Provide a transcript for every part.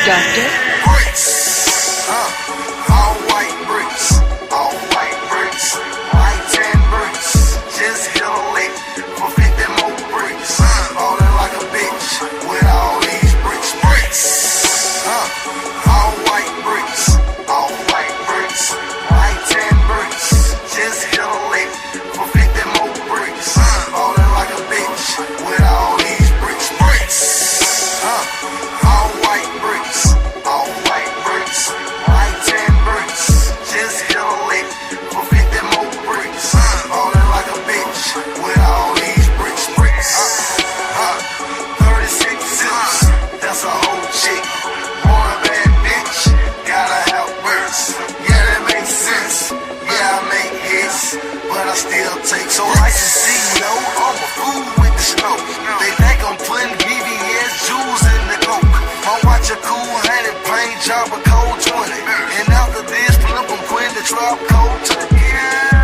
Doctor? Bricks, all white bricks, all white bricks, white tan bricks, just hit a lick for 50 more bricks, ballin' like a bitch with all these bricks, bricks, all white bricks, all white bricks, white tan bricks, just hit a lick for 50 more bricks, ballin' like a bitch with all these bricks, bricks, all white bricks, all white bricks, white tan bricks, just hit a lick for 50 more bricks, ballin' like a bitch with all these bricks, bricks, 36 zips, that's a whole chick, want a bad bitch, gotta have bricks, yeah that makes sense, yeah I make hits, but I still take, so licensee, no, I'm a fool with the snow, they think I'm putting BBS jewels in the coke, I watch a cool 100 paint job a cold 20, and after this flip them quit the drop cold turkey,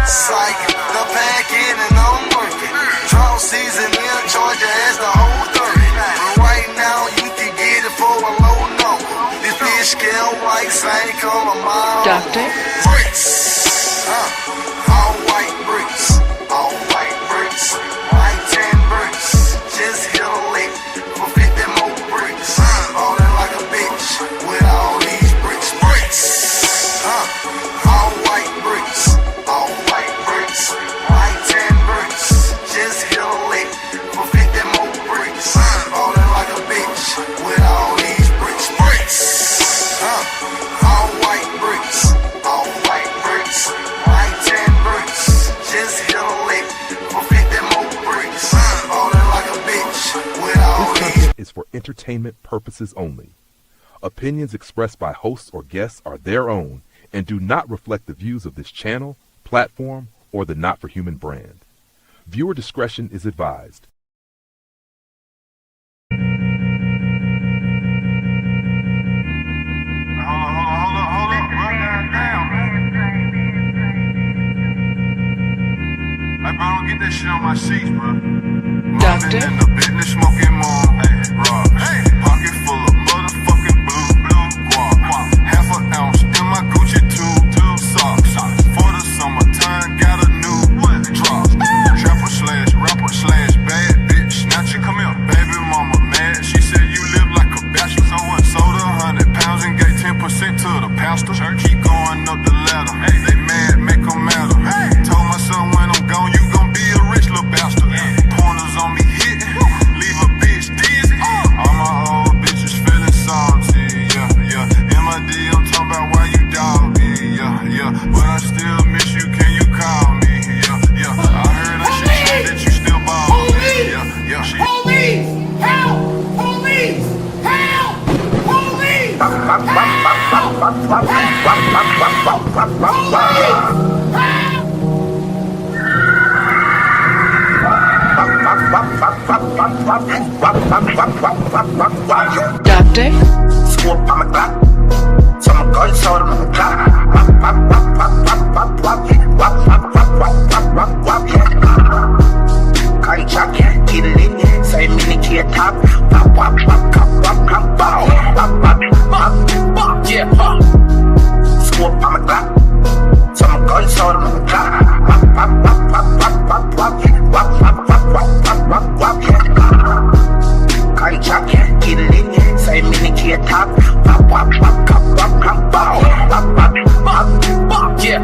psych, the pack in and I'm working, drought season in Georgia as the whole 30, but right now you can get it for a low number, this fish scale white same color mile, Doctor? bricks, all white bricks, all white bricks, white tan bricks, just hit a lick for 50 more bricks, ballin' like a bitch with all these bricks, bricks, all white bricks, all white bricks, white tan bricks, just hit a lick for 50 more bricks, ballin' like a bitch with all these bricks, bricks, all white bricks, all white bricks, white tan bricks, just hit a lick for 50 more bricks, ballin' like a bitch with all This these. content is for entertainment purposes only. Opinions expressed by hosts or guests are their own and do not reflect the views of this channel, platform, or the Not for Human brand. Viewer discretion is advised. Hold up, bro. Goddamn. Hey, bro, don't get that shit on my sheets, bro. Doctor? In the business, smoking more. Hey, rock. Hey, pocket full of motherfucking blue guap. Half an ounce in my Gucci two socks. For the summertime, got a new drop. Trapper slash rapper slash bad bitch. Snatcher, come here. Baby mama mad. She said you live like a bachelor. So what? Sold 100 pounds and gave 10% to the pastor. Keep going up the ladder. Hey, they mad, make them matter. Told my son when I'm gone, you gon' be a rich little bastard. Pointers on me hitting, leave a bitch dizzy. All my old bitches feeling salty, yeah. In my D, I'm talking about why you dog me, yeah. But I still miss you, can you call me, yeah. I heard that shit straight that you still ball me, yeah. Police! Help! Police! Help! Police! Doctor, Scoop on my clock. Some guns on the clock. Contract, get it in. Say mini kid top. Yeah, Scoop on my clock. Some guns on the clock. Contract, get it in. Say mini kid top. Yeah,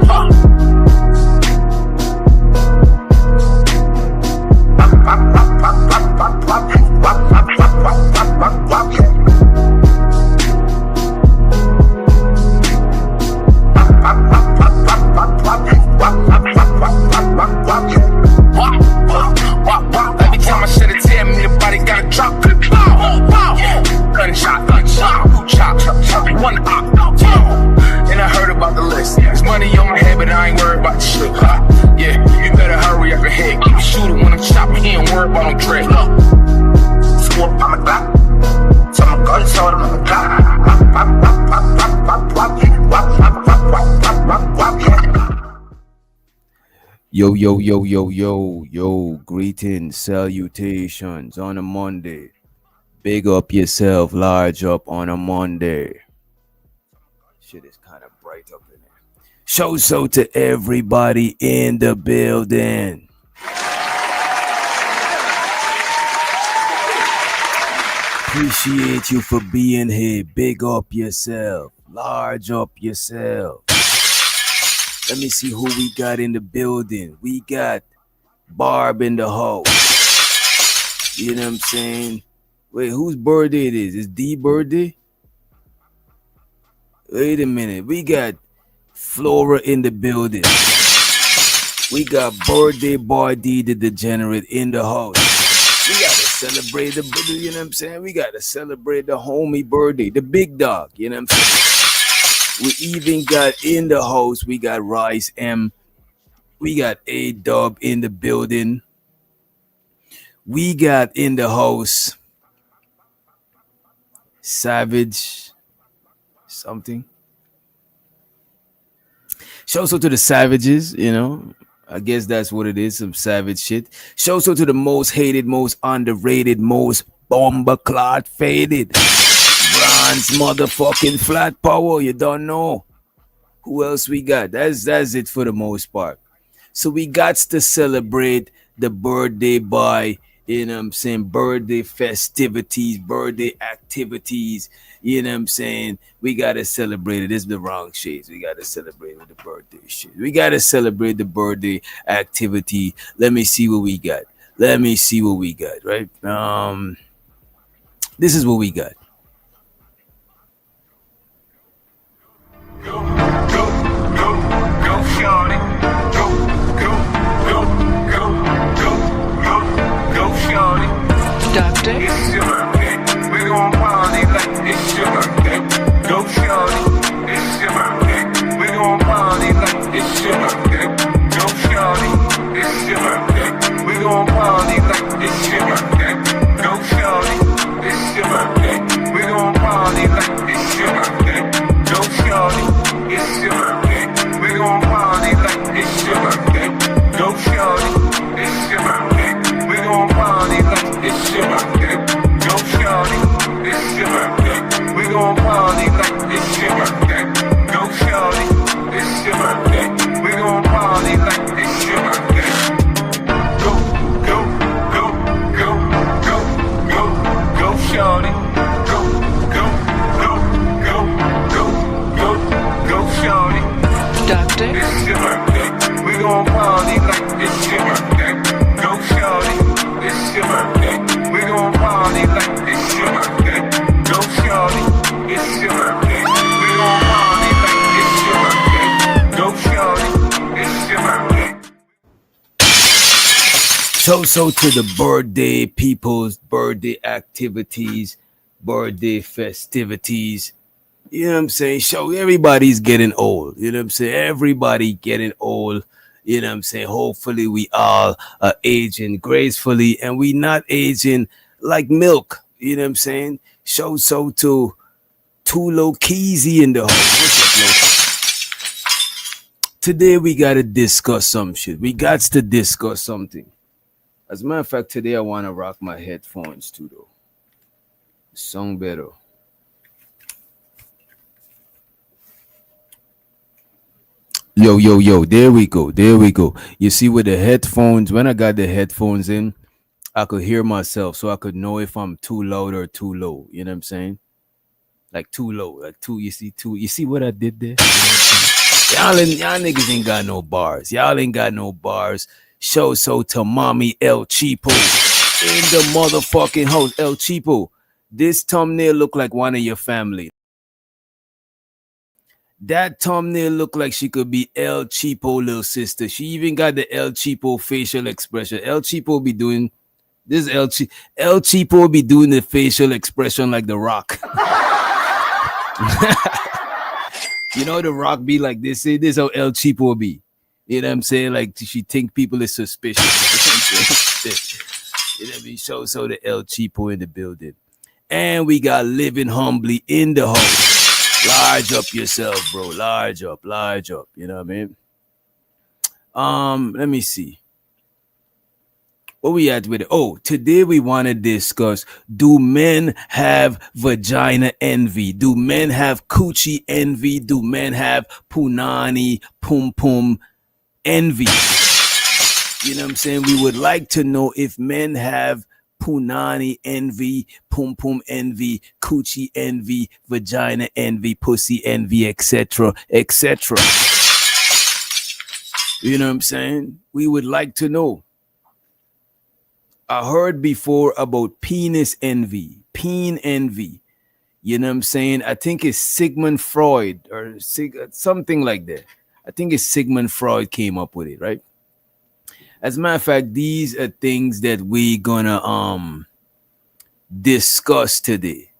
every time I shut it, tell me the body got a drop. Gunshot, chop, one op. And I heard about the list. There's money on my head, but I ain't worried about the shit. Yeah, you better hurry up ahead. Keep shooting when I'm chopping. He ain't worried about no dread. Scoop on my clock. Some guns on the clock. Yo, greetings, salutations on a Monday. Big up yourself, large up on a Monday. Shit is kind of bright up in there. Show so to everybody in the building. Appreciate you for being here. Big up yourself, large up yourself. Let me see who we got in the building. We got Barb in the house. You know what I'm saying? Wait, whose birthday it is? Is D birthday? Wait a minute. We got Flora in the building. We got birthday boy D the degenerate in the house. We gotta celebrate the birthday, you know what I'm saying? We gotta celebrate the homie birthday, the big dog, you know what I'm saying? We even got in the house, we got Rice M. We got A-Dub in the building. We got in the house Savage something. Shout out to the Savages, you know. I guess that's what it is, some savage shit. Shout out to the most hated, most underrated, most bomber clot faded. Bronze motherfucking flat power, you don't know. Who else we got? That's it for the most part. So we got to celebrate the birthday boy, you know what I'm saying, birthday festivities, birthday activities, you know what I'm saying. We got to celebrate it. This is the wrong shades. We got to celebrate with the birthday shit. We got to celebrate the birthday activity. Let me see what we got. Right? This is what we got. Go, shawty. Go, shawty. Doctor, It's your birthday. We gon' party like it's your birthday. Go, shawty. It's your birthday. We gon' party like it's your birthday. Go, shawty. It's your birthday. We gon' party like it's your birthday. Go, shawty. It's your birthday. We gon' party like it's your birthday. Go, shawty. It's your birthday. We gon' party like it's your birthday. Go, shawty. It's your birthday. We gon' party like it's your birthday. Go, shawty. It's your birthday. We gon' party like it's your birthday. Go, shawty. It's your birthday. We gon' party like it's your birthday. Go, shawty. Go, shawty. Doctor, It's your birthday. We gon' party like it's your birthday. Go, shawty. It's your birthday. We gon' party like it's your birthday. Go, shawty. It's your birthday. We gon' party like it's your birthday. Go, shawty. It's your birthday. So to the birthday people's birthday activities, birthday festivities. You know what I'm saying? Show everybody's getting old. You know what I'm saying? Everybody getting old. You know what I'm saying? Hopefully we all are aging gracefully and we not aging like milk. You know what I'm saying? Show so too low keysy in the house. What's up, low? Today we gotta discuss some shit. We got to discuss something. As a matter of fact, today I wanna rock my headphones too though. Sound better. Yo, there we go. There we go. You see, with the headphones, when I got the headphones in, I could hear myself, so I could know if I'm too loud or too low. You know what I'm saying? Like too low, like too. You see, too. You see what I did there? Y'all niggas ain't got no bars. Y'all ain't got no bars. Show so to mommy El Cheapo in the motherfucking house. El Cheapo, this thumbnail look like one of your family. That thumbnail look like she could be El Cheapo little sister. She even got the El Cheapo facial expression. El Cheapo be doing this. El Cheapo be doing the facial expression like the Rock. You know the Rock be like this. Say this how El Cheapo be. You know what I'm saying? Like she think people is suspicious. You know what I mean? So the El Cheapo in the building, and we got Living Humbly in the house. Large up yourself, bro. Large up. You know what I mean? Let me see. What we at with it? Oh, today we want to discuss: do men have vagina envy? Do men have coochie envy? Do men have punani, pum pum envy? You know what I'm saying? We would like to know if men have punani envy, pum pum envy, coochie envy, vagina envy, pussy envy, etc., etc. You know what I'm saying? We would like to know. I heard before about penis envy, peen envy. You know what I'm saying? I think it's Sigmund Freud or something like that. I think it's Sigmund Freud came up with it, right? As a matter of fact, these are things that we're gonna discuss today.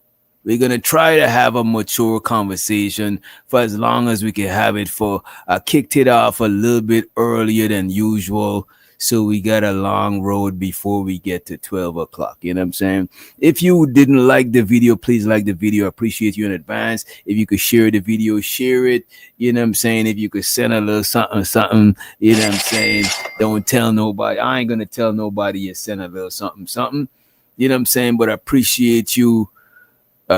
We're gonna try to have a mature conversation for as long as we can have it. For I kicked it off a little bit earlier than usual, so we got a long road before we get to 12 o'clock. You know what I'm saying? If you didn't like the video, please like the video. I appreciate you in advance. If you could share the video, share it. You know what I'm saying? If you could send a little something, you know what I'm saying? Don't tell nobody. I ain't gonna tell nobody you send a little something. You know what I'm saying? But I appreciate you in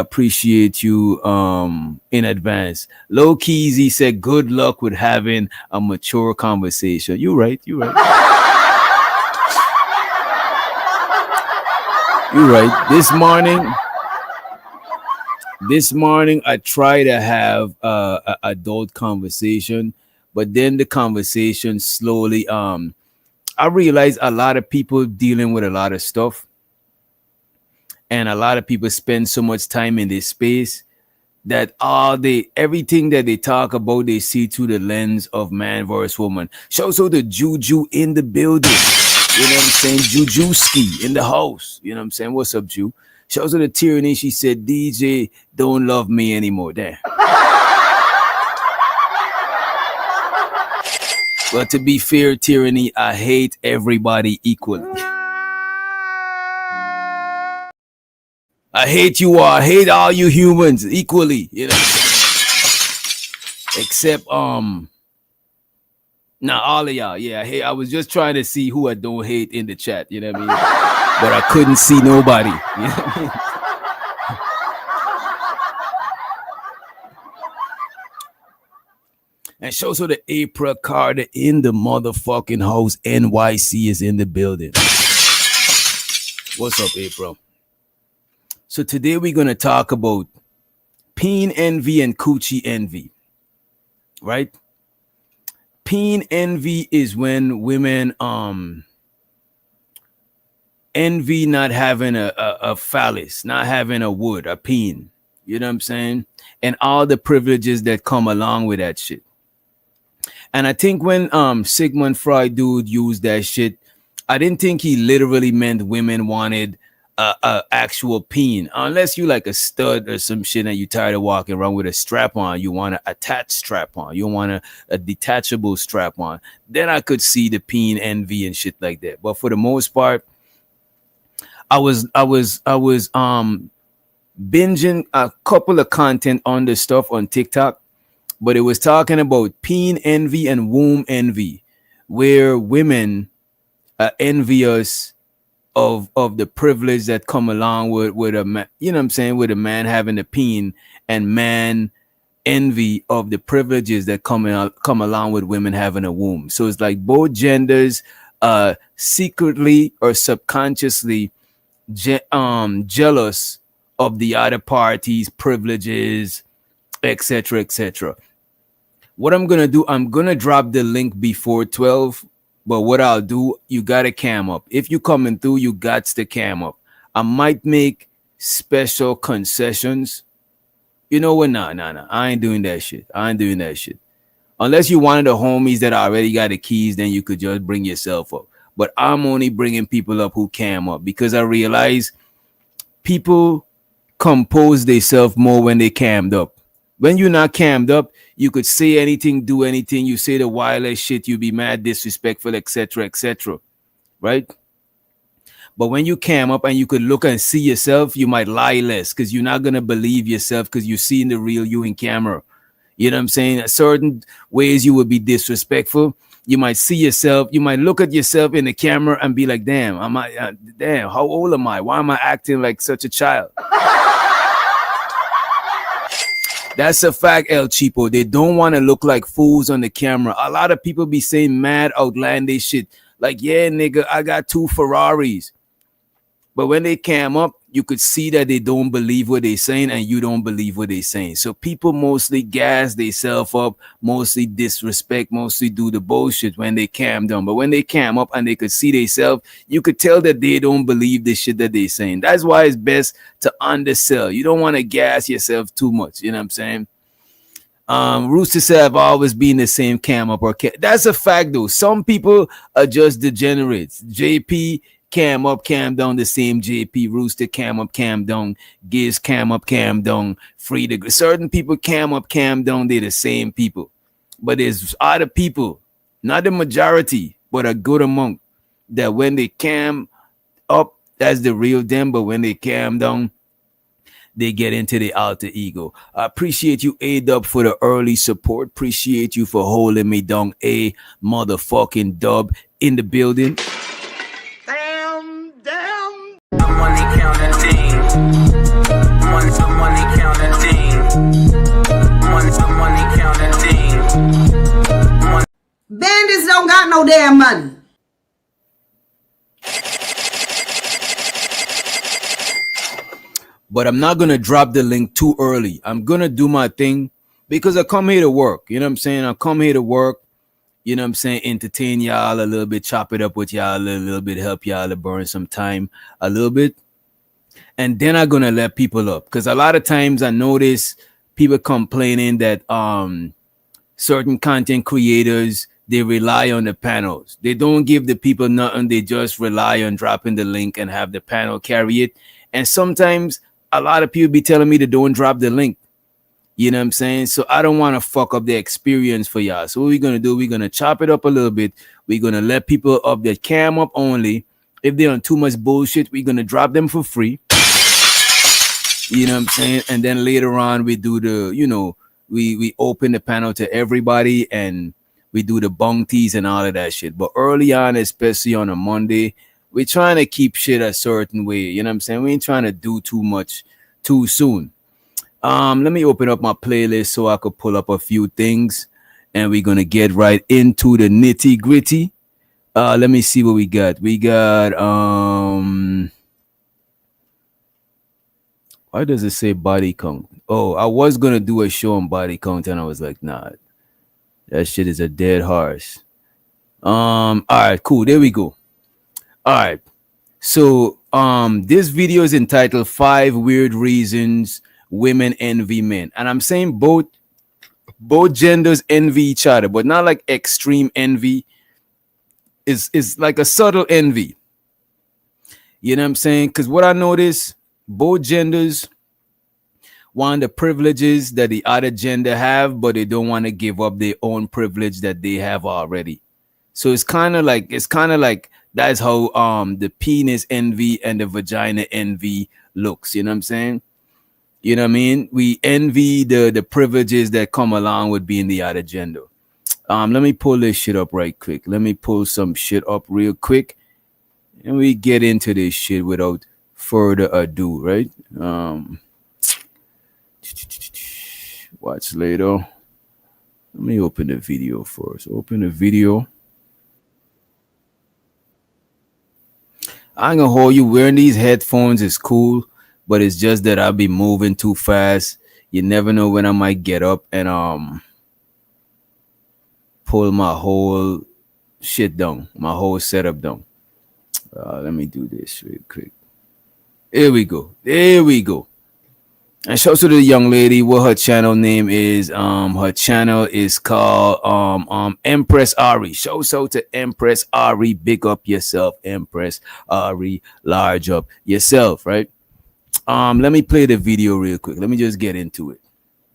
advance. Low Keezy said good luck with having a mature conversation. You right. You're right. This morning I try to have a adult conversation, but then the conversation slowly I realize a lot of people dealing with a lot of stuff. And a lot of people spend so much time in this space that everything that they talk about, they see through the lens of man versus woman. Shows so the Juju in the building. You know what I'm saying? Jujuski in the house. You know what I'm saying? What's up, Jew? Shows her the tyranny. She said, DJ don't love me anymore. Damn. But to be fair, tyranny, I hate everybody equally. I hate you all. I hate all you humans equally, you know. Except all of y'all. Yeah, I was just trying to see who I don't hate in the chat, you know what I mean? But I couldn't see nobody. You know what I mean? And shows her the April Carter in the motherfucking house. NYC is in the building. What's up, April? So today we're going to talk about peen envy and coochie envy, right? Peen envy is when women envy not having a phallus, not having a wood, a peen. You know what I'm saying? And all the privileges that come along with that shit. And I think when Sigmund Freud dude used that shit, I didn't think he literally meant women wanted a actual peen, unless you like a stud or some shit and you tired of walking around with a strap on. You want to attach strap on. You want a detachable strap on. Then I could see the peen envy and shit like that. But for the most part, I was binging a couple of content on the stuff on TikTok, but it was talking about peen envy and womb envy, where women are envious of the privilege that come along with a man, you know what I'm saying, with a man having a peen, and man envy of the privileges that come along with women having a womb. So it's like both genders secretly or subconsciously jealous of the other party's privileges, etc., etc. What I'm gonna do, I'm gonna drop the link before 12. But what I'll do, you gotta cam up. If you coming through, you got to cam up. I might make special concessions. You know what? Nah. I ain't doing that shit. Unless you one of the homies that already got the keys, then you could just bring yourself up. But I'm only bringing people up who cam up because I realize people compose themselves more when they cammed up. When you're not cammed up, you could say anything, do anything. You say the wildest shit, you be mad, disrespectful, etc., etc. Right? But when you cam up and you could look and see yourself, you might lie less because you're not gonna believe yourself because you're seeing the real you in camera. You know what I'm saying? Certain ways you would be disrespectful. You might see yourself, you might look at yourself in the camera and be like, damn, how old am I? Why am I acting like such a child? That's a fact, El Cheapo. They don't want to look like fools on the camera. A lot of people be saying mad, outlandish shit. Like, yeah, nigga, I got 2 Ferraris. But when they cam up, you could see that they don't believe what they're saying and you don't believe what they're saying. So people mostly gas themselves up, mostly disrespect, mostly do the bullshit when they cam down. But when they cam up and they could see themselves, you could tell that they don't believe the shit that they're saying. That's why it's best to undersell. You don't want to gas yourself too much. You know what I'm saying? Rooster said I've always been the same cam up or that's a fact though. Some people are just degenerates. JP cam up, cam down, the same JP. Rooster cam up, cam down. Giz cam up, cam down. Free to certain people cam up, cam down. They're the same people, but there's other people, not the majority, but a good amount that when they cam up, that's the real them. But when they cam down, they get into the alter ego. I appreciate you, A-Dub, for the early support. Appreciate you for holding me down, A motherfucking Dub in the building. Money counting thing. Money counting thing. Money counting thing. Bandits don't got no damn money. But I'm not going to drop the link too early. I'm going to do my thing because I come here to work. You know what I'm saying? I come here to work. You know what I'm saying? Entertain y'all a little bit, chop it up with y'all a little bit, help y'all to burn some time a little bit. And then I'm going to let people up. Because a lot of times I notice people complaining that certain content creators, they rely on the panels. They don't give the people nothing. They just rely on dropping the link and have the panel carry it. And sometimes a lot of people be telling me to don't drop the link. You know what I'm saying? So I don't want to fuck up the experience for y'all. So what we're going to do, we're going to chop it up a little bit. We're going to let people up that cam up only. If they're on too much bullshit, we're going to drop them for free. You know what I'm saying? And then later on, we do the, you know, we open the panel to everybody and we do the bounties and all of that shit. But early on, especially on a Monday, we're trying to keep shit a certain way. You know what I'm saying? We ain't trying to do too much too soon. Let me open up my playlist so I could pull up a few things and we're gonna get right into the nitty gritty. Let me see what we got. We got why does it say body count? Oh, I was gonna do a show on body count and I was like, nah, that shit is a dead horse. All right, cool. There we go. All right. So this video is entitled 5 Weird Reasons Women Envy Men. And I'm saying both genders envy each other, but not like extreme envy. It's like a subtle envy. You know what I'm saying? Because what I notice, both genders want the privileges that the other gender have, but they don't want to give up their own privilege that they have already. So it's kind of like that's how the penis envy and the vagina envy looks. You know what I'm saying? You know what I mean? We envy the privileges that come along with being the other gender. Let me pull this shit up right quick. Let me pull some shit up real quick, and we get into this shit without further ado, right? Watch later. Let me open the video first. Open the video. I ain't gonna hold you. Wearing these headphones is cool, but it's just that I'll be moving too fast. You never know when I might get up and pull my whole shit down, my whole setup down. Let me do this real quick. Here we go. There we go. And show to the young lady what her channel name is. Her channel is called Empress Ari. Show to Empress Ari. Big up yourself, Empress Ari. Large up yourself, right? Let me play the video real quick. Let me just get into it.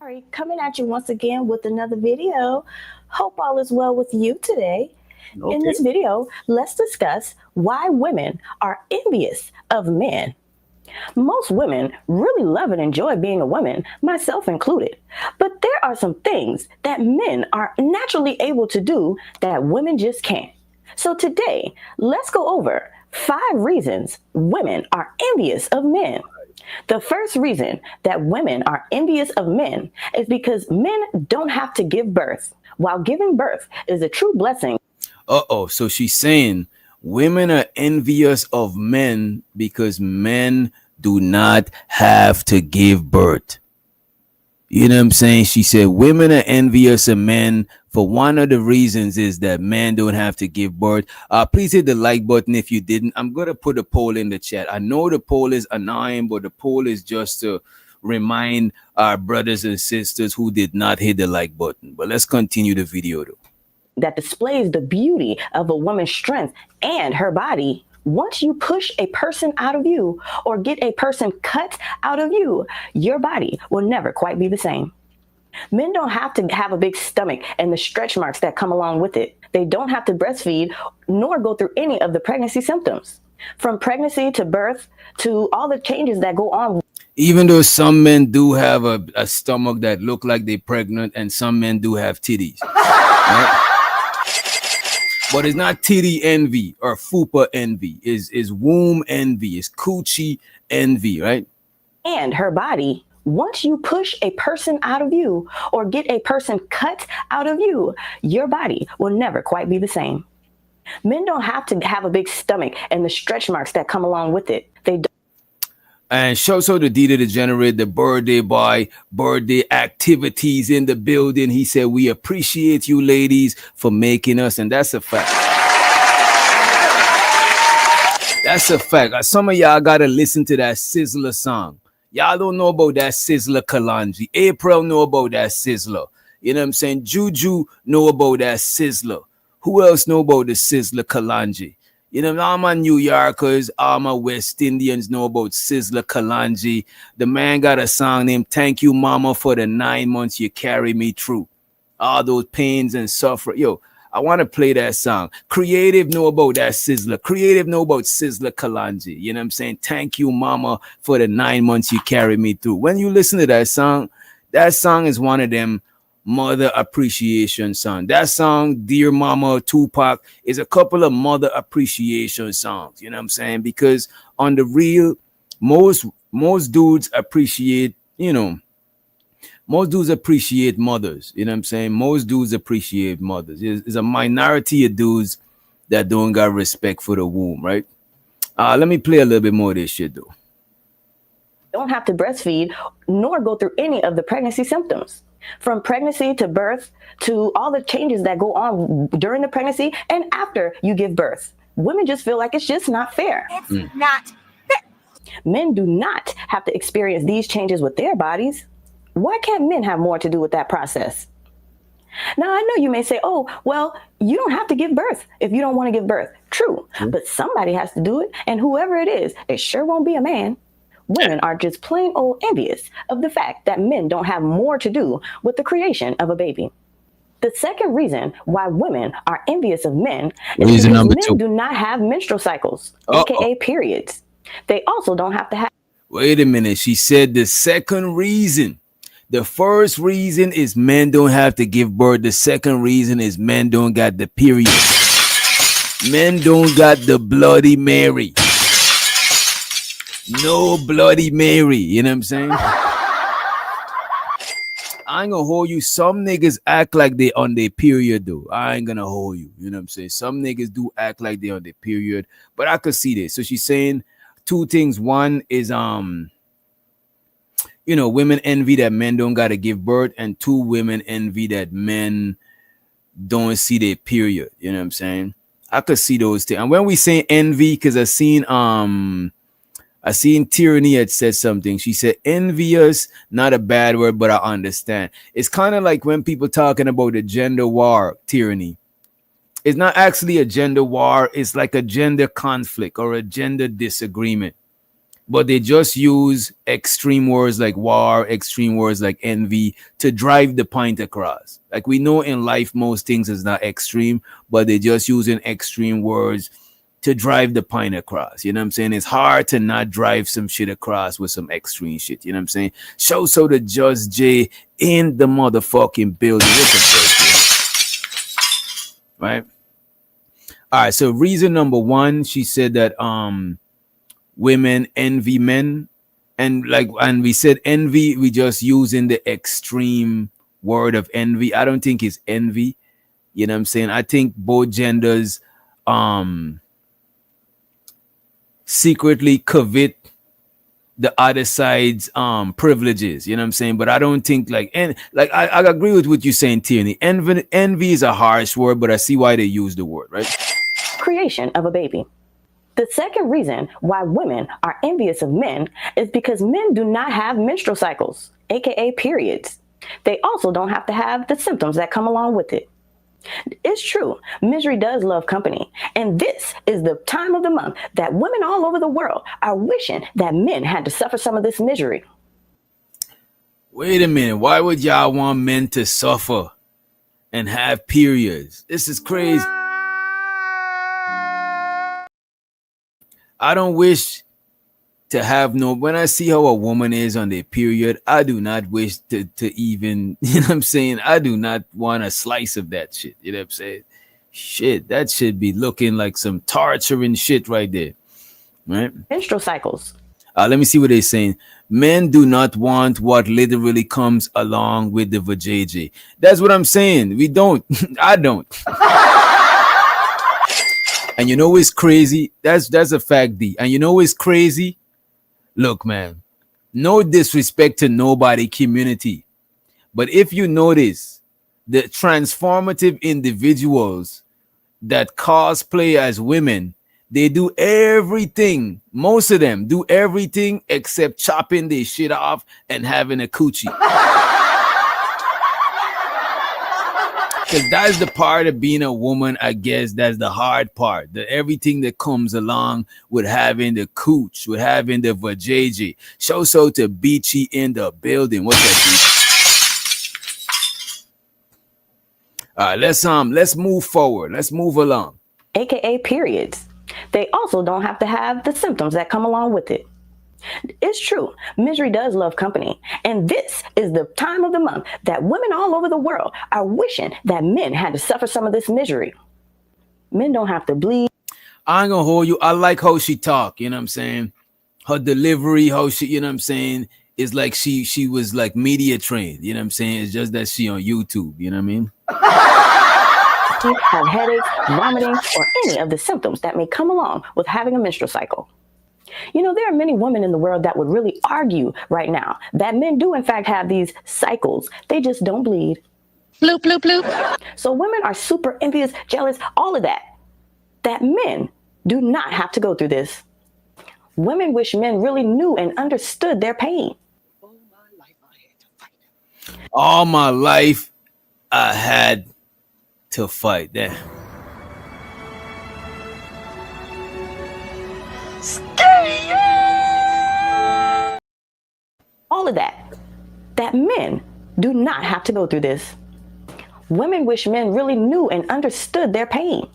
Ari, coming at you once again with another video. Hope all is well with you today. In this video, let's discuss why women are envious of men. Most women really love and enjoy being a woman, myself included. But there are some things that men are naturally able to do that women just can't. So today, let's go over 5 reasons women are envious of men. The first reason that women are envious of men is because men don't have to give birth, while giving birth is a true blessing. So she's saying women are envious of men because men do not have to give birth. You know what I'm saying? She said women are envious of men for one of the reasons is that men don't have to give birth. Please hit the like button if you didn't. I'm going to put a poll in the chat. I know the poll is annoying, but the poll is just to remind our brothers and sisters who did not hit the like button. But let's continue the video though. That displays the beauty of a woman's strength and her body. Once you push a person out of you or get a person cut out of you, your body will never quite be the same. Men don't have to have a big stomach and the stretch marks that come along with it. They don't have to breastfeed nor go through any of the pregnancy symptoms. From pregnancy to birth to all the changes that go on. Even though some men do have a stomach that look like they're pregnant and some men do have titties. Right? But it's not titty envy or fupa envy. Is womb envy. It's coochie envy, right? And her body. Once you push a person out of you or get a person cut out of you, your body will never quite be the same. Men don't have to have a big stomach and the stretch marks that come along with it. They don't. And show the Dita to generate the birthday boy, birthday activities in the building. He said, we appreciate you ladies for making us. And that's a fact. That's a fact. Some of y'all got to listen to that Sizzler song. Y'all don't know about that Sizzler Kalanji. April know about that Sizzler. You know what I'm saying? Juju know about that Sizzler. Who else know about the Sizzler Kalanji? You know, all my New Yorkers, all my West Indians know about Sizzler Kalanji. The man got a song named Thank You Mama for the 9 months you carry me through. All those pains and suffering. Yo, I want to play that song. Creative know about that Sizzler. Creative know about Sizzler Kalanji. You know what I'm saying? Thank you, Mama, for the 9 months you carry me through. When you listen to that song is one of them mother appreciation song. That song, Dear Mama, Tupac, is a couple of mother appreciation songs. You know what I'm saying? Because on the real, most dudes appreciate, most dudes appreciate mothers. You know what I'm saying? Most dudes appreciate mothers. There's a minority of dudes that don't got respect for the womb, right? Let me play a little bit more of this shit though. Don't have to breastfeed nor go through any of the pregnancy symptoms. From pregnancy to birth to all the changes that go on during the pregnancy and after you give birth. Women just feel like it's just not fair. It's not fair. Men do not have to experience these changes with their bodies. Why can't men have more to do with that process? Now, I know you may say, oh, well, you don't have to give birth if you don't want to give birth. True, but somebody has to do it, and whoever it is, it sure won't be a man. Women are just plain old envious of the fact that men don't have more to do with the creation of a baby. The second reason why women are envious of men is Reason because number men two. do not have menstrual cycles, Uh-oh. aka periods. They also don't have to have. Wait a minute. She said the second reason. The first reason is men don't have to give birth. The second reason is men don't got the period. Men don't got the Bloody Mary. No Bloody Mary. You know what I'm saying? I ain't gonna hold you. Some niggas act like they on their period though. I ain't gonna hold you. You know what I'm saying? Some niggas do act like they on their period, but I could see this. So she's saying two things. One is women envy that men don't gotta give birth, and two, women envy that men don't see their period. You know what I'm saying? I could see those things. And when we say envy, because I seen Tyranny had said something. She said, envious, not a bad word, but I understand. It's kind of like when people talking about the gender war, Tyranny. It's not actually a gender war. It's like a gender conflict or a gender disagreement. But they just use extreme words like war, extreme words like envy to drive the point across. Like we know in life, most things is not extreme, but they're just using extreme words to drive the point across. You know what I'm saying? It's hard to not drive some shit across with some extreme shit. You know what I'm saying? So the Just J in the motherfucking building. Right? All right. So reason number one, she said that women envy men. And we said envy, we just using the extreme word of envy. I don't think it's envy. You know what I'm saying? I think both genders secretly covet the other side's privileges, you know what I'm saying? But I don't think I agree with what you're saying, Tierney. Envy is a harsh word, but I see why they use the word, right? Creation of a baby. The second reason why women are envious of men is because men do not have menstrual cycles, aka periods. They also don't have to have the symptoms that come along with it. It's true, misery does love company, and this is the time of the month that women all over the world are wishing that men had to suffer some of this misery. Wait a minute, why would y'all want men to suffer and have periods? This is crazy. I don't wish to have when I see how a woman is on their period, I do not wish to even, you know what I'm saying? I do not want a slice of that shit. You know what I'm saying? Shit, that should be looking like some torturing shit right there. Right? Menstrual cycles. Let me see what they're saying. Men do not want what literally comes along with the vajayjay. That's what I'm saying. We don't. I don't. And you know what's crazy? That's a fact, D. And you know what's crazy? Look, man, no disrespect to nobody community. But if you notice, the transformative individuals that cosplay as women, they do everything. Most of them do everything except chopping their shit off and having a coochie. Because that's the part of being a woman, I guess. That's the hard part. Everything that comes along with having the cooch, with having the vajayjay. So to Beachy in the building. What's that, Beachy? All right, let's move forward. Let's move along. AKA periods. They also don't have to have the symptoms that come along with it. It's true, misery does love company, and this is the time of the month that women all over the world are wishing that men had to suffer some of this misery. Men don't have to bleed. I ain't gonna hold you. I like how she talk, you know what I'm saying? Her delivery, how she, you know what I'm saying, is like she was like media trained, you know what I'm saying? It's just that she on YouTube, you know what I mean? Have headaches, vomiting, or any of the symptoms that may come along with having a menstrual cycle. You know, there are many women in the world that would really argue right now that men do in fact have these cycles. They just don't bleed. Bloop, bloop, bloop. So women are super envious, jealous, all of that men do not have to go through this. Women wish men really knew and understood their pain. All my life, I had to fight that. All of that men do not have to go through this. Women wish men really knew and understood their pain.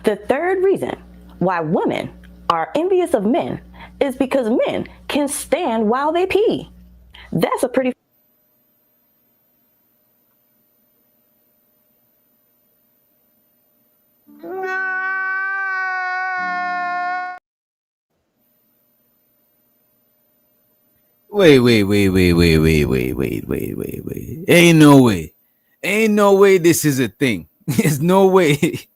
The third reason why women are envious of men is because men can stand while they pee. That's a pretty Wait. Ain't no way. Ain't no way this is a thing. There's no way.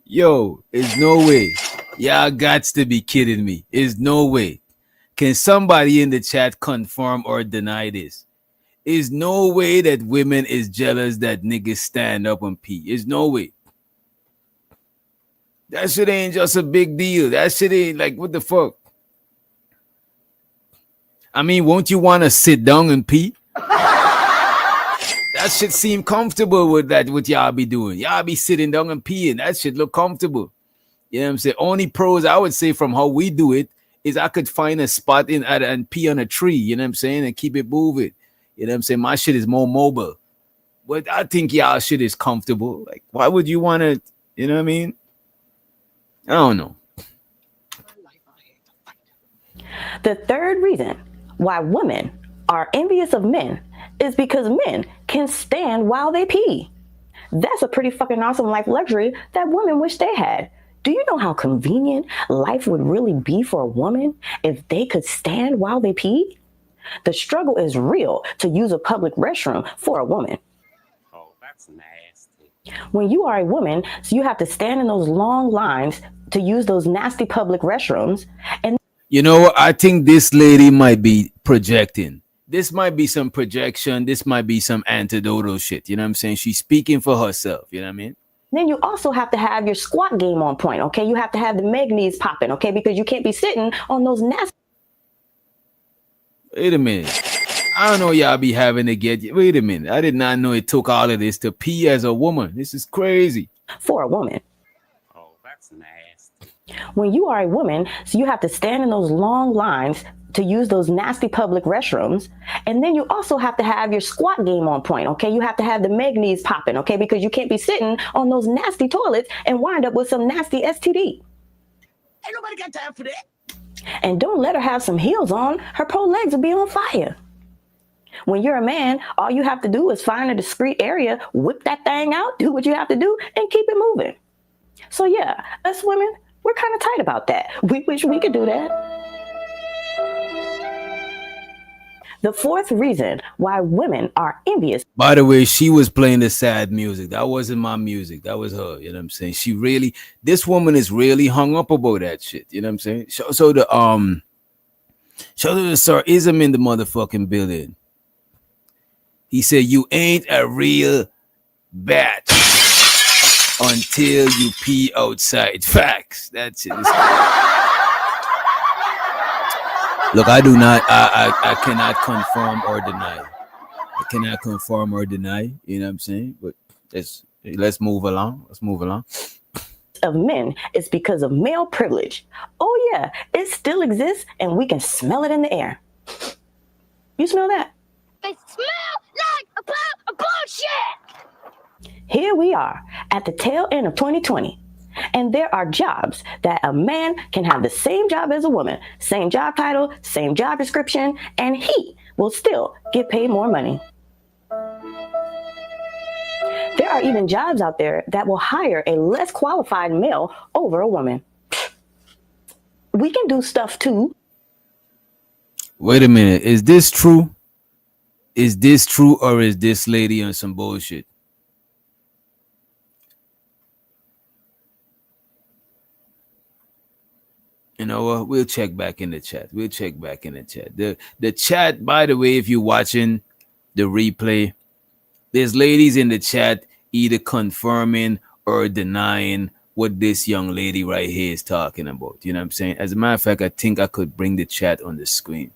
Yo, there's no way. Y'all gots to be kidding me. There's no way. Can somebody in the chat confirm or deny this? There's no way that women is jealous that niggas stand up and pee. There's no way. That shit ain't just a big deal. That shit ain't like, what the fuck? I mean, won't you want to sit down and pee? That shit seem comfortable with that, what y'all be doing. Y'all be sitting down and peeing. That shit look comfortable. You know what I'm saying? Only pros I would say from how we do it is I could find a spot and pee on a tree, you know what I'm saying? And keep it moving. You know what I'm saying? My shit is more mobile. But I think y'all shit is comfortable. Like, why would you want to, you know what I mean? I don't know. The third reason why women are envious of men is because men can stand while they pee. That's a pretty fucking awesome life luxury that women wish they had. Do you know how convenient life would really be for a woman if they could stand while they pee? The struggle is real to use a public restroom for a woman. Oh, that's nasty. When you are a woman, so you have to stand in those long lines to use those nasty public restrooms. And you know, I think this lady might be projecting. This might be some projection. This might be some antidotal shit. You know what I'm saying? She's speaking for herself. You know what I mean? then you also have to have your squat game on point, okay? You have to have the meg knees popping, okay? Because you can't be sitting on those nasty. Wait a minute. I don't know y'all be having to get. Wait a minute. I did not know it took all of this to pee as a woman. This is crazy. For a woman. Oh, that's nasty. When you are a woman, so you have to stand in those long lines to use those nasty public restrooms. And then you also have to have your squat game on point, okay? You have to have the meg knees popping, okay? Because you can't be sitting on those nasty toilets and wind up with some nasty STD. Ain't nobody got time for that. And don't let her have some heels on. Her pro legs will be on fire. When you're a man, all you have to do is find a discreet area, whip that thing out, do what you have to do, and keep it moving. So yeah, us women, we're kind of tight about that. We wish we could do that. The fourth reason why women are envious. By the way, she was playing the sad music. That wasn't my music. That was her. You know what I'm saying? She really, this woman is really hung up about that shit. You know what I'm saying? So the Sirism in the motherfucking building. He said, "You ain't a real bat until you pee outside." Facts. That's it. Look, I do not. I cannot confirm or deny. I cannot confirm or deny. You know what I'm saying? But let's move along. Let's move along. Of men is because of male privilege. Oh yeah, it still exists, and we can smell it in the air. You smell that? They smell like a pile of bullshit. Here we are at the tail end of 2020, and there are jobs that a man can have the same job as a woman, same job title, same job description, and he will still get paid more money. There are even jobs out there that will hire a less qualified male over a woman. We can do stuff too. Wait a minute. Is this true? Is this true, or is this lady on some bullshit? You know what? We'll check back in the chat. We'll check back in the chat. The chat, by the way, if you're watching the replay, there's ladies in the chat either confirming or denying what this young lady right here is talking about. You know what I'm saying? As a matter of fact, I think I could bring the chat on the screen.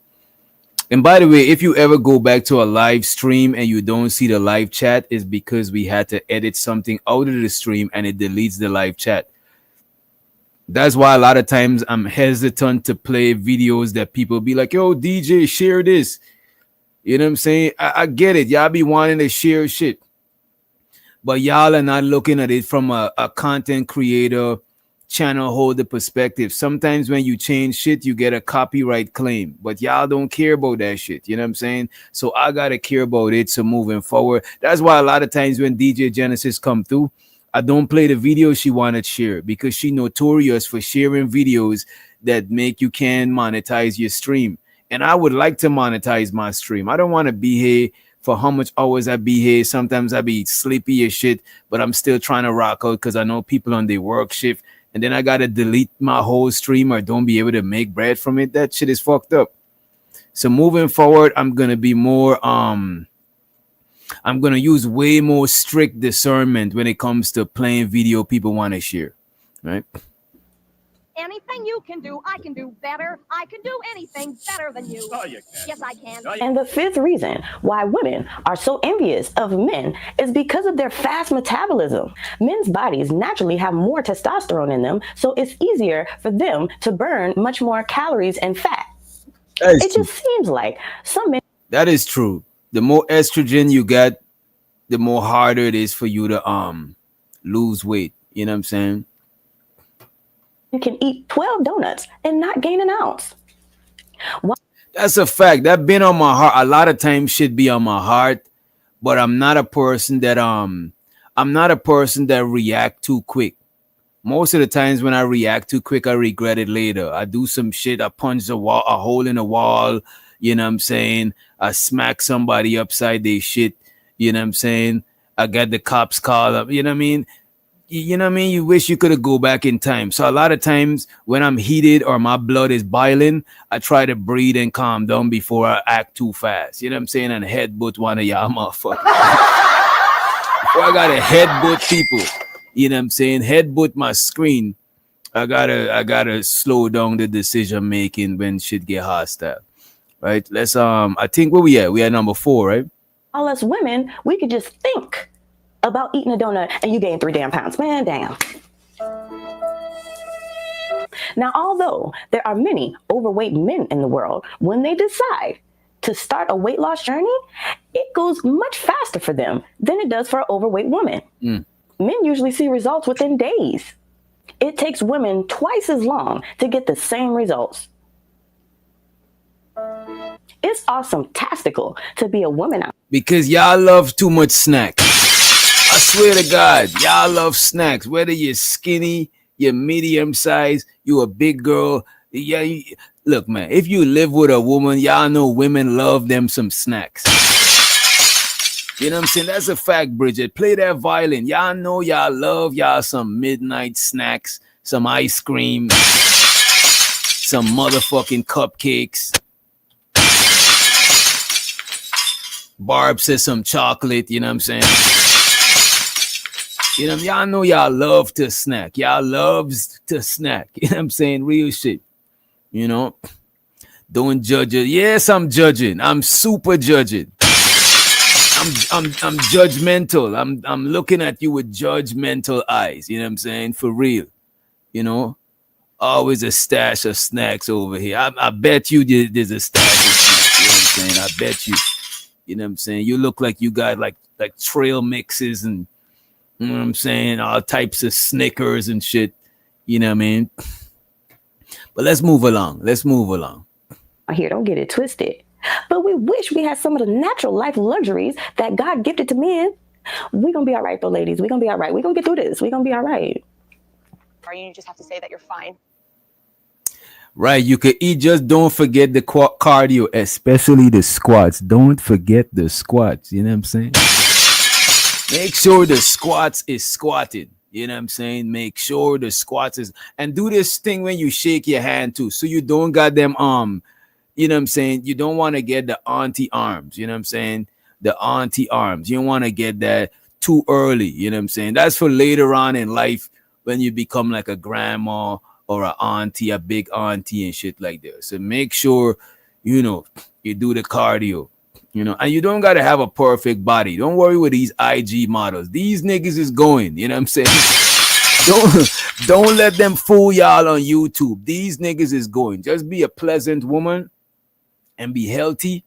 And by the way, if you ever go back to a live stream and you don't see the live chat, is because we had to edit something out of the stream and it deletes the live chat. That's why a lot of times I'm hesitant to play videos that people be like, yo, DJ, share this. You know what I'm saying? I get it. Y'all be wanting to share shit. But y'all are not looking at it from a content creator, channel holder perspective. Sometimes when you change shit, you get a copyright claim. But y'all don't care about that shit. You know what I'm saying? So I got to care about it. So moving forward, that's why a lot of times when DJ Genesis come through, I don't play the video she wanted to share because she notorious for sharing videos that make you can monetize your stream. And I would like to monetize my stream. I don't want to be here for how much hours I be here. Sometimes I be sleepy as shit, but I'm still trying to rock out because I know people on their work shift. And then I got to delete my whole stream or don't be able to make bread from it. That shit is fucked up. So moving forward, I'm going to be more, I'm going to use way more strict discernment when it comes to playing video people want to share, right? Anything you can do, I can do better. I can do anything better than you. Oh, you can. Yes, I can. And the fifth reason why women are so envious of men is because of their fast metabolism. Men's bodies naturally have more testosterone in them, so it's easier for them to burn much more calories and fat. It just seems like some men. That is true. The more estrogen you get, the more harder it is for you to lose weight. You know what I'm saying? Can eat 12 donuts and not gain an ounce. That's a fact. That been on my heart. A lot of times should be on my heart, but I'm not a person that react too quick. Most of the times when I react too quick, I regret it later. I do some shit. I punch a hole in the wall. You know what I'm saying? I smack somebody upside their shit. You know what I'm saying? I got the cops called up. You know what I mean? You know what I mean? You wish you could have go back in time. So a lot of times when I'm heated or my blood is boiling, I try to breathe and calm down before I act too fast. You know what I'm saying? And headbutt one of y'all motherfuckers. Before I gotta headbutt people. You know what I'm saying? Headbutt my screen. I gotta slow down the decision making when shit get hostile. Right? Let's I think where we at? We at number 4, right? All us women, we could just think about eating a donut and you gain 3 damn pounds. Man, damn. Now, although there are many overweight men in the world, when they decide to start a weight loss journey, it goes much faster for them than it does for an overweight woman. Men usually see results within days. It takes women twice as long to get the same results. It's awesome-tastical to be a woman out. Because y'all love too much snacks. I swear to God, y'all love snacks. Whether you're skinny, you're medium size, you a big girl. Yeah, look, man, if you live with a woman, y'all know women love them some snacks. You know what I'm saying? That's a fact, Bridget. Play that violin. Y'all know y'all love y'all some midnight snacks, some ice cream, some motherfucking cupcakes. Barb says some chocolate, you know what I'm saying? You know, y'all know y'all love to snack. Y'all loves to snack. You know what I'm saying? Real shit. You know? Don't judge it. Yes, I'm judging. I'm super judging. I'm judgmental. I'm looking at you with judgmental eyes. You know what I'm saying? For real. You know? Always a stash of snacks over here. I bet you there's a stash of snacks. You know what I'm saying? I bet you. You know what I'm saying? You look like you got like trail mixes and, you know what I'm saying, all types of Snickers and shit. You know what I mean? But let's move along. Here, don't get it twisted. But we wish we had some of the natural life luxuries that God gifted to men. We're going to be all right, though, ladies. We're going to be all right. We're going to get through this. We're going to be all right. Or you just have to say that you're fine. Right, you could eat. Just don't forget the cardio, especially the squats. Don't forget the squats. You know what I'm saying? Make sure the squats is squatted. You know what I'm saying? Make sure the squats is, and do this thing when you shake your hand too, so you don't got them you know what I'm saying? You don't want to get the auntie arms. You know what I'm saying? The auntie arms. You don't want to get that too early. You know what I'm saying? That's for later on in life when you become like a grandma or a auntie, a big auntie and shit like that. So make sure You know, you do the cardio. You know, and you don't gotta have a perfect body. Don't worry with these IG models. These niggas is going. You know what I'm saying? don't let them fool y'all on YouTube. These niggas is going. Just be a pleasant woman and be healthy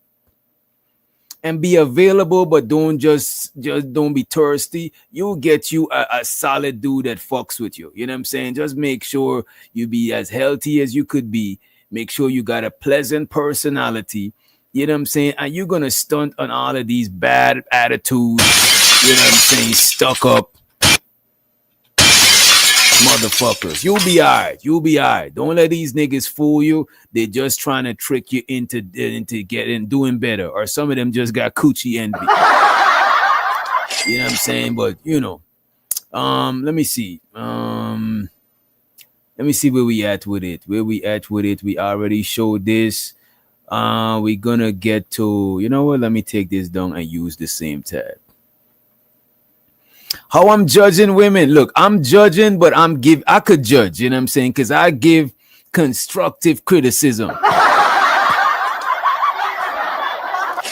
and be available, but don't just don't be thirsty. You'll get you a solid dude that fucks with you. You know what I'm saying? Just make sure you be as healthy as you could be. Make sure you got a pleasant personality. You know what I'm saying? And you're gonna stunt on all of these bad attitudes. You know what I'm saying? Stuck up motherfuckers. You'll be alright. You'll be alright. Don't let these niggas fool you. They're just trying to trick you into getting doing better. Or some of them just got coochie envy. You know what I'm saying? But you know, let me see. Let me see where we at with it. We already showed this. We're gonna get to, you know what? Let me take this down and use the same tab. How I'm judging women. Look, I'm judging, but I could judge, you know what I'm saying? Because I give constructive criticism. You know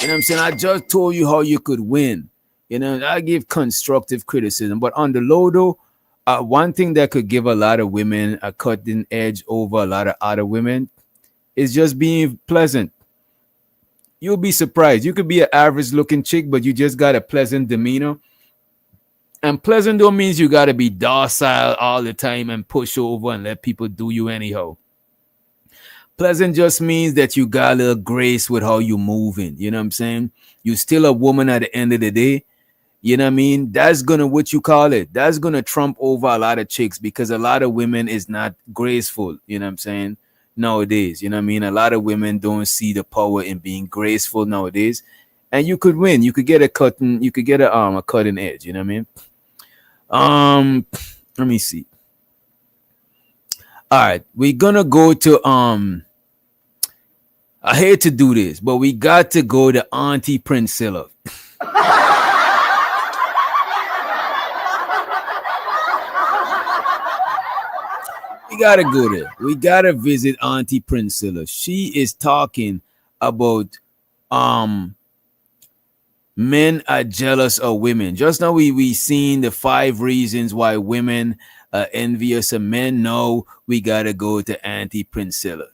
what I'm saying? I just told you how you could win. You know, I give constructive criticism. But on the low though, one thing that could give a lot of women a cutting edge over a lot of other women is just being pleasant. You'll be surprised. You could be an average looking chick, but you just got a pleasant demeanor. And pleasant don't means you got to be docile all the time and push over and let people do you anyhow. Pleasant just means that you got a little grace with how you moving. You know what I'm saying? You still a woman at the end of the day. You know what I mean? That's gonna, what you call it, that's gonna trump over a lot of chicks because a lot of women is not graceful. You know what I'm saying? Nowadays, you know what I mean? A lot of women don't see the power in being graceful nowadays. And you could win. You could get a cutting edge. You know what I mean? Let me see. All right, we're gonna go to I hate to do this, but we got to go to Auntie Priscilla. We gotta go there. We gotta visit Auntie Priscilla. She is talking about men are jealous of women. Just now we seen the 5 reasons why women are envious of men. No, we gotta go to Auntie Priscilla.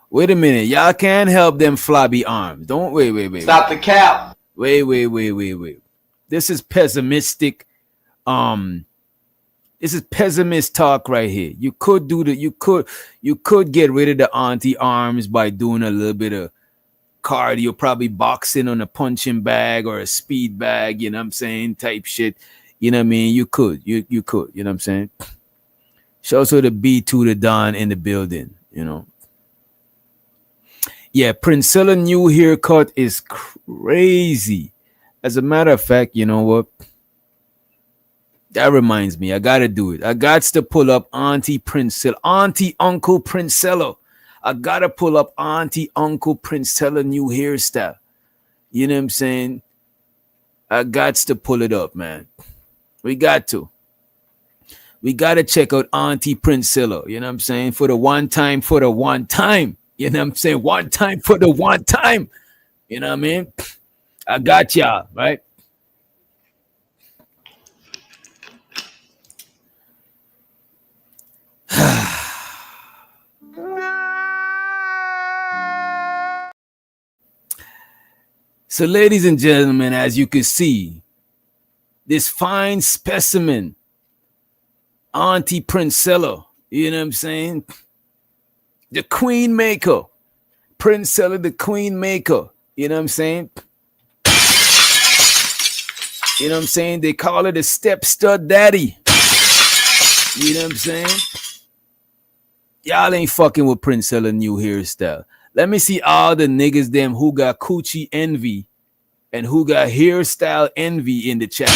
Wait a minute, y'all can't help them flabby arms. Don't wait. Stop the cap. Wait. This is pessimistic. This is pessimist talk right here. You could get rid of the auntie arms by doing a little bit of cardio, probably boxing on a punching bag or a speed bag, you know what I'm saying, type shit. You know what I mean? You could, you know what I'm saying? Show to the B2 the Don in the building, you know. Yeah, Priscilla new haircut is crazy. As a matter of fact, you know what? That reminds me, I gotta do it. I got to pull up Auntie Priscilla, Auntie Uncle Priscilla. I gotta pull up Auntie Uncle Priscilla new hairstyle. You know what I'm saying? I got to pull it up, man. We got to check out Auntie Priscilla. You know what I'm saying? For the one time. You know what I'm saying? One time for the one time. You know what I mean? I got y'all, right? So, ladies and gentlemen, as you can see, this fine specimen, Auntie Priscilla, you know what I'm saying? The queen maker, Priscilla, the queen maker, you know what I'm saying? You know what I'm saying? They call her the step stud daddy. You know what I'm saying? Y'all ain't fucking with Priscilla new hairstyle. Let me see all the niggas them who got coochie envy and who got hairstyle envy in the chat.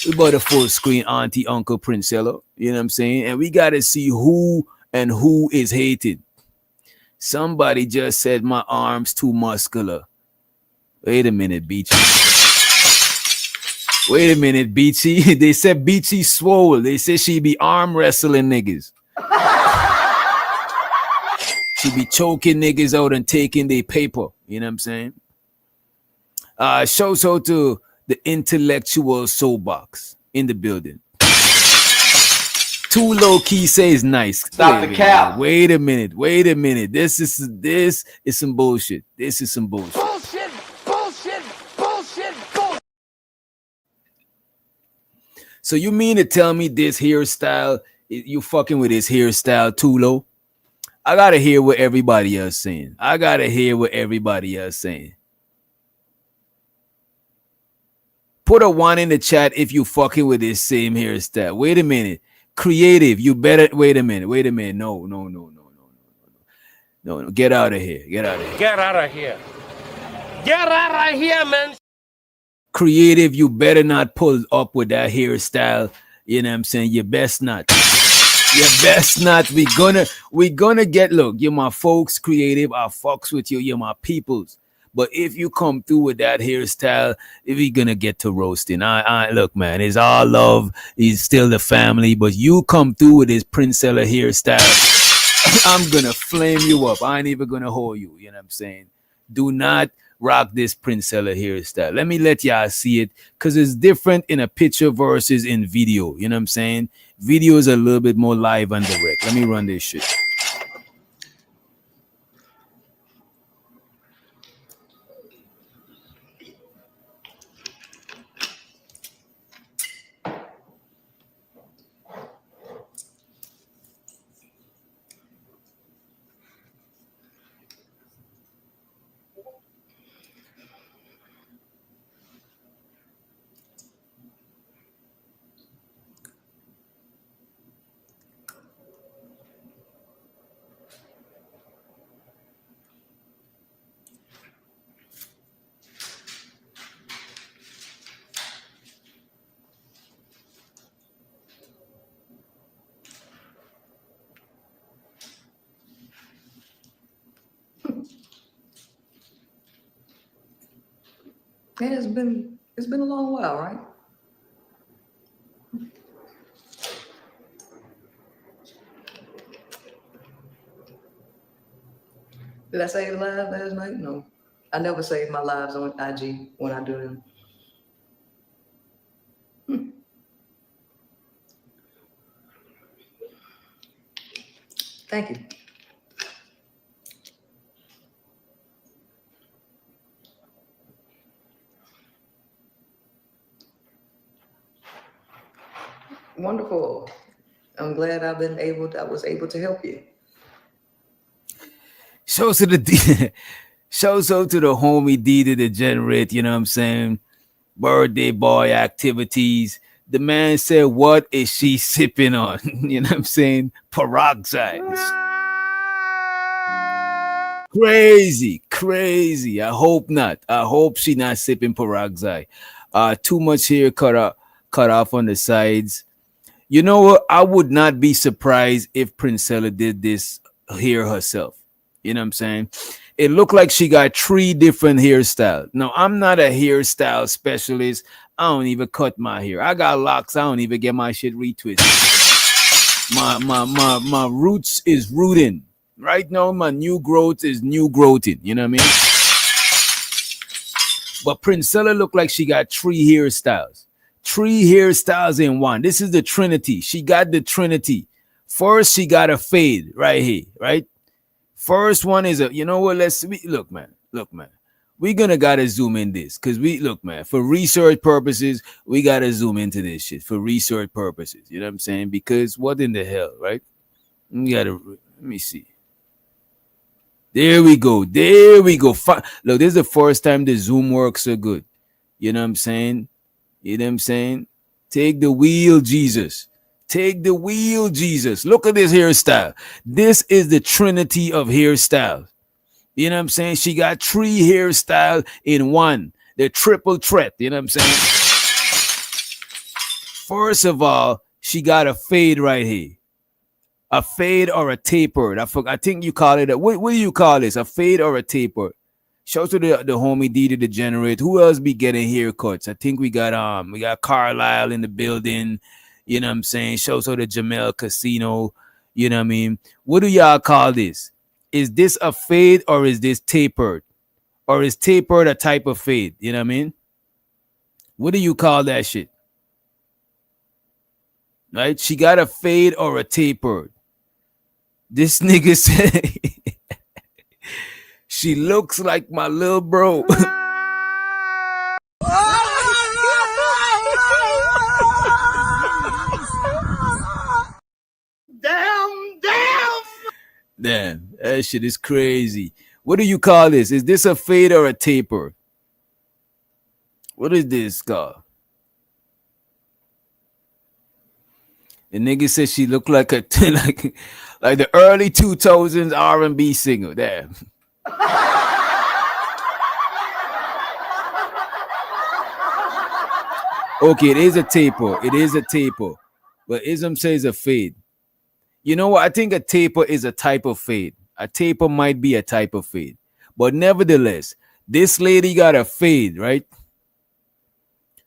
We bought a full screen Auntie Uncle Priscilla. You know what I'm saying? And we got to see who and who is hated. Somebody just said my arm's too muscular. Wait a minute, Beachy. Wait a minute, Beachy. They said Beachy swole. They said she be arm wrestling niggas. She be choking niggas out and taking their paper. You know what I'm saying? Shouts out to the intellectual soapbox in the building. Too low key says nice. Stop the cap. Wait a minute. This is some bullshit. This is some bullshit. Bullshit. So you mean to tell me this hairstyle, you fucking with this hairstyle too low? I gotta hear what everybody else saying. Put a 1 in the chat if you fucking with this same hairstyle. Wait a minute. Creative, you better wait a minute. No. Get out of here. Get out of here, man. Creative, you better not pull up with that hairstyle. You know what I'm saying? You best not. We gonna get, look, you're my folks. Creative, I fucks with you. You're my peoples. But if you come through with that hairstyle, if we gonna get to roasting, I look, man, it's all love. He's still the family, but you come through with this Princella hairstyle, I'm gonna flame you up. I ain't even gonna hold you. You know what I'm saying? Do not rock this Princella hairstyle. Let me let y'all see it, because it's different in a picture versus in video. You know what I'm saying? Video is a little bit more live and direct. Let me run this shit. And it's been a long while, right? Did I save live last night? No. I never save my lives on IG when I do them. Thank you. Wonderful. I'm glad I was able to help you. Shouts out to the homie D the Degenerate, you know what I'm saying? Birthday boy activities. The man said, what is she sipping on? You know what I'm saying? Peroxide. Crazy. I hope not. I hope she not sipping peroxide. Too much hair cut off on the sides. You know what? I would not be surprised if Princella did this hair herself. You know what I'm saying? It looked like she got 3 different hairstyles. Now, I'm not a hairstyle specialist. I don't even cut my hair. I got locks. I don't even get my shit retwisted. My roots is rooting. Right now, my new growth is new growthing. You know what I mean? But Princella looked like she got 3 hairstyles. 3 hairstyles in one. This is the Trinity. She got the Trinity. First, she got a fade right here, right? First one is you know what? Look, man. We gotta zoom in this, because for research purposes, we gotta zoom into this shit for research purposes. You know what I'm saying? Because what in the hell, right? Let me see. There we go. Look, this is the first time the zoom works so good. You know what I'm saying? Take the wheel, Jesus. Look at this hairstyle. This is the Trinity of hairstyles. You know what I'm saying? She got 3 hairstyles in one. The triple threat. You know what I'm saying? First of all, she got a fade right here. A fade or a tapered. I think you call it what do you call this? A fade or a tapered? Shout out to the homie D the Degenerate. Who else be getting haircuts? I think we got Carlisle in the building. You know what I'm saying? Shout out to Jamel Casino. You know what I mean? What do y'all call this? is this a fade or is this tapered? Or is tapered a type of fade? You know what I mean? What do you call that shit? Right? She got a fade or a tapered. This nigga said she looks like my little bro. Damn, that shit is crazy. What do you call this? Is this a fade or a taper? What is this called? The nigga said she looked like a like the early 2000s R&B singer. Damn. Okay, it is a taper. It is a taper. But Ism says a fade. You know what? I think a taper is a type of fade. A taper might be a type of fade. But nevertheless, this lady got a fade, right?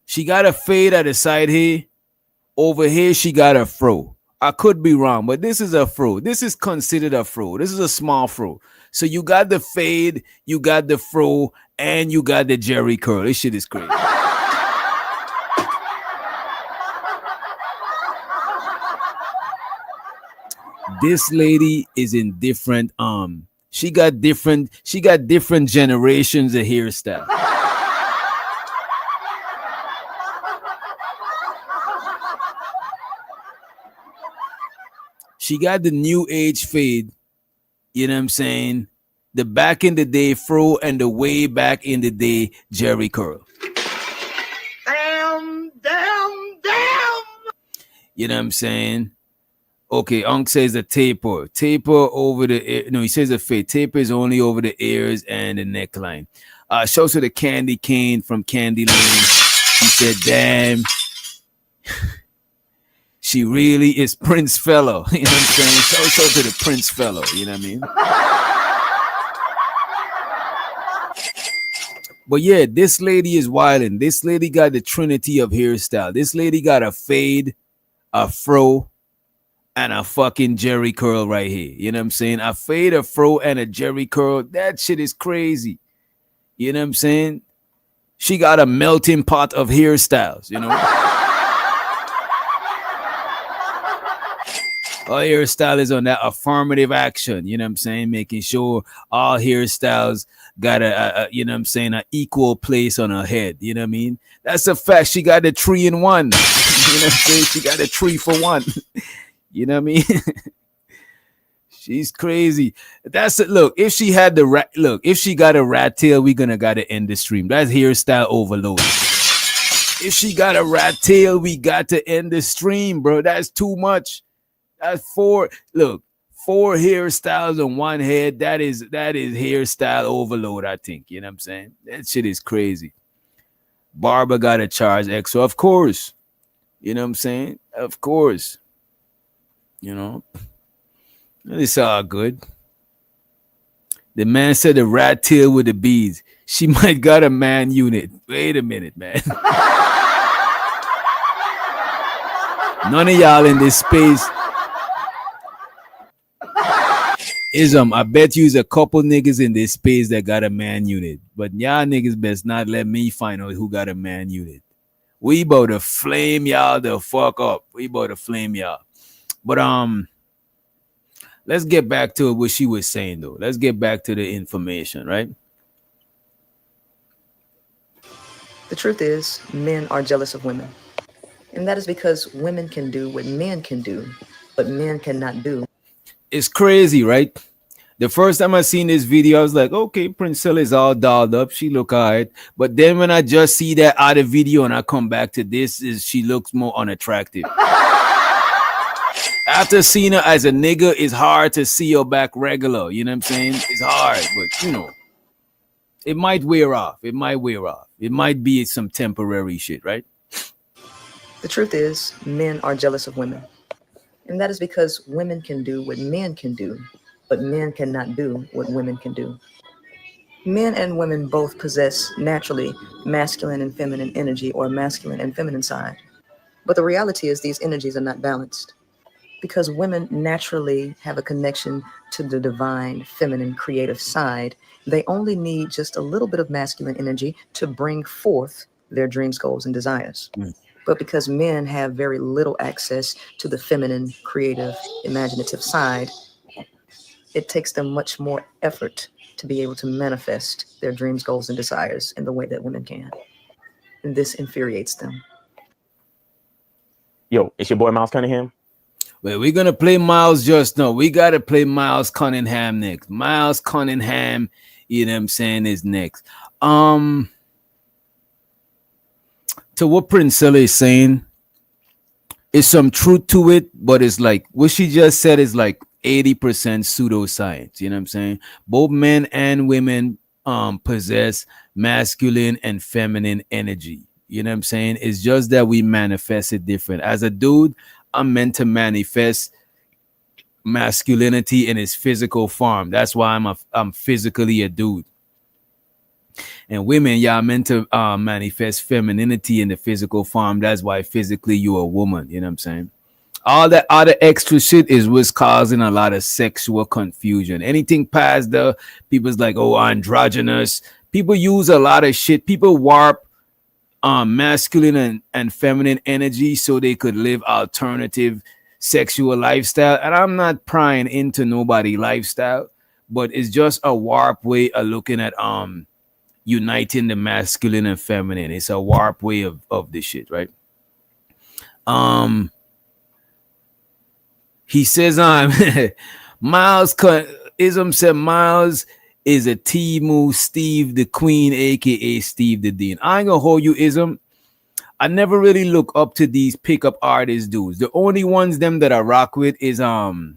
She got a fade at the side here. Over here, she got a fro. I could be wrong, but this is a fro. This is considered a fro. This is a small fro. So you got the fade, you got the fro, and you got the Jerry curl. This shit is crazy. This lady is in different she got different generations of hairstyle. She got the new age fade, you know what I'm saying? The back in the day fro and the way back in the day Jerry curl. Damn. You know what I'm saying? Okay, Unc says a taper. Taper over the ear. No, he says a fade. Taper is only over the ears and the neckline. Shows to the Candy Cane from Candy Lane. He said, damn. She really is Prince Fellow. You know what I'm saying? Show to the Prince Fellow. You know what I mean? But yeah, this lady is wilding. This lady got the trinity of hairstyle. This lady got a fade, a fro, and a fucking Jerry curl right here. You know what I'm saying? A fade, a fro, and a Jerry curl. That shit is crazy. You know what I'm saying? She got a melting pot of hairstyles, you know? All hairstyle is on that affirmative action, you know what I'm saying? Making sure all hairstyles got a you know what I'm saying, an equal place on her head, you know what I mean? That's a fact. She got a 3-in-1. You know what I'm saying? She got a 3-for-1. You know what I mean? She's crazy. That's it. Look, if she had the rat, look, if she got a rat tail, we gonna gotta end the stream. That's hairstyle overload. If she got a rat tail, we got to end the stream, bro. That's too much. That's four hairstyles on one head. That is hairstyle overload, I think. You know what I'm saying? That shit is crazy. Barber got to charge extra, of course. You know what I'm saying? Of course. You know, it's all good. The man said the rat tail with the beads. She might got a man unit. Wait a minute, man. None of y'all in this space. Ism, I bet you's a couple niggas in this space that got a man unit. But y'all niggas best not let me find out who got a man unit. We about to flame y'all the fuck up. We about to flame y'all. But let's get back to what she was saying though. Let's get back to the information, right? The truth is, men are jealous of women. And that is because women can do what men can do, but men cannot do. It's crazy, right? The first time I seen this video, I was like, okay, Princella is all dolled up. She look all right. But then when I just see that other video and I come back to this, she looks more unattractive. After seeing her as a nigga, it's hard to see her back regular. You know what I'm saying? It's hard, but you know, it might wear off. It might wear off. It might be some temporary shit, right? The truth is, men are jealous of women. And that is because women can do what men can do, but men cannot do what women can do. Men and women both possess naturally masculine and feminine energy, or masculine and feminine side. But the reality is these energies are not balanced. because women naturally have a connection to the divine, feminine, creative side. They only need just a little bit of masculine energy to bring forth their dreams, goals, and desires. But because men have very little access to the feminine, creative, imaginative side, it takes them much more effort to be able to manifest their dreams, goals, and desires in the way that women can. And this infuriates them. Yo, it's your boy Miles Cunningham. Well, we're gonna play Miles just now. We gotta play Miles Cunningham next. Miles Cunningham, you know what I'm saying, is next. To what Princella is saying, is some truth to it, but it's like what she just said is like 80% pseudoscience. You know what I'm saying? Both men and women possess masculine and feminine energy. You know what I'm saying? It's just that we manifest it different. As a dude, I'm meant to manifest masculinity in its physical form. That's why I'm physically a dude. And women, y'all meant to manifest femininity in the physical form. That's why physically you're a woman. You know what I'm saying? All that other extra shit is what's causing a lot of sexual confusion. Anything past the people's like, oh, androgynous. People use a lot of shit. People warp masculine and feminine energy so they could live alternative sexual lifestyle. And I'm not prying into nobody lifestyle, but it's just a warp way of looking at uniting the masculine and feminine. It's a warp way of this shit, right? He says Miles Ism said Miles is a Timu Steve the Queen, aka Steve the Dean. I ain't gonna hold you, Ism. I never really look up to these pickup artist dudes. The only ones them that I rock with is Alpha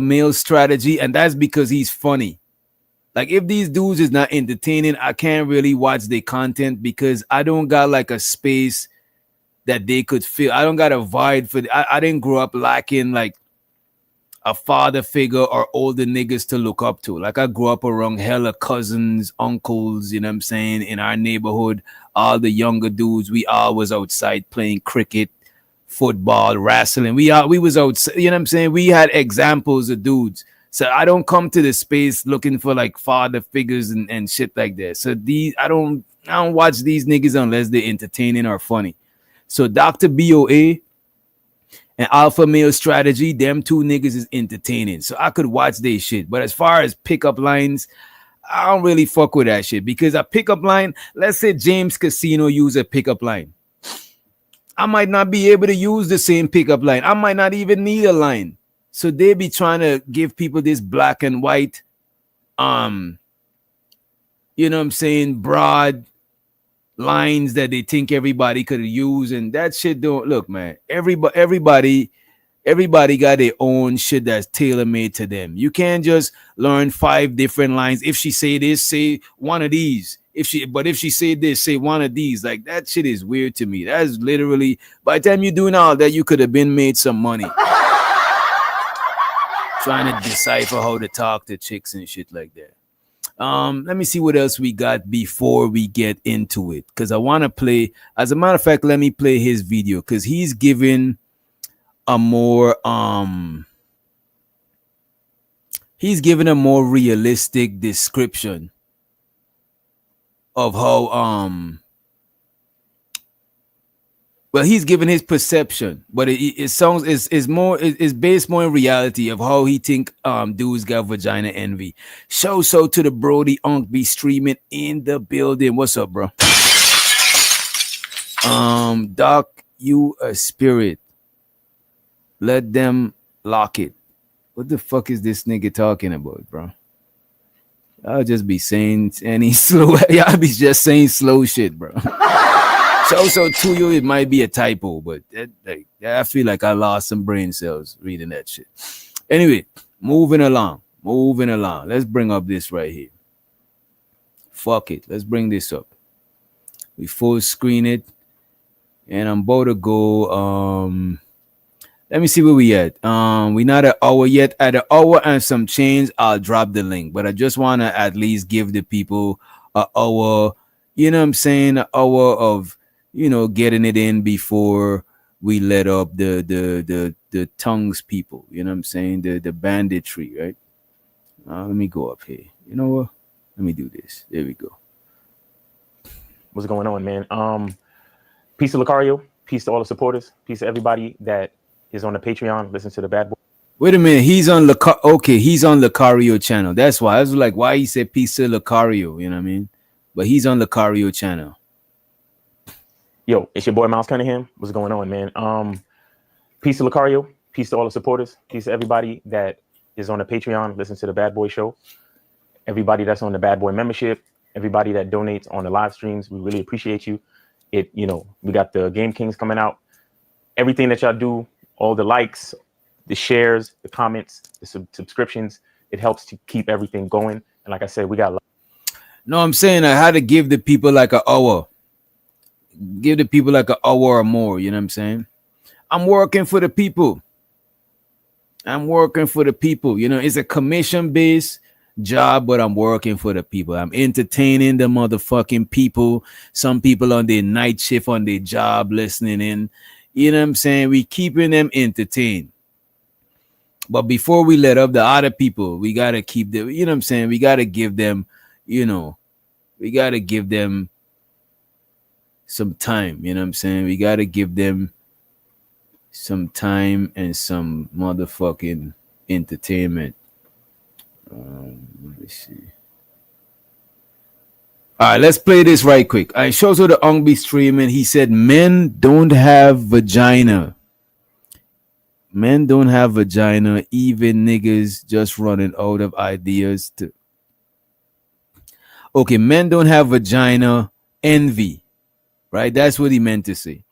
Male Strategy, and that's because he's funny. Like if these dudes is not entertaining, I can't really watch their content because I don't got like a space that they could feel. I don't got a vibe for I didn't grow up lacking like a father figure or older niggas to look up to. Like I grew up around hella cousins, uncles, you know what I'm saying, in our neighborhood. All the younger dudes, we all was outside playing cricket, football, wrestling. We was outside, you know what I'm saying? We had examples of dudes. So I don't come to the space looking for like father figures and shit like that. So I don't watch these niggas unless they're entertaining or funny. So Dr. BOA and Alpha Male Strategy, them two niggas is entertaining. So I could watch their shit. But as far as pickup lines, I don't really fuck with that shit. Because a pickup line, let's say James Casino use a pickup line. I might not be able to use the same pickup line. I might not even need a line. So they be trying to give people this black and white, you know what I'm saying, broad lines that they think everybody could use, and that shit don't look, man. Everybody got their own shit that's tailor-made to them. You can't just learn 5 different lines. If she say this, say one of these. If she say this, say one of these. Like that shit is weird to me. That's literally, by the time you're doing all that, you could have been made some money. Trying to decipher how to talk to chicks and shit like that. Let me see what else we got before we get into it. Because I want to play, as a matter of fact, let me play his video. Because he's giving a more realistic description of how well, he's given his perception, but it sounds is based more in reality of how he think dudes got vagina envy. So to the Brody Unk be streaming in the building. What's up, bro? Doc, you a spirit. Let them lock it. What the fuck is this nigga talking about, bro? I'll just be saying any slow. Y'all be just saying slow shit, bro. So to you, it might be a typo, but I feel like I lost some brain cells reading that shit. Anyway, moving along. Let's bring up this right here. Fuck it. Let's bring this up. We full screen it. And I'm about to go. Let me see where we at. We not an hour yet. At an hour and some change, I'll drop the link. But I just want to at least give the people an hour, you know what I'm saying, an hour of, you know, getting it in before we let up the tongues people. You know what I'm saying? The banditry, right? Let me go up here. You know what? Let me do this. There we go. What's going on, man? Peace to Lucario. Peace to all the supporters. Peace to everybody that is on the Patreon. Listen to the bad boy. Wait a minute. He's on he's on Lucario channel. That's why I was like, why he said peace to Lucario? You know what I mean? But he's on Lucario channel. Yo, it's your boy Miles Cunningham. What's going on, man? Peace to Lucario. Peace to all the supporters. Peace to everybody that is on the Patreon. Listen to the Bad Boy Show. Everybody that's on the Bad Boy membership. Everybody that donates on the live streams. We really appreciate you. We got the Game Kings coming out. Everything that y'all do, all the likes, the shares, the comments, the subscriptions, it helps to keep everything going. And like I said, we got. No, I'm saying I had to give the people like an hour. Give the people like an hour or more. You know what I'm saying? I'm working for the people. You know, it's a commission-based job, but I'm working for the people. I'm entertaining the motherfucking people. Some people on their night shift on their job listening in. You know what I'm saying? We keeping them entertained. But before we let up the other people, we gotta keep them, you know what I'm saying? We gotta give them, we gotta give them some time, you know what I'm saying? We gotta give them some time and some motherfucking entertainment. Let me see. All right, let's play this right quick. I shows her the Ongbi streaming. He said, men don't have vagina. Men don't have vagina. Even niggas just running out of ideas to. Okay, men don't have vagina envy. Right? That's what he meant to say.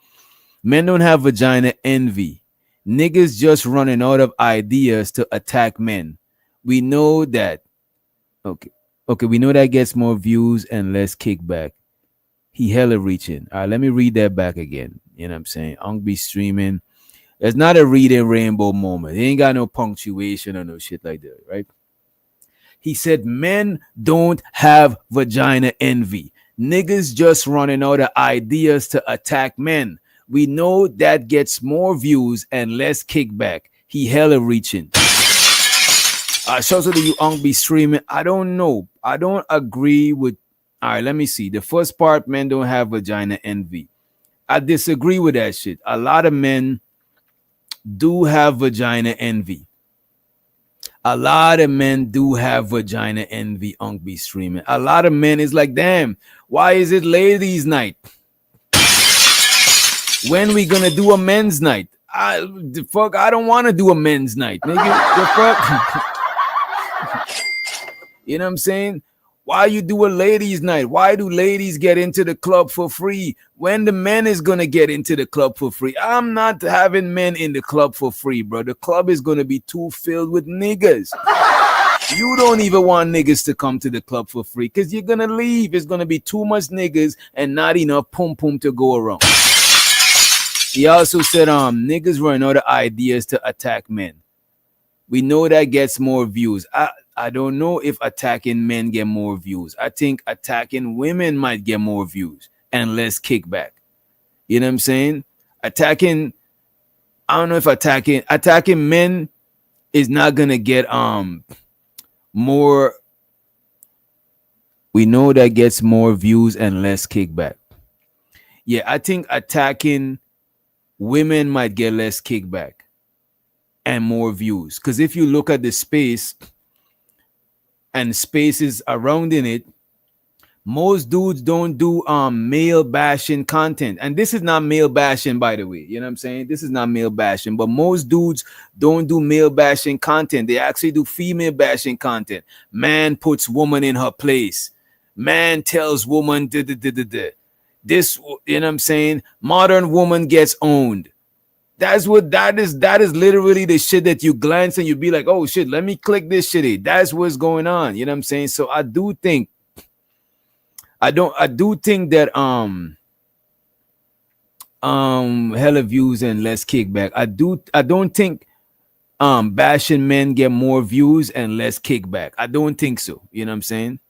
Men don't have vagina envy. Niggas just running out of ideas to attack men. We know that. Okay, we know that gets more views and less kickback. He hella reaching. All right, let me read that back again. You know what I'm saying? Ongbi streaming. It's not a reading rainbow moment. He ain't got no punctuation or no shit like that, right? He said, men don't have vagina envy. Niggas just running out of ideas to attack men. We know that gets more views and less kickback. He hella reaching. Shout out to you, Ongbi streaming. I don't know. I don't agree with. All right, let me see. The first part, men don't have vagina envy. I disagree with that shit. A lot of men do have vagina envy. A lot of men do have vagina envy, Ongbi streaming. A lot of men is like, damn, why is it ladies' night? When we gonna do a men's night? I don't want to do a men's night, nigga. The fuck? You know what I'm saying? Why you do a ladies' night? Why do ladies get into the club for free when the men is gonna get into the club for free? I'm not having men in the club for free, bro. The club is gonna be too filled with niggas. You don't even want niggas to come to the club for free because you're gonna leave. It's gonna be too much niggas and not enough pum pum to go around. He also said, niggas run out of ideas to attack men. We know that gets more views. I don't know if attacking men get more views. I think attacking women might get more views and less kickback. You know what I'm saying? I don't know if attacking men is not gonna get more. We know that gets more views and less kickback. Yeah, I think attacking women might get less kickback and more views. Because if you look at the space and spaces around in it, most dudes don't do male bashing content. And this is not male bashing, by the way. You know what I'm saying? This is not male bashing, but most dudes don't do male bashing content. They actually do female bashing content. Man puts woman in her place. Man tells woman this, you know what I'm saying? Modern woman gets owned. That is literally the shit that you glance and you be like, oh shit, let me click this shit. That's what's going on. You know what I'm saying? So I do think that hella views and less kickback. I don't think bashing men get more views and less kickback. I don't think so. You know what I'm saying?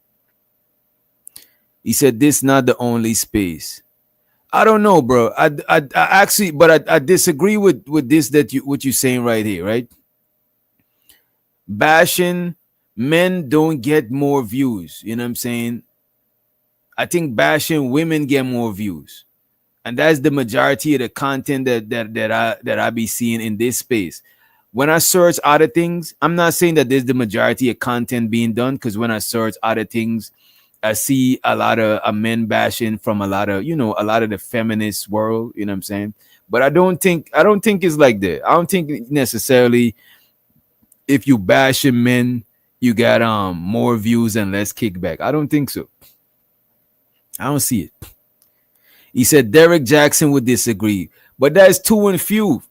He said this not the only space. I don't know, bro. I actually, but I disagree with this that you what you're saying right here, right? Bashing men don't get more views. You know what I'm saying? I think bashing women get more views, and that's the majority of the content that I be seeing in this space. When I search other things, I'm not saying that there's the majority of content being done, because when I search other things, I see a lot of men bashing from a lot of a lot of the feminist world. You know what I'm saying? But I don't think it's like that. I don't think necessarily if you bashing men, you got more views and less kickback. I don't think so. I don't see it. He said Derek Jackson would disagree, but that's too and few.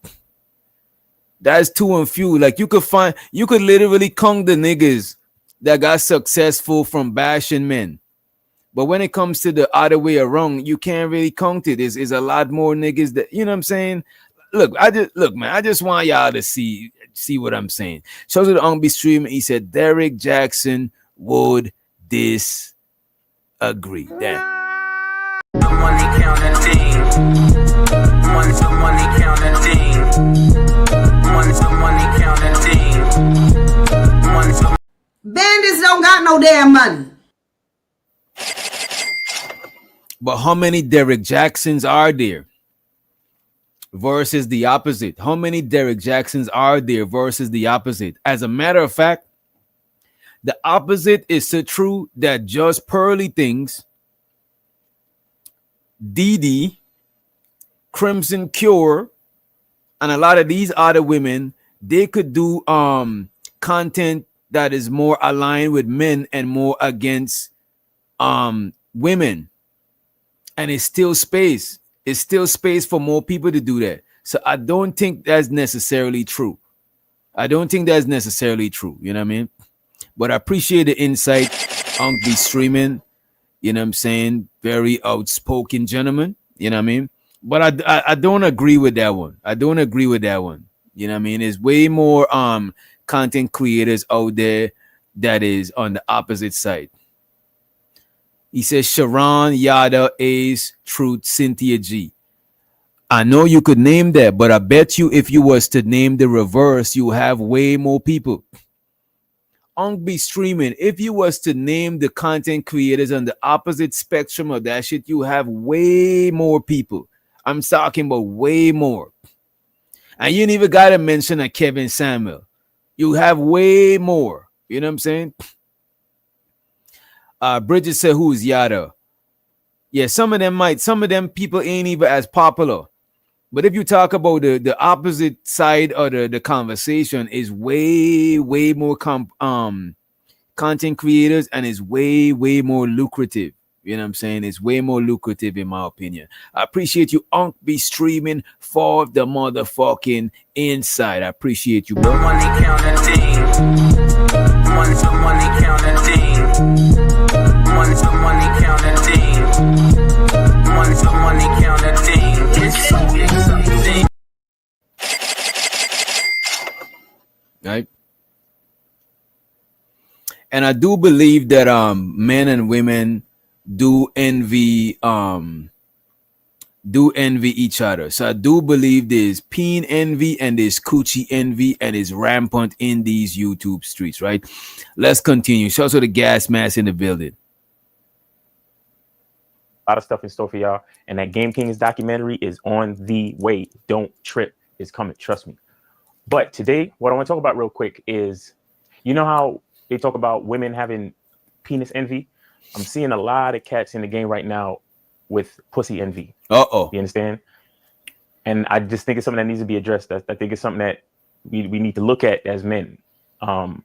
That's too and few. Like you could literally conk the niggas that got successful from bashing men. But when it comes to the other way around, you can't really count it. There's a lot more niggas that you know what I'm saying. Look, man. I just want y'all to see what I'm saying. Shows to the Ungby stream. He said Derek Jackson would disagree. Damn. Money counting thing. Money counting thing. Money counting thing. Bandits don't got no damn money. But how many Derek Jacksons are there versus the opposite? How many Derek Jacksons are there versus the opposite? As a matter of fact, the opposite is so true that just Pearly Things, Dee, Crimson Cure, and a lot of these other women, they could do content that is more aligned with men and more against women. And it's still space. It's still space for more people to do that. So I don't think that's necessarily true. You know what I mean? But I appreciate the insight. Unc be streaming. You know what I'm saying? Very outspoken gentleman. You know what I mean? But I don't agree with that one. You know what I mean? There's way more content creators out there that is on the opposite side. He says Sharon, Yada, Ace, Truth, Cynthia G. I know you could name that, but I bet you if you was to name the reverse, you have way more people. Unk be streaming. If you was to name the content creators on the opposite spectrum of that shit, you have way more people. I'm talking about way more. And you ain't even got to mention a Kevin Samuel. You have way more. You know what I'm saying? Bridget said, who's Yada? Yeah, some of them people ain't even as popular. But if you talk about the opposite side of the conversation, is way more content creators, and is way more lucrative. You know what I'm saying? It's way more lucrative in my opinion. I appreciate you, Unc, be streaming for the motherfucking inside. I appreciate you, bro. Money counting thing. Money counting thing. Money counting thing. Money counting thing. It's something. Right? And I do believe that men and women do envy each other. So I do believe there's peen envy and there's coochie envy, and it's rampant in these YouTube streets, right? Let's continue. Shout out to the gas mask in the building. A lot of stuff in store for y'all, and that Game Kings documentary is on the way. Don't trip, it's coming, trust me. But today, what I want to talk about real quick is, you know how they talk about women having penis envy? I'm seeing a lot of cats in the game right now with pussy envy. Uh-oh. You understand? And I just think it's something that needs to be addressed. I think it's something that we need to look at as men. A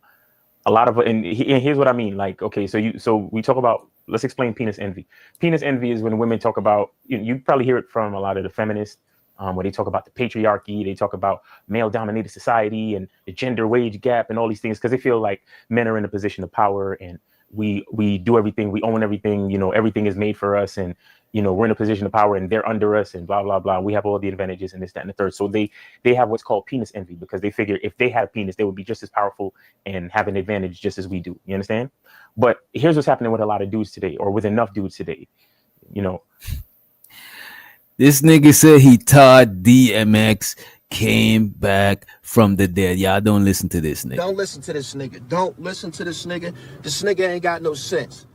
lot of, and here's what I mean. Like, okay, so we talk about, let's explain penis envy. Penis envy is when women talk about, you probably hear it from a lot of the feminists, where they talk about the patriarchy, they talk about male-dominated society and the gender wage gap and all these things, because they feel like men are in a position of power and we do everything, we own everything, everything is made for us, and we're in a position of power and they're under us and blah blah blah. We have all the advantages and this, that, and the third. So they have what's called penis envy, because they figure if they had a penis, they would be just as powerful and have an advantage just as we do. You understand? But here's what's happening with a lot of dudes today, or with enough dudes today. This nigga said he thought DMX came back from the dead. Y'all don't listen to this nigga. Don't listen to this nigga. Don't listen to this nigga. This nigga ain't got no sense.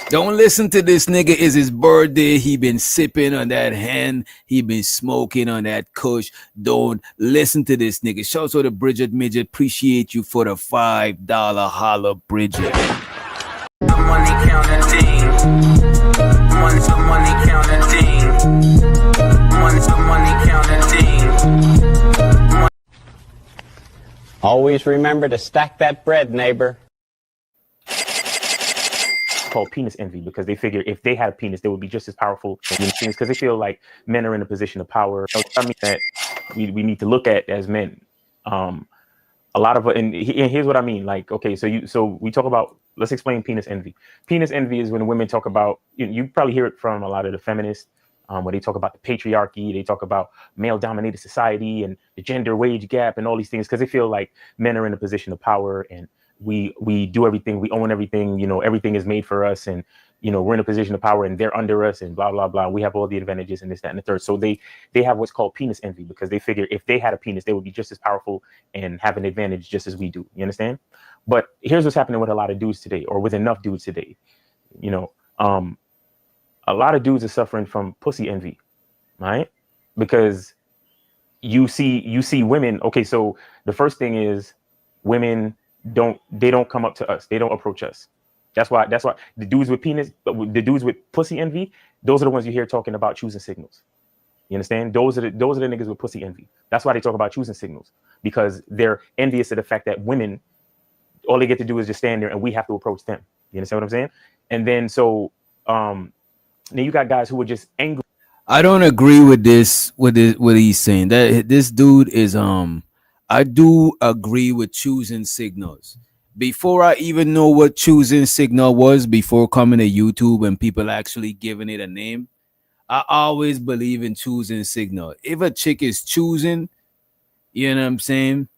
Don't listen to this nigga. It's his birthday. He been sipping on that hand. He been smoking on that kush. Don't listen to this nigga. Shout out to the Bridget Midget. Appreciate you for the $5 holla, Bridget. The money counting team. Money counting team. Money counting team. Always remember to stack that bread, neighbor. Called penis envy, because they figure if they had a penis, they would be just as powerful as women's penis, because they feel like men are in a position of power. I mean that we need to look at as men. A lot of and here's what I mean. Like, okay, so we talk about, let's explain penis envy. Penis envy is when women talk about, you probably hear it from a lot of the feminists, where they talk about the patriarchy, they talk about male-dominated society and the gender wage gap and all these things, because they feel like men are in a position of power and we do everything, we own everything, you know, everything is made for us, and you know, we're in a position of power and they're under us and blah blah blah. We have all the advantages and this, that, and the third. So they have what's called penis envy, because they figure if they had a penis, they would be just as powerful and have an advantage just as we do. You understand? But here's what's happening with a lot of dudes today, or with enough dudes today. You know, a lot of dudes are suffering from pussy envy, right? Because you see women. Okay, so the first thing is women don't come up to us. They don't approach us. That's why the dudes with penis, the dudes with pussy envy, those are the ones you hear talking about choosing signals. You understand? Those are the niggas with pussy envy. That's why they talk about choosing signals, because they're envious of the fact that women, all they get to do is just stand there and we have to approach them. You understand what I'm saying? And then then you got guys who are just angry. I don't agree with this. What he's saying, that this dude is I do agree with choosing signals. Before I even know what choosing signal was, before coming to YouTube and people actually giving it a name, I always believe in choosing signal. If a chick is choosing, you know what I'm saying,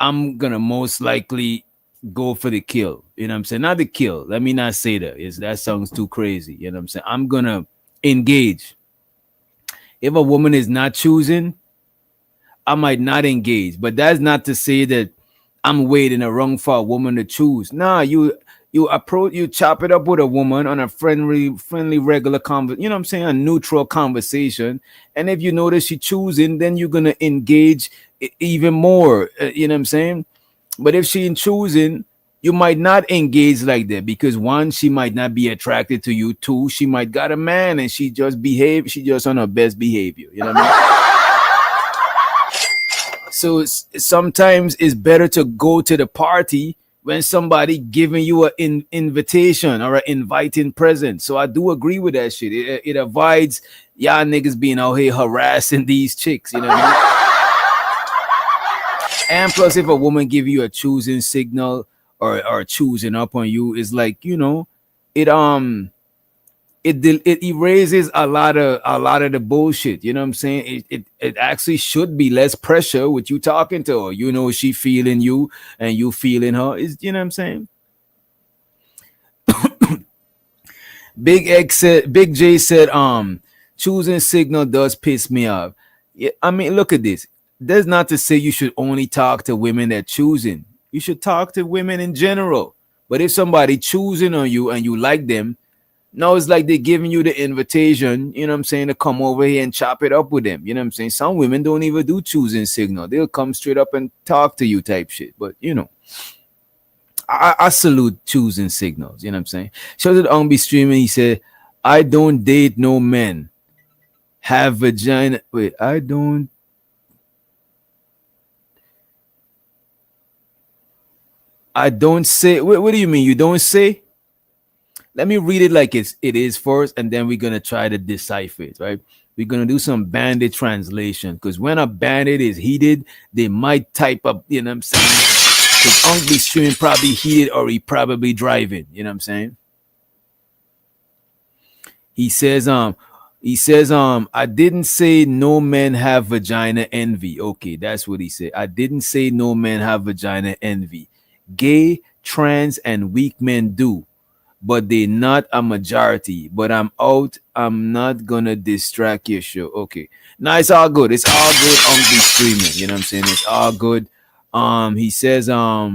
I'm gonna most likely go for the kill. You know what I'm saying? Not the kill. Let me not say that. That sounds too crazy. You know what I'm saying? I'm gonna engage. If a woman is not choosing, I might not engage. But that's not to say that I'm waiting around for a woman to choose. Nah, you chop it up with a woman on a friendly regular conversation. You know what I'm saying? A neutral conversation. And if you notice she choosing, then you're gonna engage even more. You know what I'm saying? But if she ain't choosing, you might not engage like that, because one, she might not be attracted to you. Two, she might got a man and she just on her best behavior. You know what I mean? So sometimes it's better to go to the party when somebody giving you an invitation or an inviting present. So I do agree with that shit. It avoids y'all niggas being out here harassing these chicks. You know what I mean? And plus, if a woman give you a choosing signal or choosing up on you, is like, you know, it erases a lot of the bullshit. You know what I'm saying? It actually should be less pressure with you talking to her. You know, she feeling you and you feeling her. Is, you know what I'm saying? Big J said, choosing signal does piss me off. Yeah, I mean, look at this. That's not to say you should only talk to women that choosing. You should talk to women in general. But if somebody choosing on you and you like them, no, it's like they're giving you the invitation, you know what I'm saying, to come over here and chop it up with them. You know what I'm saying? Some women don't even do choosing signal. They'll come straight up and talk to you type shit. But, you know, I salute choosing signals. You know what I'm saying? Shout out to Ungby Streaming. He said, I don't date no men. Have vagina. Wait, I don't say. What do you mean? You don't say? Let me read it like it is first, and then we're gonna try to decipher it, right? We're gonna do some bandit translation, because when a bandit is heated, they might type up, you know what I'm saying? Because Ungly streaming probably heated, or he probably driving, you know what I'm saying? He says, I didn't say no men have vagina envy. Okay, that's what he said. I didn't say no men have vagina envy. Gay, trans, and weak men do. but they're not a majority. But I'm out. I'm not gonna distract your show. Okay. No, it's all good. It's all good on the streaming. You know what I'm saying? It's all good. He says, no,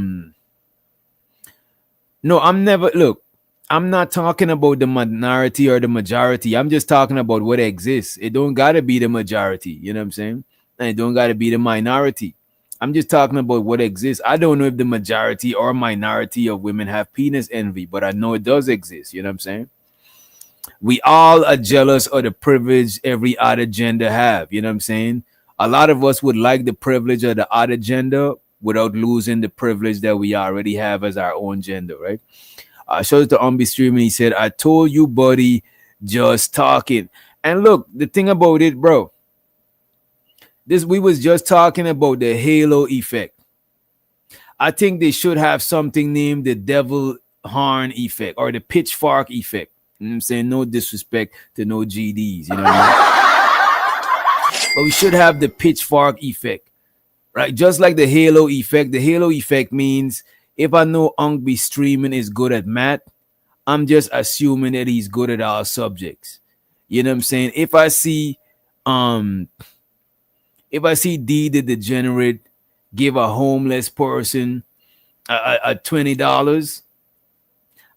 I'm never look. I'm not talking about the minority or the majority. I'm just talking about what exists. It don't gotta be the majority. You know what I'm saying? And it don't gotta be the minority. I'm just talking about what exists. I don't know if the majority or minority of women have penis envy, but I know it does exist. You know what I'm saying? We all are jealous of the privilege every other gender have. You know what I'm saying? A lot of us would like the privilege of the other gender without losing the privilege that we already have as our own gender, right? Shout out to Umbi Streaming. He said, I told you, buddy, just talking. And look, the thing about it, bro, this we was just talking about the halo effect. I think they should have something named the devil horn effect or the pitchfork effect. You know what I'm saying? No disrespect to no GDs, you know what I mean? But we should have the pitchfork effect, right? Just like the halo effect. The halo effect means if I know Ungby Streaming is good at math, I'm just assuming that he's good at all subjects. You know what I'm saying? If I see D the degenerate give a homeless person a $20,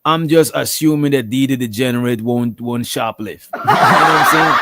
I'm just assuming that D the degenerate won't shoplift. You know what I'm saying?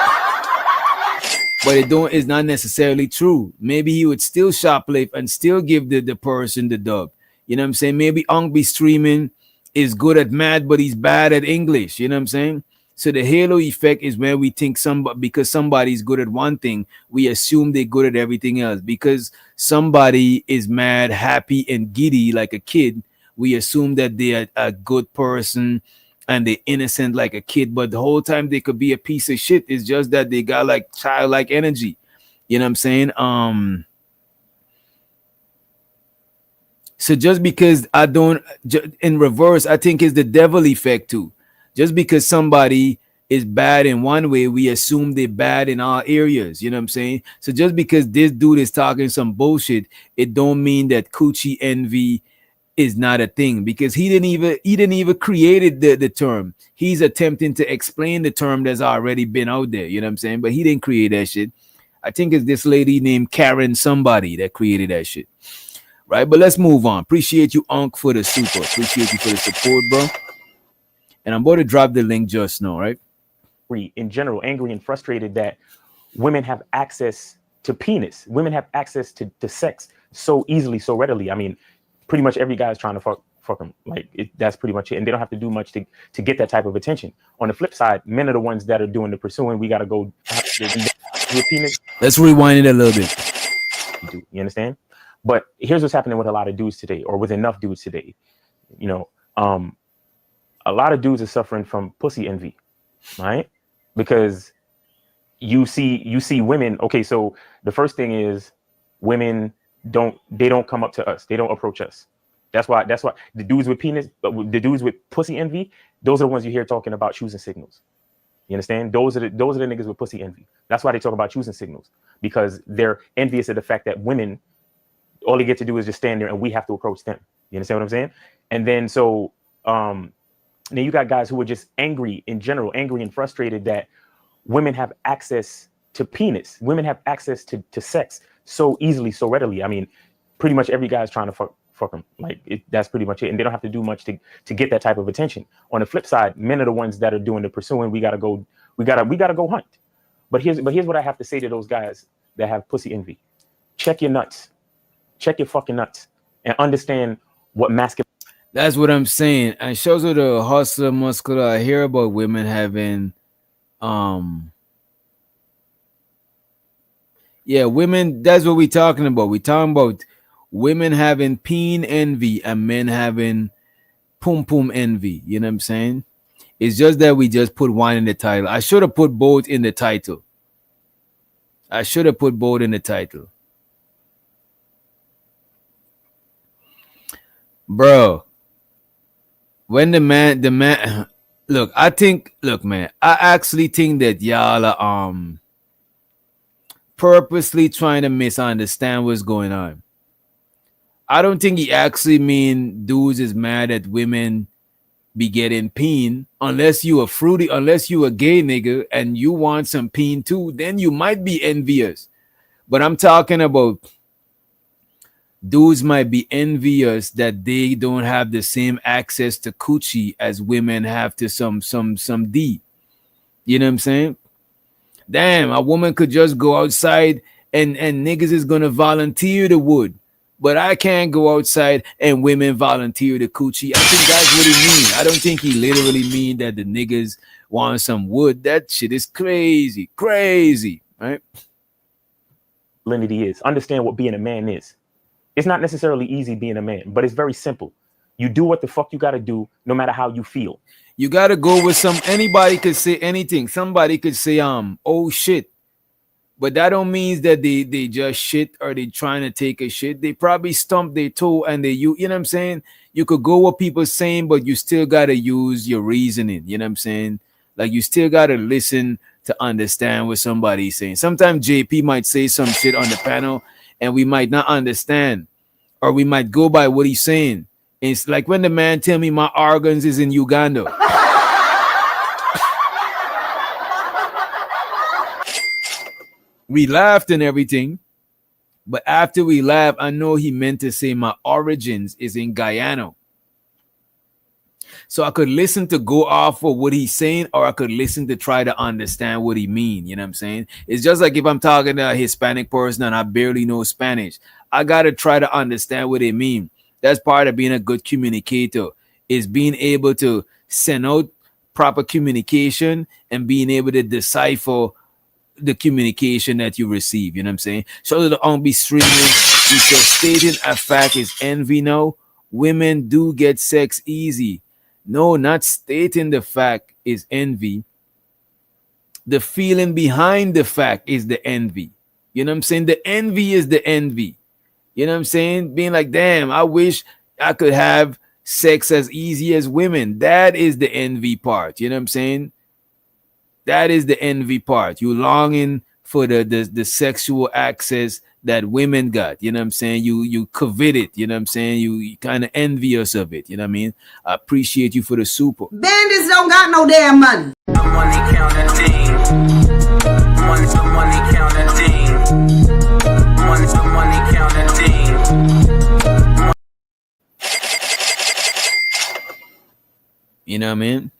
But it's not necessarily true. Maybe he would still shoplift and still give the person the dub. You know what I'm saying? Maybe Ungby Streaming is good at math, but he's bad at English. You know what I'm saying? So the halo effect is when we think because somebody's good at one thing, we assume they're good at everything else. Because somebody is mad, happy, and giddy like a kid, we assume that they're a good person and they're innocent like a kid. But the whole time they could be a piece of shit. It's just that they got like childlike energy. You know what I'm saying? So just because in reverse, I think it's the devil effect too. Just because somebody is bad in one way, we assume they're bad in all areas. You know what I'm saying? So just because this dude is talking some bullshit, it don't mean that coochie envy is not a thing, because he didn't even created the term. He's attempting to explain the term that's already been out there. You know what I'm saying? But he didn't create that shit. I think it's this lady named Karen somebody that created that shit. Right, but let's move on. Appreciate you, Unc, for the super. Appreciate you for the support, bro. And I'm about to drop the link just now, right? In general, angry and frustrated that women have access to penis. Women have access to sex so easily, so readily. I mean, pretty much every guy is trying to fuck them. Like that's pretty much it. And they don't have to do much to get that type of attention. On the flip side, men are the ones that are doing the pursuing. We got to go with penis. Let's rewind it a little bit. You understand? But here's what's happening with a lot of dudes today, or with enough dudes today. You know, a lot of dudes are suffering from pussy envy, right? Because you see women. Okay, so the first thing is women don't come up to us. They don't approach us. That's why the dudes with penis, the dudes with pussy envy, those are the ones you hear talking about choosing signals. You understand? Those are the niggas with pussy envy. That's why they talk about choosing signals, because they're envious of the fact that women, all they get to do is just stand there and we have to approach them. You understand what I'm saying? And then then you got guys who are just angry in general, angry and frustrated that women have access to penis. Women have access to sex so easily, so readily. I mean, pretty much every guy's trying to fuck them. Like that's pretty much it. And they don't have to do much to get that type of attention. On the flip side, men are the ones that are doing the pursuing. We gotta go hunt. But here's what I have to say to those guys that have pussy envy. Check your nuts. Check your fucking nuts and understand what masculine. That's what I'm saying. And shows you the hustler muscular. I hear about women having, women. That's what we're talking about. We're talking about women having peen envy and men having pum pum envy. You know what I'm saying? It's just that we just put one in the title. I should have put both in the title. Bro, when the man look, man, I actually think that y'all are purposely trying to misunderstand what's going on. I don't think he actually mean dudes is mad at women be getting peen unless you a gay nigga and you want some peen too, then you might be envious. But I'm talking about dudes might be envious that they don't have the same access to coochie as women have to some D. You know what I'm saying? Damn, a woman could just go outside and niggas is gonna volunteer the wood, but I can't go outside and women volunteer the coochie. I think that's what he mean. I don't think he literally mean that the niggas want some wood. That shit is crazy, right? Masculinity is. Understand what being a man is. It's not necessarily easy being a man, but it's very simple. You do what the fuck you got to do, no matter how you feel. You got to go with anybody could say anything. Somebody could say, oh shit. But that don't mean that they just shit or they trying to take a shit. They probably stump their toe and you know what I'm saying? You could go what people saying, but you still got to use your reasoning. You know what I'm saying? Like you still got to listen to understand what somebody's saying. Sometimes JP might say some shit on the panel and we might not understand, or we might go by what he's saying. It's like when the man tell me my organs is in Uganda. We laughed and everything, but after we laughed, I know he meant to say my origins is in Guyana. So I could listen to go off of what he's saying, or I could listen to try to understand what he mean. You know what I'm saying? It's just like if I'm talking to a Hispanic person and I barely know Spanish, I got to try to understand what they mean. That's part of being a good communicator, is being able to send out proper communication and being able to decipher the communication that you receive. You know what I'm saying? So the be streaming, he says, stating a fact is envy now. Women do get sex easy. No, not stating the fact is envy. The feeling behind the fact is the envy. You know what I'm saying? The envy is the envy. You know what I'm saying? Being like, damn, I wish I could have sex as easy as women. That is the envy part. You know what I'm saying? That is the envy part. You longing for the sexual access that women got. You know what I'm saying? You covet it. You know what I'm saying? You kind of envious of it. You know what I mean? I appreciate you for the super. Bandits don't got no damn money. Money counting team. Money counting team. Money counting team. You know what I mean?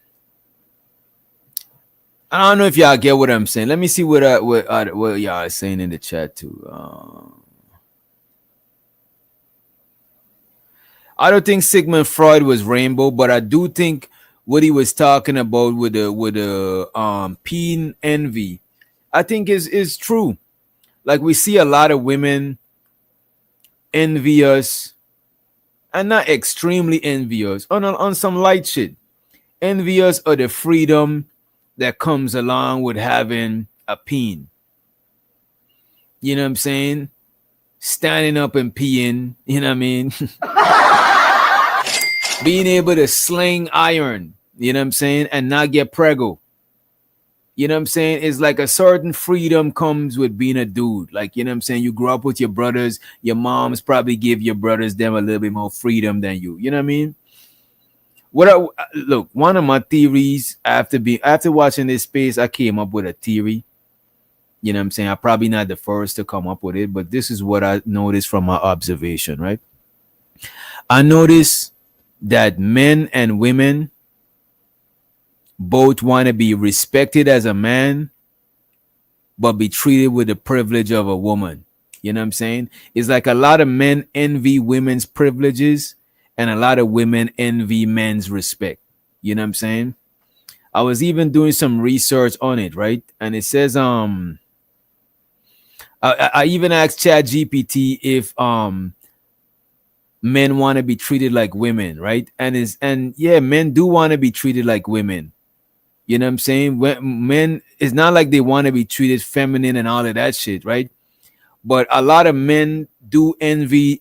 I don't know if y'all get what I'm saying. Let me see what y'all are saying in the chat too. I don't think Sigmund Freud was rainbow, but I do think what he was talking about with the peen envy, I think is true. Like we see a lot of women envious, and not extremely envious, on some light shit. Envious of the freedom that comes along with having a peen. You know what I'm saying? Standing up and peeing, you know what I mean? Being able to sling iron, you know what I'm saying? And not get preggo. You know what I'm saying? It's like a certain freedom comes with being a dude. Like, you know what I'm saying? You grew up with your brothers. Your moms probably give your brothers them a little bit more freedom than you. You know what I mean? Look, one of my theories after watching this space, I came up with a theory. You know what I'm saying? I'm probably not the first to come up with it, but this is what I noticed from my observation, right? I noticed that men and women both want to be respected as a man, but be treated with the privilege of a woman. You know what I'm saying? It's like a lot of men envy women's privileges, and a lot of women envy men's respect. You know what I'm saying? I was even doing some research on it, right? And it says, I even asked ChatGPT if men want to be treated like women, right? And yeah, men do want to be treated like women. You know what I'm saying? Men, it's not like they want to be treated feminine and all of that shit, right? But a lot of men do envy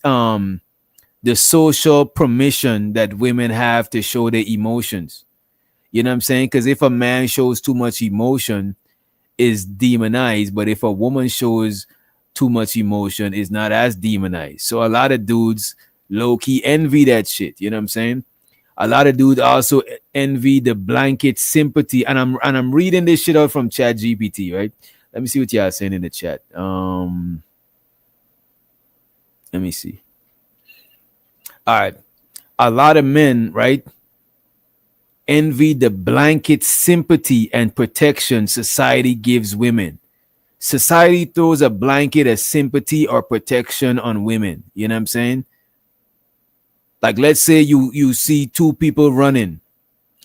the social permission that women have to show their emotions. You know what I'm saying? Because if a man shows too much emotion, is demonized, but if a woman shows too much emotion, is not as demonized. So a lot of dudes low-key envy that shit. You know what I'm saying? A lot of dudes also envy the blanket sympathy, and I'm reading this shit out from Chat GPT, right? Let me see what y'all are saying in the chat. Let me see. All right, a lot of men, right, envy the blanket sympathy and protection society gives women. Society throws a blanket of sympathy or protection on women. You know what I'm saying? Like, let's say you see two people running,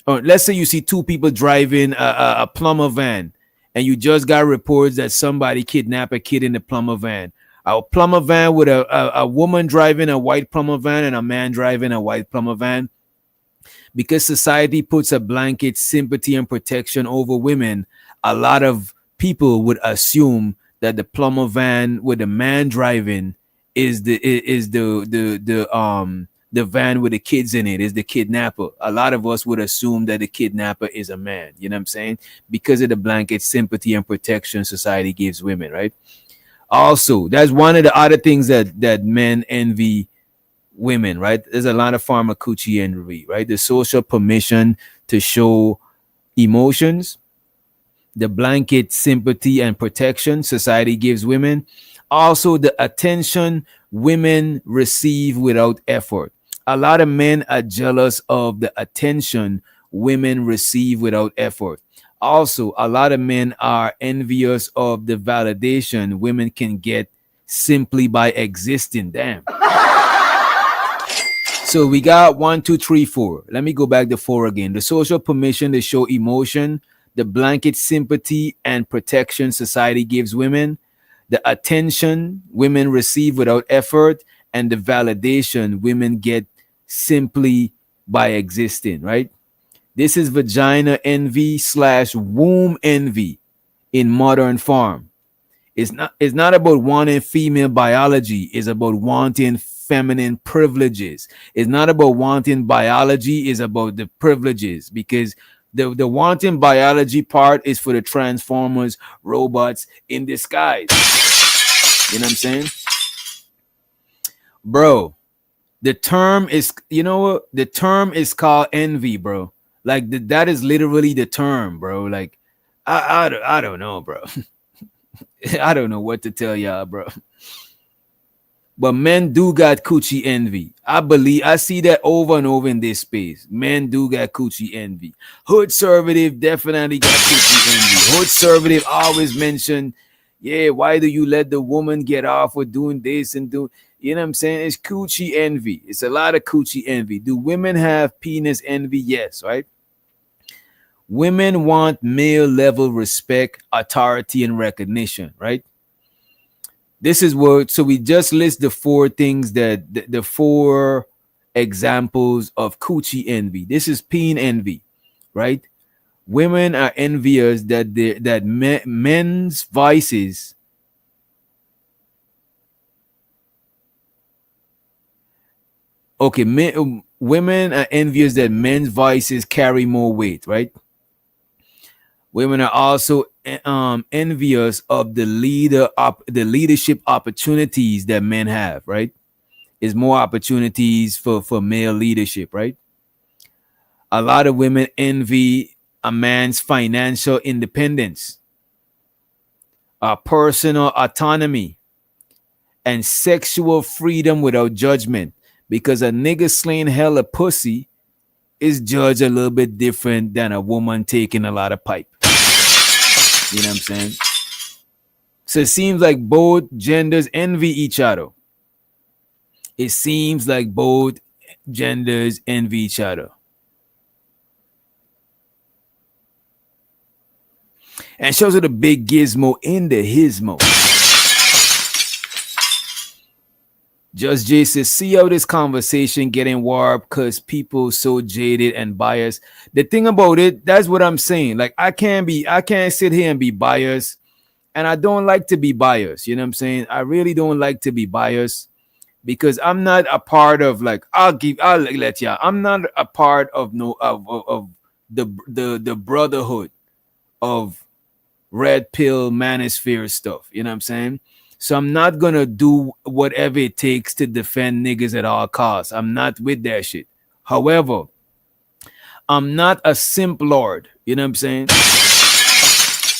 or let's say you see two people driving a plumber van, and you just got reports that somebody kidnapped a kid in the plumber van. A plumber van with a woman driving a white plumber van and a man driving a white plumber van. Because society puts a blanket sympathy and protection over women, a lot of people would assume that the plumber van with the man driving is the van with the kids in it, is the kidnapper. A lot of us would assume that the kidnapper is a man. You know what I'm saying? Because of the blanket sympathy and protection society gives women, right? Also, that's one of the other things that men envy women, right? There's a lot of pharmacology envy, right? The social permission to show emotions, the blanket sympathy and protection society gives women, also the attention women receive without effort. A lot of men are jealous of the attention women receive without effort. Also, a lot of men are envious of the validation women can get simply by existing. Damn. So we got 1, 2, 3, 4. Let me go back to 4 again. The social permission to show emotion, the blanket sympathy and protection society gives women, the attention women receive without effort, and the validation women get simply by existing, right? This is vagina envy / womb envy in modern form. It's not about wanting female biology. It's about wanting feminine privileges. It's not about wanting biology. It's about the privileges, because the wanting biology part is for the transformers, robots in disguise. You know what I'm saying? Bro, the term is, you know what? The term is called envy, bro. Like that is literally the term, bro. Like I don't know, bro. I don't know what to tell y'all, bro. But men do got coochie envy. I see that over and over in this space. Men do got coochie envy. Hood conservative definitely got coochie envy. Hood conservative always mention, yeah, why do you let the woman get off with doing this and do, you know what I'm saying? It's coochie envy. It's a lot of coochie envy. Do women have penis envy? Yes, right? Women want male level respect, authority, and recognition, right? This is what, so we just list the 4 things that the 4 examples of coochie envy. This is peen envy, right? Women are envious that men's vices women are envious that men's vices carry more weight, right? Women are also envious of the leadership opportunities that men have, right? Is more opportunities for male leadership, right? A lot of women envy a man's financial independence, personal autonomy, and sexual freedom without judgment. Because a nigga slaying hella pussy is judged a little bit different than a woman taking a lot of pipe. You know what I'm saying? So it seems like both genders envy each other. It seems like both genders envy each other. And shows you the big gizmo in the hismo. Just Jay says, see how this conversation getting warped because people so jaded and biased. The thing about it, that's what I'm saying. Like I can't sit here and be biased. And I don't like to be biased. You know what I'm saying? I really don't like to be biased because I'm not a part of, like, I'll let y'all. I'm not a part of the brotherhood of red pill manosphere stuff. You know what I'm saying? So I'm not gonna do whatever it takes to defend niggas at all costs. I'm not with that shit. However, I'm not a simp lord. You know what I'm saying?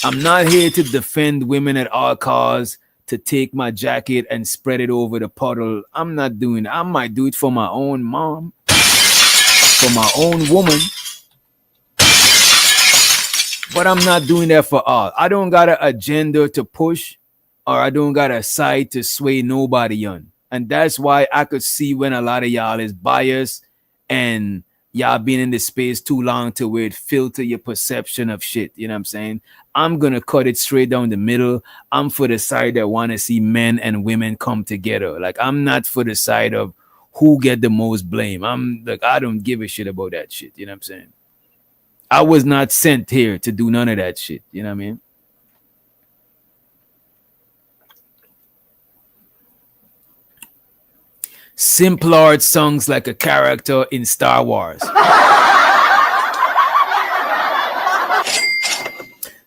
I'm not here to defend women at all costs, to take my jacket and spread it over the puddle. I'm not doing that. I might do it for my own mom, for my own woman, but I'm not doing that for all. I don't got an agenda to push, or I don't got a side to sway nobody on. And that's why I could see when a lot of y'all is biased and y'all been in this space too long to where it filter your perception of shit. You know what I'm saying? I'm gonna cut it straight down the middle. I'm for the side that want to see men and women come together. Like, I'm not for the side of who get the most blame. I'm like, I don't give a shit about that shit. You know what I'm saying? I was not sent here to do none of that shit. You know what I mean? Simp Lord songs like a character in Star Wars.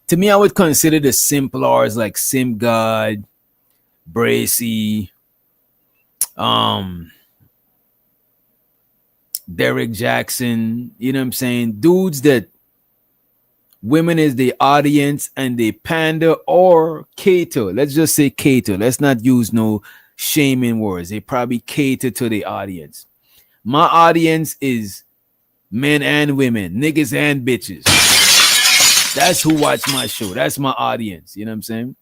To me, I would consider the Simp Lords like Simp God, Bracy, Derek Jackson. You know what I'm saying? Dudes that women is the audience and they pander or cater. Let's just say cater. Let's not use no shaming words. They probably cater to the audience. My audience is men and women, niggas and bitches. That's who watch my show. That's my audience. You know what I'm saying?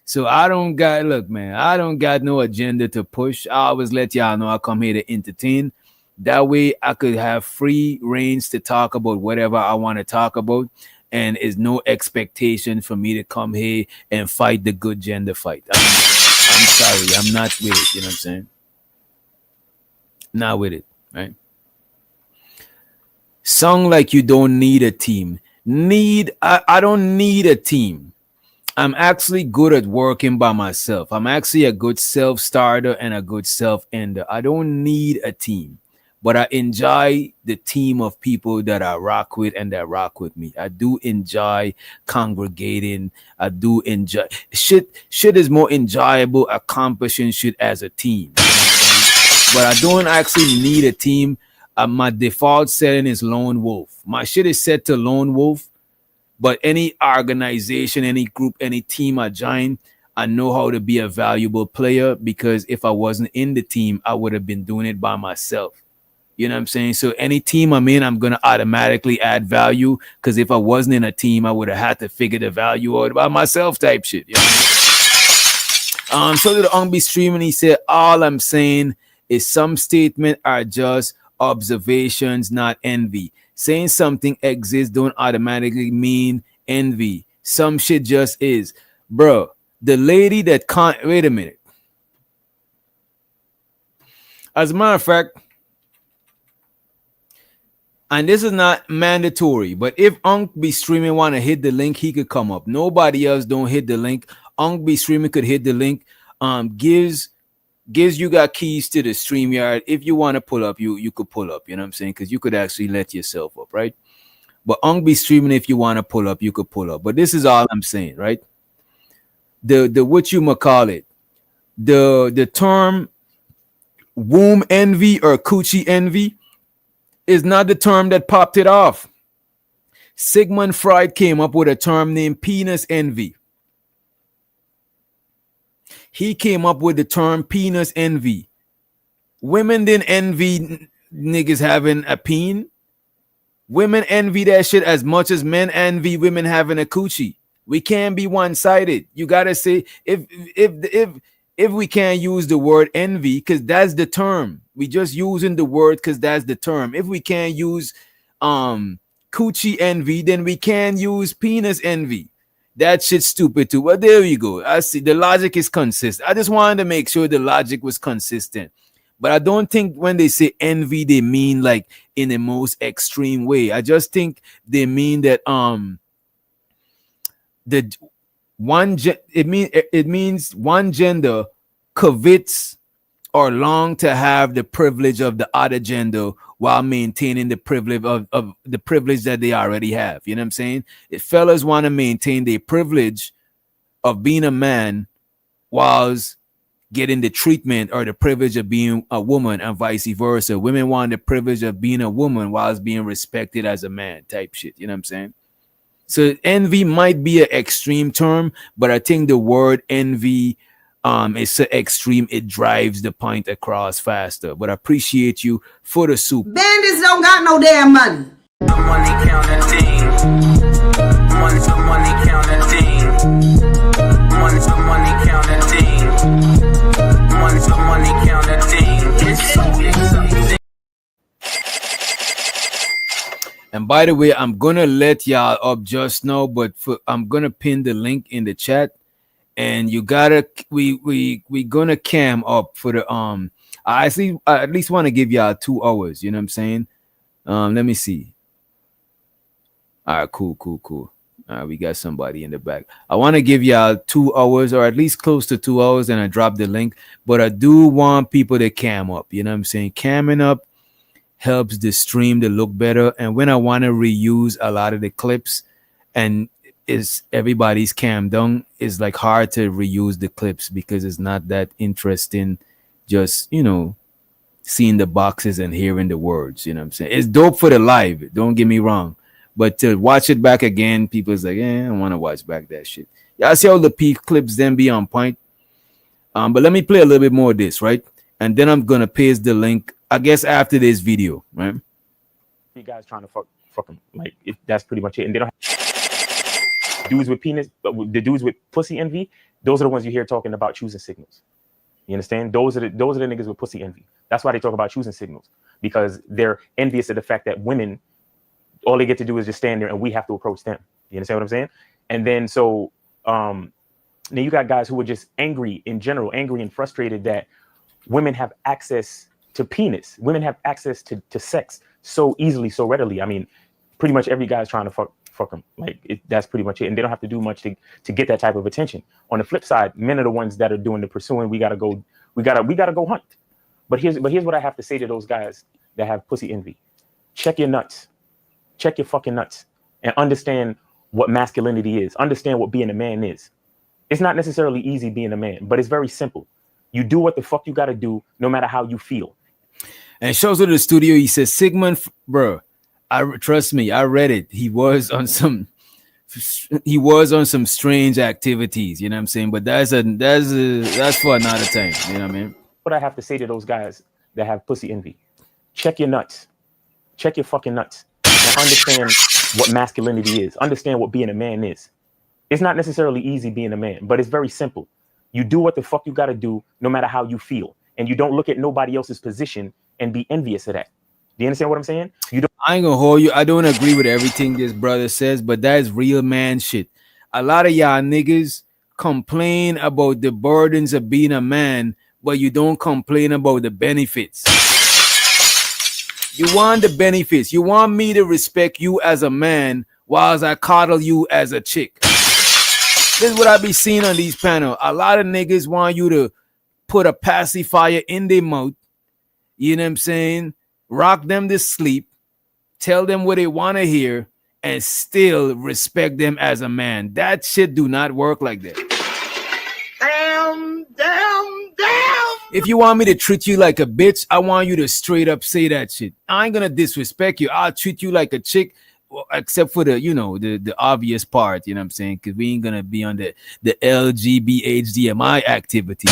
So I don't got, look, man, I don't got no agenda to push. I always let y'all know I come here to entertain. That way I could have free reigns to talk about whatever I want to talk about. And is no expectation for me to come here and fight the good gender fight. I'm sorry, I'm not with it. You know what I'm saying? Not with it, right? Song like you don't need a team. I don't need a team. I'm actually good at working by myself. I'm actually a good self-starter and a good self-ender. I don't need a team, but I enjoy the team of people that I rock with and that rock with me. I do enjoy congregating. I do enjoy shit. Shit is more enjoyable accomplishing shit as a team. You know what I'm saying? But I don't actually need a team. My default setting is lone wolf. My shit is set to lone wolf. But any organization, any group, any team I join, I know how to be a valuable player, because if I wasn't in the team, I would have been doing it by myself. You know what I'm saying? So any team I'm in, I'm going to automatically add value, because if I wasn't in a team, I would have had to figure the value out by myself type shit. You know? So to the Ungby stream, and he said, all I'm saying is some statements are just observations, not envy. Saying something exists don't automatically mean envy. Some shit just is. Bro, the lady that can't... Wait a minute. As a matter of fact, and this is not mandatory, but if Unk be streaming want to hit the link, he could come up. Nobody else don't hit the link. Unk be streaming could hit the link. Gives you got keys to the StreamYard. If you want to pull up, you could pull up. You know what I'm saying? Because you could actually let yourself up, right? But Unk be streaming, if you want to pull up, you could pull up. But this is all I'm saying, right? The what you might call it, the term womb envy or coochie envy is not the term that popped it off. Sigmund Freud came up with a term named penis envy. He came up with the term penis envy. Women didn't envy niggas having a peen. Women envy that shit as much as men envy women having a coochie. We can't be one-sided. You gotta say, if we can't use the word envy, because that's the term. We just using the word because that's the term. If we can't use coochie envy, then we can use penis envy. That shit's stupid too. Well, there you go. I see the logic is consistent. I just wanted to make sure the logic was consistent. But I don't think when they say envy, they mean like in the most extreme way. I just think they mean that it means one gender covets or long to have the privilege of the other gender while maintaining the privilege of the privilege that they already have. You know what I'm saying? If fellas want to maintain their privilege of being a man whilst getting the treatment or the privilege of being a woman and vice versa. Women want the privilege of being a woman while being respected as a man type shit. You know what I'm saying? So envy might be an extreme term, but I think the word envy is so extreme it drives the point across faster. But I appreciate you for the soup. Bandits don't got no damn money. The money counting thing. The money counting thing. The money counting thing. The money counting thing. It's so exciting. And by the way, I'm gonna let y'all up just now, but I'm gonna pin the link in the chat, and you gotta we gonna cam up for the I at least want to give y'all 2 hours. You know what I'm saying? Let me see. All right, cool. All right, we got somebody in the back. I want to give y'all 2 hours, or at least close to 2 hours, and I dropped the link. But I do want people to cam up. You know what I'm saying? Camming up helps the stream to look better. And when I want to reuse a lot of the clips and is everybody's cam down, it's like hard to reuse the clips because it's not that interesting just, you know, seeing the boxes and hearing the words. You know what I'm saying? It's dope for the live, don't get me wrong, but to watch it back again, people's like, I don't want to watch back that shit. Y'all see how the peak clips then be on point. But let me play a little bit more of this, right? And then I'm gonna paste the link, I guess, after this video, right? You guys trying to fuck them, like that's pretty much it. And they don't have dudes with penis, but the dudes with pussy envy, those are the ones you hear talking about choosing signals. You understand? Those are the niggas with pussy envy. That's why they talk about choosing signals, because they're envious of the fact that women, all they get to do is just stand there and we have to approach them. You understand what I'm saying? And then so then you got guys who are just angry in general, angry and frustrated that women have access to penis. Women have access to sex so easily, so readily. I mean, pretty much every guy's trying to fuck them. Like that's pretty much it. And they don't have to do much to get that type of attention. On the flip side, men are the ones that are doing the pursuing. We gotta go hunt. But here's what I have to say to those guys that have pussy envy. Check your nuts. Check your fucking nuts and understand what masculinity is. Understand what being a man is. It's not necessarily easy being a man, but it's very simple. You do what the fuck you gotta do, no matter how you feel. And shows to the studio. He says, Sigmund, bro, trust me, I read it. He was on some strange activities. You know what I'm saying? But that's for another time. You know what I mean? What I have to say to those guys that have pussy envy: check your nuts, check your fucking nuts, and understand what masculinity is. Understand what being a man is. It's not necessarily easy being a man, but it's very simple. You do what the fuck you gotta do, no matter how you feel, and you don't look at nobody else's position and be envious of that. Do you understand what I'm saying? I ain't gonna hold you. I don't agree with everything this brother says, but that is real man shit. A lot of y'all niggas complain about the burdens of being a man, but you don't complain about the benefits. You want the benefits. You want me to respect you as a man whilst I coddle you as a chick. This is what I be seeing on these panels. A lot of niggas want you to put a pacifier in their mouth. You know what I'm saying? Rock them to sleep. Tell them what they want to hear and still respect them as a man. That shit do not work like that. Damn. If you want me to treat you like a bitch, I want you to straight up say that shit. I ain't gonna disrespect you. I'll treat you like a chick, except for the obvious part, you know what I'm saying? Because we ain't gonna be on the LGBTHDMI activity.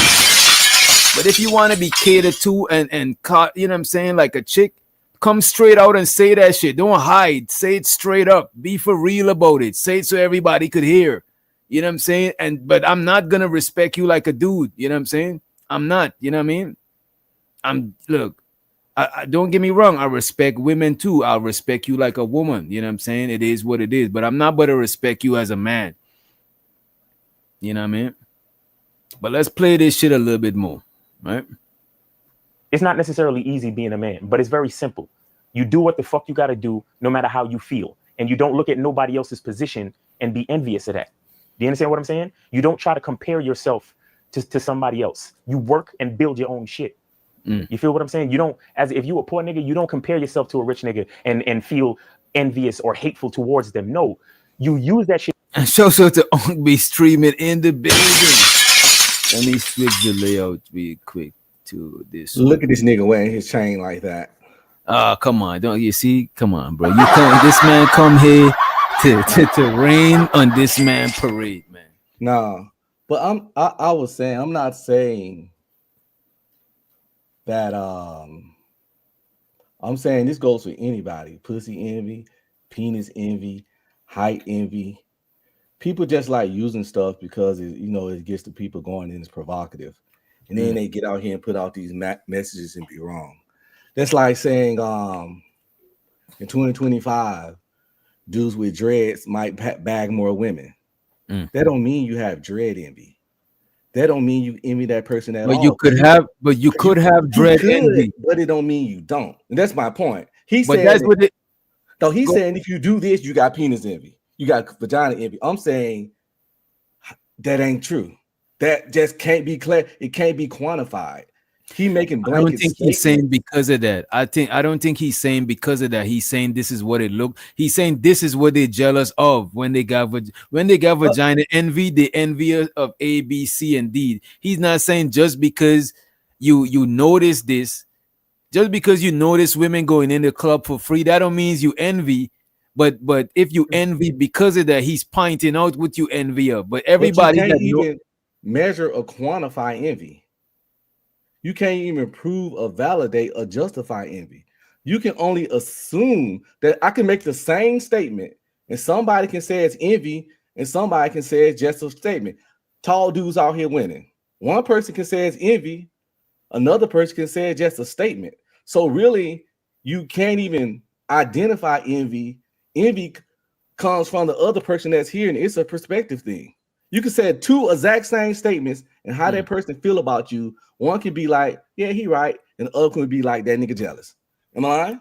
But if you want to be catered to and caught, you know what I'm saying, like a chick, come straight out and say that shit. Don't hide. Say it straight up. Be for real about it. Say it so everybody could hear. You know what I'm saying? But I'm not gonna respect you like a dude. You know what I'm saying? I'm not. You know what I mean? Look. I don't get me wrong. I respect women too. I'll respect you like a woman. You know what I'm saying? It is what it is. But I'm not going to respect you as a man. You know what I mean? But let's play this shit a little bit more, right? It's not necessarily easy being a man, but it's very simple. You do what the fuck you got to do, no matter how you feel. And you don't look at nobody else's position and be envious of that. Do you understand what I'm saying? You don't try to compare yourself to somebody else. You work and build your own shit. You feel what I'm saying? You don't, as if you a poor nigga, you don't compare yourself to a rich nigga and feel envious or hateful towards them. No, you use that shit. And show to be streaming in the building. Let me switch the layout real quick to this. Look at this nigga wearing his chain like that. Come on, don't you see? Come on, bro. You come. This man come here to rain on this man parade, man. No, but I was saying, I'm not saying that. I'm saying this goes for anybody. Pussy envy, penis envy, height envy. People just like using stuff because it gets the people going and it's provocative, and then they get out here and put out these messages and be wrong. That's like saying in 2025, dudes with dreads might bag more women. That don't mean you have dread envy. That don't mean you envy that person at all. You could have dread envy, but it don't mean you don't. And that's my point. He's saying if you do this, you got penis envy. You got vagina envy. I'm saying that ain't true. That just can't be clear. It can't be quantified. He making blanket. I don't think he's saying because of that. I don't think he's saying because of that. He's saying this is what it looked. He's saying this is what they're jealous of when they got vagina envy. They envy of A, B, C, and D. He's not saying just because you notice this, just because you notice women going in the club for free, that don't mean you envy. But if you envy because of that, he's pointing out what you envy of. But everybody can't even measure or quantify envy. You can't even prove or validate or justify envy. You can only assume that I can make the same statement and somebody can say it's envy and somebody can say it's just a statement. Tall dudes out here winning. One person can say it's envy. Another person can say it's just a statement. So really, you can't even identify envy. Envy comes from the other person that's here, and it's a perspective thing. You can say two exact same statements and how that person feel about you. One can be like, yeah, he right, and the other can be like, that nigga jealous. Am I lying?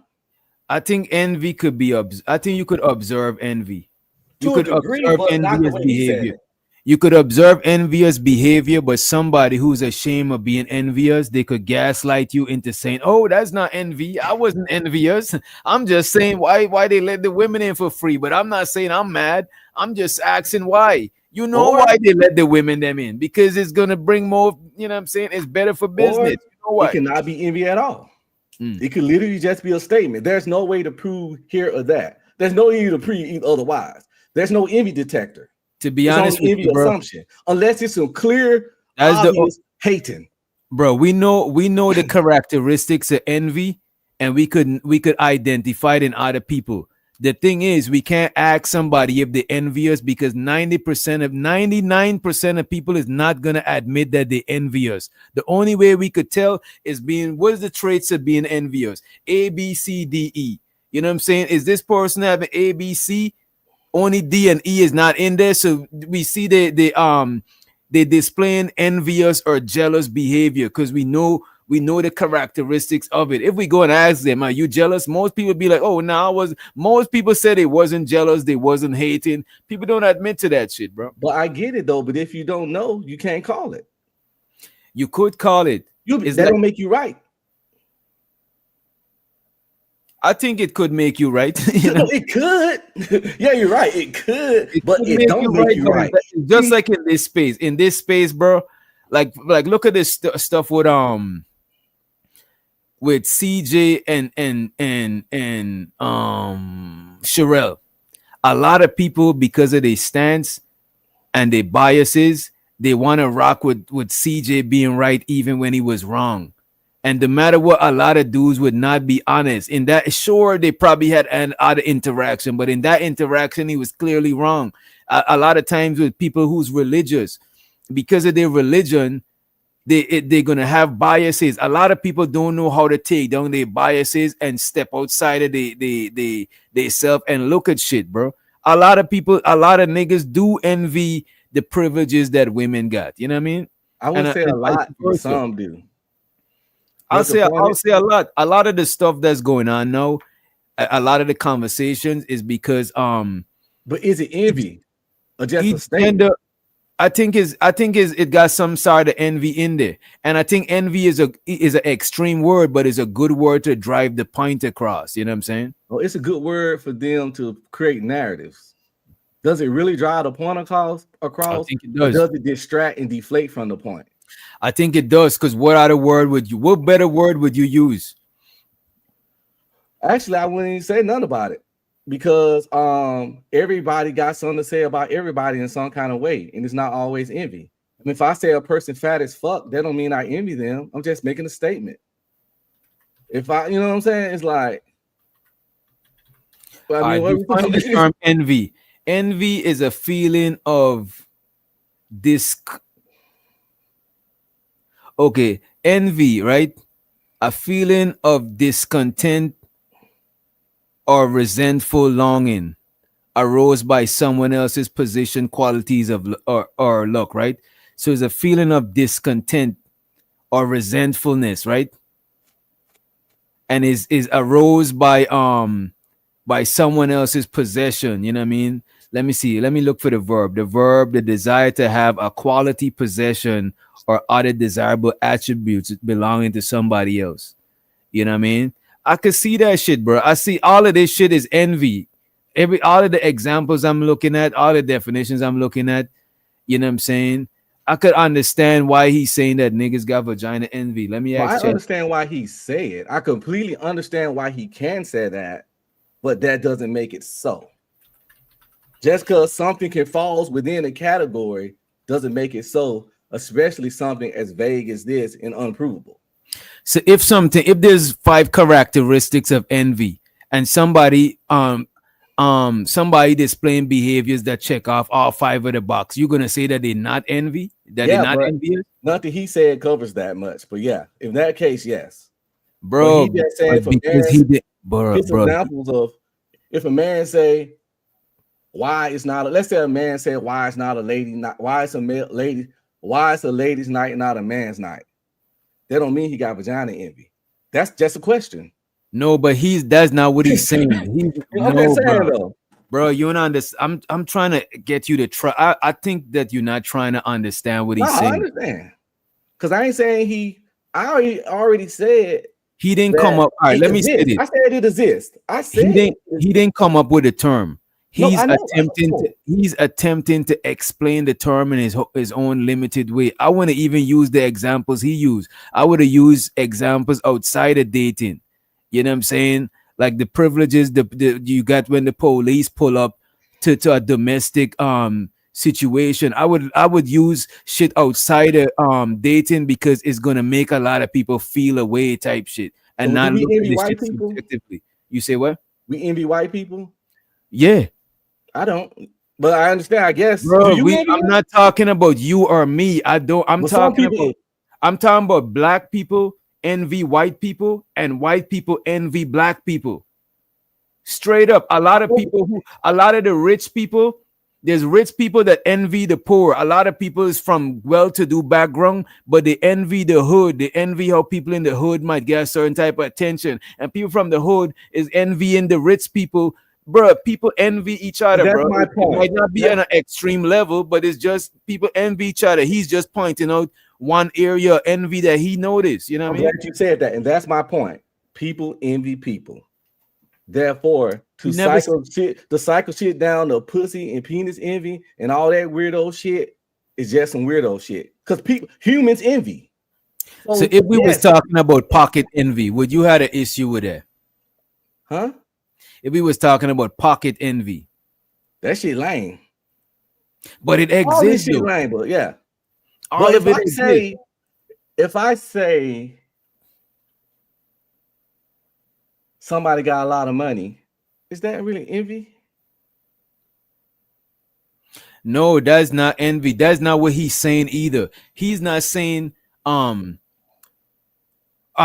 I think envy could be. I think you could observe envy. You could degree, observe envious behavior. You could observe envious behavior, but somebody who's ashamed of being envious, they could gaslight you into saying, "Oh, that's not envy. I wasn't envious. I'm just saying why they let the women in for free. But I'm not saying I'm mad. I'm just asking why." You know why they let the women them in? Because it's gonna bring more. You know what I'm saying? It's better for business. You know why? It cannot be envy at all. It could literally just be a statement. There's no way to prove here or that. There's no way to prove otherwise. There's no envy detector. To be honest with you, bro, assumption, unless it's some clear, obvious hating. Bro, we know the characteristics of envy, and we could identify it in other people. The thing is, we can't ask somebody if they envy us because 99% of people is not gonna admit that they envy us. The only way we could tell is what is the traits of being envious? A, B, C, D, E. You know what I'm saying? Is this person having A, B, C? Only D and E is not in there, so we see they displaying envious or jealous behavior because we know the characteristics of it. If we go and ask them, "Are you jealous?" Most people be like, "Oh, no, I was." Most people said they wasn't jealous, they wasn't hating. People don't admit to that shit, bro. But I get it though. But if you don't know, you can't call it. You could call it. That don't make you right. I think it could make you right. It could. Yeah, you're right. It could, but it don't make you right. Just like in this space, bro. Like look at this stuff with CJ and Sherelle. A lot of people, because of their stance and their biases, they want to rock with CJ being right even when he was wrong. And no matter what, a lot of dudes would not be honest. In that, sure, they probably had an other interaction, but in that interaction, he was clearly wrong. A lot of times with people who's religious, because of their religion, they're gonna have biases. A lot of people don't know how to take down their biases and step outside of they self and look at shit, bro. A lot of niggas do envy the privileges that women got. You know what I mean? I would say a lot, but some do. I'll say a lot. A lot of the stuff that's going on now, a lot of the conversations is because But is it envy or just a statement? I think it got some sort of envy in there, and I think envy is an extreme word, but it's a good word to drive the point across. You know what I'm saying? Well, it's a good word for them to create narratives. Does it really drive the point across? I think it does. Or does it distract and deflate from the point? I think it does, because what better word would you use? Actually, I wouldn't even say none about it, because everybody got something to say about everybody in some kind of way, and it's not always envy. I mean, if I say a person fat as fuck, that don't mean I envy them. I'm just making a statement. If I, you know what I'm saying? It's like, I mean, what define this term envy. Envy is a feeling of okay, envy, right? A feeling of discontent or resentful longing arose by someone else's position, qualities of or luck, right? So it's a feeling of discontent or resentfulness, right? And is arose by someone else's possession. You know what I mean? Let me see. Let me look for the verb. The verb, the desire to have a quality possession or other desirable attributes belonging to somebody else. You know what I mean? I could see that shit, bro. I see all of this shit is envy. All of the examples I'm looking at, all the definitions I'm looking at, you know what I'm saying? I could understand why he's saying that niggas got vagina envy. Let me I ask. understand why he say it. I completely understand why he can say that, but that doesn't make it so. Just because something can falls within a category doesn't make it so, especially something as vague as this and unprovable. So if there's 5 characteristics of envy, and somebody displaying behaviors that check off all 5 of the box, you're gonna say that they're not envy, they're not envious? Nothing he said covers that much, but yeah, in that case, yes, bro. But he just said examples of if a man say why it's not. Let's say a man said why it's not a lady, not why it's a lady, why it's a ladies' night, not a man's night. That don't mean he got vagina envy. That's just a question. No, but that's not what he's saying. I'm just saying though. Bro, you don't understand. I'm trying to get you to try. I think that you're not trying to understand what he's saying. I understand. Because I ain't saying I already said he didn't come up. All right, let me say this. I said it exists. I said he didn't come up with a term. He's he's attempting to explain the term in his own limited way. I want to even use the examples he used. I would have used examples outside of dating. You know what I'm saying? Like the privileges you got when the police pull up to a domestic situation. I would use shit outside of dating, because it's gonna make a lot of people feel away type shit and not look at this shit subjectively. You say what? We envy white people? Yeah. I don't, but I understand, I guess. Bro, I'm not talking about you or me. I'm talking about black people envy white people and white people envy black people. Straight up. A lot of the rich people, there's rich people that envy the poor. A lot of people is from well-to-do background, but they envy the hood. They envy how people in the hood might get a certain type of attention. And people from the hood is envying the rich people. Bro, people envy each other, that's bro. My point. It might not be on an extreme level, but it's just people envy each other. He's just pointing out one area of envy that he noticed. You know what I mean? Glad you said that, and that's my point. People envy people. Therefore, to cycle shit down to pussy and penis envy and all that weirdo shit is just some weirdo shit. Because humans envy. So if we was talking about pocket envy, would you have an issue with that? Huh? If we was talking about pocket envy, that shit lame. But it exists. All this shit lame, but yeah. All of it exists. If I say somebody got a lot of money, is that really envy? No, that's not envy. That's not what he's saying either. He's not saying a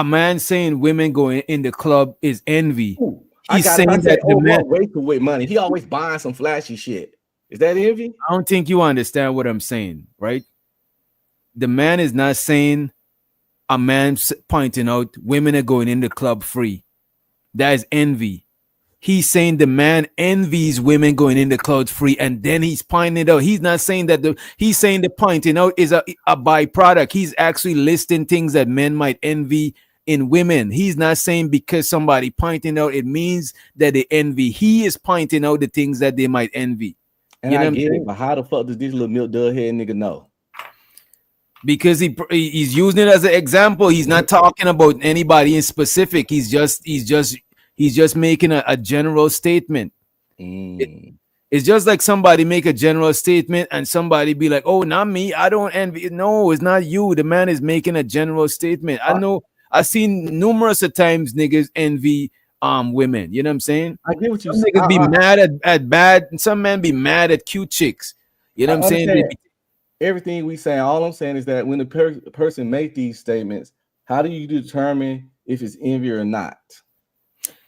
man saying women going in the club is envy. Ooh. He's saying that the man way too with money. He always buying some flashy shit. Is that envy? I don't think you understand what I'm saying, right? The man is not saying a man pointing out women are going in the club free. That is envy. He's saying the man envies women going in the club free, and then he's pointing it out. He's not saying that he's saying the pointing out is a byproduct. He's actually listing things that men might envy in women. He's not saying because somebody pointing out it means that they envy. He is pointing out the things that they might envy. And I get it, but how the fuck does this little milk dud head nigga know? because he's using it as an example. He's not talking about anybody in specific. He's just making a general statement. It's just like somebody make a general statement and somebody be like, "Oh, not me. I don't envy." No, it's not you. The man is making a general statement. I know. I've seen numerous of times niggas envy women. You know what I'm saying? I get what you Some say. niggas be mad at bad, and some men be mad at cute chicks. You know what I'm saying? They be, everything we say. All I'm saying is that when the person make these statements, how do you determine if it's envy or not?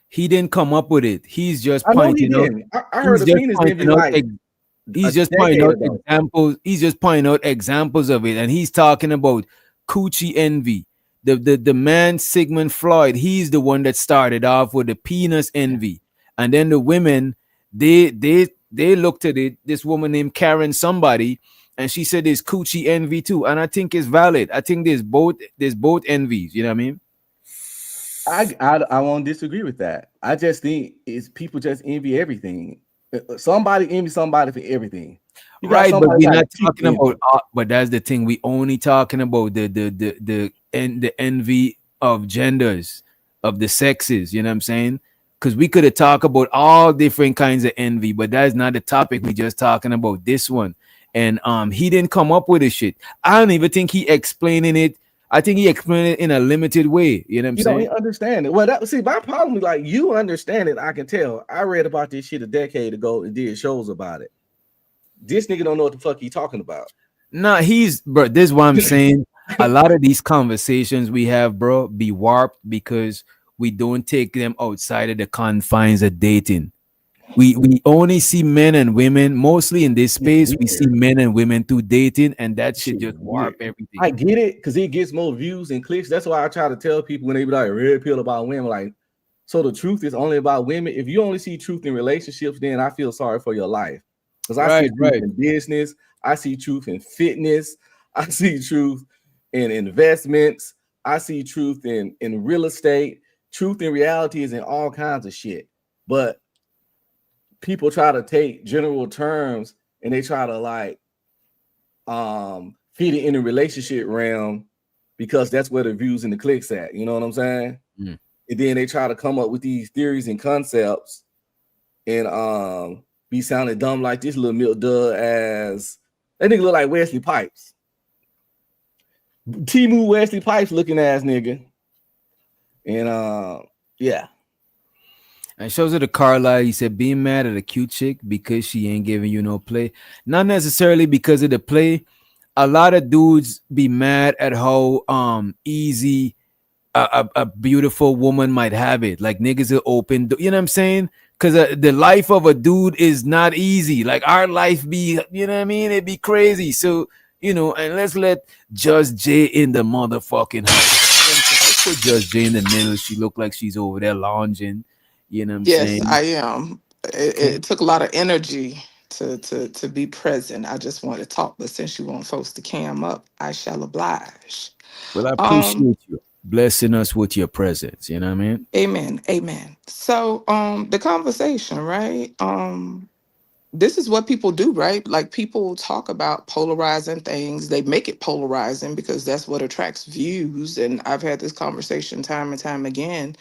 he didn't come up with it. He's just I know he pointing out. didn't. I heard He's a just penis envy pointing out. like He's a just pointing decade out ago. examples. He's just pointing out examples of it, and he's talking about coochie envy. The man Sigmund Freud. He's the one that started off with the penis envy, and then the women they looked at it. This woman named Karen somebody, and she said there's coochie envy too, and I think it's valid. I think there's both envies. You know what I mean? I won't disagree with that. I just think it's people just envy everything. Somebody envy somebody for everything. You got Right, but somebody we're got not cheap talking envy. about. But that's the thing. We only talking about the envy of genders, of the sexes. You know what I'm saying? Because we could have talked about all different kinds of envy, but that's not the topic. We just talking about this one. And he didn't come up with this shit. I don't even think he explaining it. I think he explained it in a limited way. You know what I'm You saying? don't understand it. Well, my problem is like you understand it. I can tell. I read about this shit a decade ago and did shows about it. This nigga don't know what the fuck he talking about. Nah, bro. This is what I'm saying. A lot of these conversations we have, bro, be warped because we don't take them outside of the confines of dating. We only see men and women mostly in this space. We see men and women through dating, and that shit just warp everything. I get it because it gets more views and clicks. That's why I try to tell people when they be like red pill about women, like, so the truth is only about women. If you only see truth in relationships, then I feel sorry for your life. Because I see truth in business, I see truth in fitness, I see truth in investments, I see truth in real estate. Truth in reality is in all kinds of shit. But people try to take general terms and they try to like fit it in the relationship realm because that's where the views and the clicks at. You know what I'm saying? Mm. And then they try to come up with these theories and concepts and be sounding dumb like this little milk dud as that nigga look like Wesley Pipes. Timu Wesley Pipes looking ass nigga. And yeah. And shows her the Carlisle. He said, being mad at a cute chick because she ain't giving you no play. Not necessarily because of the play. A lot of dudes be mad at how easy a beautiful woman might have it. Like niggas are open. You know what I'm saying? Because the life of a dude is not easy. Like our life be, you know what I mean? It'd be crazy. So, you know, and let's let Just J in the motherfucking house. Put Just J in the middle. She look like she's over there lounging. You know what I'm saying? Yes, I am. It took a lot of energy to be present. I just want to talk, but since you want folks to cam up, I shall oblige. Well, I appreciate you blessing us with your presence. You know what I mean? Amen. Amen. So the conversation, right? This is what people do, right? Like people talk about polarizing things. They make it polarizing because that's what attracts views. And I've had this conversation time and time again.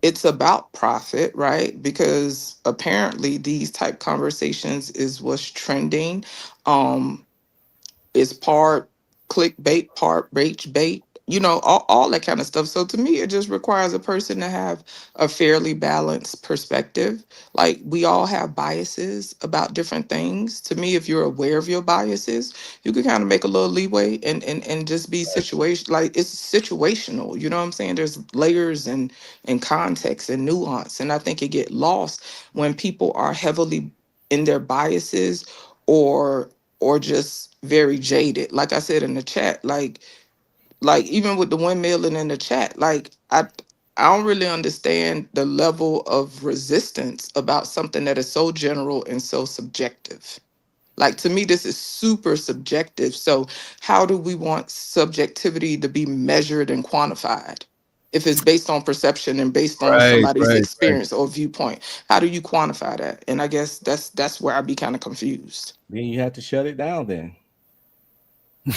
It's about profit, right? Because apparently these type conversations is what's trending. It's part clickbait, part rage bait, you know, all that kind of stuff. So to me, it just requires a person to have a fairly balanced perspective. Like we all have biases about different things. To me, if you're aware of your biases, you can kind of make a little leeway and just be situation like it's situational. You know what I'm saying? There's layers and context and nuance. And I think it get lost when people are heavily in their biases or just very jaded. Like I said in the chat, like even with the windmilling in the chat, like I don't really understand the level of resistance about something that is so general and so subjective. Like to me, this is super subjective. So how do we want subjectivity to be measured and quantified? If it's based on perception and based on somebody's experience or viewpoint, how do you quantify that? And I guess that's where I'd be kind of confused. Then you have to shut it down then.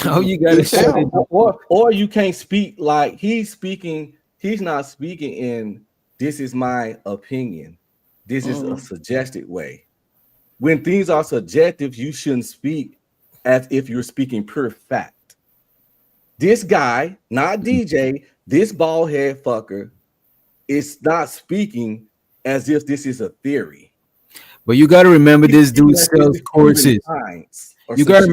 No, you gotta shut it. Or you can't speak like he's speaking. He's not speaking in this is my opinion. This is a suggested way. When things are subjective, you shouldn't speak as if you're speaking pure fact. This guy, not DJ, this bald head fucker, is not speaking as if this is a theory. But you got to remember, this dude sells courses. You got to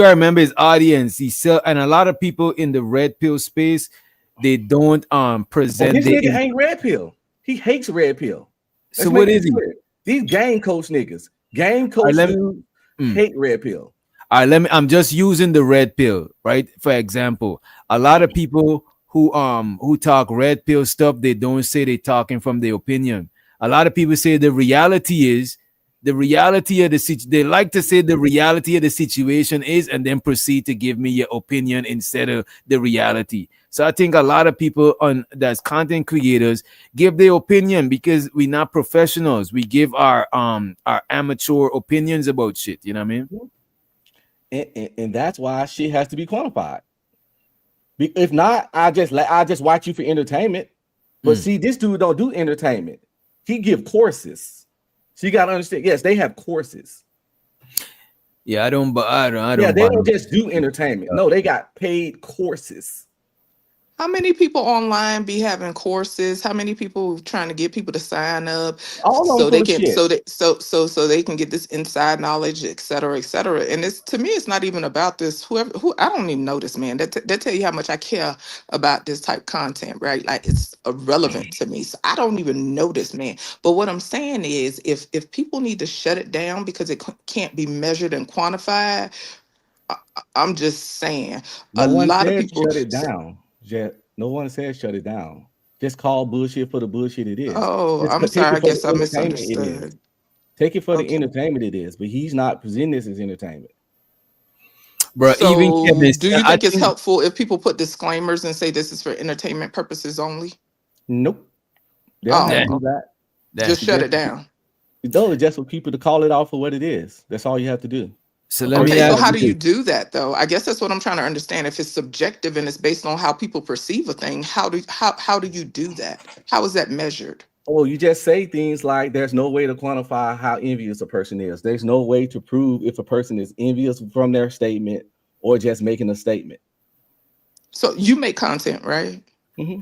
remember his audience. He sell, and a lot of people in the red pill space, they don't present. This nigga ain't red pill. He hates red pill. So what is he? These game coach niggas. Game coach niggas hate red pill. All right, I'm just using the red pill, right? For example, a lot of people who talk red pill stuff, they don't say they talking from their opinion. A lot of people say the reality is the reality of the they like to say the reality of the situation is, and then proceed to give me your opinion instead of the reality. So I think a lot of people that's content creators give their opinion because we're not professionals. We give our amateur opinions about shit. You know what I mean? And that's why shit has to be quantified. If I just watch you for entertainment. But see, this dude don't do entertainment. He give courses. So you gotta understand. Yes, they have courses. Yeah, I don't. Yeah, they don't just do entertainment. No, they got paid courses. How many people online be having courses? How many people trying to get people to sign up so they can so they can get this inside knowledge, et cetera, et cetera. And it's, to me, it's not even about this. Who I don't even know this man. That tell you how much I care about this type of content, right? Like, it's irrelevant to me. So I don't even know this man. But what I'm saying is, if people need to shut it down because it can't be measured and quantified, I'm just saying No one lot of said people shut it down. No one said shut it down. Just call bullshit for the bullshit it is. Oh, I'm sorry. I guess I misunderstood. Take it for the entertainment it is, but he's not presenting this as entertainment. Bro, So even do you think it's helpful if people put disclaimers and say this is for entertainment purposes only? Nope. They don't have to do that. Just shut it down. No, it's just for people to call it out for what it is. That's all you have to do. So let me so how do you do that though? I guess that's what I'm trying to understand. If it's subjective and it's based on how people perceive a thing, how do you do that? How is that measured? Oh, you just say things like there's no way to quantify how envious a person is. There's no way to prove if a person is envious from their statement or just making a statement. So you make content, right? Mm-hmm.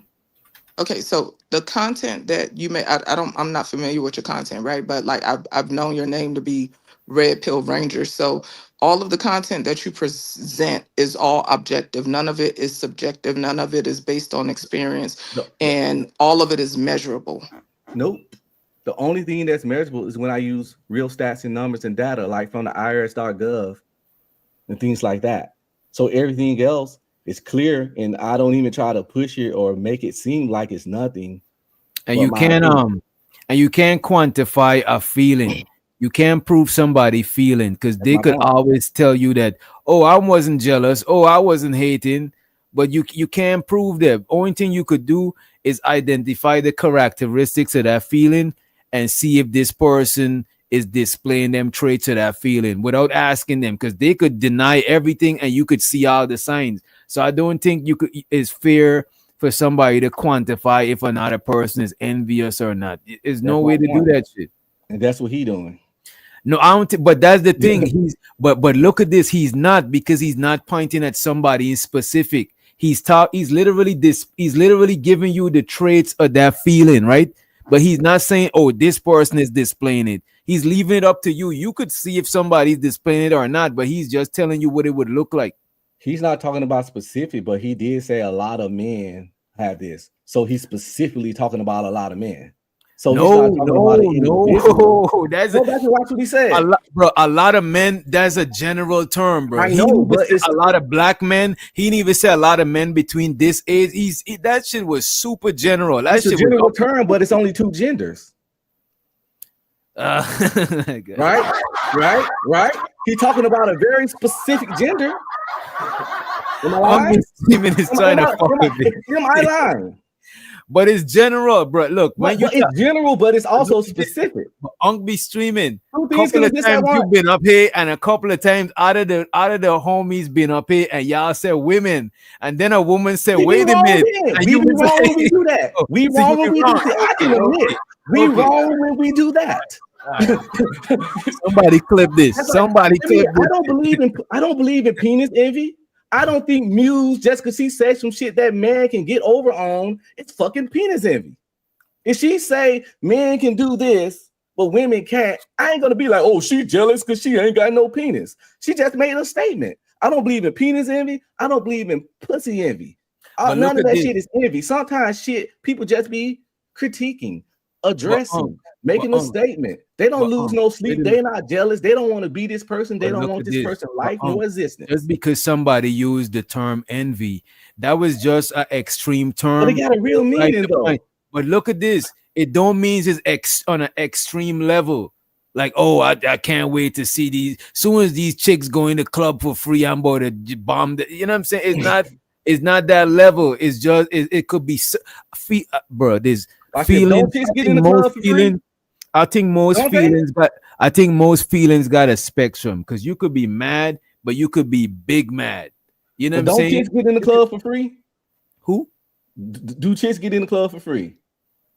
Okay, so the content that you make, I'm not familiar with your content, right? But like I've known your name to be Red Pill Ranger. So all of the content that you present is all objective. None of it is subjective. None of it is based on experience, and all of it is measurable. Nope. The only thing that's measurable is when I use real stats and numbers and data, like from the IRS.gov and things like that. So everything else is clear, and I don't even try to push it or make it seem like it's nothing. And you can quantify a feeling. You can't prove somebody feeling, because they could always tell you that, oh, I wasn't jealous, oh, I wasn't hating, but you can't prove that. Only thing you could do is identify the characteristics of that feeling and see if this person is displaying them traits of that feeling without asking them, because they could deny everything and you could see all the signs. So I don't think it's fair for somebody to quantify if another person is envious or not. There's no way to do that shit. And that's what he doing. No, I don't. But that's the thing. But look at this. He's not, because he's not pointing at somebody in specific. He's literally giving you the traits of that feeling, right? But he's not saying, oh, this person is displaying it. He's leaving it up to you. You could see if somebody's displaying it or not, but he's just telling you what it would look like. He's not talking about specific, but he did say a lot of men have this. So he's specifically talking about a lot of men. So no, that's what he said. A lot of men, that's a general term, bro. I know, but it's a lot of black men. He didn't even say a lot of men between this age. That shit was super general. That's a general term, but it's only two genders. Right. He's talking about a very specific gender. Am I lying? Am I lying? but it's general, bro. Look, when you it's general, but it's also specific. Unk be streaming. Two things Couple of can exist times at you've once. been up here, and a couple of times out of the homies been up here, and y'all said women, and then a woman said, We "Wait be a wrong minute," then. and We you be would wrong say, when we do that. Oh, We so wrong you when be we wrong. do that. I can Okay, admit we wrong when we do that. Somebody clip this. That's like, Somebody I mean, clip this. I don't believe in penis envy. I don't think Muse, just because she says some shit that man can get over on, it's fucking penis envy. If she say men can do this, but women can't, I ain't gonna be like, oh, she jealous because she ain't got no penis. She just made a statement. I don't believe in penis envy. I don't believe in pussy envy. But None look of at that this. shit is envy. Sometimes shit people just be critiquing, addressing, making but, a statement. They don't lose no sleep. They're not jealous. They don't want to be this person. They But don't look want at this this. person's life nor existence. Just because somebody used the term envy, that was just an extreme term. But it got a real meaning though. But look at this. It don't mean it's on an extreme level. Like, oh, I can't wait to see these. Soon as these chicks go in the club for free, I'm about to bomb. You know what I'm saying? It's not. It's not that level. It's just. It could be. Bro, there's feelings. Don't get in the club for free. I think most Don't feelings, but I think most feelings got a spectrum because you could be mad, but you could be big mad. You know what I'm saying? Don't chicks get in the club for free? Who? Do chicks get in the club for free?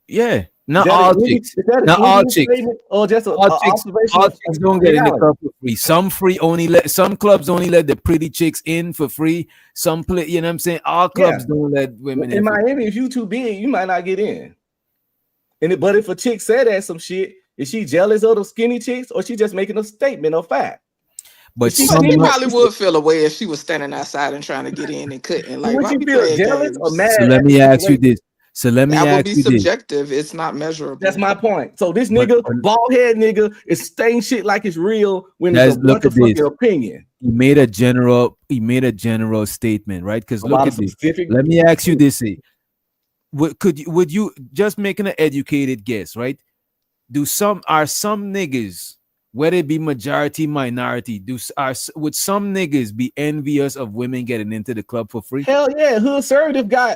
Yeah, not all chicks. Not all chicks. Or just all chicks don't get in the club for free. Some some clubs only let the pretty chicks in for free. Some play, you know what I'm saying? All clubs don't let women in. In Miami, if you too big, you might not get in. But if a chick said that some shit, is she jealous of the skinny chicks or she just making a statement of fact? But he probably would feel a way if she was standing outside and trying to get in and couldn't. Like, would why you be feel playing jealous games? or mad? So let me ask you this. That would be subjective. It's not measurable. That's my point. So this nigga, bald head nigga, is saying shit like it's real when it's a Look bunch of at this. fucking opinion. He made a general statement, right? Because look at this. specific- Let me ask you this: would you just making an educated guess, right? Are some niggas, whether it be majority, minority, would some niggas be envious of women getting into the club for free? Hell yeah, hood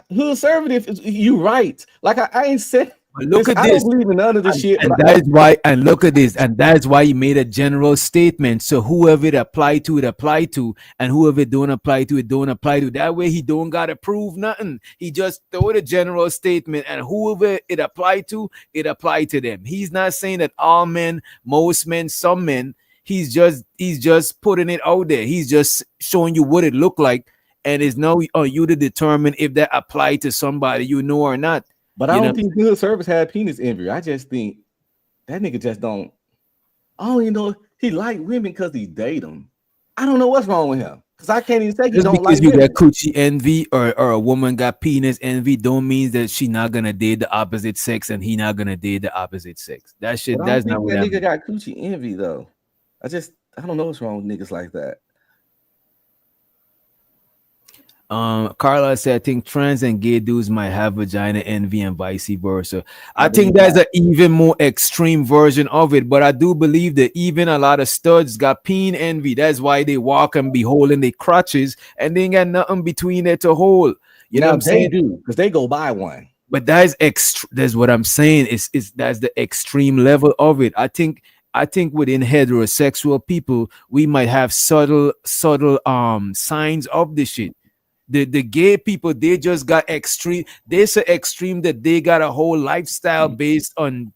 conservative. You right. Like I ain't said. But look at I this. don't believe in none of this shit. And but that is why, and look at this, and that's why he made a general statement. So whoever it apply to, it apply to, and whoever it don't apply to, it don't apply to. That way he don't gotta prove nothing. He just throw the general statement, and whoever it apply to, it apply to them. He's not saying that all men, most men, some men. He's just putting it out there. He's just showing you what it look like, and it's now on you to determine if that apply to somebody you know or not. But I don't think good service had penis envy. I just think that nigga just don't. I don't even know he like women because he date them. I don't know what's wrong with him because I can't even say he Just don't because like you women. got coochie envy or a woman got penis envy don't mean that she not gonna date the opposite sex and he not gonna date the opposite sex. That shit. But That's I not don't what think that that nigga means. got coochie envy though. I don't know what's wrong with niggas like that. Carla said, I think trans and gay dudes might have vagina envy and vice versa. I think there's an even more extreme version of it, but I do believe that even a lot of studs got peen envy. That's why they walk and be holding their crotches and they ain't got nothing between it to hold. You know what I'm saying? They do because they go buy one. But that's what I'm saying. That's the extreme level of it. I think within heterosexual people, we might have subtle signs of this shit. The gay people, they just got extreme. They're so extreme that they got a whole lifestyle based on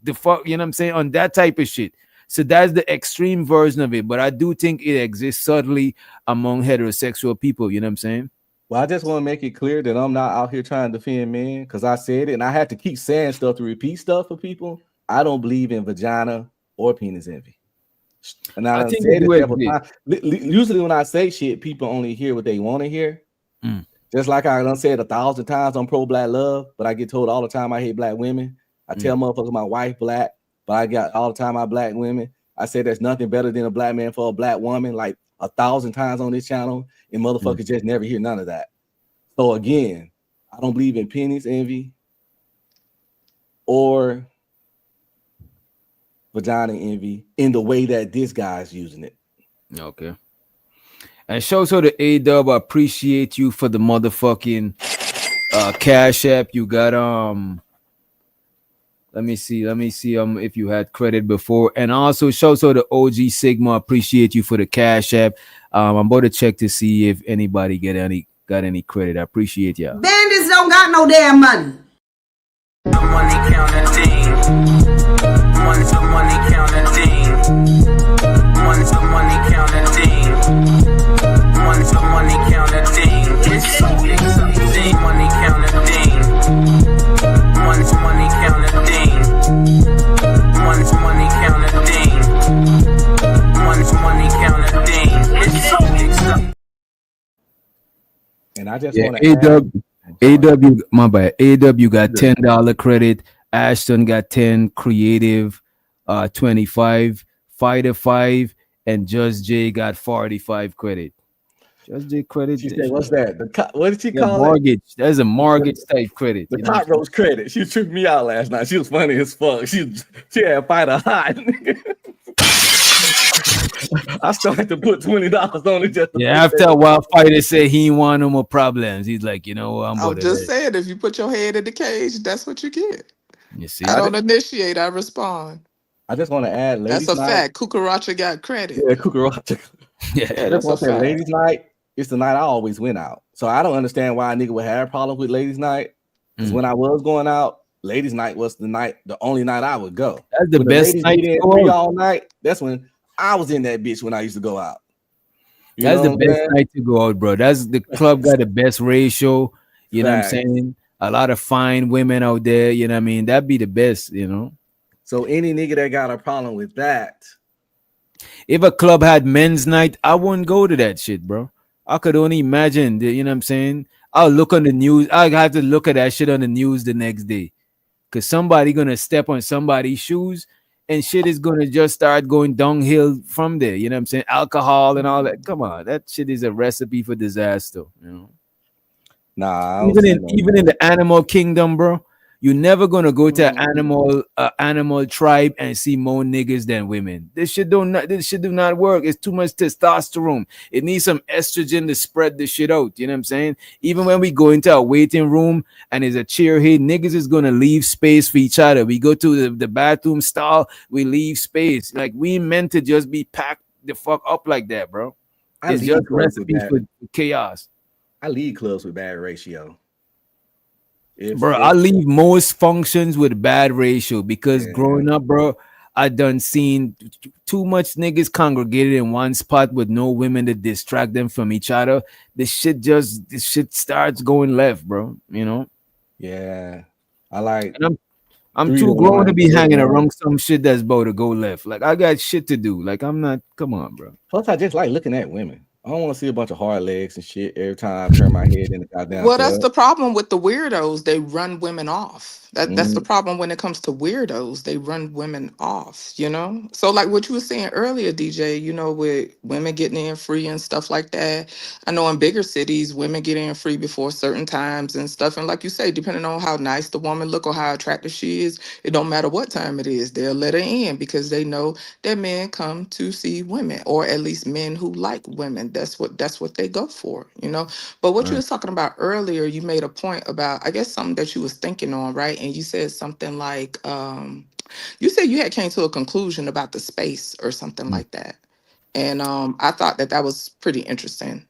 the fuck, you know what I'm saying, on that type of shit. So that's the extreme version of it. But I do think it exists subtly among heterosexual people, you know what I'm saying? Well, I just want to make it clear that I'm not out here trying to defend men because I said it and I have to keep saying stuff to repeat stuff for people. I don't believe in vagina or penis envy. And I think said it several times. Usually when I say shit, people only hear what they want to hear. Just like I done said 1,000 times, I'm pro black love, but I get told all the time I hate black women. I tell motherfuckers my wife black, but I got all the time I black women. I said there's nothing better than a black man for a black woman, like 1,000 times on this channel, and motherfuckers just never hear none of that. So again, I don't believe in penis envy or vagina envy in the way that this guy's using it. Okay. And show so the A-Dub, I appreciate you for the motherfucking Cash App. You got let me see if you had credit before, and also show so the OG Sigma appreciate you for the Cash App. I'm about to check to see if anybody got any credit. I appreciate y'all. Bandits don't got no damn money. Money counting team. Money counting team. Money counting team. Money counting team. It's so exciting. Money counting team. Money counting team. Money counting team. Money counting team. It's so exciting. And I just Yeah, want to AW, my bad. AW got $10 credit. Ashton got 10. Creative, 25. Fighter 5, and Just J got 45 credit. Just J credit. She said, "What's that? What did she call mortgage. it? That's a mortgage type credit. The cockroach credit." She tripped me out last night. She was funny as fuck. She had fighter hot. I started to put $20 on it just to after a while, Fighter said he ain't want no more problems. He's like, you know what, I'm just saying, if you put your head in the cage, that's what you get. You see, I don't initiate, I respond. I just want to add, ladies' That's a night. fact. Kukaracha got credit. Yeah, Kukaracha. Yeah, I just want to say, fact. ladies' night. It's the night I always went out. So I don't understand why a nigga would have a problem with ladies' night. Because when I was going out, ladies' night was the only night I would go. That's the when best the ladies night get in to go free out. all night. That's when I was in that bitch when I used to go out. That's the best night to go out, bro. That's the club got the best ratio. You know what I'm Facts. saying? A lot of fine women out there. You know what I mean? That'd be the best, you know. So any nigga that got a problem with that, if a club had men's night, I wouldn't go to that shit, bro. I could only imagine, you know what I'm saying? I'll look on the news. I have to look at that shit on the news the next day. Because somebody gonna step on somebody's shoes and shit is gonna just start going downhill from there. You know what I'm saying? Alcohol and all that. Come on, that shit is a recipe for disaster, you know. Nah, Even in the animal kingdom, bro, you're never gonna go to an animal tribe and see more niggas than women. This shit do not work. It's too much testosterone. It needs some estrogen to spread the shit out. You know what I'm saying? Even when we go into a waiting room and there's a chair here, niggas is gonna leave space for each other. We go to the bathroom stall, we leave space. Like we meant to just be packed the fuck up like that, bro. It's just recipe for chaos. I lead clubs with bad ratio. I leave most functions with bad ratio because growing up, bro, I done seen too much niggas congregated in one spot with no women to distract them from each other. This shit starts going left, bro. You know? Yeah. I like. And I'm too grown to be hanging around some shit that's about to go left. Like I got shit to do. Like I'm not. Come on, bro. Plus, I just like looking at women. I don't want to see a bunch of hard legs and shit every time I turn my head in the goddamn Well, club. that's the problem with the weirdos. They run women off. That's the problem when it comes to weirdos. They run women off, you know? So like what you were saying earlier, DJ, you know, with women getting in free and stuff like that. I know in bigger cities, women get in free before certain times and stuff. And like you say, depending on how nice the woman look or how attractive she is, it don't matter what time it is. They'll let her in because they know that men come to see women, or at least men who like women. That's what they go for, you know? But what you was talking about earlier, you made a point about, I guess, something that you was thinking on, right? And you said something like, you said you had came to a conclusion about the space or something like that. And I thought that was pretty interesting.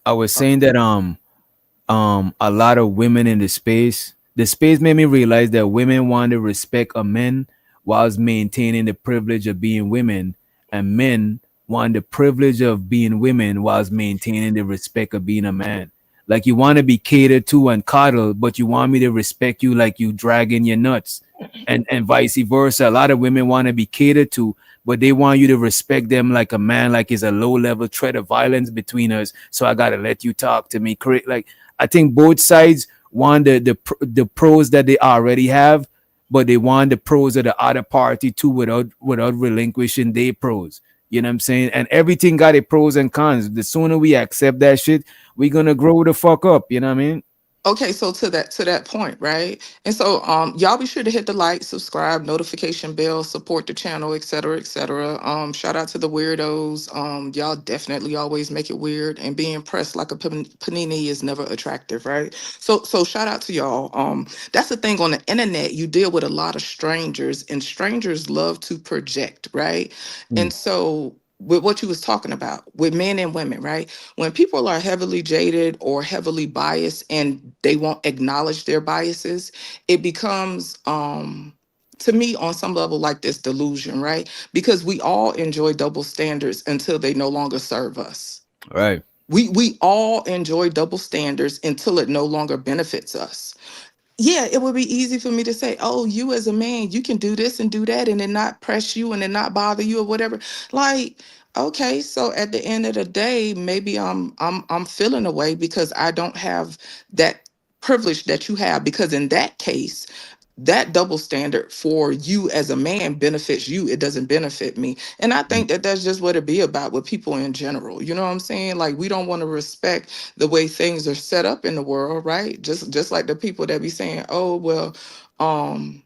I was saying that a lot of women in the space made me realize that women want to respect a man whilst maintaining the privilege of being women, and men want the privilege of being women whilst maintaining the respect of being a man. Like you want to be catered to and coddled, but you want me to respect you like you dragging your nuts, and vice versa. A lot of women want to be catered to, but they want you to respect them like a man, like it's a low level threat of violence between us. So I gotta let you talk to me. Correct? Like I think both sides want the pros that they already have, but they want the pros of the other party too, without relinquishing their pros. You know what I'm saying? And everything got its pros and cons. The sooner we accept that shit, we're gonna grow the fuck up. You know what I mean? Okay, so to that point, right? And so y'all be sure to hit the like, subscribe, notification bell, support the channel, et cetera, et cetera. Shout out to the weirdos. Y'all definitely always make it weird, and being pressed like a panini is never attractive, right? So shout out to y'all. That's the thing on the internet, you deal with a lot of strangers, and strangers love to project, right? And so with what you was talking about with men and women, right? When people are heavily jaded or heavily biased and they won't acknowledge their biases, it becomes to me on some level like this delusion, right? Because we all enjoy double standards until they no longer serve us. Right. We all enjoy double standards until it no longer benefits us. Yeah, it would be easy for me to say, oh, you as a man, you can do this and do that and then not press you and then not bother you or whatever. Like, okay, so at the end of the day, maybe I'm feeling away because I don't have that privilege that you have. Because in that case, that double standard for you as a man benefits you, it doesn't benefit me. And I think that that's just what it be about with people in general. You know what I'm saying? Like, we don't want to respect the way things are set up in the world, right? Just like the people that be saying, oh well, um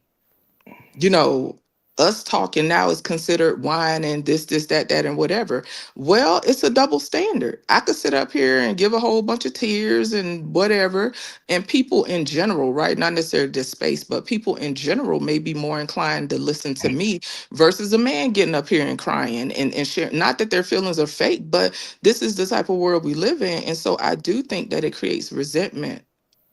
you know, us talking now is considered wine and this, that, and whatever. Well, it's a double standard. I could sit up here and give a whole bunch of tears and whatever, and people in general, right? Not necessarily this space, but people in general may be more inclined to listen to me versus a man getting up here and crying and sharing. Not that their feelings are fake, but this is the type of world we live in. And so I do think that it creates resentment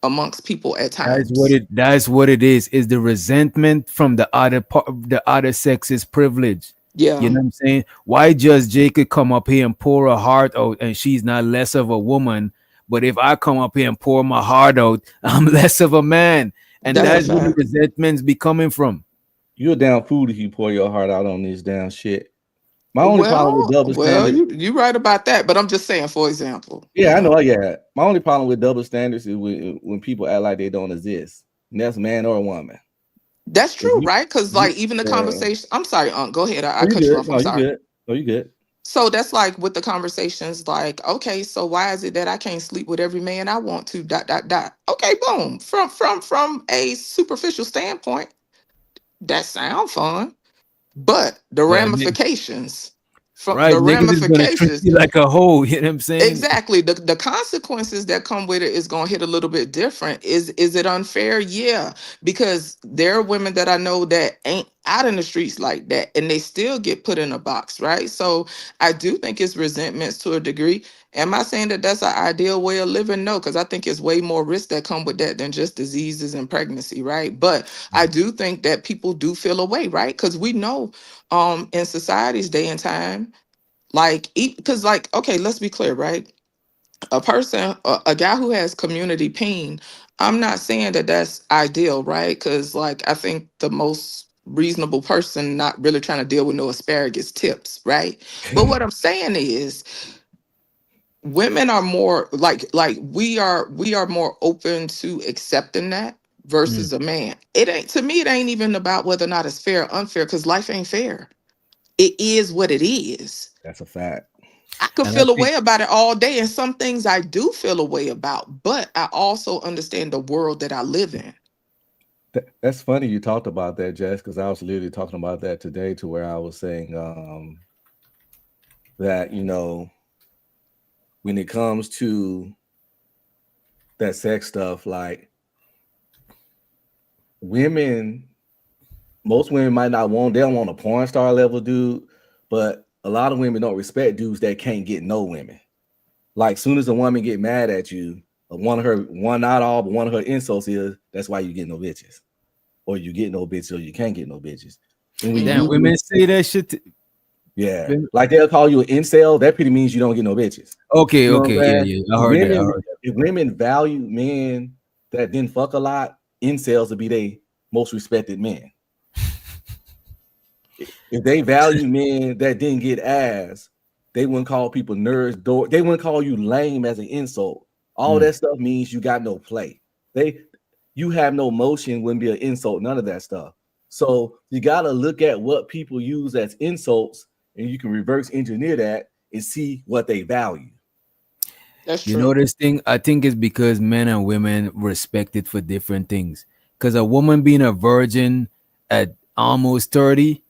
amongst people at times. That's what it is the resentment from the other part, the other sex's privilege. You Yeah. know what I'm saying? Why just Jake could come up here and pour her heart out and she's not less of a woman, but if I come up here and pour my heart out, I'm less of a man. And That's a that's where the fact. resentments be coming from. You're a damn fool if you pour your heart out on this damn shit. My only problem with double Well, standards. you right about that, but I'm just saying, for example, Yeah, I know. Yeah, my only problem with double standards is when people act like they don't exist. And that's man or woman. That's If true, right? Because like even the yeah. conversation. I'm sorry, go ahead. I No, you cut you good. off. No, I'm you sorry. good. No, you good. So that's like with the conversations, like, okay, so why is it that I can't sleep with every man I want to? Dot dot dot. Okay, boom. From a superficial standpoint, that sound fun, but the But ramifications from right, the niggas is gonna treat ramifications. you like a hoe. You know what I'm saying? Exactly. The consequences that come with it is going to hit a little bit different. Is it unfair? Yeah, because there are women that I know that ain't out in the streets like that, and they still get put in a box, right? So I do think it's resentments to a degree. Am I saying that that's an ideal way of living? No, because I think it's way more risks that come with that than just diseases and pregnancy, right? But I do think that people do feel away, right? Because we know in society's day and time, like, because, like, okay, let's be clear, right? A person, a guy who has community pain, I'm not saying that that's ideal, right? Because, like, I think the most reasonable person not really trying to deal with no asparagus tips, right? But what I'm saying is, women are more like we are more open to accepting that versus a man. It ain't, to me, it ain't even about whether or not it's fair or unfair, because life ain't fair. It is what it is. That's a fact. I could And I feel a think way about it all day, and some things I do feel a way about, but I also understand the world that I live in. That's funny you talked about that, Jess, because I was literally talking about that today, to where I was saying that, when it comes to that sex stuff, like, women, most women might not they don't want a porn star level dude, but a lot of women don't respect dudes that can't get no women. Like, soon as a woman get mad at you, not all, but one of her insults is, that's why you get no bitches. Or you get no bitches, or you can't get no bitches. And when damn you women say that shit. yeah, like, they'll call you an incel, that pretty means you don't get no bitches. Okay, You know what okay, I'm saying? yeah. I heard that. I heard that. If women value men that didn't fuck a lot, incels would be their most respected men. If they value men that didn't get ass, they wouldn't call people nerds. They wouldn't call you lame as an insult. All that stuff means you got no play. You have no motion, wouldn't be an insult. None of that stuff. So you got to look at what people use as insults, and you can reverse engineer that and see what they value. That's You know true. this thing? I think it's because men and women respect it for different things. Because a woman being a virgin at almost 30,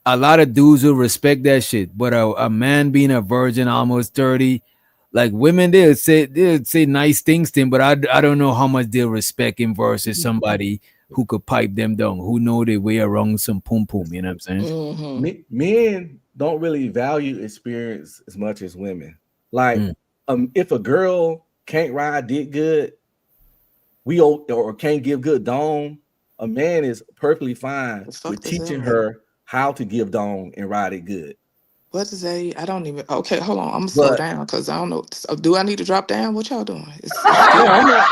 a lot of dudes will respect that shit. But a man being a virgin almost 30, like women, they'll say nice things to him, but I don't know how much they'll respect him versus somebody who could pipe them down, who know their way around some pum pum. You know what I'm saying? Mm-hmm. Men don't really value experience as much as women. Like, Mm. if a girl can't ride dick good, or can't give good dome, a man is perfectly fine The fuck with does that teaching mean? her how to give dome and ride it good. What does that? I don't even. Okay, hold on. I'm gonna slow But down because I don't know. So do I need to drop down? What y'all doing? It's no, still. I'm not.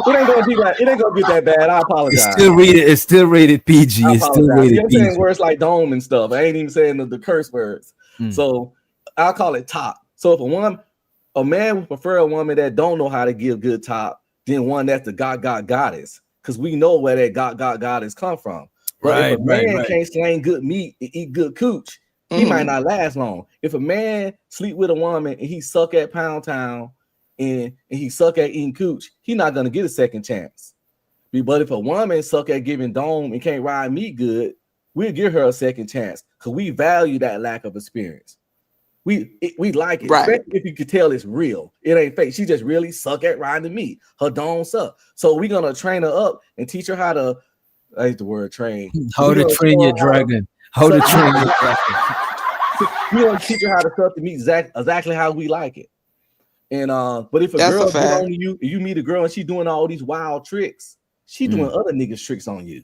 It ain't gonna be like, it ain't gonna be that bad. I It's apologize. still rated. It's still rated I PG. It's still apologize. You know, rated I'm saying PG. words like dome and stuff. I ain't even saying the curse words. Mm. So I'll call it top. So if a man would prefer a woman that don't know how to give good top than one that's the goddess, because we know where that goddess come from. But if a man Right. can't slang good meat and eat good cooch, he might not last long. If a man sleep with a woman and he suck at Pound Town and he suck at eating cooch, he not gonna get a second chance. But if a woman suck at giving dome and can't ride meat good, we'll give her a second chance because we value that lack of experience. We like it, Right. especially if you could tell it's real. It ain't fake. She just really suck at riding the meat. Her dome suck. So we're gonna train her up and teach her how to. I hate the word train. How We're to gonna train show your her how to dragon? How to suck the train meat. your dragon? We're gonna teach her how to suck the meat exactly how we like it. And but if a That's a girl get fact. on you meet a girl and she doing all these wild tricks, she doing other niggas tricks on you.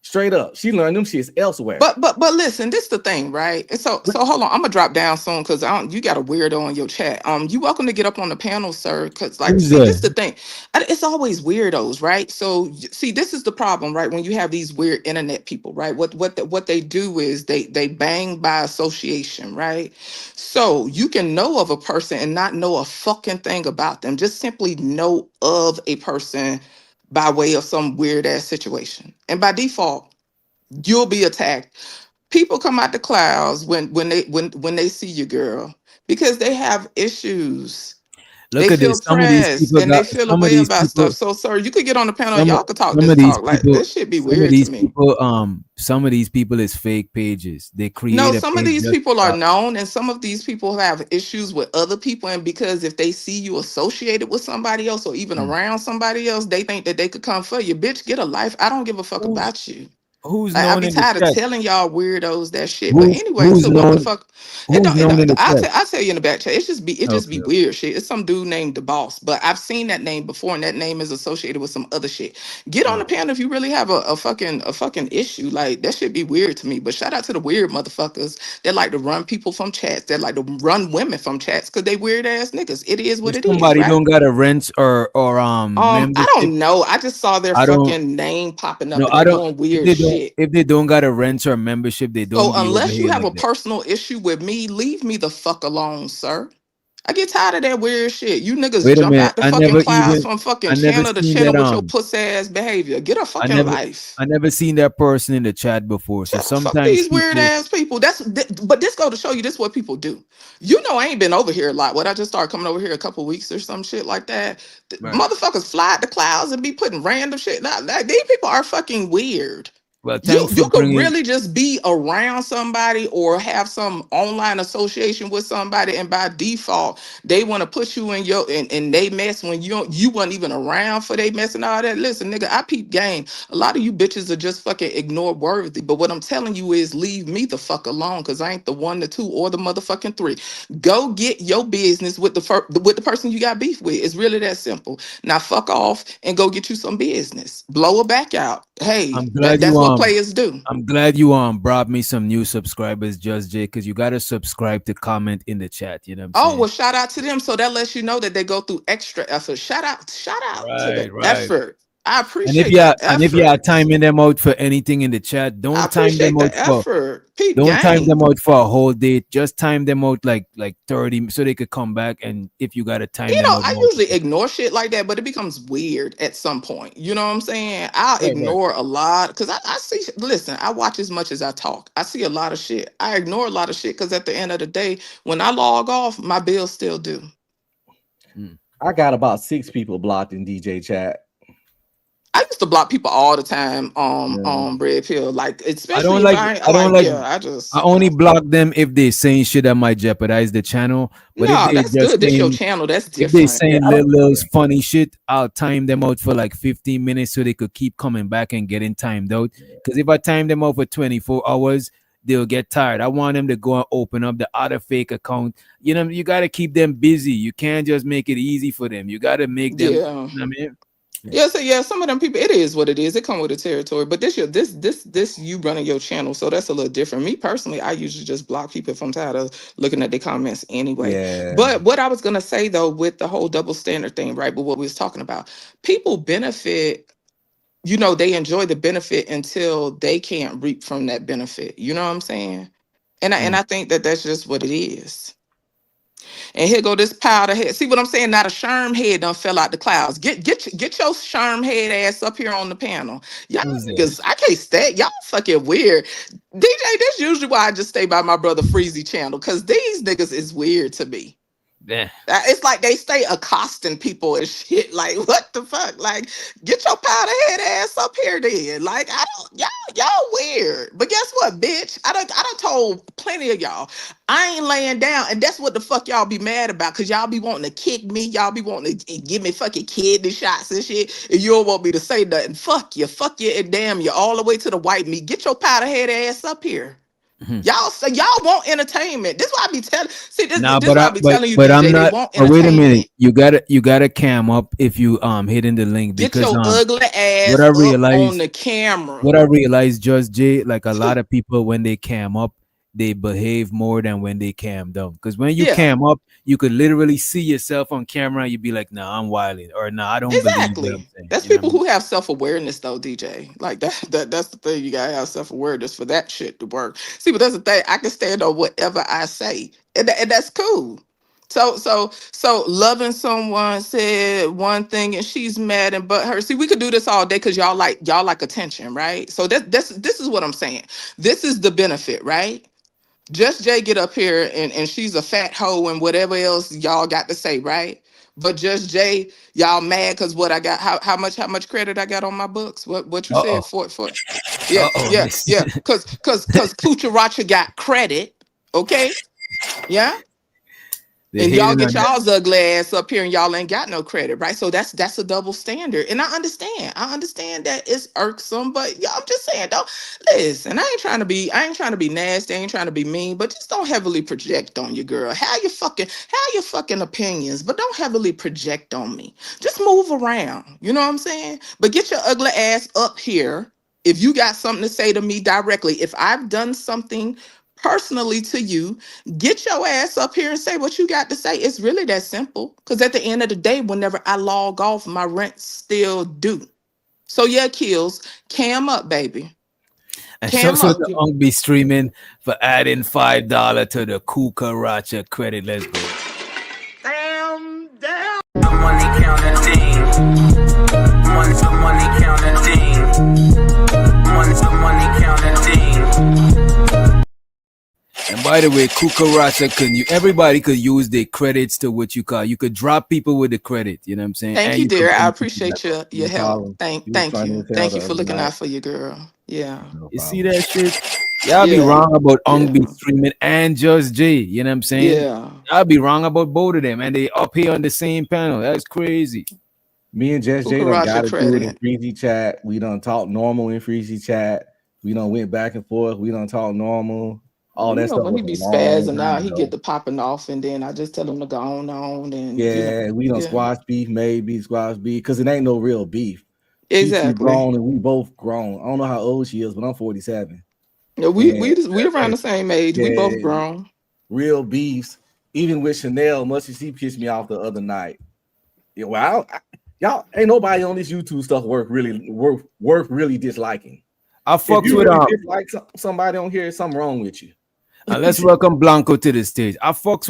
Straight up, she learned them shits elsewhere. But listen, this the thing, right? And so hold on, I'm gonna drop down soon because you got a weirdo on your chat. You welcome to get up on the panel, sir. Because like, Who's see, this that? the thing. It's always weirdos, right? So see, this is the problem, right? When you have these weird internet people, right? What they do is they bang by association, right? So you can know of a person and not know a fucking thing about them. Just simply know of a person by way of some weird ass situation, and by default you'll be attacked. People come out the clouds when they see you, girl, because they have issues. They Look at feel this. Some of these pressed people and they got. feel a Some of way these about stuff. people. So, sir, you could get on the panel. Some Y'all could talk some this of these talk. Like people. this should be Some of weird to these me. people. Some of these people is fake pages. They No, create a some of page these just. people are known, and some of these people have issues with other people. And because if they see you associated with somebody else or even Mm. around somebody else, they think that they could come for you. Bitch, get a life. I don't give a fuck Who's about you. who's Like, I known be in the tired of chat? telling y'all weirdos that shit. But Who's anyway, who's so what the known? fuck? Who's It known in don't. the chat? I'll tell you in the back chat. It just be Okay. weird shit. It's some dude named the boss, but I've seen that name before, and that name is associated with some other shit. Get on the Oh. panel if you really have a fucking issue. Like that should be weird to me. But shout out to the weird motherfuckers that like to run people from chats, that like to run women from chats because they weird ass niggas. It is If what it is, somebody right? don't got a rent or I membership, don't know. I just saw their I don't. fucking name popping up No, and I they don't. doing weird shit. If they don't got a rent or membership, they So don't be over unless you here have a like that. personal issue with me, leave me the fuck alone, sir. I get tired of that weird shit. You niggas Wait a jump minute. out the fucking clouds from fucking I never channel to seen channel that with your pussy ass behavior. Get a I fucking never life. I never seen that person in the chat before. So Fuck sometimes these weird people. ass people. But this go to show you this what people do. You know I ain't been over here a lot. What I just started coming over here a couple weeks or some shit like that. Right. Motherfuckers fly at the clouds and be putting random shit. Like, these people are fucking weird. Well, You thanks for you could bringing. really just be around somebody or have some online association with somebody, and by default they want to put you in and they mess when you weren't even around for they mess and all that. Listen, nigga, I peep game. A lot of you bitches are just fucking ignore worthy. But what I'm telling you is leave me the fuck alone, because I ain't the one, the two, or the motherfucking three. Go get your business with with the person you got beef with. It's really that simple. Now fuck off and go get you some business. Blow her back out. Hey, I'm glad you that's what players do. I'm glad you brought me some new subscribers, Just Jay, because you gotta subscribe to comment in the chat. You know what I'm Oh, saying? well, shout out to them. So that lets you know that they go through extra effort. Shout out to the Right. effort. I And if appreciate you the and if you are effort. timing them out for anything in the chat, I don't time them appreciate out the for effort. Peep don't time them game. out for a whole day. Just time them out like 30 so they could come back. And if you gotta time them out I multiple. usually ignore shit like that, but it becomes weird at some point. You know what I'm saying? I'll Right. ignore a lot because I see, listen, I watch as much as I talk. I see a lot of shit. I ignore a lot of shit because at the end of the day, when I log off, my bills still due. I got about 6 people blocked in DJ chat. I used to block people all the time on Red Pill, like I especially don't if like. I I don't like, like. yeah, I I just only block them if they saying shit that might jeopardize the channel. But if no, they that's just good. This your saying, channel, that's if they different. saying I don't. little funny shit, I'll time them out for like 15 minutes so they could keep coming back and getting timed out. Because if I time them out for 24 hours, they'll get tired. I want them to go and open up the other fake account. You know, you got to keep them busy. You can't just make it easy for them. You got to make them. Yeah. You know what I mean, Yeah, so yeah, some of them people, it is what it is. It come with the territory. But this you running your channel, so that's a little different. Me personally, I usually just block people if I'm tired of looking at their comments anyway. Yeah. But what I was gonna say though, with the whole double standard thing, right? But what we was talking about, people benefit. You know, they enjoy the benefit until they can't reap from that benefit. You know what I'm saying? And I think that that's just what it is. And here go this powder head. See what I'm saying? Now the Sherm head done fell out the clouds. Get your Sherm head ass up here on the panel. Y'all who's that? niggas, I can't stand y'all fucking weird. DJ, that's usually why I just stay by my brother Freezy channel, because these niggas is weird to me. Yeah. It's like they stay accosting people and shit. Like, what the fuck? Like, get your powder head ass up here then. Like, I don't, y'all weird. But guess what, bitch? I done told plenty of y'all, I ain't laying down, and that's what the fuck y'all be mad about, because y'all be wanting to kick me, y'all be wanting to give me fucking kidney shots and shit, and you don't want me to say nothing. Fuck you, and damn you, all the way to the white meat. Get your powder head ass up here. Y'all say y'all want entertainment. This is why I be telling. See, this Nah, is why I be telling you, DJ. I'm They not. want But wait a minute, entertainment. you gotta cam up if you hitting the link, Get because your ugly what ass I up on realized the camera. what I realized, Just Jay, like a lot of people when they cam up, they behave more than when they cam down. Because when you Yeah, cam up, you could literally see yourself on camera and you'd be like, nah, I'm wilding, or nah, I don't believe what I'm exactly. saying. That's You know what I people mean? who have self-awareness though, DJ. Like that's the thing. You gotta have self-awareness for that shit to work. See, but that's the thing. I can stand on whatever I say. And that's cool. So loving someone said one thing and she's mad and but her. See, we could do this all day because y'all like attention, right? So this is what I'm saying. This is the benefit, right? Just Jay get up here and she's a fat hoe and whatever else y'all got to say, right? But Just Jay, y'all mad because what I got, how much credit I got on my books? What you Uh said for yeah, oh, yeah, yeah. Cause Kucharacha got credit, okay? Yeah. they And y'all hating get on that. y'all's ugly ass up here and y'all ain't got no credit, right? So that's a double standard. And I understand. I understand that it's irksome, but yeah, I'm just saying, don't listen. I ain't trying to be nasty, I ain't trying to be mean, but just don't heavily project on your girl. Have your fucking opinions, but don't heavily project on me. Just move around. You know what I'm saying? But get your ugly ass up here if you got something to say to me directly. If I've done something personally to you, get your ass up here and say what you got to say. It's really that simple. Because at the end of the day, whenever I log off, my rent still due. So yeah, kills. Cam up, baby. And Cam shout out up. to Unk be streaming for adding $5 to the Kukaracha credit. Let's go. The money counting team. Money counting team. Money counting team. And by the way, Kukaracha everybody could use their credits to what you call. You could drop people with the credit. You know what I'm saying? Thank And you, you could dear. I bring people back appreciate up. your No help. problem. Thank He was trying you. to tell Thank the you for other looking night. out for your girl. Yeah. No You see problem. that shit? Y'all be Yeah. wrong about Ung be Yeah. streaming and Just J. You know what I'm saying? Yeah. Y'all be wrong about both of them, and they up here on the same panel. That's crazy. Me and Jess J done Kukaracha got to do it in credit. Freezy chat. We done talk normal in Freezy chat. We done went back and forth. We done talk normal. All You that know, stuff when was he a be long spazzing time out, he ago. get the popping off, and then I just tell him to go on, and Yeah, we done yeah, squash beef, maybe squash beef, because it ain't no real beef. She too exactly. grown and we both grown. I don't know how old she is, but I'm 47. Yeah, And we around the same age. We both yeah, grown. real beefs. Even with Chanel, much as she pissed me off the other night. Yeah, well, y'all ain't nobody on this YouTube stuff worth really disliking. I If fucks you with really dislike somebody on here, something wrong with you. and let's welcome Blanco to the stage. I fucks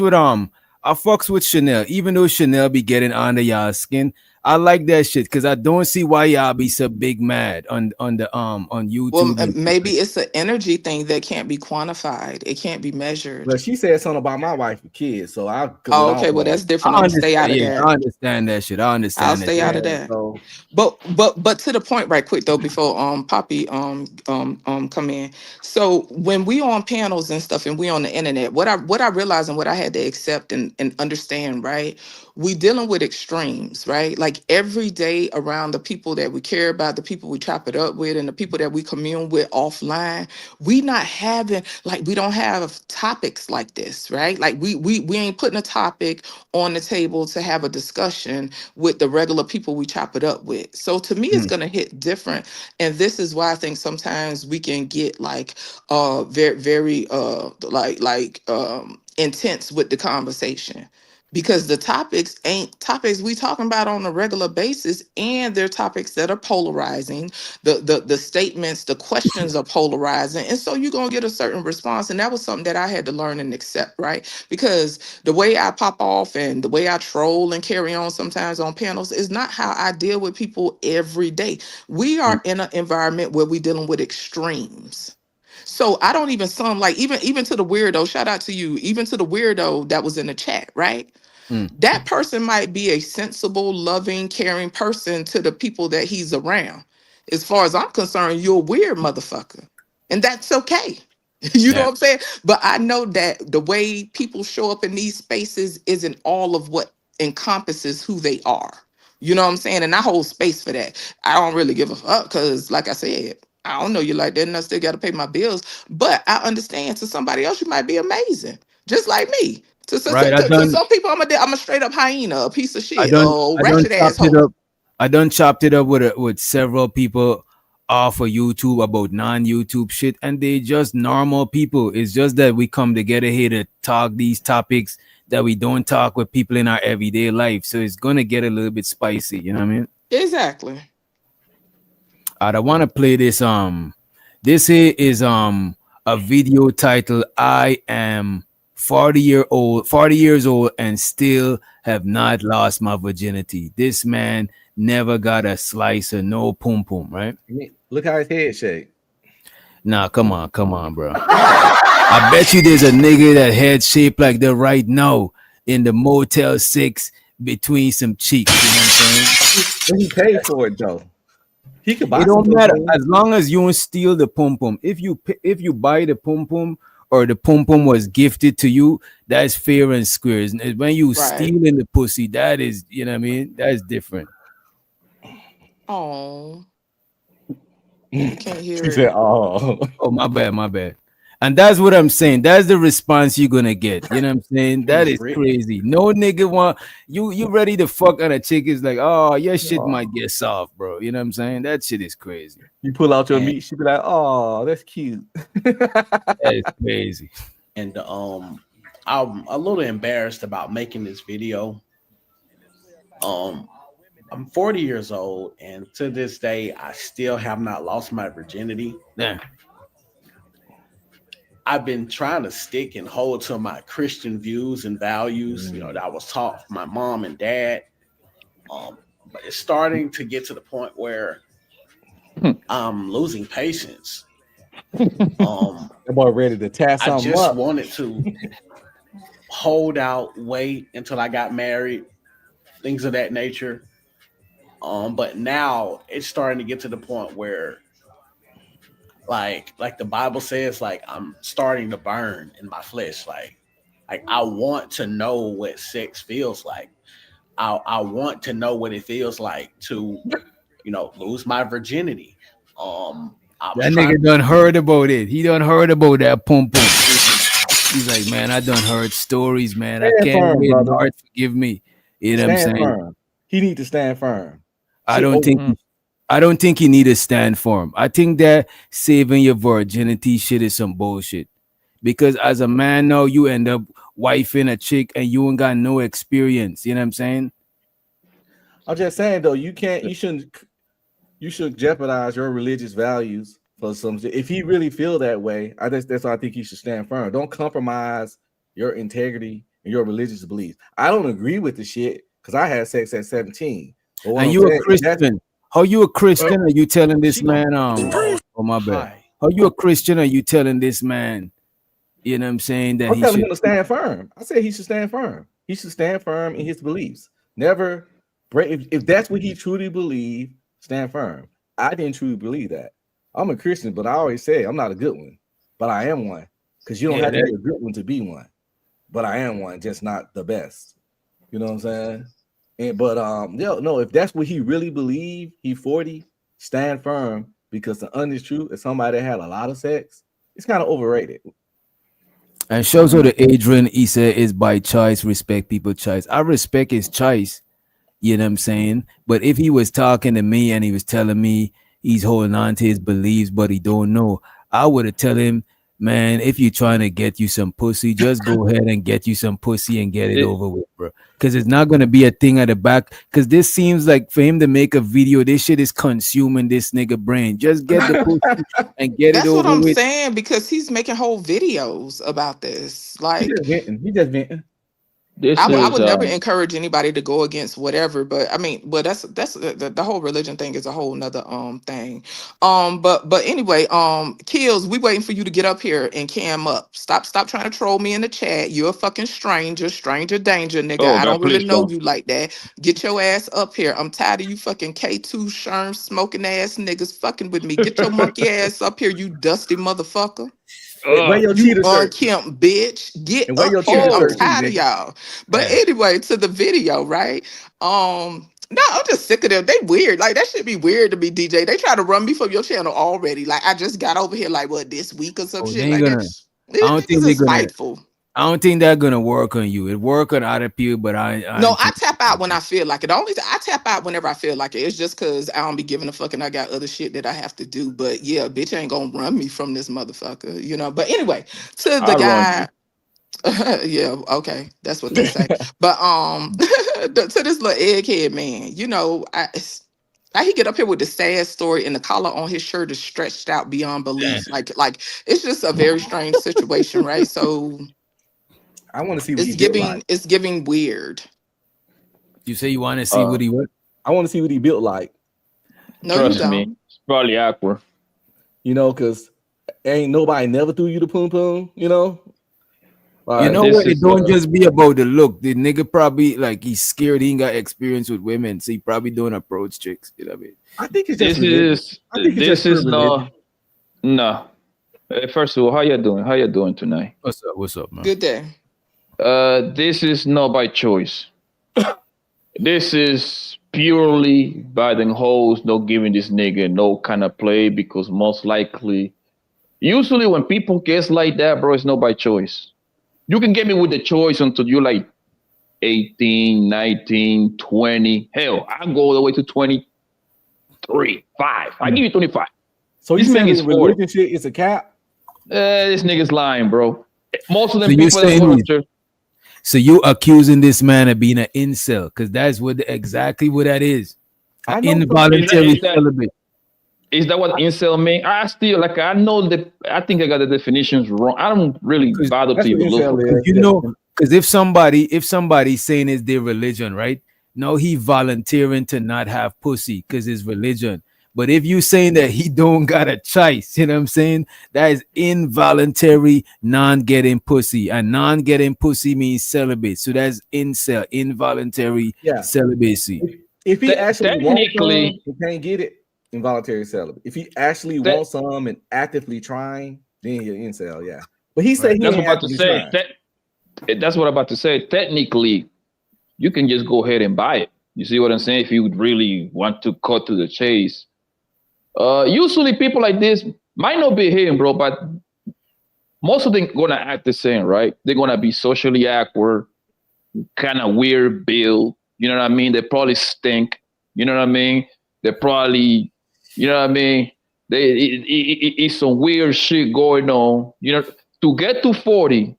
with Chanel, even though Chanel be getting under y'all skin. I like that shit because I don't see why y'all be so big mad on YouTube. Well, and maybe it's an energy thing that can't be quantified. It can't be measured. But she said something about my wife and kids, so I cut it Oh, off okay. Well, like, that's different. I I'm gonna stay understand. out of Yeah, that. I understand that shit. I I'll understand that stay shit. out of yeah. that. So But to the point right quick though, before Poppy come in. So when we on panels and stuff and we on the internet, what I realized and what I had to accept and understand, right? We dealing with extremes, right? Like every day around the people that we care about, the people we chop it up with, and the people that we commune with offline, we not having like we don't have topics like this, right? Like we ain't putting a topic on the table to have a discussion with the regular people we chop it up with. So to me, it's Mm. gonna hit different. And this is why I think sometimes we can get like very intense with the conversation. Because the topics ain't topics we talking about on a regular basis, and they're topics that are polarizing. The statements, the questions are polarizing, and so you're gonna get a certain response. And that was something that I had to learn and accept, right? Because the way I pop off and the way I troll and carry on sometimes on panels is not how I deal with people every day. We are in an environment where we're dealing with extremes. So I don't even sound like even to the weirdo, shout out to you, even to the weirdo that was in the chat, right? Mm. That person might be a sensible, loving, caring person to the people that he's around. As far as I'm concerned, you're a weird motherfucker. And that's okay. You know Yeah. what I'm saying? But I know that the way people show up in these spaces isn't all of what encompasses who they are. You know what I'm saying? And I hold space for that. I don't really give a fuck because, like I said, I don't know you like that, and I still got to pay my bills. But I understand to somebody else, you might be amazing, just like me. Right. To some people, I'm a straight up hyena, a piece of shit, a I done wretched chopped it asshole. up. I done chopped it up with several people off of YouTube about non-YouTube shit, and they just normal people. It's just that we come together here to talk these topics that we don't talk with people in our everyday life. So it's gonna get a little bit spicy, you know what I mean? Exactly. I want to play this. This here is a video titled "I am 40 years old, and still have not lost my virginity. This man never got a slice of no pum pum." Right? look how his head shake. Nah, come on, bro. I bet you there's a nigga that head shaped like that right now in the Motel 6 between some cheeks. You know what I'm saying? He paid for it though. He could buy It some don't matter pum-pum. as long as you don't steal the pum pum. If you buy the pum pum or the pum pum was gifted to you, that's fair and square. When you Right. stealing the pussy, that is, you know what I mean? That's different. Oh, you can't hear He it. said, "Oh, Oh, my bad. And that's what I'm saying. That's the response you're gonna get. You know what I'm saying? That is crazy. No nigga want you ready to fuck on a chick is like, oh, your shit might get soft, bro. You know what I'm saying? That shit is crazy. You pull out your And- meat, she be like, "Oh, that's cute." That is crazy. And I'm a little embarrassed about making this video. I'm 40 years old, and to this day, I still have not lost my virginity. Yeah. I've been trying to stick and hold to my Christian views and values, that I was taught from my mom and dad. But it's starting to get to the point where I'm losing patience. That boy ready to tie I something just up. wanted to hold out, wait until I got married, things of that nature. But now it's starting to get to the point where like the Bible says, like I'm starting to burn in my flesh. Like I want to know what sex feels like. I want to know what it feels like to, lose my virginity. That nigga done heard about it. He done heard about that pum pum. He's like, man, I done heard stories, man. I Stand can't firm, wait. brother. Lord, forgive me. You know what I'm Stand saying? firm. He need to stand firm. I don't think you need to stand for him. I think that saving your virginity shit is some bullshit. Because as a man now, you end up wifing a chick and you ain't got no experience. You know what I'm saying? I'm just saying though, you shouldn't jeopardize your religious values for some. If he really feel that way, that's why I think he should stand firm. Don't compromise your integrity and your religious beliefs. I don't agree with the shit because I had sex at 17. But what And I'm you a saying is that's Christian. How you a Christian? Are you telling this man oh my bad. How you a Christian? Are you telling this man, you know what I'm saying, that I'm he telling should him to stand firm. I said he should stand firm. He should stand firm in his beliefs. Never break. If that's what he truly believe, stand firm. I didn't truly believe that. I'm a Christian, but I always say I'm not a good one, but I am one. Because you don't have to be a good one to be one. But I am one, just not the best. You know what I'm saying? No, if that's what he really believe, he 40, stand firm, because the honest truth is somebody that had a lot of sex, it's kind of overrated. And shows out to Adrian, he said it's by choice, respect people choice. I respect his choice, you know what I'm saying? But if he was talking to me and he was telling me he's holding on to his beliefs, but he don't know, I would have tell him, man, if you're trying to get you some pussy, just go ahead and get you some pussy and get it over with, bro. Because it's not going to be a thing at the back. Because this seems like for him to make a video, this shit is consuming this nigga brain. Just get the pussy and get it That's what over I'm with. saying, because he's making whole videos about this. He Like, just venting. He just venting. I would never encourage anybody to go against whatever, but I mean, but that's the whole religion thing is a whole nother thing. But anyway, Kills, we waiting for you to get up here and cam up. Stop trying to troll me in the chat. You're a fucking stranger danger, nigga. Oh I God, don't really please know don't. you like that. Get your ass up here. I'm tired of you fucking K2 Sherm smoking ass niggas fucking with me. Get your monkey ass up here, you dusty motherfucker. Wear your You cheetah shirt unkempt bitch. Get and wear up your here. cheetah I'm shirt too, tired of nigga. y'all. But anyway, to the video, right? No, I'm just sick of them. They weird. Like, that should be weird to me, DJ. They try to run me from your channel already. Like, I just got over here like what, this week or some Oh, shit they ain't like that. gonna. These I don't think niggas they're is gonna. spiteful. I don't think they're gonna work on you. It work on other people, but I No, ain't I think. tap out when I feel like it. I tap out whenever I feel like it. It's just because I don't be giving a fuck and I got other shit that I have to do. But yeah, bitch ain't gonna run me from this motherfucker, you know. But anyway, to the I'll run you. guy. Yeah, okay, that's what they say. But to this little egghead man, you know, I he get up here with the sad story, and the collar on his shirt is stretched out beyond belief. Like it's just a very strange situation, right? So I want to see what he built like. it's giving weird. You say you want to see what he what? I want to see what he built like. No, Trust you me, don't. it's probably awkward. You know, because ain't nobody never threw you the poom poom. You know. You know This what? It is don't just be about the look. The nigga probably like he's scared. He ain't got experience with women, so he probably don't approach chicks. You know what I mean? I think it's this just religion. is I think it's this just pure is religion. no. First of all, how you doing? How you doing tonight? What's up, man? Good day. This is not by choice. This is purely by the hoes not giving this nigga no kind of play, because most likely, usually when people guess like that, bro, it's not by choice. You can get me with the choice until you're like 18, 19, 20. Hell, I go all the way to 23, 5. I give you 25. So This you man saying is the 40. religion shit is a cap? This nigga's lying, bro. Most of them So you people that go saying to church. so you accusing this man of being an incel? Because that's what exactly what that is. I know Involuntary Is that- celibate. Is that what incel mean? I still like. I know that. I think I got the definitions wrong. I don't really bother to That's what even look incel for. is. You know, because if somebody's saying it's their religion, right? No, he volunteering to not have pussy because it's religion. But if you saying that he don't got a choice, you know what I'm saying? That is involuntary non-getting pussy. And non-getting pussy means celibate. So that's incel, involuntary celibacy. If he actually wants some technically- and can't get it, involuntary celibate. If he actually wants some and actively trying, then he's an incel, yeah. But he said he That's what ain't I'm about to actively say. trying. That's what I'm about to say. Technically, you can just go ahead and buy it. You see what I'm saying? If you would really want to cut to the chase. Usually people like this might not be him, bro, but most of them gonna act the same, right? They're gonna be socially awkward, kind of weird build. You know what I mean? They probably stink. You know what I mean? They probably, you know what I mean? It's some weird shit going on. You know, to get to 40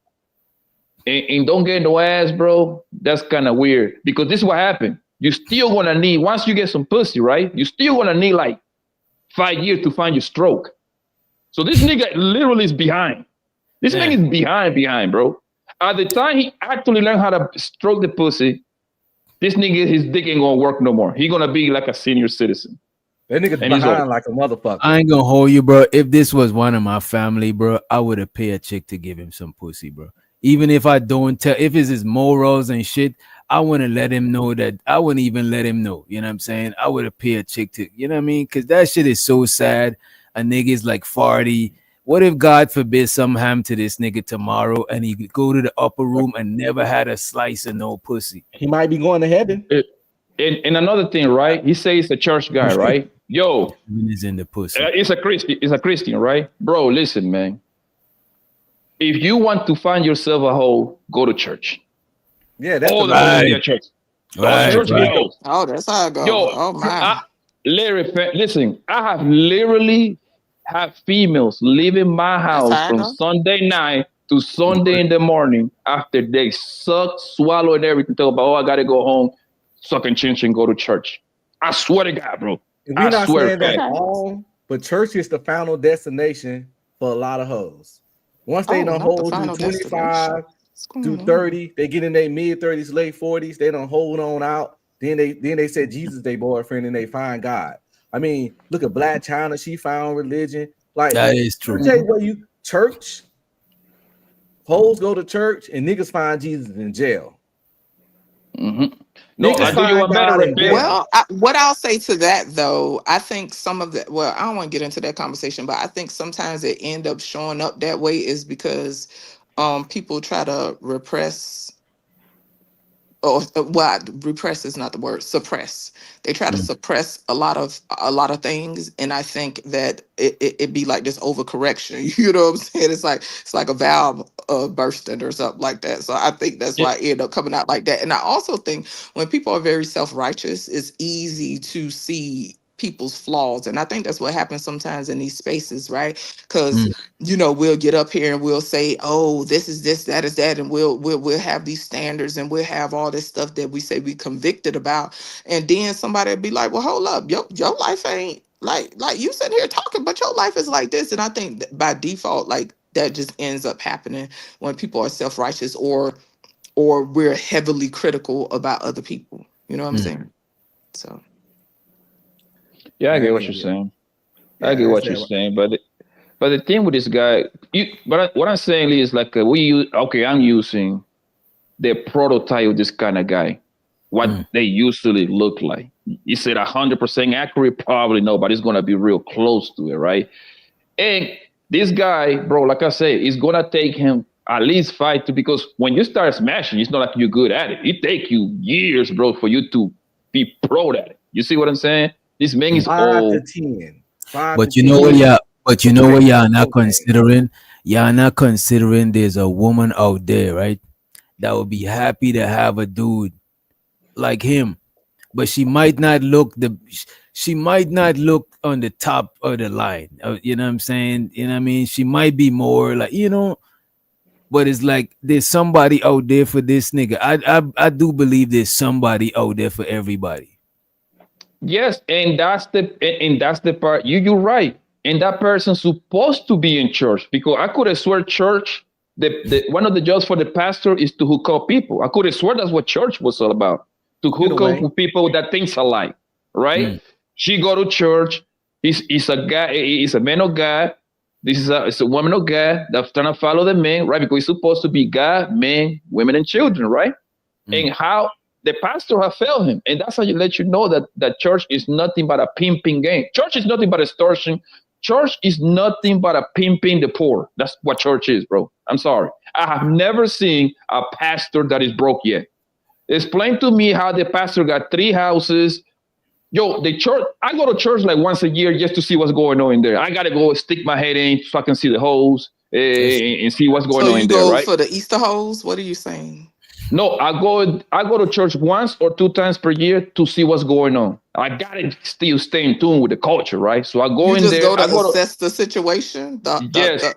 and don't get no ass, bro, that's kind of weird. Because this is what happened. You still gonna need, once you get some pussy, right? You still gonna need like 5 years to find your stroke. So this nigga literally is behind. This nigga is behind, bro. At the time he actually learned how to stroke the pussy, this nigga, his dick ain't gonna work no more. He gonna be like a senior citizen. That nigga's And he's behind old. like a motherfucker. I ain't gonna hold you, bro. If this was one of my family, bro, I would have paid a chick to give him some pussy, bro. Even if I don't tell, if it's his morals and shit, I wouldn't let him know that. I wouldn't even let him know. You know what I'm saying? I would have paid a chick to, you know what I mean? Because that shit is so sad. A nigga's like 40. What if God forbid something happened to this nigga tomorrow and he could go to the upper room and never had a slice of no pussy? He might be going to heaven. And another thing, right? He says he's a church guy, right? Yo, he's in the pussy. It's a Christian, right? Bro, listen, man. If you want to find yourself a hoe, go to church. Yeah, that's all the right. hoes at church. Right, Church right. hoes. Oh, that's how it goes. Yo, Oh my. listen, I have literally had females leaving my house how it from goes. Sunday night to Sunday in the morning after they suck, swallow, and everything. Talk about, oh, I gotta go home, suck and chinch and go to church. I swear to God, bro. We're I not swear. saying that's all, but church is the final destination for a lot of hoes. Once they don't hold you 25 to 30, they get in their mid-30s, late 40s, they don't hold on out. Then they said Jesus their boyfriend and they find God. I mean, look at Black China, she found religion. Like that is true. Let me tell you what church, hoes go to church and niggas find Jesus in jail. Mm-hmm. No, Niggas I do you find one better. God in jail. Well, what I'll say to that though, I think some of the I don't want to get into that conversation, but I think sometimes it end up showing up that way is because people try to repress. Repress is not the word. Suppress. They try to suppress a lot of things, and I think that it be like this overcorrection. You know what I'm saying? It's like a valve bursting or something like that. So I think that's why it end up coming out like that. And I also think when people are very self-righteous, it's easy to see people's flaws, and I think that's what happens sometimes in these spaces, right? Because we'll get up here and we'll say, oh, this is this, that is that, and we'll have these standards and we'll have all this stuff that we say we convicted about, and then somebody will be like, well, hold up, your life ain't like you sitting here talking, but your life is like this. And I think that by default, like that just ends up happening when people are self-righteous or we're heavily critical about other people. You know what I'm saying? So yeah, I get what you're saying. I get what you're saying, but the thing with this guy, what I'm saying is like I'm using the prototype of this kind of guy, what they usually look like. Is it 100% accurate? Probably no, but it's gonna be real close to it, right? And this guy, bro, like I say, it's gonna take him at least 5 to, because when you start smashing, it's not like you're good at it. It take you years, bro, for you to be pro at it. You see what I'm saying? This man is 5 old. to 10. 5 But to you know 10. what? You know what y'all not considering? Y'all not considering there's a woman out there, right? That would be happy to have a dude like him, but she might not look on the top of the line. You know what I'm saying? You know what I mean? She might be more like, but it's like there's somebody out there for this nigga. I do believe there's somebody out there for everybody. Yes, and that's the part. You're right. And that person's supposed to be in church, because I could have swear church, the one of the jobs for the pastor is to hook up people. I could have swear that's what church was all about, to hook up with people that thinks alike, right? She go to church. He's a guy. He's a man of God. It's a woman of God that's trying to follow the man, right? Because it's supposed to be God, men, women, and children, right? And how the pastor have failed him. And that's how you let you know that church is nothing but a pimping game. Church is nothing but extortion. Church is nothing but a pimping the poor. That's what church is, bro. I'm sorry. I have never seen a pastor that is broke yet. Explain to me how the pastor got 3 houses. Yo, the church, I go to church like once a year just to see what's going on in there. I got to go stick my head in so I can see the holes and see what's going on in there, right? So you go for the Easter holes? What are you saying? No, I go to church once or 2 times per year to see what's going on. I gotta still stay in tune with the culture, right? So I go in there. I go to assess the situation. Yes,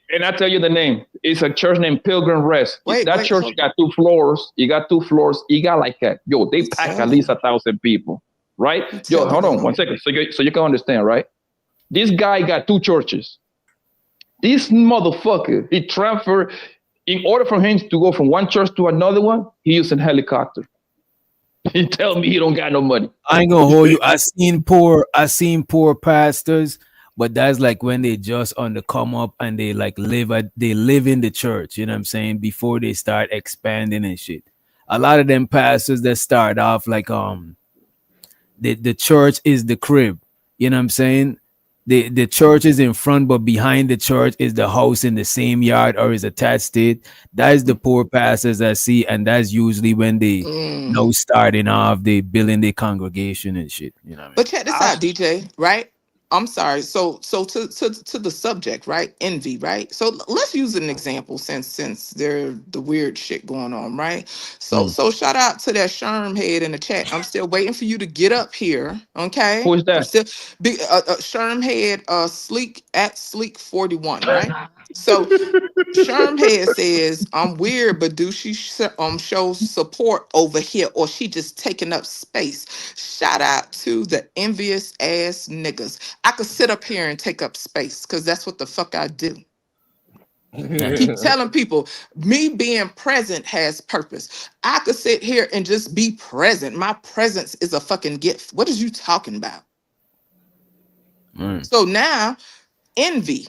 and I tell you the name. It's a church named Pilgrim Rest. That church got 2 floors. You got 2 floors. You got like that. Yo, they pack at least 1,000 people, right? Yo, hold on 1 second, so you can understand, right? This guy got 2 churches. This motherfucker, he transferred. In order for him to go from one church to another one, he used a helicopter. He tell me he don't got no money. I ain't gonna hold you. I seen poor pastors, but that's like when they just on the come up and they like they live in the church, you know what I'm saying, before they start expanding and shit. A lot of them pastors that start off like the church is the crib, you know what I'm saying? The church is in front, but behind the church is the house in the same yard or is attached to it. That is the poor pastors I see, and that's usually when they know starting off, they building their congregation and shit. You know what I mean? But check this out, DJ, right? I'm sorry. So to the subject, right? Envy, right? So let's use an example since there's the weird shit going on, right? So shout out to that Sherm head in the chat. I'm still waiting for you to get up here. Okay. Who is that? I'm still big Sherm head sleek at sleek 41, right? So Sherm head says, I'm weird, but do she show support over here, or she just taking up space? Shout out to the envious ass niggas. I could sit up here and take up space because that's what the fuck I do. Keep telling people me being present has purpose. I could sit here and just be present. My presence is a fucking gift. What is you talking about? So now, envy.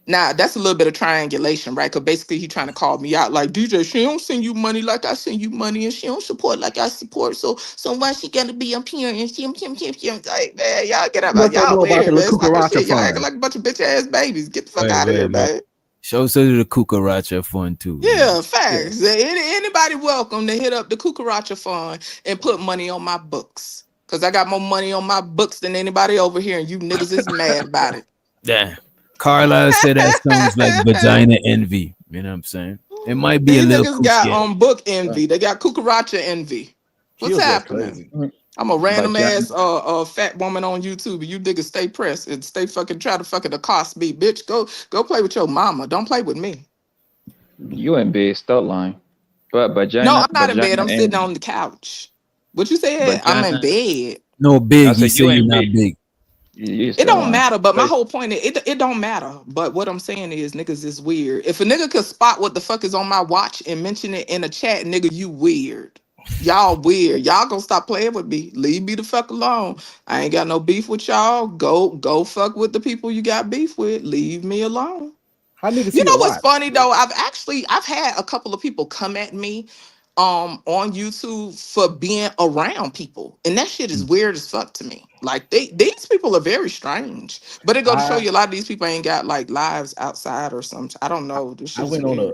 Now that's a little bit of triangulation, right? Because basically he trying to call me out, like, DJ, she don't send you money like I send you money, and she don't support like I support. So why she gotta be up here and she like, man, y'all get out What y'all know over about here, the man. Stop that Cucaracha shit. Y'all acting fund? like a bunch of bitch ass babies. Get the fuck Wait, out of here, man. Show us the Cucaracha fund too. Yeah, facts. Anybody welcome to hit up the Cucaracha fund and put money on my books. Cause I got more money on my books than anybody over here, and you niggas is mad about it. Damn. Carlisle said that sounds like Vagina Envy. You know what I'm saying? It might be a These little niggas got kooky. book envy. They got Cucaracha envy. What's Kills that happening? crazy. I'm a random Vagina. ass fat woman on YouTube. You niggas stay pressed and stay fucking try to fucking accost me, bitch. Go play with your mama. Don't play with me. You in bed, stop lying. But No, vagina, I'm not in bed. I'm sitting envy. on the couch. What you said? I'm in Vagina. bed. No I big. He said said you you're in not bed. big. You It still don't lying. matter, but my But whole point is it don't matter. But what I'm saying is niggas is weird. If a nigga could spot what the fuck is on my watch and mention it in a chat, nigga, you weird. Y'all weird. Y'all gonna stop playing with me. Leave me the fuck alone. I ain't got no beef with y'all. Go fuck with the people you got beef with. Leave me alone. I need to You see know your what's watch. funny though? I've had a couple of people come at me on YouTube for being around people. And that shit is weird as fuck to me. Like these people are very strange. But it go to show I you a lot of these people ain't got like lives outside or something. I don't know. This I shit's went on weird. a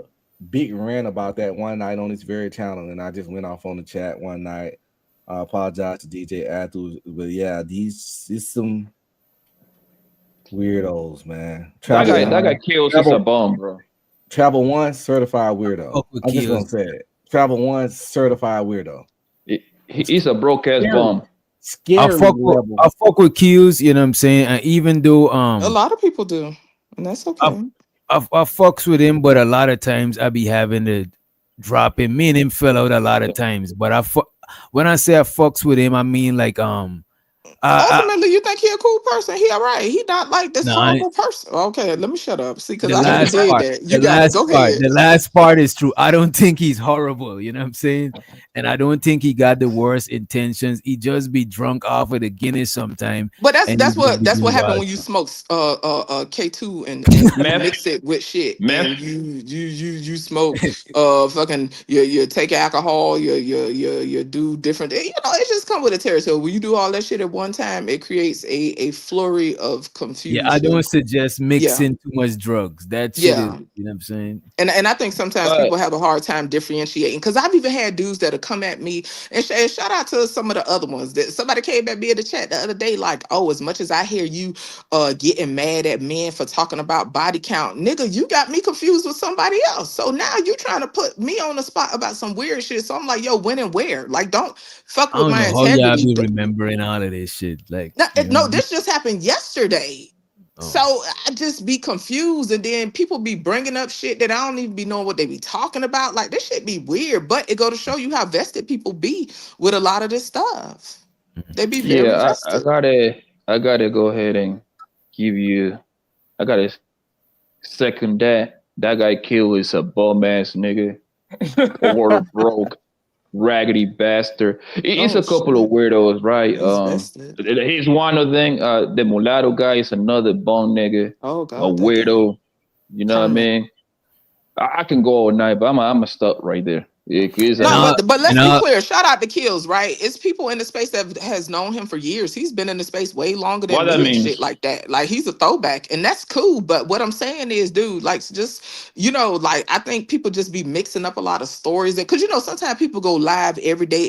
big rant about that one night on this very channel, and I just went off on the chat one night. I apologize to DJ Abdul, but yeah, these is some weirdos, man. that guy kills is a bomb, bro. Travel one certified weirdo. Fuck with I'm just gonna kills. say it. Travel one certified weirdo. He's a broke ass bomb. Scary level. I fuck with Q's, you know what I'm saying? And even though A lot of people do. And that's okay. I fucks with him, but a lot of times I be having to drop him. Me and him fell out a lot of times. But when I say I fucks with him, I mean like Ultimately, you think he a cool person? He all right. He not like this No, horrible person. Okay, let me shut up. See, because the I never last did part, that. You got it. Go ahead. the last part is true. I don't think he's horrible, you know what I'm saying? And I don't think he got the worst intentions. He just be drunk off of the Guinness sometime. But and he just be that's what doing happened wild when you stuff. smoke K2 and you Meth. mix it with shit Meth. and you smoke fucking you take alcohol, you do different, you know, it just come with a territory. When you do all that shit at one time, it creates a flurry of Yeah, I confusion. don't suggest Yeah. mixing too much drugs. That shit is, Yeah. you know what I'm saying? And I think sometimes But people have a hard time differentiating because I've even had dudes that'll come at me and shout out to some of the other ones that somebody came at me in the chat the other day like, oh, as much as I hear you getting mad at men for talking about body count, nigga, you got me confused with somebody else. So now you trying to put me on the spot about some weird shit. So I'm like, yo, when and where? Like, don't fuck I with don't my know how y'all integrity. be remembering all of this shit. Like, No, you know no, what I mean? this just happened yesterday. So I just be confused, and then people be bringing up shit that I don't even be knowing what they be talking about. Like this shit be weird, but it go to show you how vested people be with a lot of this stuff. They be very yeah, I vested. gotta go ahead and give you. I gotta second that. That guy kill is a bum ass nigga. Poor broke. raggedy bastard. It's Oh a couple of shit. weirdos, right? He's vested. He's one of them. The mulatto guy is another bone nigga, Oh a god, that guy. weirdo. You know what I Kermit. mean? I can go all night, but I'm a stop right there. It's No, a, but let's and be I, clear. Shout out to Kills, right? It's people in the space that has known him for years. He's been in the space way longer what than that me and shit means. like that. Like he's a throwback, and that's cool. But what I'm saying is, dude, like just like I think people just be mixing up a lot of stories that because sometimes people go live every day,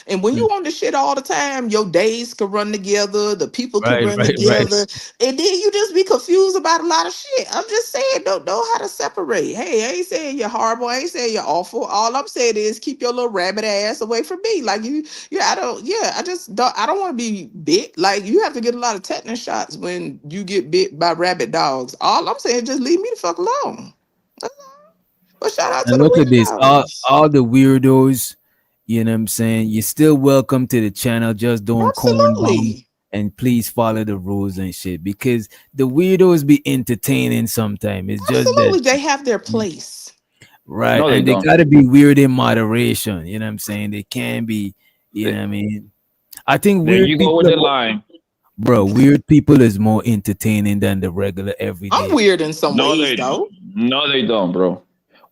and when you on the shit all the time, your days could run together, the people could run right. together, and then you just be confused about a lot of shit. I'm just saying, don't know how to separate. Hey, I ain't saying you're horrible. I ain't saying you're awful. All I'm saying is keep your little rabbit ass away from me. Like I just don't. I don't want to be bit. Like you have to get a lot of tetanus shots when you get bit by rabid dogs. All I'm saying is just leave me the fuck alone. But shout out to And the look at this, weirdos. all the weirdos. You know what I'm saying? You're still welcome to the channel. Just don't corn bomb, Absolutely. and please follow the rules and shit because the weirdos be entertaining sometimes. It's just that. Absolutely. They have their place. Right. No, they And they don't. gotta be weird in moderation. You know what I'm saying? They can be, you know what I mean? I think There weird you go people with are the more, line. bro, weird people is more entertaining than the regular I'm everyday. weird in some No, ways, they though. no, they don't, bro.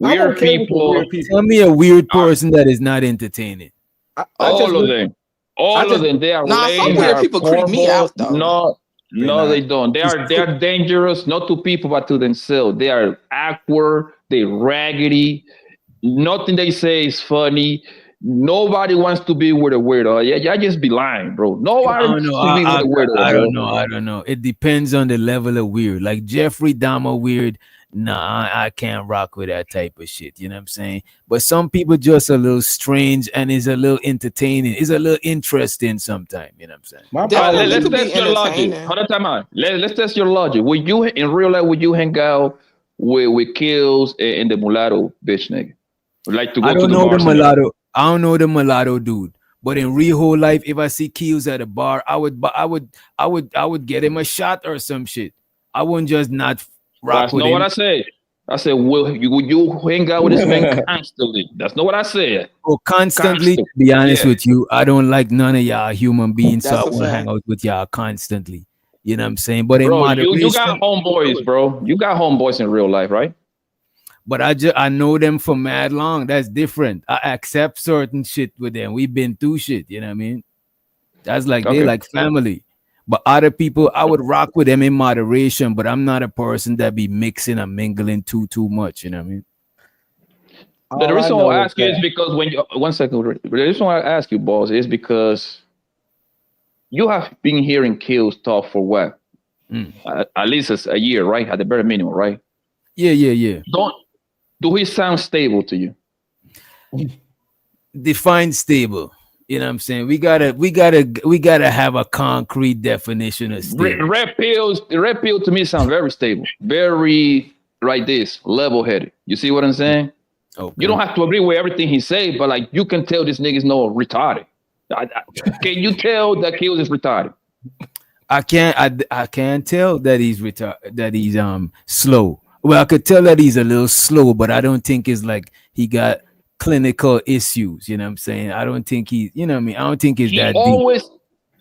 I'm Weird okay with the weird people, Tell people. me a weird person that is not entertaining. I just all of look. them, I all of just them. They are Nah, some lame. They weird are people creep me cornballs. out, though. No, they no, not. they don't. They are dangerous, not to people but to themselves. They are awkward. They raggedy. Nothing they say is funny. Nobody wants to be with a weirdo. Yeah, y'all just be lying, bro. I Nobody don't wants know. to be with a weirdo, I bro. don't know. I don't know. It depends on the level of weird. Like Jeffrey Dahmer weird. Nah, I can't rock with that type of shit. You know what I'm saying? But some people just a little strange and is a little entertaining. Is a little interesting sometimes. You know what I'm saying? My problem Definitely Let's is could be test your logic. entertaining. Hold on, time out. Let's test your logic. Would you in real life would you hang out with Kills and the mulatto bitch nigga? Like to I go to don't the know the bars and mulatto. I don't know the mulatto dude. But in real whole life, if I see Keels at a bar, I would get him a shot or some shit. I wouldn't just not rock that's with not what him. I said. I said, would you hang out with this man constantly? That's not what I said. Or constantly, to Constant. be honest Yeah. with you, I don't like none of y'all human beings, so I That's a won't hang fact. out with y'all constantly. You know what I'm saying? But in Bro, you got moderation, homeboys, bro. You got homeboys in real life, right? but I know them for mad long. That's different. I accept certain shit with them. We've been through shit, you know what I mean? That's like they Okay. like family. But other people, I would rock with them in moderation, but I'm not a person that be mixing and mingling too much, you know what I mean? The all I reason why know I is ask you is that because when you 1 second, the reason why I ask you, boss, is because you have been hearing Kills talk for what? Mm. At least it's a year, right? At the bare minimum, right? Yeah. Don't do he sound stable to you? Define stable. You know what I'm saying? We gotta have a concrete definition of stable. The red pill to me sound very stable, very right this level headed. You see what I'm saying? You Okay. don't have to agree with everything he say, but like you can tell this nigga's no retarded. Can you tell that Kills is retarded? I can't tell that he's that he's slow. Well, I could tell that he's a little slow, but I don't think it's like he got clinical issues. You know what I'm saying? I don't think he, you know what I mean? I don't think it's He that deep. always,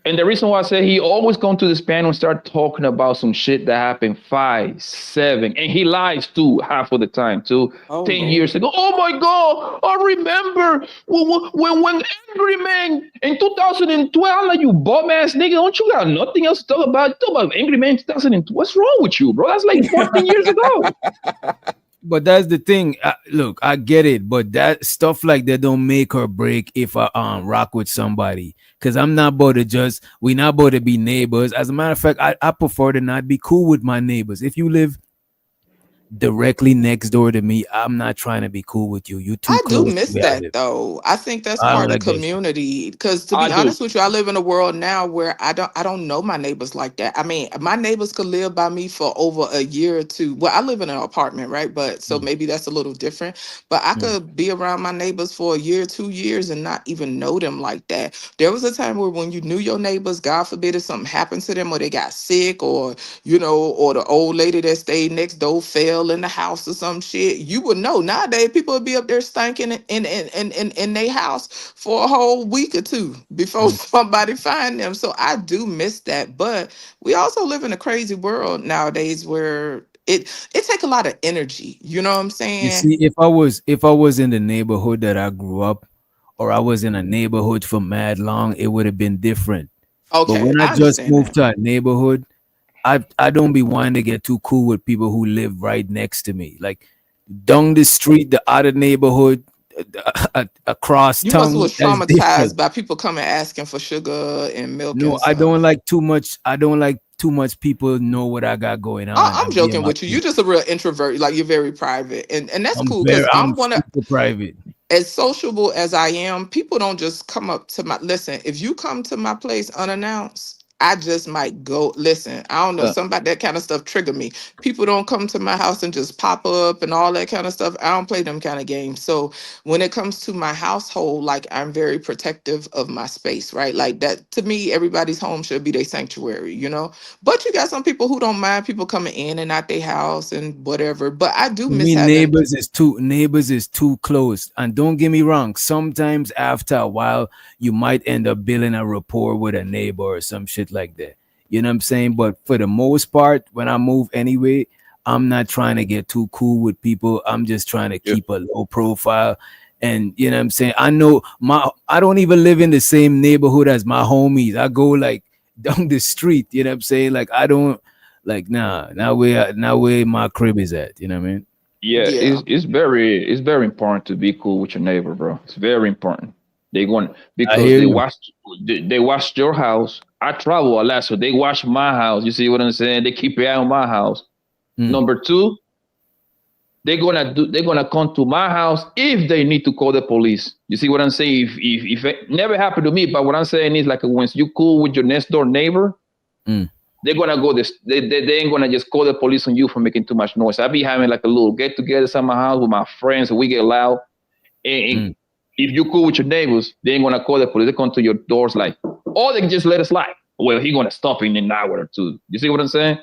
and the reason why I say he always come to this panel and start talking about some shit that happened 5, 7, and he lies too half of the time too. Oh 10 Lord. years ago, oh my god, I remember when Angry Man in 2012. I'm like, you bum ass nigga, don't you got nothing else to talk about? Talk about Angry Man 2012. What's wrong with you, bro? That's like 14 years ago. But that's the thing. Look, I get it, but that stuff like that don't make or break if I rock with somebody. Cause I'm not about to just we not about to be neighbors. As a matter of fact, I prefer to not be cool with my neighbors. If you live directly next door to me, I'm not trying to be cool with you. You too I do close to miss where I that live. though. I think that's I don't part of like that shit. community. Because to I be do. honest with you, I live in a world now where I don't know my neighbors like that. I mean, my neighbors could live by me for over a year or two. Well, I live in an apartment, right? But so maybe that's a little different. But I could be around my neighbors for a year, 2 years, and not even know them like that. There was a time where when you knew your neighbors, God forbid if something happened to them or they got sick or or the old lady that stayed next door fell smell in the house or some shit, you would know. Nowadays, people would be up there stinking in their house for a whole week or two before somebody find them. So I do miss that. But we also live in a crazy world nowadays where it take a lot of energy. You know what I'm You saying? see, if I was in the neighborhood that I grew up, or I was in a neighborhood for mad long, it would have been different. But Okay, when I I just understand moved that. to a neighborhood, I don't be wanting to get too cool with people who live right next to me. Like down the street, the other neighborhood, across You must town, was that's traumatized different. by people coming asking for sugar and milk No, and stuff. I don't like too much people know what I got going on. I'm And me and joking my with you. You're kid. just a real introvert. Like you're very private, and that's cool because I'm I'm one of super private. as sociable as I am. People don't just come up to my listen. If you come to my place unannounced, I just might go listen. I don't know, somebody that kind of stuff trigger me. People don't come to my house and just pop up and all that kind of stuff. I don't play them kind of games. So when it comes to my household, like I'm very protective of my space, right? Like that to me, everybody's home should be their sanctuary, you know. But you got some people who don't mind people coming in and out their house and whatever. But I do For miss me, having. neighbors is too close. And don't get me wrong, sometimes after a while, you might end up building a rapport with a neighbor or some shit like that. You know what I'm saying? But for the most part, when I move anyway, I'm not trying to get too cool with people. I'm just trying to keep a low profile. And you know what I'm saying? I don't even live in the same neighborhood as my homies. I go like down the street, you know what I'm saying? Like I don't like now where my crib is at, you know what I mean? Yeah, Yeah. it's very important to be cool with your neighbor, bro. It's very important. They going I because hear you. they watched your house. I travel a lot, so they watch my house. You see what I'm saying? They keep an eye on my house. Number two, they're gonna come to my house if they need to call the police. You see what I'm saying? If it never happened to me, but what I'm saying is like once you cool with your next door neighbor, they're gonna go this. They ain't gonna just call the police on you for making too much noise. I be having like a little get together at my house with my friends, and we get loud. And if you cool with your neighbors, they ain't gonna call the police. They come to your doors like, or they can just let it slide. Well, he gonna stop in an hour or two. You see what I'm saying?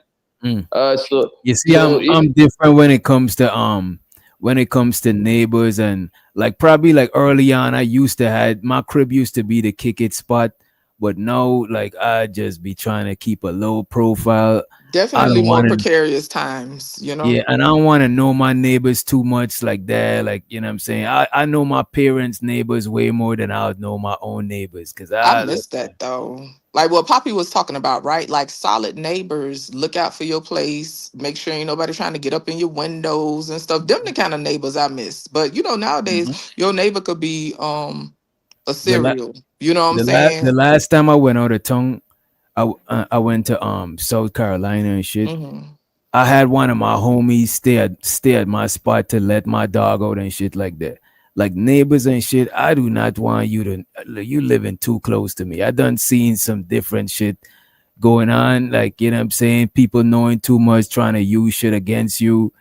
So You see, I'm different when it comes to neighbors, and like probably like early on, I used to had my crib used to be the kick it spot, but now like I just be trying to keep a low profile. I Definitely don't more want to, precarious times, you know? yeah, and I don't want to know my neighbors too much like that. Like you know what I'm saying. I know my parents' neighbors way more than I would know my own neighbors because I I miss that though. Like what Poppy was talking about, right? Like solid neighbors, look out for your place, make sure ain't nobody trying to get up in your windows and stuff. Them the kind of neighbors I miss. But you know, nowadays your neighbor could be a the la- serial. You know what I'm saying? the last time I went out of town, I went to South Carolina and shit. Mhm. I had one of my homies stay at my spot to let my dog out and shit like that. Like neighbors and shit, I do not want you living too close to me. I done seen some different shit going on. Like, you know what I'm saying? People knowing too much, trying to use shit against you.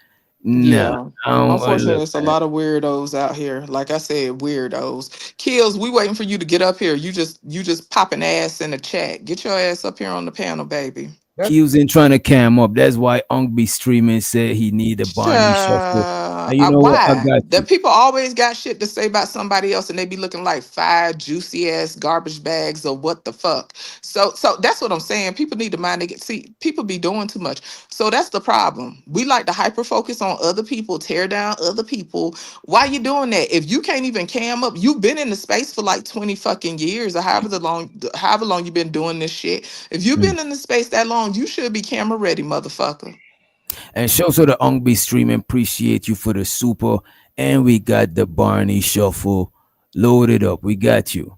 Nah, Yeah. I don't Unfortunately, look, it's a man. lot of weirdos out here. Like I said, weirdos. Kills, we waiting for you to get up here. You just popping ass in the chat. Get your ass up here on the panel, baby. Q's in trying to cam up. That's why Unk be streaming said he need a Barney shuffle. And you know what? I Why? got The you. people always got shit to say about somebody else, and they be looking like five juicy ass garbage bags or what the fuck. So that's what I'm saying. People need to mind they get see. People be doing too much. So that's the problem. We like to hyper focus on other people, tear down other people. Why you doing that? If you can't even cam up, you've been in the space for like 20 fucking years or however long you've been doing this shit. If you've been in the space that long, you should be camera ready, motherfucker. And show so the Unk be streaming. Appreciate you for the super. And we got the Barney shuffle. Load it up. We got you.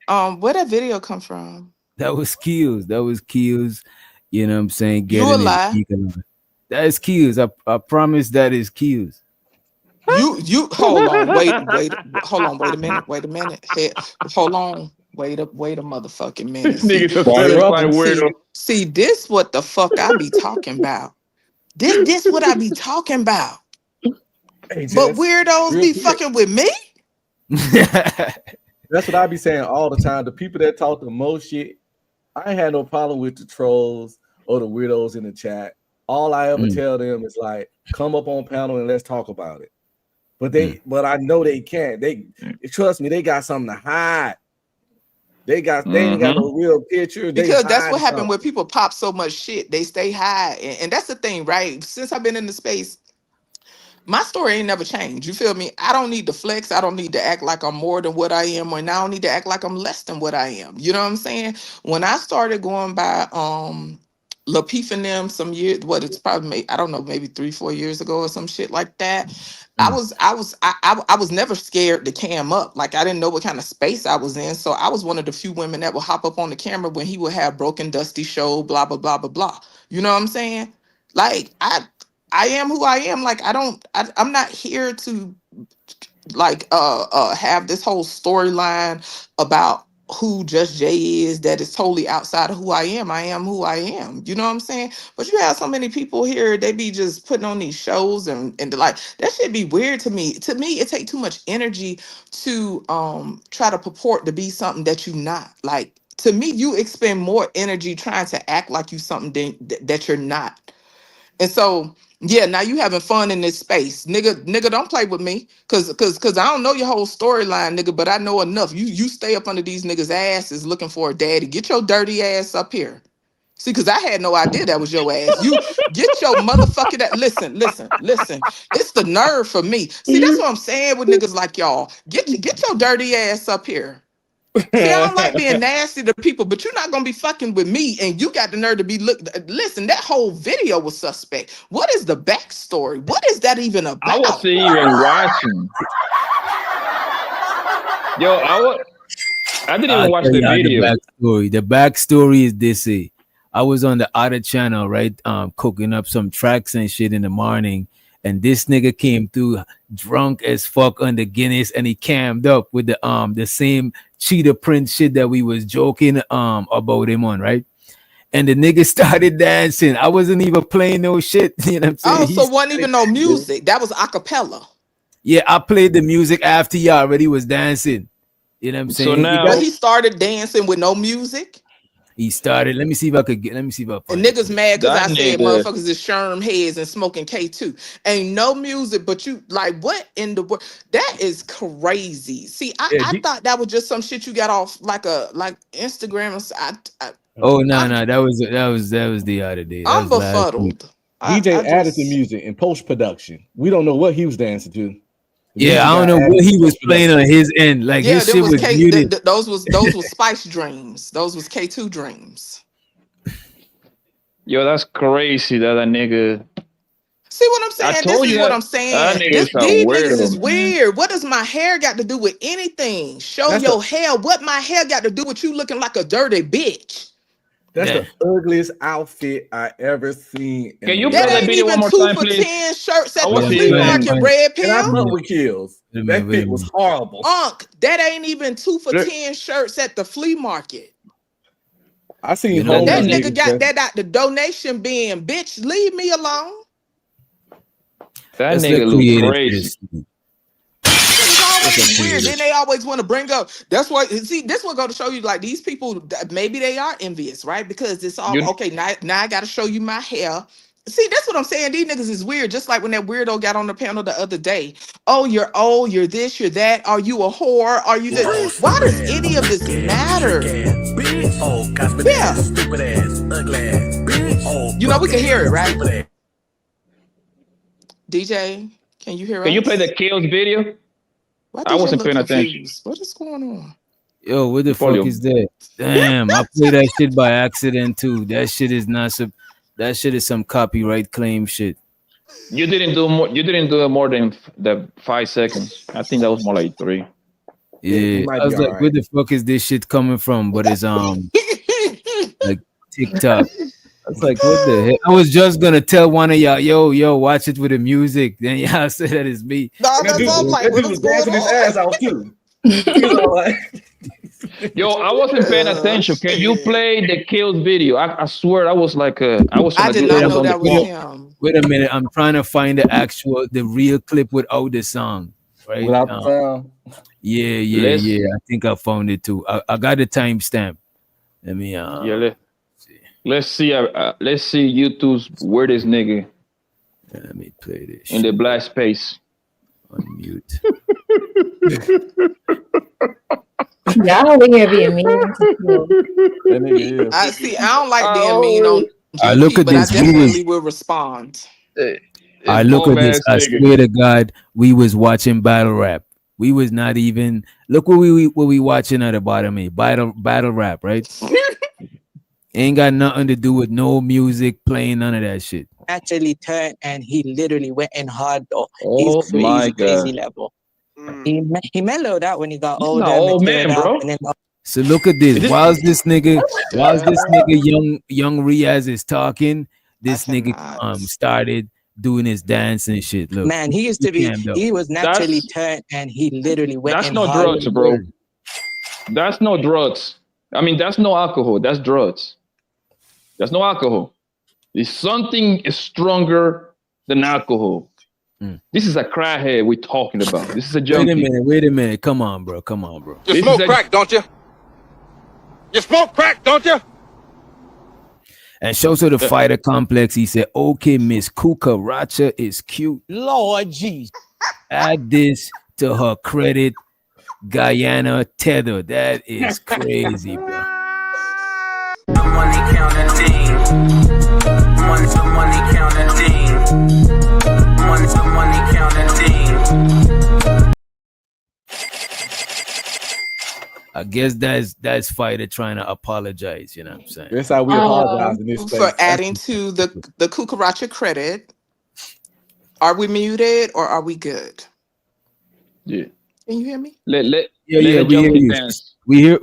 Where that video come from? That was Kills. That was Kills. You know what I'm saying? You a Getting lie. it. That is Kills. I promise that is Kills. You hold on, wait, hold on, wait a minute. Hey, hold on, wait a motherfucking minute. Niggas are certified weirdo. See, this what the fuck I be talking about. This what I be talking about. Hey, But Jess, weirdos real be quick. fucking with me. That's what I be saying all the time. The people that talk the most shit, I ain't had no problem with the trolls or the weirdos in the chat. All I ever tell them is like, come up on panel and let's talk about it. But I know they can't. They trust me, they got something to hide. They ain't got no real picture. Because that's what happened when people pop so much shit. They stay high. And that's the thing, right? Since I've been in the space, my story ain't never changed. You feel me? I don't need to flex. I don't need to act like I'm more than what I am, and I don't need to act like I'm less than what I am. You know what I'm saying? When I started going by Lapeef and them some years, it's probably I don't know, maybe 3-4 years ago or some shit like that. I was never scared to cam up. Like I didn't know what kind of space I was in. So I was one of the few women that would hop up on the camera when he would have Broken Dusty Show, blah, blah, blah, blah, blah. You know what I'm saying? Like I am who I am. Like I'm not here to like have this whole storyline about who Just Jay is that is totally outside of who I am. I am who I am. You know what I'm saying? But you have so many people here, they be just putting on these shows and like that should be weird to me. To me, it takes too much energy to try to purport to be something that you're not. Like to me, you expend more energy trying to act like you something that you're not. And so, yeah, now you having fun in this space. Nigga, don't play with me. Cause I don't know your whole storyline, nigga, but I know enough. You stay up under these niggas' asses looking for a daddy. Get your dirty ass up here. See, because I had no idea that was your ass. You get your motherfucking listen. It's the nerve for me. See, that's what I'm saying with niggas like y'all. Get your dirty ass up here. See, I don't like being nasty to people, but you're not gonna be fucking with me, and you got the nerve to be listen. That whole video was suspect. What is the backstory? What is that even about? I wasn't even watching. Yo, I didn't even watch the video. The backstory is this: I was on the other channel, right? Cooking up some tracks and shit in the morning, and this nigga came through drunk as fuck on the Guinness, and he cammed up with the same cheetah print shit that we was joking about him on, right? And the nigga started dancing. I wasn't even playing no shit. You know what I'm saying? Oh, so wasn't even no music. That was a cappella. Yeah, I played the music after y'all already was dancing. You know what I'm saying? So now but he started dancing with no music. He started. Let me see if I could get. Let me see if I. And niggas mad because I said nigga. motherfuckers is sherm heads and smoking K2. Ain't no music, but you like what in the world? That is crazy. See, I thought that was just some shit you got off like Instagram. Oh no, that was the other day. That I'm was last week. befuddled. DJ added the music in post production. We don't know what he was dancing to. Yeah, I don't know what he was playing on his end. Like yeah, his shit was muted. Those was Spice Dreams. Those was K2 Dreams. Yo, that's crazy that a nigga. See what I'm saying? I told This is you what that- I'm saying. that nigga's a These weirdo, niggas is man. weird. What does my hair got to do with anything? Show That's your hair. What my hair got to do with you looking like a dirty bitch? That's the ugliest outfit I ever seen. Can you That play that ain't video even one more 2 time, for please? 10 shirts at I the wasn't flea even- market, Red And I Pill. fuck with Kills. That fit was horrible. That ain't even 2 for 10 shirts at the flea market. I seen That homeless nigga niggas. got that out the donation bin. Bitch, leave me alone. That Let's nigga let look creative crazy. It's always weird. Then they always want to bring up. That's why. See, this will go to show you, like these people. Maybe they are envious, right? Because it's all okay. Now I got to show you my hair. See, that's what I'm saying. These niggas is weird. Just like when that weirdo got on the panel the other day. Oh, you're old. You're this. You're that. Are you a whore? Are you this? Why does any of this matter? Yeah. You know we can hear it, right? DJ, can you hear us? Can you play the Kills video? Why I DJ wasn't look paying attention. confused? What is going on? Yo, what the Volume. fuck is that? Damn, I played that shit by accident too. That shit is not some. That shit is some copyright claim shit. You didn't do more. You didn't do more than the 5 seconds. I think that was more like 3. Yeah, might I was be like, all where right. the fuck is this shit coming from? But it's like TikTok. I was like, what the heck? I was just gonna tell one of y'all, yo, watch it with the music. Then y'all said that is me. No, That that's dude, all. I'm like, that what dude is was going dancing his on? ass off too. He was all like, Yo, I wasn't paying attention. Can you play the Kills video? I swear I was like I was trying I to did do not things know on the that was phone. him. Wait a minute, I'm trying to find the real clip without the song. Right? without the sound. Yeah. I think I found it too. I got the timestamp. Let me Let's see YouTube's weirdest nigga let me play this in the black space. Unmute. Y'all over here being mean. That nigga is. I see. I don't like being mean on look GP, at but I this. definitely will respond. I look at this. I swear to God, we was watching battle rap. We was not even look what we watching at the bottom here. Battle rap, right? Ain't got nothing to do with no music playing, none of that shit. Actually turned and he literally went in hard though. Oh He's my crazy God. level. He mellowed out when he got He's older, not old matured man, up, bro. and then So look at this. Whilst this nigga young Riaz is talking, this nigga started doing his dance and shit. Look, man, he used to be. He was naturally turned and he literally went That's in no hard. drugs, bro. That's no drugs. I mean, that's no alcohol. That's drugs. That's no alcohol. It's something stronger than alcohol. This is a crackhead we're talking about. This is a junkie. Wait a minute. Come on, bro. You smoke crack, don't you? You smoke crack, don't you? And shows her the fighter complex. He said, okay, Miss Cucaracha is cute. Lord Jesus. Add this to her credit. Guyana tether. That is crazy, bro. Money counting team. Money counting team. Money counting team. I guess that's fighter trying to apologize. You know what I'm saying? That's how we apologize in this space. For adding to the Cucaracha credit. Are we muted or are we good? Yeah. Can you hear me? We hear you.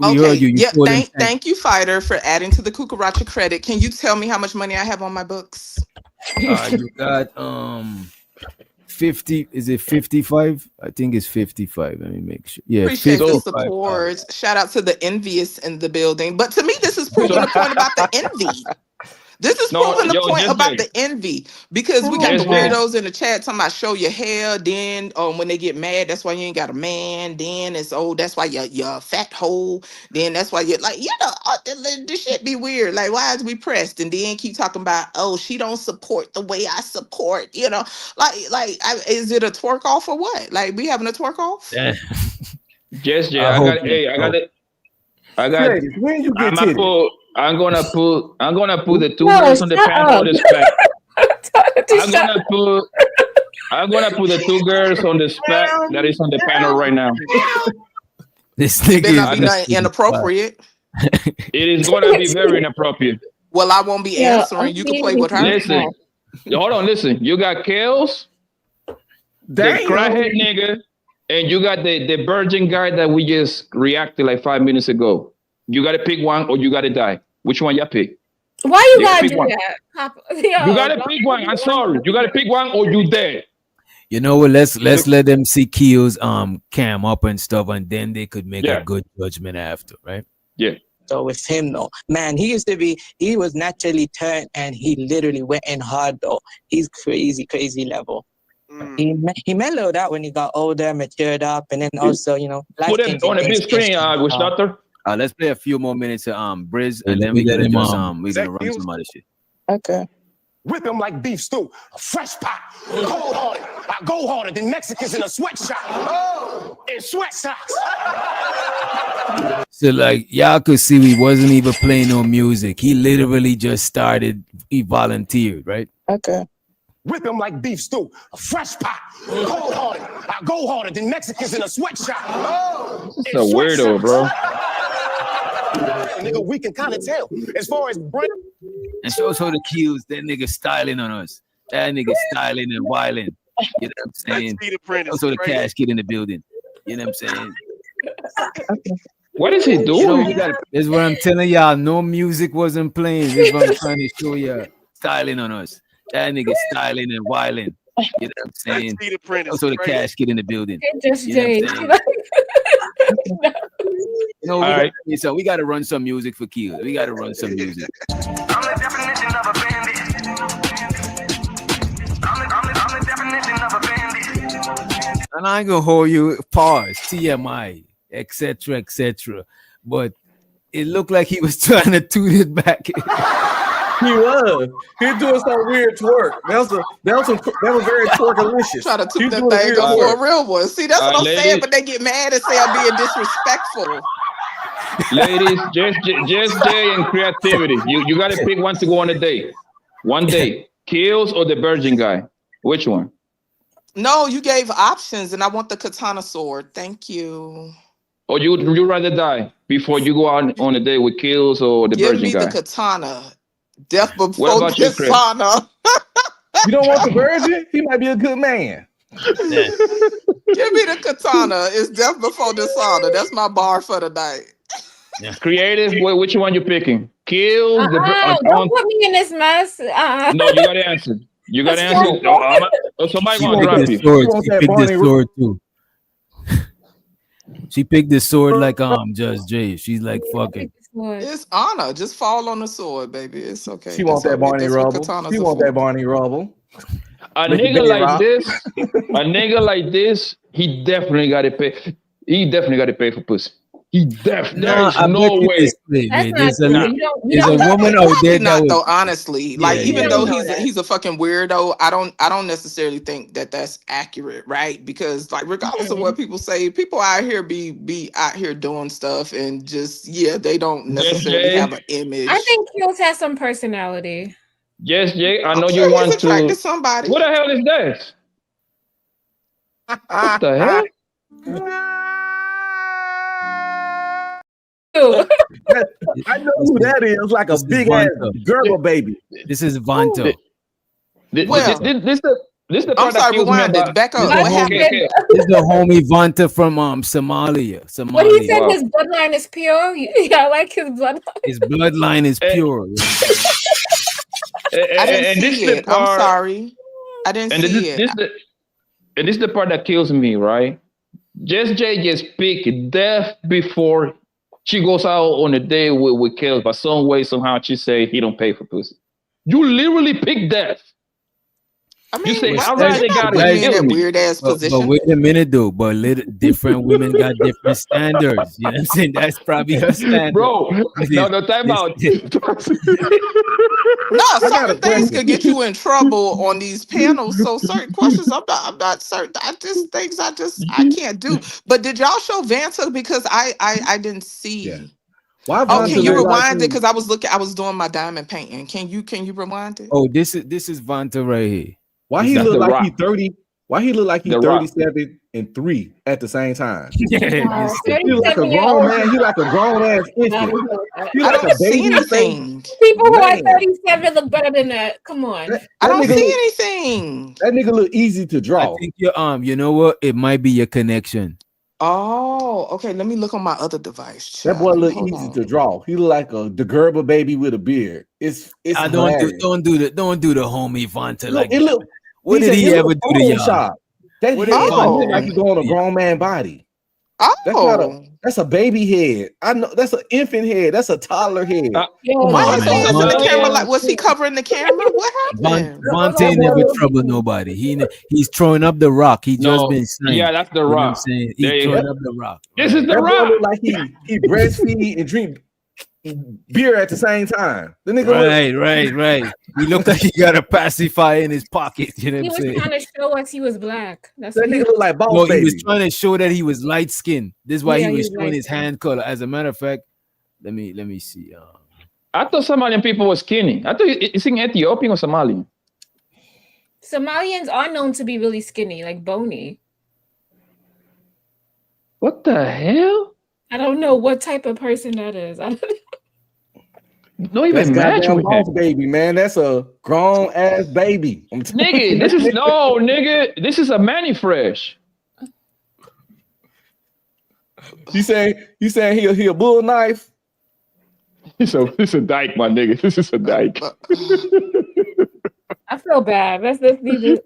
We heard you. Yeah, thank you, Fighter, for adding to the Cucaracha credit. Can you tell me how much money I have on my books? You got 50. Is it 55? I think it's 55. Let me make sure. Yeah, Appreciate the 55. support. Shout out to the envious in the building. But to me, this is proving the point about the envy. This is proving the point about the envy, because we got the weirdos in the chat talking about show your hair. Then when they get mad, that's why you ain't got a man. Then it's that's why you're a fat hole. Then that's why you're like, this shit be weird. Like, why is we pressed? And then keep talking about, she don't support the way I support. Is it a twerk off or what? Like, we having a twerk off? Yes, I got it. When you get I'm gonna put the two girls on the panel on the spec. I'm gonna put the two girls on the spec that is on the panel right now. This nigga better not be nothing inappropriate. It is gonna be very inappropriate. Well, I won't be answering. You can play with her. Listen, hold on. Listen, you got Kales, the crackhead nigga, and you got the virgin guy that we just reacted like 5 minutes ago. You gotta pick one or you gotta die. Which one you pick? Why you gotta do that, Papa? You gotta pick one. I'm sorry. You gotta pick one or you dead. You know what? Let's let them see Keel's cam up and stuff, and then they could make a good judgment after, right? Yeah. So with him though, man, he was naturally turned and he literally went in hard though. He's crazy level. He mellowed out when he got older, matured up, and then also, Put him on a big screen, with Stutter. Let's play a few more minutes of Briz, and then we let him we're gonna run some other shit. Okay. Whip him like beef stew, fresh pot, cold hearted. I go harder than Mexicans in a sweatshop. In sweat socks. So like y'all could see, we wasn't even playing no music. He literally just started. He volunteered, right? Okay. Whip him like beef stew, fresh pot, cold hearted. I go harder than Mexicans in a sweatshop. It's a weirdo, bro. Nigga, we can kind of tell. As far as Brent. And shows how the cues, that nigga styling on us. That nigga styling and wilding. You know what I'm saying? Also the cash kid in the building. You know what I'm saying? What is he doing? You know, this is what I'm telling y'all. No music wasn't playing. This is what I'm trying to show you. Styling on us. That nigga styling and wilding. You know what I'm saying? See the print is Also the crazy. casket in the building. Just You know what I'm Jay. saying? No, All right. we gotta run some music for Keel. We gotta run some music. And I ain't gonna hold you. Pause. TMI, etc., etc. But it looked like he was trying to toot it back. He was. He was doing some weird twerk. That was very twerkalicious. Try to He toot that doing a thing weird up for twerk. a real one. See, that's what I'm saying, ladies. but they get mad and say I'm being disrespectful. Ladies, just Jay and creativity. You got to pick one to go on a date. One day, Kills or the Virgin guy. Which one? No, you gave options, and I want the katana sword. Thank you. Or you rather die before you go on a date with Kills or the Give Virgin me the guy? katana. Death What before about you, Chris? dishonor. You don't want the virgin? He might be a good man. Give me the katana. It's death before dishonor. That's my bar for the night. Creative, which one you picking? Kills Don't put me in this mess. No, you gotta answer. You gotta That's answer. fine. Somebody She gonna picked drop the you. sword. She picked the sword too. She picked the sword like Judge Jay. She's like fucking. It's honor. Just fall on the sword, baby. It's okay. She want that Barney That's what Rubble. katanas She are want for. that Barney Rubble. A Make the nigga bed like rock. this, he definitely got to pay. He definitely got to pay for pussy. He definitely. There's I no bet you way. this. Wait, That's not there's true. a, You don't there's a know woman that. out Probably there that not would. though, honestly. Like Yeah, even yeah, though yeah. he's a fucking weirdo, I don't necessarily think that that's accurate, right? Because like regardless of what people say, people out here be out here doing stuff and just they don't necessarily Jay. have an image. I think Kills has some personality. Yes, Jay. I know I'm you sure want he's attracted to. to somebody. What the hell is that? What the hell? I know who that is. Like a big ass Gerber baby. This is Vanto. Well, This the I'm part that sorry, kills me rewind it. about. Back up. This What the happened? homie, this is the homie Vanta from Somalia. What he said, Somalia. his bloodline is pure. Yeah, I like his bloodline. His bloodline is pure. I didn't And this see the it. I'm part. sorry. I didn't And see it. this is the part that kills me, right? Just Jay just picked death before she goes out on a date with Kills, but some way, somehow she say he don't pay for pussy. You literally pick death. I mean, You say, why all would right, you they not gotta put me in kill that me. weird ass But position? wait a minute though. But different women got different standards. You know what I'm saying? That's probably her standard. Bro, no, time out. No, certain things could get you in trouble on these panels. So certain questions, I'm not certain. I can't do. But did y'all show Vanta? Because I didn't see. Yeah. Why Oh, Vanta can you look like rewind it? he- Because I was doing my diamond painting. Can you rewind it? Oh, this is Vanta right here. Why he That's look The like Rock. he 30? Why he look like he The Rock. 37 and 3 at the same time? Yeah, He look like a grown man. He like a grown ass infant. He I like don't a see baby face. anything. People who are Man. 37 look better than that. Come on. I don't nigga see look- anything. That nigga look easy to draw. I think your you know what? It might be your connection. Oh, okay. Let me look on my other device. That boy child. look Hold easy on. to draw. He look like a Gerber baby with a beard. It's I hilarious. don't do the homie Vanta Look, like it that. look. What did he ever do to y'all? Photoshop. That What head did don't look Vanta like ever he go on a do to y'all? grown man body. Oh, That's a baby head. I know that's an infant head. That's a toddler head. Come why on, his hands in the man. camera? Like, was he covering the camera? What happened? Vanta ain't never trouble nobody. He's throwing up the rock. He just been signed. Yeah, that's the You know what I'm Rock. saying? There He's you throwing go. up the rock. This is the That boy Rock. look like he breastfeed and drink beer at the same time. The nigga look, Right. He looked like he got a pacifier in his pocket. You know He what was I'm saying? trying to show us he was black. That's that what he nigga look like boss No, he baby. was trying to show that he was light skinned. This is why Yeah, he he was was showing his light-skinned. hand color. As a matter of fact, let me see. I thought Somalian people were skinny. I thought it's in Ethiopian or Somalian. Somalians are known to be really skinny, like bony. What the hell? I don't know what type of person that is. I don't Don't even That's match goddamn with boss him. baby, man. That's a grown ass baby. I'm telling you. Nigga, this is a Manny Fresh. You saying he a bull knife? It's a dyke, my nigga. This is a dyke. I feel bad. Let's leave it.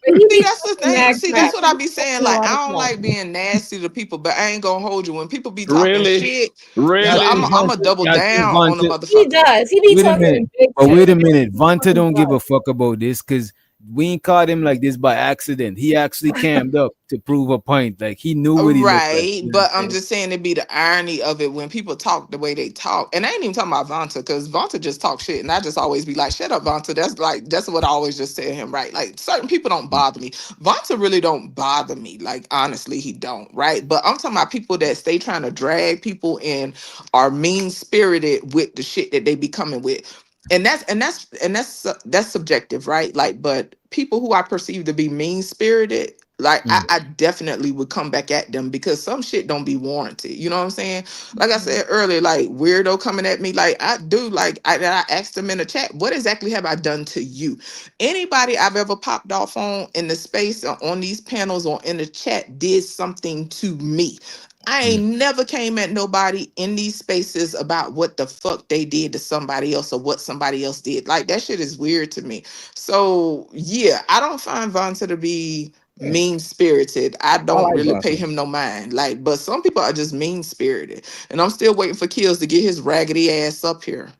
See, that's the thing. See, that's what I be saying. Like, I don't Like, like being nasty to people, but I ain't gonna hold you. When people be talking Really? shit, Really? I'm a double down on the he motherfucker. does. He be Wait a talking minute. big But shit. wait a minute. Vonta don't give a fuck about this because we ain't caught him like this by accident. He actually cammed up to prove a point. Like he knew what he looked like. Right, You know but what I'm I'm saying? just saying it'd be the irony of it when people talk the way they talk. And I ain't even talking about Vonta because Vonta just talk shit. And I just always be like, shut up, Vonta. That's what I always just say to him, right? Like certain people don't bother me. Vonta really don't bother me. Like honestly, he don't, right? But I'm talking about people that stay trying to drag people in, are mean spirited with the shit that they be coming with. And that's subjective, right? Like, but people who I perceive to be mean spirited, like I definitely would come back at them because some shit don't be warranted. You know what I'm saying? Like I said earlier, like weirdo coming at me, like I do, like I asked them in the chat, what exactly have I done to you? Anybody I've ever popped off in the space or on these panels or in the chat did something to me. I ain't never came at nobody in these spaces about what the fuck they did to somebody else or what somebody else did. Like that shit is weird to me. So yeah, I don't find Vonta to be mean spirited. I don't like really pay Vonta. him no mind. Like, but some people are just mean spirited. And I'm still waiting for Kills to get his raggedy ass up here.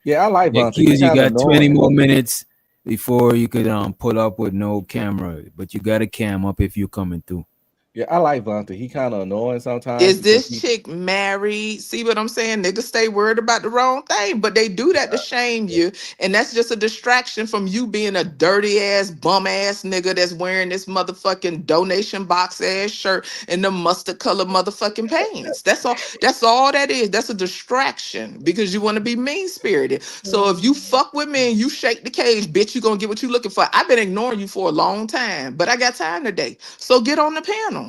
Yeah, I like Yeah, Vonta. Keys, He's you kind of got 20 annoying. more minutes before you could pull up with no camera, but you got a cam up if you're coming through. Yeah, I like Vonta. He kind of annoying sometimes. Is because this chick married? See what I'm saying? Niggas stay worried about the wrong thing, but they do that to shame you. And that's just a distraction from you being a dirty ass, bum ass nigga that's wearing this motherfucking donation box ass shirt and the mustard color motherfucking pants. That's all. That's all that is. That's a distraction because you want to be mean spirited. So if you fuck with me and you shake the cage, bitch, you gonna get what you looking for. I've been ignoring you for a long time, but I got time today. So get on the panel.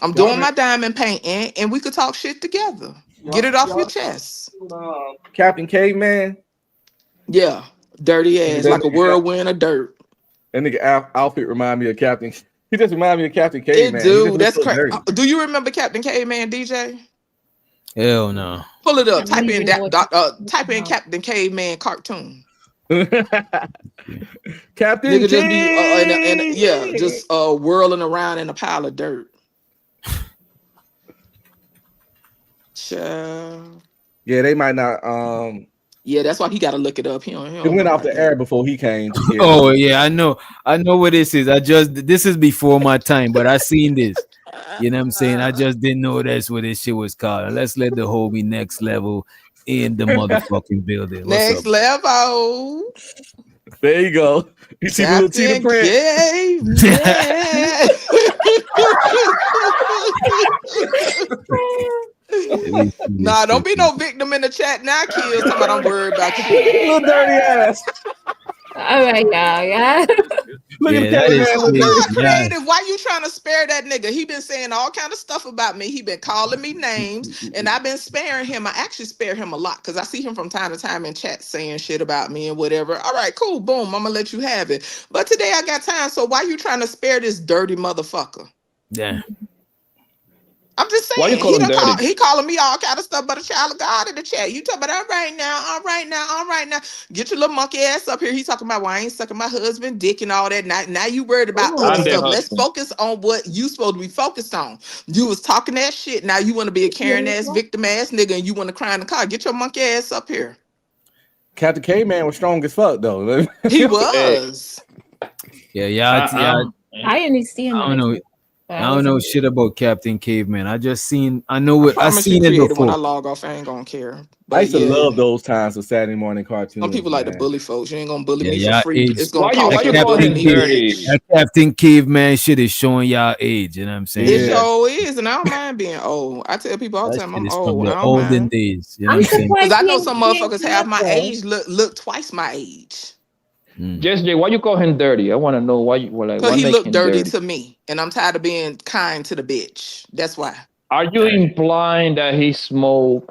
I'm Y'all doing my diamond painting, and we could talk shit together. Get it off your chest. Captain Caveman. Yeah, dirty ass, That like a nigga whirlwind of dirt. That nigga outfit remind me of Captain. He just remind me of Captain It Caveman. He just do. looks That's so crazy. dirty. Do you remember Captain Caveman, DJ? Hell no. Pull it up. I don't Type in even know that. what Type in Captain Caveman cartoon. Captain Nigga just be King. yeah, just whirling around in a pile of dirt. Child. Yeah, they might not. Yeah, that's why he got to look it up. He don't It know went off about the that. air before he came. Yeah. Oh yeah, I know what this is. This is before my time, but I seen this. You know what I'm saying? I just didn't know that's what this shit was called. Let's let the whole be next level in the motherfucking building. What's Next up? level. There you go. You see the little cheetah Captain print? Caveman. Nah, don't be no victim in the chat now, Kills. Talking about I'm worried about you. Little dirty ass. All right, y'all. Yeah. Look Yeah, at that is Caveman. crazy. God, Yeah. creative. Why you trying to spare that nigga? He been saying all kind of stuff about me. He been calling me names, and I've been sparing him. I actually spare him a lot because I see him from time to time in chat saying shit about me and whatever. All right, cool, boom. I'm gonna let you have it. But today I got time. So why you trying to spare this dirty motherfucker? Yeah. I'm just Why saying, you call him dirty? he calling me all kind of stuff but a child of God in the chat. You talking about all right now. Get your little monkey ass up here. He talking about why I ain't sucking my husband dick and all that. Now you worried about other I'm the stuff. Let's husband. focus on what you supposed to be focused on. You was talking that shit. Now you want to be a Karen ass, victim ass nigga and you want to cry in the car. Get your monkey ass up here. Captain Caveman was strong as fuck though. He was. Yeah, yeah. I didn't see him. I don't know. I don't know shit about Captain Caveman. I just seen. I know I what I promise you seen it creative when I before. log off. I ain't gonna care. But I used to yeah, love those times of Saturday morning cartoons. some people like to man. bully folks. You ain't gonna bully Yeah, me for y'all free. age. It's gonna Why cost you you call to bully him me, dirty? bitch. That Captain Caveman shit is showing y'all age. You know what I'm saying? It Yeah. sure is, and I don't mind being old. I tell people all the That time shit I'm is from old. I the don't olden mind. days. You know I'm what I'm saying? Because surprised I know he some ain't motherfuckers half my though. age look twice my age. Just Jay, why you call him dirty? I want to know why you like. Because What he make looked him dirty dirty? to me. And I'm tired of being kind to the bitch. That's why. Are you implying that he smoked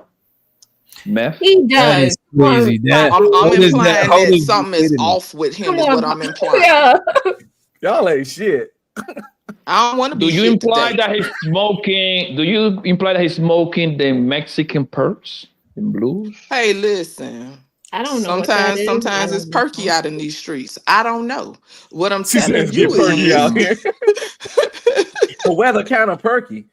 meth? He That is does. crazy. That I'm how does that? implying How that does something wait is a minute? off with him Come is on. what I'm implying. Yeah. Y'all ain't shit. I don't want to Do be you shit imply today. that he's smoking? Do you imply that he's smoking the Mexican perks and blues? Hey, listen. I don't know what that is. I Sometimes it's don't perky know. out in these streets. I don't know. What I'm She telling says you get perky out is, here. The weather kind of perky.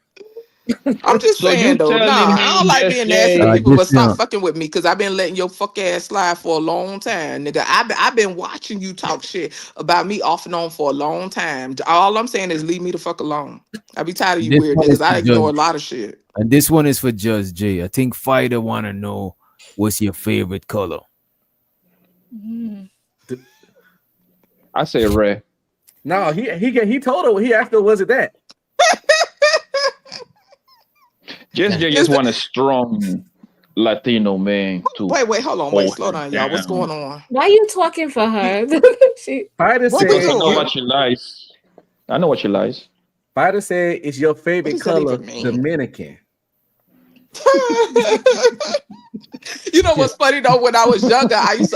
I'm just So saying you though, nah, telling I don't me, like being nasty to SJ? people, but stop fucking with me because I've been letting your fuck ass slide for a long time, nigga. I've been watching you talk shit about me off and on for a long time. All I'm saying is leave me the fuck alone. I be tired of you This weird one is niggas. for I ignore a Judge, lot of shit. and this one is for Judge J. I think Fighter want to know what's your favorite color. I say red. No, he told her. He asked her, was it that? Just J just want a strong Latino man to Wait, hold on, hold slow her down, y'all. What's going down. on? Why you talking for her? She, Fighter What we Because I said. know doing? what she likes. I know what she likes. Fighter said it's your What favorite does that color, even mean? Dominican. You know what's funny though? When I was younger, I used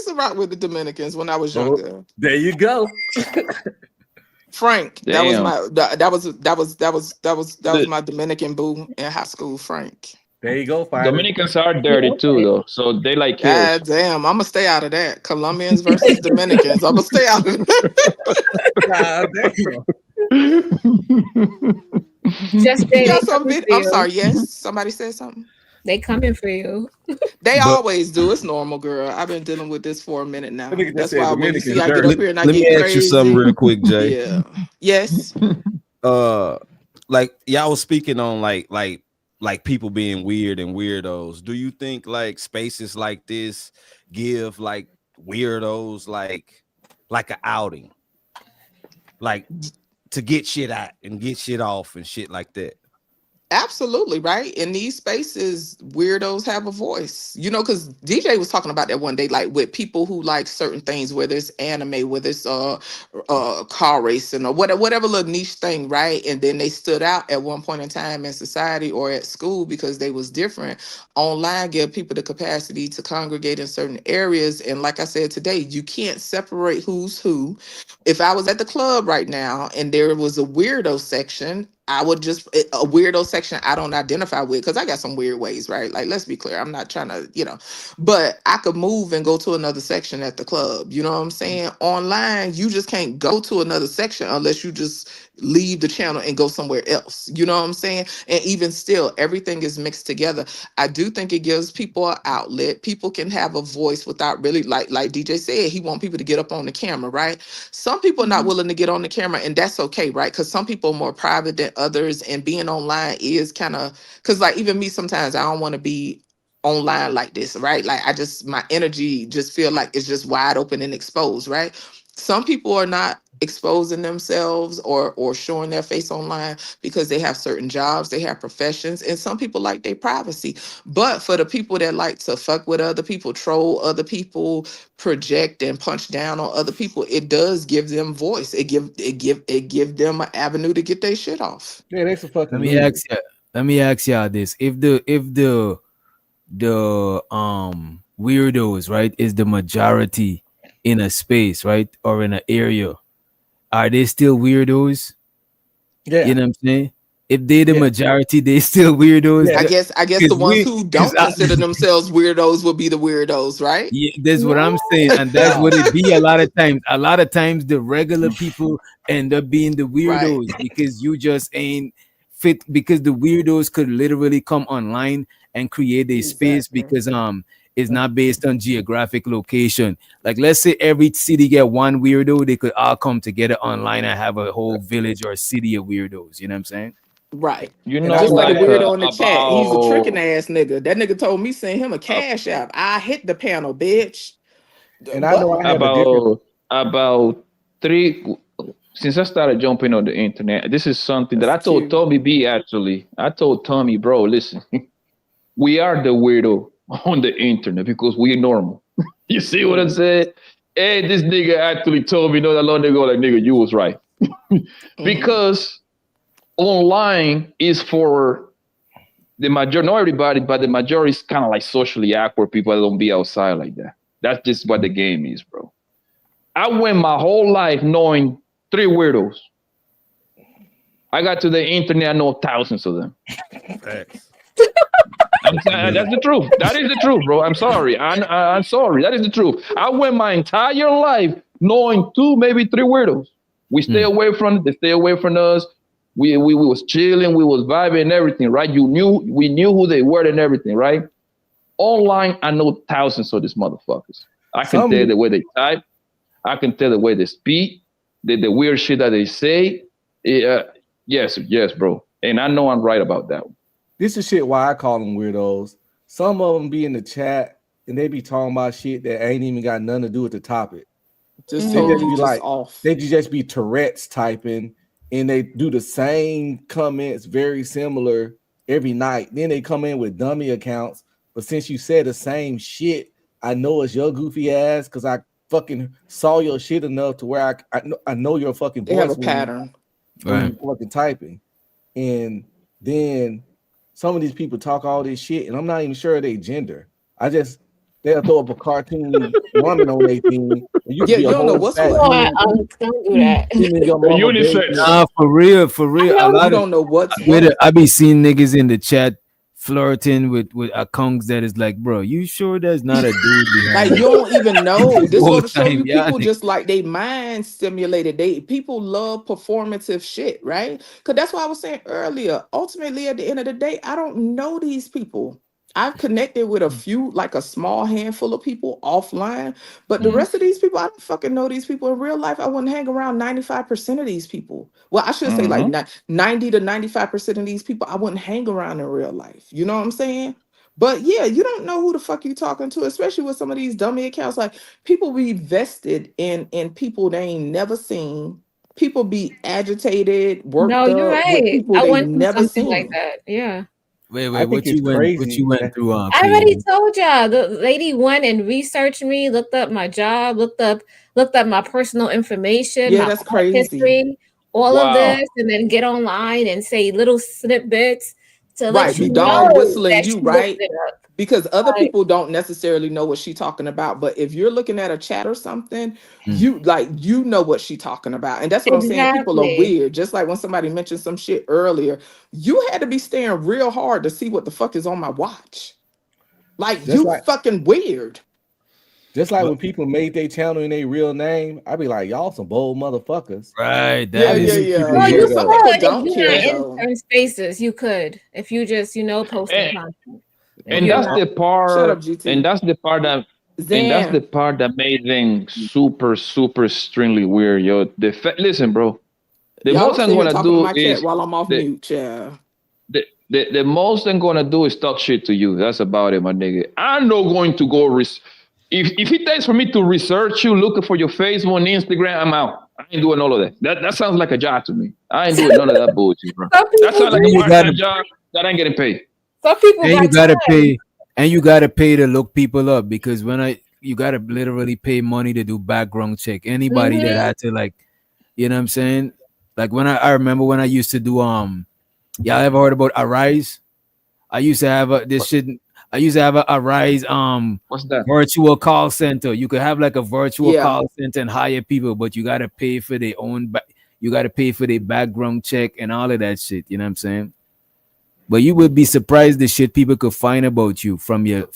to rock with the Dominicans when I was younger. There you go. Frank, that was Damn. my The my Dominican boo in high school. Frank. There you go, Fighter. Dominicans are dirty too, though. So they like kills. God damn, I'm gonna stay out of that. Colombians versus Dominicans. I'm gonna stay out of that. just say You got they some coming vid- for I'm you. sorry, yes. Somebody said something. They coming for you. They But always do. It's normal, girl. I've been dealing with this for a minute now. That nigga just That's said why when you Dominican see I get dirty. up here and I Let me get ask you something crazy, real quick, Jay. yeah. Yes. Like y'all was speaking on like people being weird and weirdos. Do you think like spaces like this give like weirdos like an outing, like to get shit out and get shit off and shit like that? Absolutely, right? In these spaces, weirdos have a voice. You know, because DJ was talking about that one day, like with people who like certain things, whether it's anime, whether it's car racing or whatever little niche thing, right? And then they stood out at one point in time in society or at school because they was different. Online give people the capacity to congregate in certain areas. And like I said today, you can't separate who's who. If I was at the club right now and there was a weirdo section, I would just a weirdo section I don't identify with because I got some weird ways, right? Like, let's be clear, I'm not trying to, but I could move and go to another section at the club. You know what I'm saying? Online, you just can't go to another section unless you just leave the channel and go somewhere else. You know what I'm saying? And even still, everything is mixed together. I do think it gives people an outlet. People can have a voice without really, like DJ said, he want people to get up on the camera, right? Some people are not willing to get on the camera, and that's okay, right? Because some people are more private than others, and being online is kind of, because like even me sometimes I don't want to be online like this, right? Like my energy just feel like it's just wide open and exposed, right? Some people are not exposing themselves or showing their face online because they have certain jobs, they have professions, and some people like their privacy. But for the people that like to fuck with other people, troll other people, project and punch down on other people, it does give them voice. It give them an avenue to get their shit off. Yeah, they some fucking let me losers. ask you. Let me ask y'all this: if the weirdos, right, is the majority in a space, right, or in an area, are they still weirdos? Yeah. You know what I'm saying? If they the majority, they still weirdos. Yeah. I guess the ones who don't consider themselves weirdos will be the weirdos, right? Yeah, that's what I'm saying, and that's what it be a lot of times. A lot of times, the regular people end up being the weirdos because you just ain't fit. Because the weirdos could literally come online and create a space because it's not based on geographic location. Like, let's say every city get one weirdo, they could all come together online and have a whole village or city of weirdos. You know what I'm saying? Right. You And know, just like the like weirdo in the chat, he's a about tricking ass nigga. That nigga told me send him a cash app. I hit the panel, bitch. And I know I have a different. about three. Since I started jumping on the internet, this is something that I That's told cute. Tommy B. Actually, I told Tommy, bro, listen, we are the weirdo on the internet because we're normal. You see what I'm saying? Hey, this nigga actually told me not that long ago, like, nigga, you was right. Because online is for the majority, not everybody, but the majority is kind of like socially awkward people that don't be outside like that. That's just what the game is, bro. I went my whole life knowing 3 weirdos. I got to the internet, I know thousands of them. That's the truth. That is the truth, bro. I'm sorry. I'm sorry. That is the truth. I went my entire life knowing 2, maybe 3 weirdos. We stay away from. They stay away from us. We was chilling. We was vibing and everything, right? We knew who they were and everything, right? Online, I know thousands of these motherfuckers. I can tell the way they type. I can tell the way they speak. The weird shit that they say. Yes, bro. And I know I'm right about that one. This is shit why I call them weirdos. Some of them be in the chat and they be talking about shit that ain't even got nothing to do with the topic. Just They totally just be just like, off. they just be Tourette's typing and they do the same comments very similar every night. Then they come in with dummy accounts. But since you said the same shit, I know it's your goofy ass because I fucking saw your shit enough to where I know your fucking They voice have a pattern. when you fucking typing. And then some of these people talk all this shit, and I'm not even sure they gender. They'll throw up a cartoon woman on their thing, and you can be you a don't know whole what's fat what. Don't do that. your mama baby. Nah, for real. A lot You of, don't know what's I be seeing niggas in the chat flirting with accounts that is like, bro, you sure that's not a dude behind Like it? you don't even know. This Whole go to show time, you yeah, people nigga. just like they mind stimulated. People love performative shit, right? Because that's what I was saying earlier. Ultimately, at the end of the day, I don't know these people. I've connected with a few, like a small handful of people offline, but the rest of these people, I don't fucking know these people in real life. I wouldn't hang around 95% of these people. Well, I should say like 90 to 95% of these people, I wouldn't hang around in real life. You know what I'm saying? But yeah, you don't know who the fuck you talking to, especially with some of these dummy accounts. Like people be vested in people they ain't never seen. People be agitated, No, worked you're up with right. people I they went through never something like seen. that. Yeah. Wait, I think it's what crazy. you went through I already Katie? told y'all. The lady went and researched me, looked up my job, looked up my personal information, Yeah, my that's court crazy. history, all of Wow. this, and then get online and say little snippets to Right, let you be dog know whistling that you, she looked right? it up. Because other Like, people don't necessarily know what she talking about. But if you're looking at a chat or something, you know what she talking about. And that's what I'm saying. People are exactly. weird. Just like when somebody mentioned some shit earlier, you had to be staring real hard to see what the fuck is on my watch. Like Just you like fucking weird. when people made their channel in their real name, I'd be like, y'all some bold motherfuckers. Right. Yeah, That is yeah. Well, you But some could people if don't you're care not in though. certain spaces. You could if you just posting And, content. If and you're that's not, the Shut up, part. And GT. that's the part that. And that's the Zan. part that made things super, super extremely weird, yo. Listen, bro. The Y'all most don't I'm sit here gonna talking to do my cat is while I'm off the mute, yeah. the most I'm gonna do is talk shit to you. That's about it, my nigga. I'm not going to go if it takes for me to research you, looking for your Facebook and Instagram, I'm out. I ain't doing all of that. That sounds like a job to me. I ain't doing none of that bullshit, bro. some That people sounds like And a you gotta part-time job that I ain't getting paid. some people and got you gotta time. pay to look people up because you gotta literally pay money to do background check. Anybody that Mm-hmm. had to you know what I'm saying? Like when I remember when I used to do y'all ever heard about Arise? I used to have I used to have a Arise What's that? virtual call center. You could have like a virtual Yeah. call center and hire people, but you gotta pay for their own you gotta pay for their background check and all of that shit. You know what I'm saying? But you would be surprised the shit people could find about you from Yep.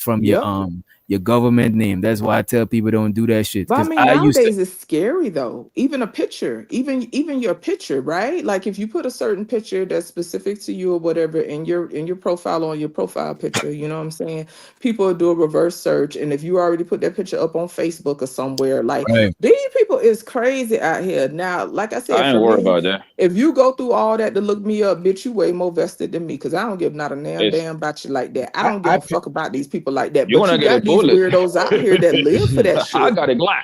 your government name. That's why I tell people don't do that shit. But I Because mean, I used to nowadays it's scary though. Even a picture, even your picture, right? Like if you put a certain picture that's specific to you or whatever in your profile on your profile picture, you know what I'm saying? People do a reverse search, and if you already put that picture up on Facebook or somewhere, like right. these people is crazy out here. Now, like I said, I for ain't worried me, about that. if you go through all that to look me up, bitch, you way more vested than me because I don't give not a It's damn about you like that. I I, don't give I a fuck about these people like that. you're But gonna you get a got these bullet. weirdos out here that live for that I shit. got a Glock.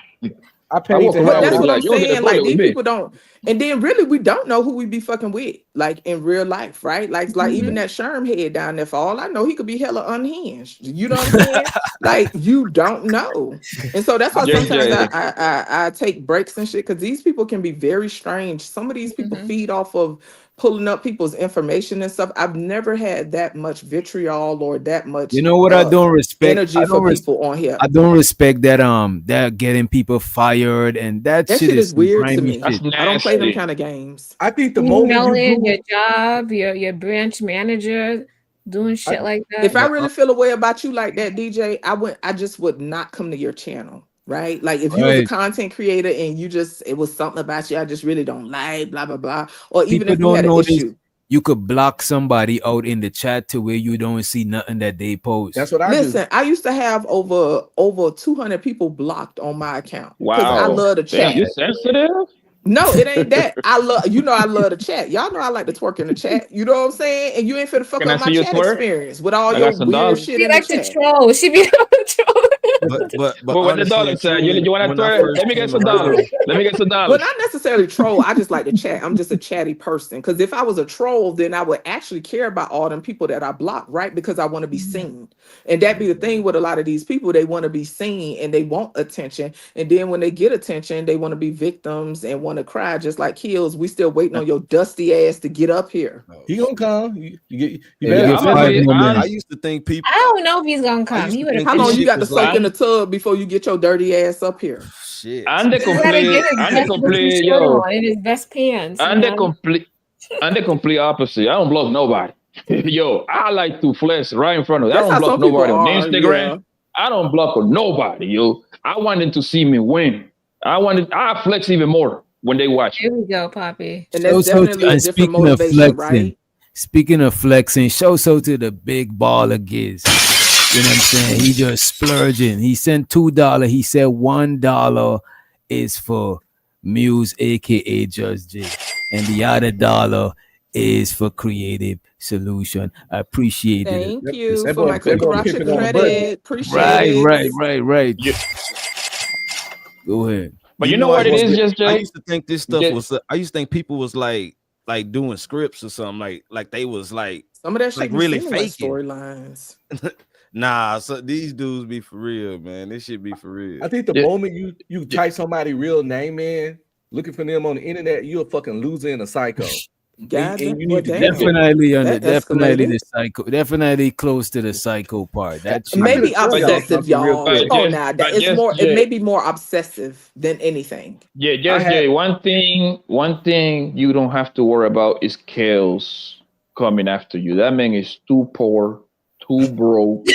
I I paid walk to But have around with that's a what one. I'm Glock. You don't get a saying. Like bullet with these me. people don't, and then really we don't know who we be fucking with, like in real life, right? Like even that Sherm head down there. For all I know, he could be hella unhinged. You know what I'm saying? Like you don't know, and so that's why sometimes Yeah. I take breaks and shit because these people can be very strange. Some of these people feed off of pulling up people's information and stuff. I've never had that much vitriol or that much You know what I don't respect? energy for people on here. I don't respect that getting people fired and that That shit shit is is some weird to grimy me. shit. I don't play them kind of games. I think the moment you Emailing Google, your job, your branch manager, doing shit like that. If I really feel a way about you like that, DJ, I just would not come to your channel. Right? Like if you was a Right. content creator and it was something about you I just really don't like, blah blah blah. Or even People if you don't had an know this. issue. You could block somebody out in the chat to where you don't see nothing that they post. That's what I Listen, I used to have over 200 people blocked on my account because I Wow. love to Damn, chat. you sensitive? No, it ain't that. I love I love to chat. Y'all know I like to twerk in the chat. You know what I'm saying? And you ain't finna fuck Can I up my see you chat twerk? experience with all I your got some weird dollars. shit She in the like to chat. troll. She be trolling. But Well, what the honestly dollar and said? truly, You want to when I twerk? first Let me get came some dollars. around, Let me get some Well, dollars. not necessarily troll. I just like to chat. I'm just a chatty person. Because if I was a troll, then I would actually care about all them people that I block, right? Because I want to be seen. And that be the thing with a lot of these people. They want to be seen and they want attention. And then when they get attention, they want to be victims and want to cry just like Kills. We still waiting on your dusty ass to get up here. he gonna come. You Hey, better we I'm get gonna 5 be more honest. I minutes. used to think people. I don't know if he's gonna I come. used He to better think How this long you shit got to was soak like in the tub before you get your dirty ass up here? shit. And the He better complete, get his and the best looking complete, shirt yo, on and his best pants. and the complete, and the complete opposite. I don't block nobody. Yo, I like to flex right in front of. I That's don't how block some people nobody on are. Instagram. Yeah. I don't block on nobody, yo. I want them to see me win. I flex even more when they watch. Here we go, Poppy. And that's definitely a And different speaking of motivation, flexing, right? show so to the big baller Giz. You know what I'm saying? He just splurging. He sent $2. He said $1 is for Muse, aka Just J, and the other dollar is for Creative Solution. I appreciate it. Thank you That for my boy corruption pimping on the budget. credit. Appreciate it. Right. Go ahead. But you know what it is, just I Jay? used to think this stuff was. I used to think people was like doing scripts or something, like they was like Some of that shit be really seeming like faking. storylines. Nah, so these dudes be for real, man. This shit be for real. I think the moment you type somebody real name in, looking for them on the internet, you're a fucking loser and a psycho. God, and you well, need to damn. get Definitely That definitely escalated. the psycho, definitely close to the psycho part. That shit. Maybe tell y'all obsessive, something real y'all. quick. Come on now. That it's Just more. It Jay. may be more obsessive than anything. Yeah, just Jay. One thing you don't have to worry about is Kales coming after you. That man is too poor, too broke,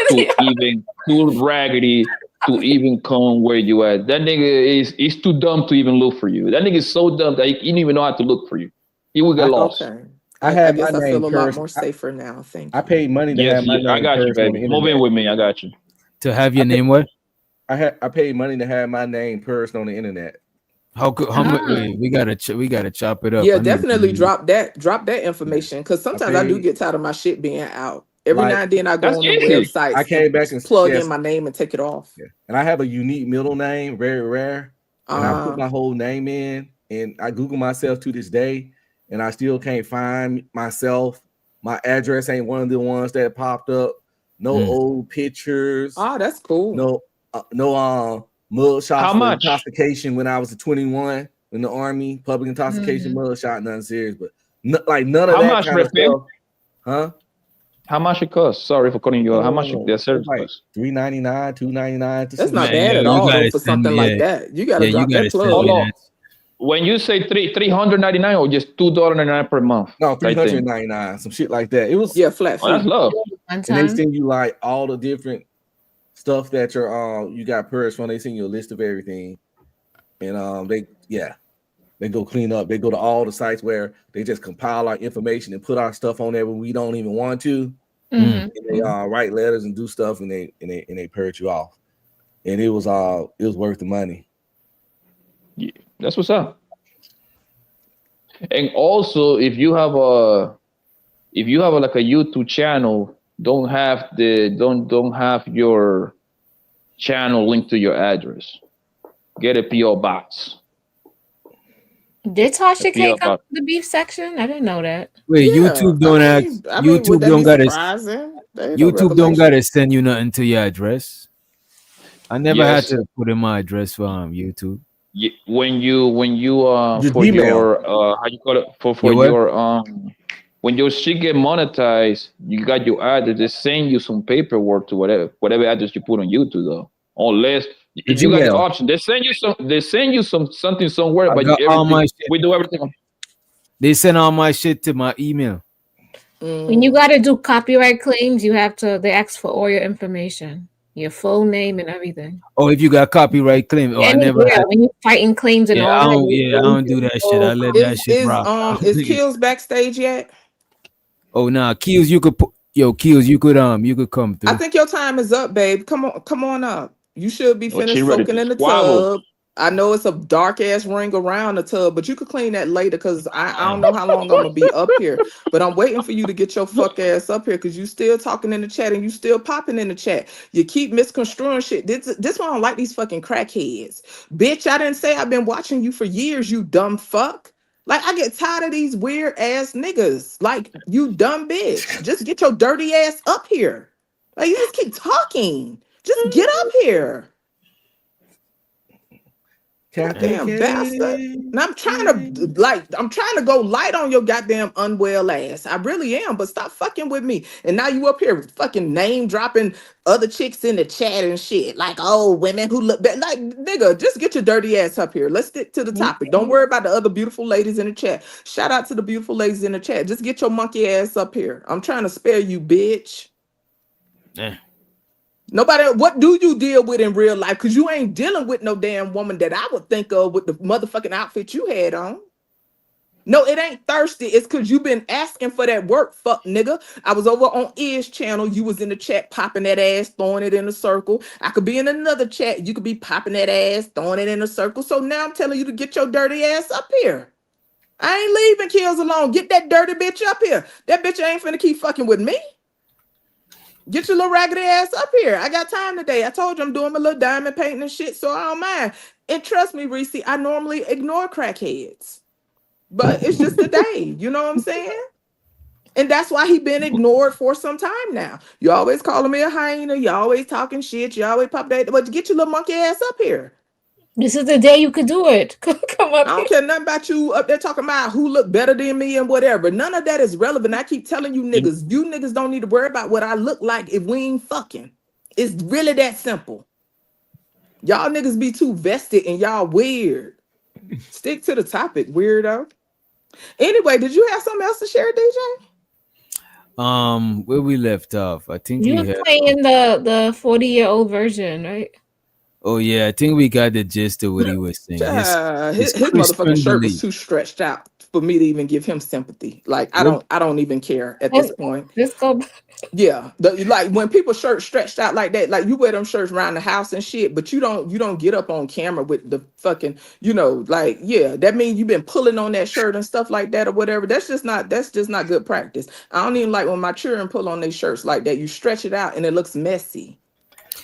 too raggedy to even come where you at. That nigga is too dumb to even look for you. That nigga is so dumb that he didn't even know how to look for you. He would get lost. Okay. I I had guess my I name feel a lot cursed. more safer now. Thank you. I paid money to Yes, have my name I got you, cursed on the baby. Move in internet. with me. I got you. To have your name what? I paid money to have my name cursed on the internet. How much? Wait, we gotta chop it up. Yeah, I need to definitely know. drop that information because sometimes I do paid- get tired of my shit being out. Every Like- now and then I go That's on the easy. website. I came back and plug yes, in my name and take it off. and I have a unique middle name, very rare. And I put my whole name in, and I Google myself to this day, and I still can't find myself. My address ain't one of the ones that popped up. No old pictures. Oh, that's cool. No mug shots How for much? intoxication when I was 21 in the army, public intoxication mug shot, nothing serious, but like none of How that much, kind of Raphael? stuff. Huh? How much it costs? Sorry for cutting you off. How much the service like costs? $3.99, $2.99. That's not Man, bad at you all though gotta for send something me like a- that. You gotta yeah, you drop gotta that send plug. Hold me on. When you say $399 or just $2.99 per month? No, Right there. $399, some shit like that. It was flat Oh, that's love. and they send you like all the different stuff that you got purged from. They send you a list of everything, and they go clean up. They go to all the sites where they just compile our information and put our stuff on there when we don't even want to. Mhm. And they write letters and do stuff, and they purge you off. And it was worth the money. Yeah, that's what's up. And also, if you have like a YouTube channel, don't have your channel linked to your address. Get a PO box. Did Tasha If you K have come a- to the beef section? I didn't know that. Wait, Yeah, YouTube don't ask. I mean, would YouTube that don't be gotta. surprising? There ain't no YouTube don't revelation. gotta send you nothing to your address. I never Yes. had to put in my address for YouTube. when you Your for Gmail. your how you call it for Your what? your when your shit get monetized, you got your address. They send you some paperwork to whatever address you put on YouTube though. Unless The if you got the Gmail. option, they send you something somewhere, I but got all my shit. we do everything. They send all my shit to my email. When you got to do copyright claims, they ask for all your information, your full name and everything. Oh, if you got copyright claim. Oh, I never had. When you fighting claims and Yeah, all I that. don't. Yeah, I don't do that shit. I let that shit rock. Is Kills backstage yet? Oh nah, Keels, you could put. Yo, Keels, you could come I through. think your time is up, babe. Come on up. You should be Well, she finished ready soaking to in the squabble. tub. I know it's a dark ass ring around the tub, but you could clean that later because I don't know how long I'm gonna be up here. But I'm waiting for you to get your fuck ass up here because you still talking in the chat and you still popping in the chat. You keep misconstruing shit. This one I don't like these fucking crackheads. Bitch, I didn't say I've been watching you for years, you dumb fuck. Like I get tired of these weird ass niggas. Like you dumb bitch. Just get your dirty ass up here. Like you just keep talking. Just get up here. Captain Goddamn bastard. K. And I'm trying to go light on your goddamn unwell ass. I really am, but stop fucking with me. And now you up here fucking name dropping other chicks in the chat and shit. Like, oh, women who look bad. Like, nigga, just get your dirty ass up here. Let's stick to the topic. Don't worry about the other beautiful ladies in the chat. Shout out to the beautiful ladies in the chat. Just get your monkey ass up here. I'm trying to spare you, bitch. Nobody, what do you deal with in real life? Because you ain't dealing with no damn woman that I would think of with the motherfucking outfit you had on. No, it ain't thirsty. It's because you been asking for that work, fuck nigga. I was over on Ish channel. You was in the chat popping that ass, throwing it in a circle. I could be in another chat. You could be popping that ass, throwing it in a circle. So now I'm telling you to get your dirty ass up here. I ain't leaving Kills alone. Get that dirty bitch up here. That bitch ain't finna keep fucking with me. Get your little raggedy ass up here. I got time today. I told you I'm doing my little diamond painting and shit, so I don't mind. And trust me, Reese, I normally ignore crackheads. But it's just a day. You know what I'm saying? And that's why he been ignored for some time now. You always calling me a hyena. You always talking shit. You always pop that. But get your little monkey ass up here. This is the day you could do it. Come up. I don't care nothing about you up there talking about who look better than me and whatever. None of that is relevant. I keep telling you niggas don't need to worry about what I look like if we ain't fucking. It's really that simple. Y'all niggas be too vested and y'all weird. Stick to the topic, weirdo. Anyway, did you have something else to share, DJ? Where we left off, I think You we were had. playing the 40-year-old version, right? Oh yeah, I think we got the gist of what he was saying. His motherfucking shirt was too stretched out for me to even give him sympathy. Like I don't even care at this point. Let's go. Yeah, like when people shirts stretched out like that, like you wear them shirts around the house and shit, but you don't get up on camera with the fucking, like, yeah, that means you've been pulling on that shirt and stuff like that or whatever. That's just not good practice. I don't even like when my children pull on their shirts like that. You stretch it out and it looks messy.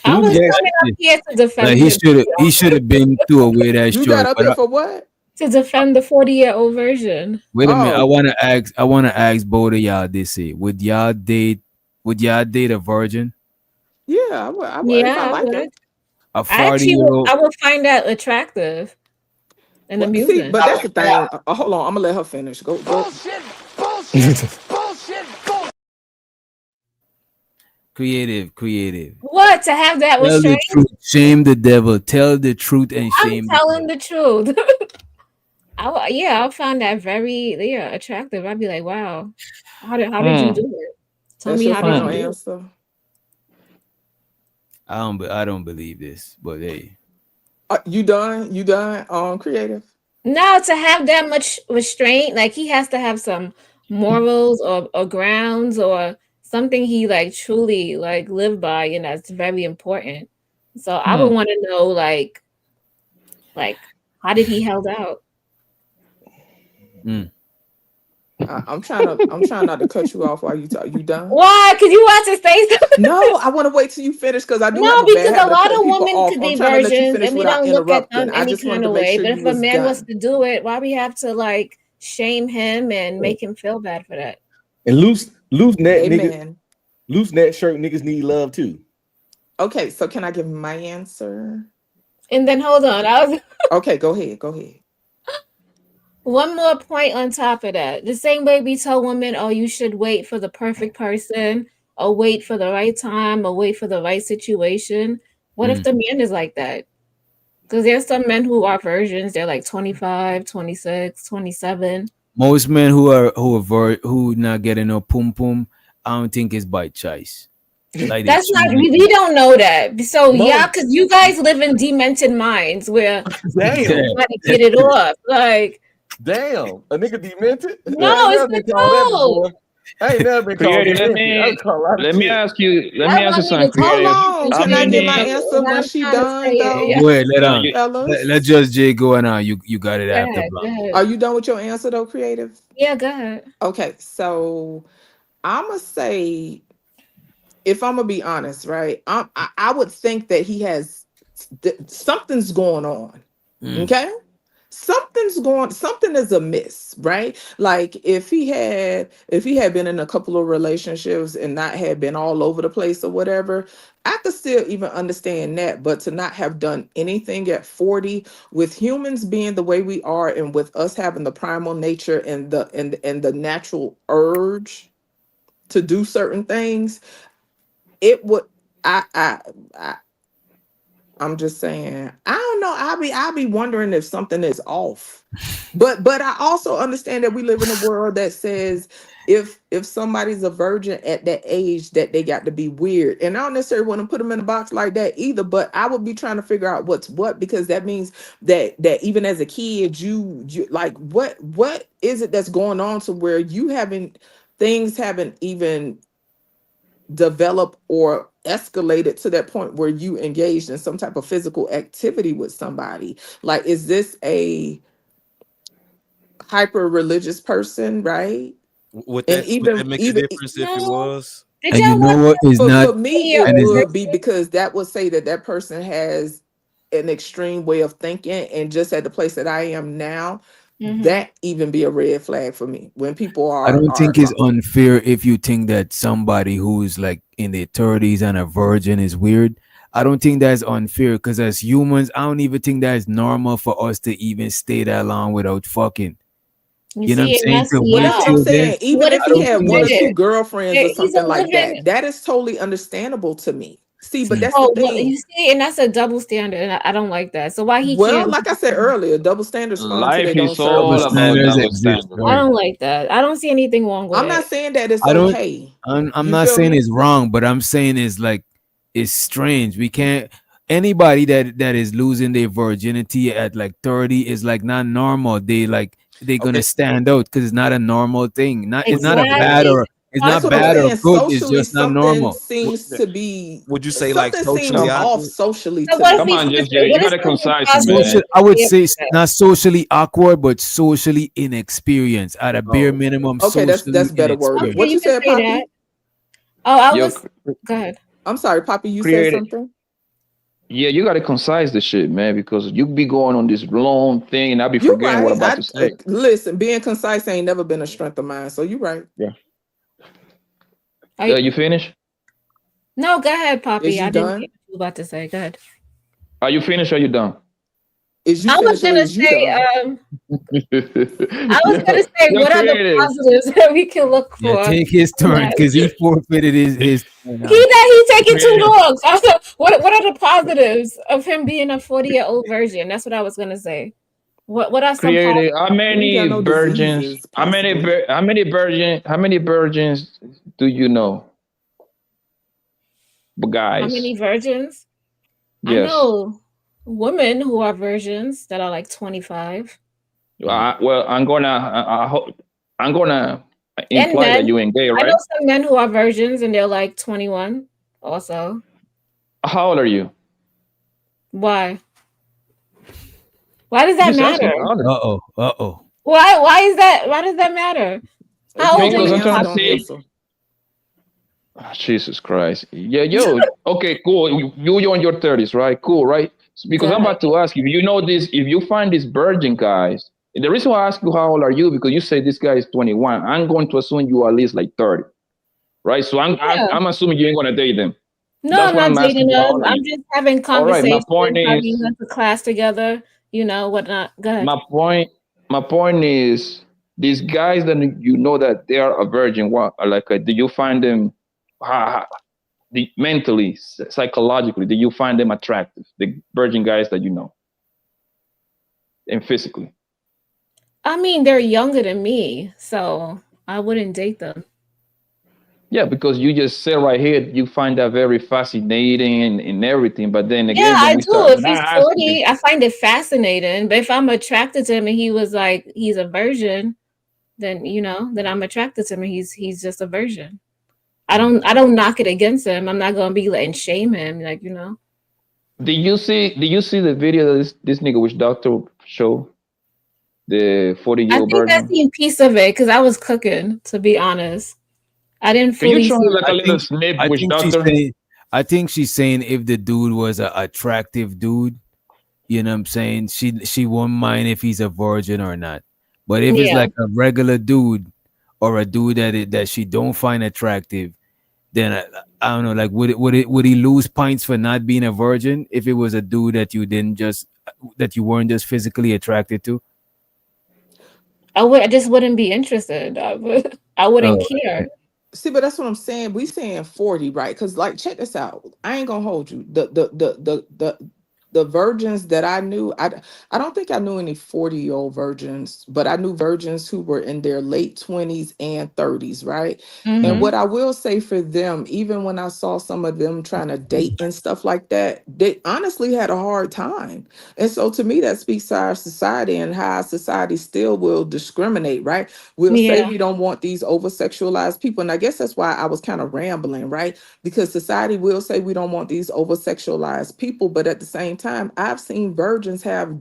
I was coming up here to defend he should have been through a weird ass You short. got up here for what? To defend the 40-year-old version. Wait a minute, I wanna ask both of y'all this: would y'all date a virgin? Yeah, I would if I like it. A I 40-year-old. would find that attractive and amusing. See, but that's the thing. Hold on, I'm gonna let her finish. Go. Creative. What to have that Tell the restraint? truth. Shame the devil. Tell the truth and shame. I'm telling the truth. I'll find that very attractive. I'd be like, wow, how did you do it? Tell That's me your how did final you do it? answer. I don't believe this, but hey. You done? Creative? No, to have that much restraint, like he has to have some morals or grounds or something he like truly like live by, and that's very important. So I would want to know like how did he held out? I'm trying not to cut you off while you talk. You done? Why? Because you want to say something? No, I want to wait till you finish because I do. No, have a because bad habit a lot cutting of people women off. could I'm be trying to let you virgins, finish and we without don't look at interrupting. them I any just wanted kind to of make way. sure But you if a was man was done. to do it, why we have to like shame him and make him feel bad for that? And loose net Amen. loose net shirt niggas need love too. Okay, so can I give my answer? And then hold on, I was Okay, go ahead. Go ahead. one more point on top of that. The same way we tell women, oh, you should wait for the perfect person, or wait for the right time, or wait for the right situation. What if the man is like that? Because there's some men who are virgins, they're like 25, 26, 27. Most men who not getting no pum pum, I don't think it's by choice. Like they That's not, choosing. we don't know that. So yeah, Most, because you guys live in demented minds where damn, you gotta get it off. Like, damn, a nigga demented. no, I ain't it's never the been called that truth. before. I ain't never been called Creative, demented. I was called a lot of let me shit. ask you I want you something, to Hold Creative. tell on. How Can I get my many answer and when I'm she trying to done, say it. though, Yeah. Go ahead, no, you, let fellas? Just Jay go and you got it Go after ahead, go Blanc. ahead. Are you done with your answer, though, Creative? Yeah, go ahead. Okay, so I'm going to say, if I'm going to be honest, right, I would think that he has, something's going on. Okay? Something is amiss, right? Like if he had been in a couple of relationships and not had been all over the place or whatever, I could still even understand that. But to not have done anything at 40, with humans being the way we are, and with us having the primal nature and the natural urge to do certain things, it would I I'm just saying, I don't know. I'll be wondering if something is off. But I also understand that we live in a world that says if somebody's a virgin at that age, that they got to be weird. And I don't necessarily want to put them in a box like that either, but I would be trying to figure out what's what, because that means that even as a kid, you like what is it that's going on to where things haven't even develop or escalated to that point where you engaged in some type of physical activity with somebody. Like, is this a hyper religious person, right? Would And that make a difference if it No. was? Did And you y'all know watch what is not, for me your it and is would be, because that would say that person has an extreme way of thinking, and just at the place that I am now, that even be a red flag for me when people I don't are think it's unfair if you think that somebody who's like in their 30s and a virgin is weird. I don't think that's unfair because as humans, I don't even think that's normal for us to even stay that long without fucking. You You know what I'm see, and saying? that's To Well, wait that's what yeah. I'm till then, saying. Even What if if I he he don't had think one or that's did two it? girlfriends or He's a something like living. that, that is totally understandable to me. See, but see. that's the Oh, well, thing. you see, and that's a double standard, and I don't like that. So why he Well, can't? like I said earlier, double standards fall until life they don't is serve Double all us. about standards double exist, standard. I right? don't like that. I don't see anything wrong with I'm not it. saying that it's I don't. okay. I'm You not feel saying me? it's wrong, but I'm saying it's like it's strange. We can't. Anybody that is losing their virginity at like 30 is like not normal. They're gonna Okay, stand out because it's not a normal thing. Not It's not a bad Exactly. or it's That's not what I'm bad or saying. good. It's Socially, just not something normal. seems to be would you say like something seems socially Come, off awkward? socially So to what if me. come we on, flip just it? you What is gotta something concise it, positive Social, man. to I would say say about that? not socially awkward, but socially inexperienced. At a bare Oh, minimum, Okay, that's socially better worded. Okay, What inexperienced. you you can said, say that. Poppy? Oh, I Yo, was. Go ahead. I'm sorry, Poppy, you said created. something? Yeah, you gotta concise the shit, man, because you be going on this long thing, and I be You're forgetting what right. I'm about to say. Listen, being concise ain't never been a strength of mine. So you're right. Yeah. Are you, You finished? no, go ahead, Is Poppy. you I didn't hear done? what you were about to say. Go ahead. Are you finished or you done? Is you I was finished or gonna is you say. done? I was gonna say, You're what are the creative. positives that we can look Yeah, for take his from turn that? because he forfeited his turn now. He's taking too Creative. long. So what are the positives of him being a 40-year-old virgin? That's what I was gonna say. What are some Creative. positives? How He ain't got many no virgins? diseases, possibly. How many virgins do you know, How guys? many virgins? I Yes. know women who are virgins that are like 25. Well, I'm gonna And imply that men. you ain't gay, I know right? some men who are virgins and they're like 21 also. How old are you? Why? Why does that Just asking. matter? Why is that? Why does that matter? If How you old don't are want Because to you, I'm trying answer, to don't Poppy? see. answer. Jesus Christ. Yeah, yo. Okay, cool. You're in your 30s, right? Cool, right? Go Because I'm ahead. about to ask you, you know this, if you find these virgin guys, the reason why I ask you how old are you, because you say this guy is 21. I'm going to assume you are at least like 30, right? So Yeah. I'm assuming you ain't gonna date them. No, That's I'm why not I'm asking dating you them. all of I'm you. just having All right, my conversations, point probably is, went to class together, whatnot. Go ahead. my point is, these guys that you know that they are a virgin. What, like, do you find them, mentally, psychologically, do you find them attractive? The virgin guys that you know, and physically. I mean, they're younger than me, so I wouldn't date them. Yeah, because you just say right here, you find that very fascinating and everything. But then Yeah, again, I do. If when I he's ask you, 40, I find it fascinating. But if I'm attracted to him and he was like he's a virgin, then then I'm attracted to him and he's just a virgin. I don't knock it against him. I'm not gonna be letting shame him, did you see the video that this nigga which doctor show the 40-year I old think I virgin? seen piece of it because I was cooking, to be honest. I didn't Can you fully show see him like it. a little snip I which think she's doctor? saying. I think she's saying if the dude was a attractive dude, you know what I'm saying? She won't mind if he's a virgin or not. But if it's Yeah. like a regular dude or a dude that she don't find attractive, then I don't know. Like, would he lose points for not being a virgin if it was a dude that you weren't just physically attracted to? I just wouldn't be interested. I wouldn't Oh, care. See, but that's what I'm saying. We saying 40, right? Because like, check this out. I ain't gonna hold you. The virgins that I knew, I don't think I knew any 40-year-old virgins, but I knew virgins who were in their late 20s and 30s, right? And what I will say for them, even when I saw some of them trying to date and stuff like that, they honestly had a hard time. And so to me, that speaks to our society and how our society still will discriminate, right? We'll say Yeah. we don't want these over sexualized people. And I guess that's why I was kind of rambling, right? Because society will say we don't want these over sexualized people. But at the same time, I've seen virgins have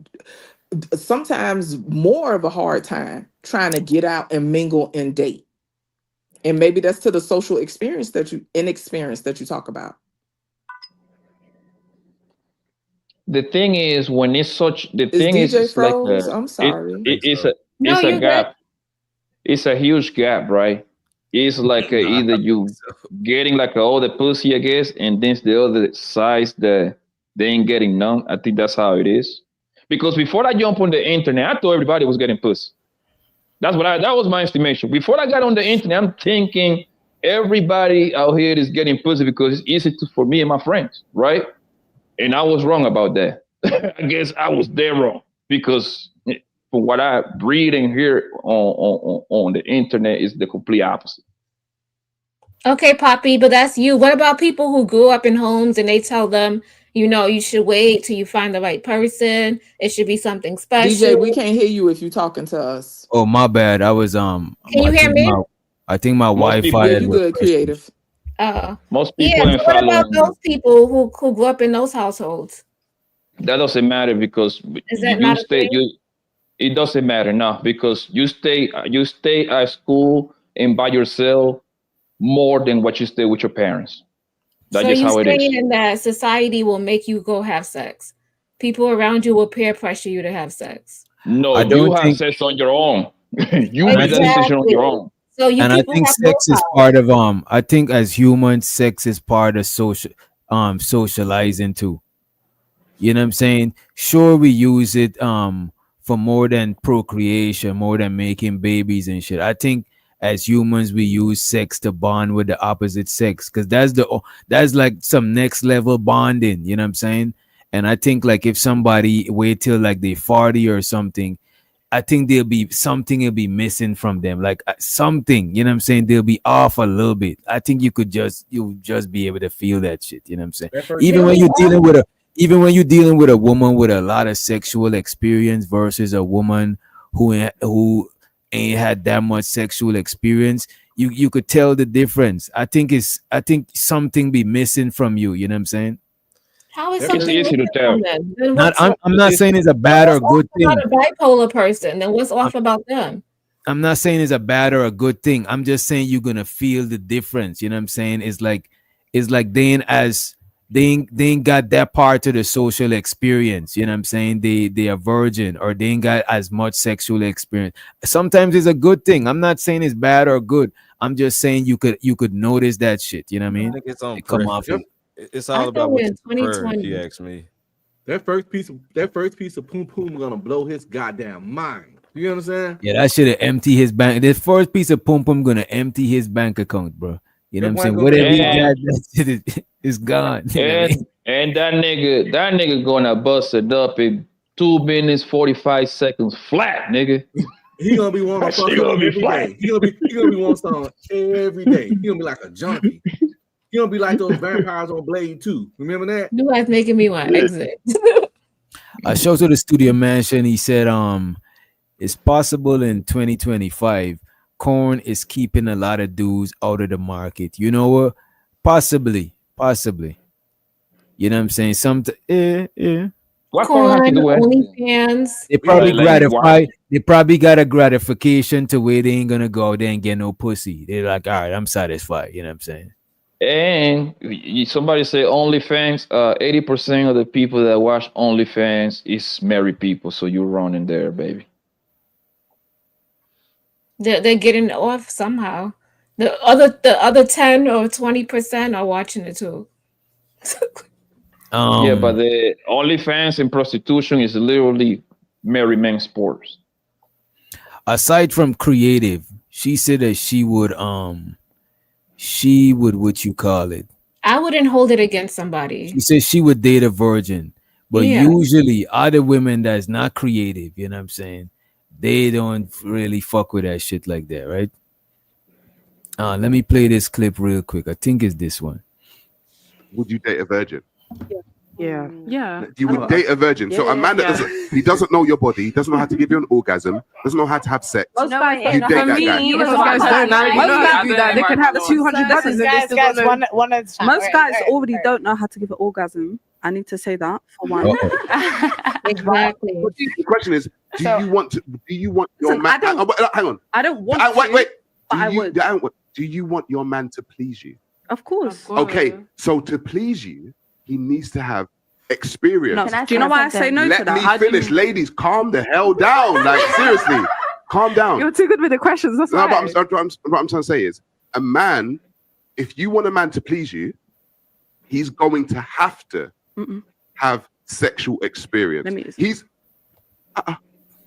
sometimes more of a hard time trying to get out and mingle and date. And maybe that's to the social inexperience that you talk about. The thing is, when it's such, the Is thing is, DJ it's like froze? I'm it, sorry. it it's a No, it's a you're good. gap. It's a huge gap, right? It's like either you getting like all the pussy, I guess, and then the other size that they ain't getting none. I think that's how it is. Because before I jump on the internet, I thought everybody was getting pussy. That was my estimation. Before I got on the internet, I'm thinking everybody out here is getting pussy because it's easy for me and my friends, right? And I was wrong about that. I guess I was there wrong because from what I read and hear on the internet is the complete opposite. Okay, Poppy, but that's you. What about people who grew up in homes and they tell them, you should wait till you find the right person. It should be something DJ, we special. can't hear you if you're talking to us. Oh, my bad. I was Can you hear me? I think my Most Wi-Fi Yeah, had you went good, crashing. creative. Most Yeah. people So ain't what about following. those people who grew up in those households? That doesn't matter because Is that you not a stay. thing? It doesn't matter now because you stay at school and by yourself more than what you stay with your parents. That's So just you how it is. saying that society will make you go have sex? People around you will peer pressure you to have sex. No, I you don't have think, sex on your own. You and I make that think, decision on your Exactly. own. So you and I people think have sex is willpower. part of I think as humans, sex is part of socializing too. You know what I'm saying? Sure, we use it for more than procreation, more than making babies and shit. I think as humans we use sex to bond with the opposite sex because that's like some next level bonding, you know what I'm saying? And I think like if somebody wait till like they 40 or something, I think there'll be something will be missing from them, like something, you know what I'm saying? They'll be off a little bit. I think you'll just be able to feel that shit, you know what I'm saying? That first Even They'll when be you're off. dealing with a woman with a lot of sexual experience versus a woman who ain't had that much sexual experience, you could tell the difference. I think something be missing from you, you know what I'm saying? How is That It's first, something easy to missing tell. from them? Then Not what's off? I'm not saying it's a Then bad or what's off good about thing. a bipolar person? Then what's off about them? I'm not saying it's a bad or a good thing. I'm just saying you're gonna feel the difference. You know what I'm saying? It's like they ain't got that part of the social experience. You know what I'm saying? They are virgin or they ain't got as much sexual experience. Sometimes it's a good thing. I'm not saying it's bad or good. I'm just saying you could notice that shit. You know what I I mean? think it's on It come off preference. you. It's I all thought about we're what in you prefer, if 2020. you ask me. That first piece of poom poom gonna blow his goddamn mind. You understand? Yeah, that should have empty his bank. This first piece of pum pum gonna empty his bank account, bro. You know what I'm saying? Whatever he got, that shit is gone. You know what I mean? And that nigga gonna bust it up in 2 minutes 45 seconds flat, nigga. He gonna be wanting That to fuck shit with gonna him be every flat. day. He gonna be wanting some every day. He gonna be like a junkie. He gonna be like those vampires on Blade 2. Remember that? You guys making me want to exit. I showed to the studio mansion. He said, it's possible in 2025, corn is keeping a lot of dudes out of the market. You know what? Possibly. You know what I'm saying? What corn have to Corn, do with OnlyFans. They probably They probably got a gratification to where they ain't gonna go out there and get no pussy. They're like, all right, I'm satisfied. You know what I'm saying? And somebody say OnlyFans. 80% of the people that watch OnlyFans is married people. So you're running there, baby. They're getting off somehow. The other 10 or 20% are watching it too. Yeah, but the OnlyFans and prostitution is literally married men sports. Aside from creative, she said that she would what you call it. I wouldn't hold it against somebody. She said she would date a virgin, but Yeah. usually other women that's not creative, you know what I'm saying? They don't really fuck with that shit like that, right? Let me play this clip real quick. I think it's this one. Would you date a virgin? Yeah. Yeah. You would date a virgin. So a man that doesn't know your body, doesn't know how to give you an orgasm, doesn't know how to have sex. Most guys, You date for that me, guy. most guys don't already know how to do that. They can have 200 daughters and they still don't know. One at a time. Most All right, guys all right, already all right. don't know how to give an orgasm. I need to say that for one. Exactly. The question is, do you want your Listen, man? Hang on. I don't want Wait. but I would. Do you want your man to please you? Of course. Okay, so to please you, he needs to have experience. No, do you know why I say no to Let that? me How do you- finish. Ladies, calm the hell down. Like, seriously, calm down. You're too good with the questions. That's No, why. but what I'm trying to say is, a man, if you want a man to please you, he's going to have to have sexual experience. Let me Let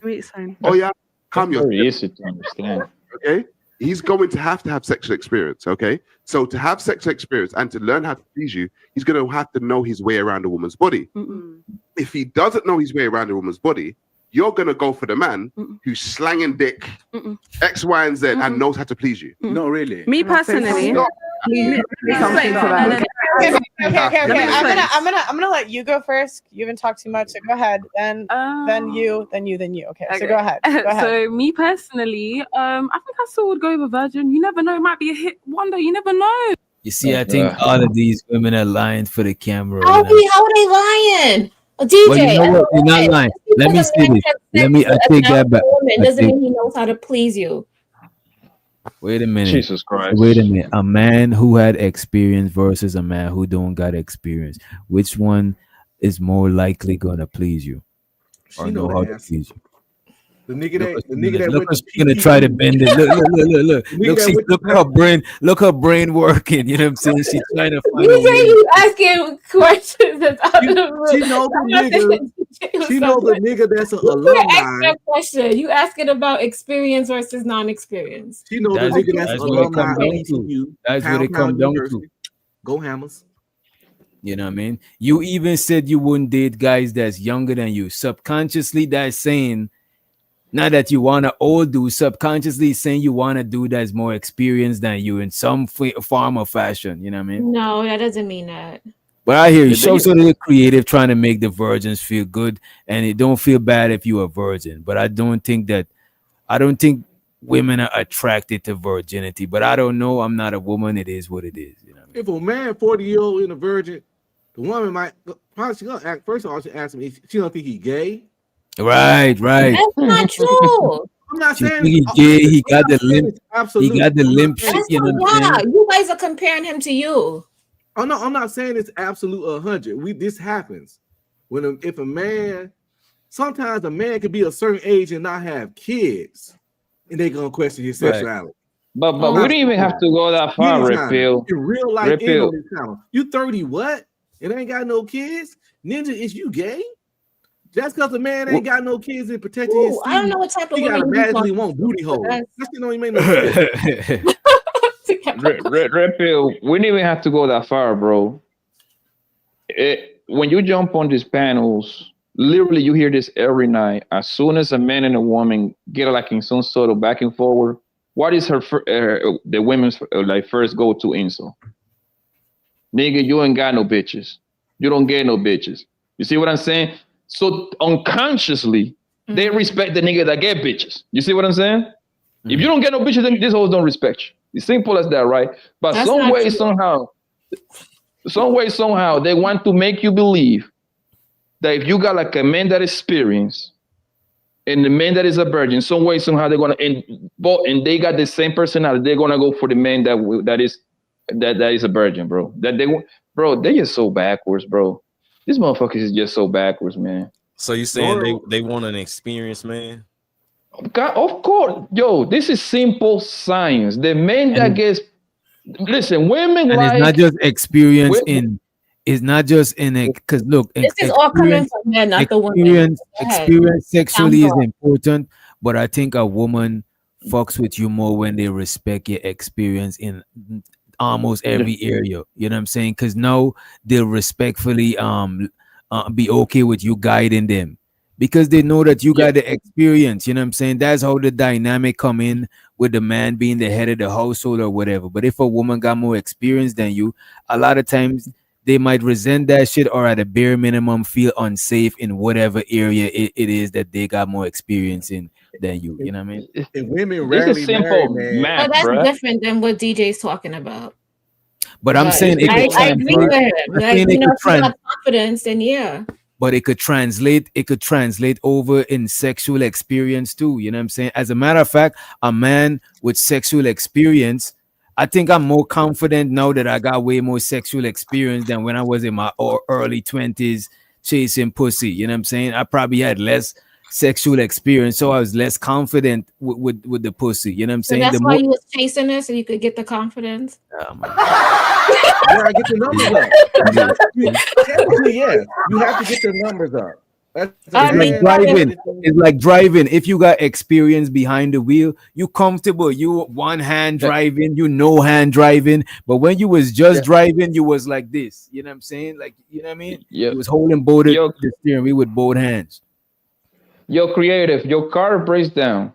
me explain. Oh yeah, calm yourself. Very easy to understand. Okay, he's going to have sexual experience. Okay, so to have sexual experience and to learn how to please you, he's going to have to know his way around a woman's body. If he doesn't know his way around a woman's body, you're going to go for the man who's slanging dick, X, Y, and Z, and knows how to please you. No, really. Me personally. Okay. I'm gonna let you go first. You haven't talked too much, so go ahead. Then you. Okay, so go ahead. So me personally, I think I still would go with a virgin. You never know, it might be a hit wonder. You never know. You see, I think all of these women are lying for the camera. How are they lying? DJ, Well, you know what? You're not lying. Let me say this. I take that back. Doesn't mean he knows how to please you. Wait a minute. Jesus Christ. Wait a minute. A man who had experience versus a man who don't got experience. Which one is more likely gonna please you? Or She know know how the to answer. please you? The nigga that Look, went she's gonna try to bend it. Look her brain working. You know what I'm saying? She's trying to find a DJ, way. you asking questions that's out of the room. She know the nigga. She know the nigga that's an You can't ask alumni. that question. You asking about experience versus non-experience. She know the nigga that's an what it alumni come of down to. ECU. That's what it come down to. Go Hammers. You know what I mean? You even said you wouldn't date guys that's younger than you. Subconsciously, that's saying, not that you want to old dude, subconsciously saying you want a dude that's more experienced than you in some form or fashion. You know what I mean? No, that doesn't mean that. But I hear you. Show sort of the creative trying to make the virgins feel good, and it don't feel bad if you're a virgin. But I don't think women are attracted to virginity. But I don't know. I'm not a woman. It is what it is. You know. If a man 40-year-old and a virgin, the woman might probably she gonna ask. First of all, she ask him. She don't think he gay. Right. That's not true. I'm not She saying think he gay. He got the limp. He got the limp shit. That's You know not what I'm why. saying? You guys are comparing him to you. Oh no, I'm not saying it's absolute 100. This happens if a man. Sometimes a man could be a certain age and not have kids, and they gonna question his Right. sexuality. But we Not don't even have to go that far, Red anytime. Pill. In real life Red and Pill. on this channel. You 30 what? And ain't got no kids? Ninja, is you gay? Just because a man ain't got no kids and protecting his Ooh, I don't seed, know what type of he gotta women you magically talking want to, booty but holes. that's- That shit don't even make no sense. Red Pill, we don't even have to go that far, bro. When you jump on these panels, literally you hear this every night. As soon as a man and a woman get like in some sort of back and forward, what is the women's like first go to insult? Nigga, you ain't got no bitches. You don't get no bitches. You see what I'm saying? So unconsciously, they respect the nigga that get bitches. You see what I'm saying? If you don't get no bitches, then these hoes don't respect you. It's simple as that, right? But That's some not way, true. somehow, they want to make you believe that if you got like a man that is experienced and the man that is a virgin, some way, somehow they're gonna and they got the same personality, they're gonna go for the man that is a virgin, bro. They're just so backwards, bro. These motherfuckers is just so backwards, man. So you saying they want an experienced man? God, of course, yo, this is simple science. The man that gets women And like it's not just experience it's not just in it, because look, This is all coming from men, not the women. Go ahead. experience sexually is Sounds off. important, but I think a woman fucks with you more when they respect your experience in almost every area. You know what I'm saying? Because now they'll respectfully be okay with you guiding them, because they know that you got the experience. You know what I'm saying? That's how the dynamic come in, with the man being the head of the household or whatever. But if a woman got more experience than you, a lot of times they might resent that shit, or at a bare minimum feel unsafe in whatever area it is that they got more experience in than you. You know what I mean? And women This rarely is simple marry, man. math, But that's bruh. different than what DJ's talking about. But I'm saying it I could agree with him. I'm Like, saying you it know, could if you got confidence, then yeah. but it could translate over in sexual experience too. You know what I'm saying? As a matter of fact, a man with sexual experience, I think I'm more confident now that I got way more sexual experience than when I was in my early 20s chasing pussy. You know what I'm saying? I probably had less sexual experience, so I was less confident with the pussy. You know what I'm So saying? that's The why more you was chasing her, so you could get the confidence. You gotta get the numbers up. Technically, yeah, you have to get the numbers up. It's like driving. It's like driving. If you got experience behind the wheel, you comfortable. You one hand driving, you no hand driving. But when you was just driving, you was like this. You know what I'm saying? Like, you know what I mean? You was holding the steering wheel with both hands. Yo, creative, your car breaks down.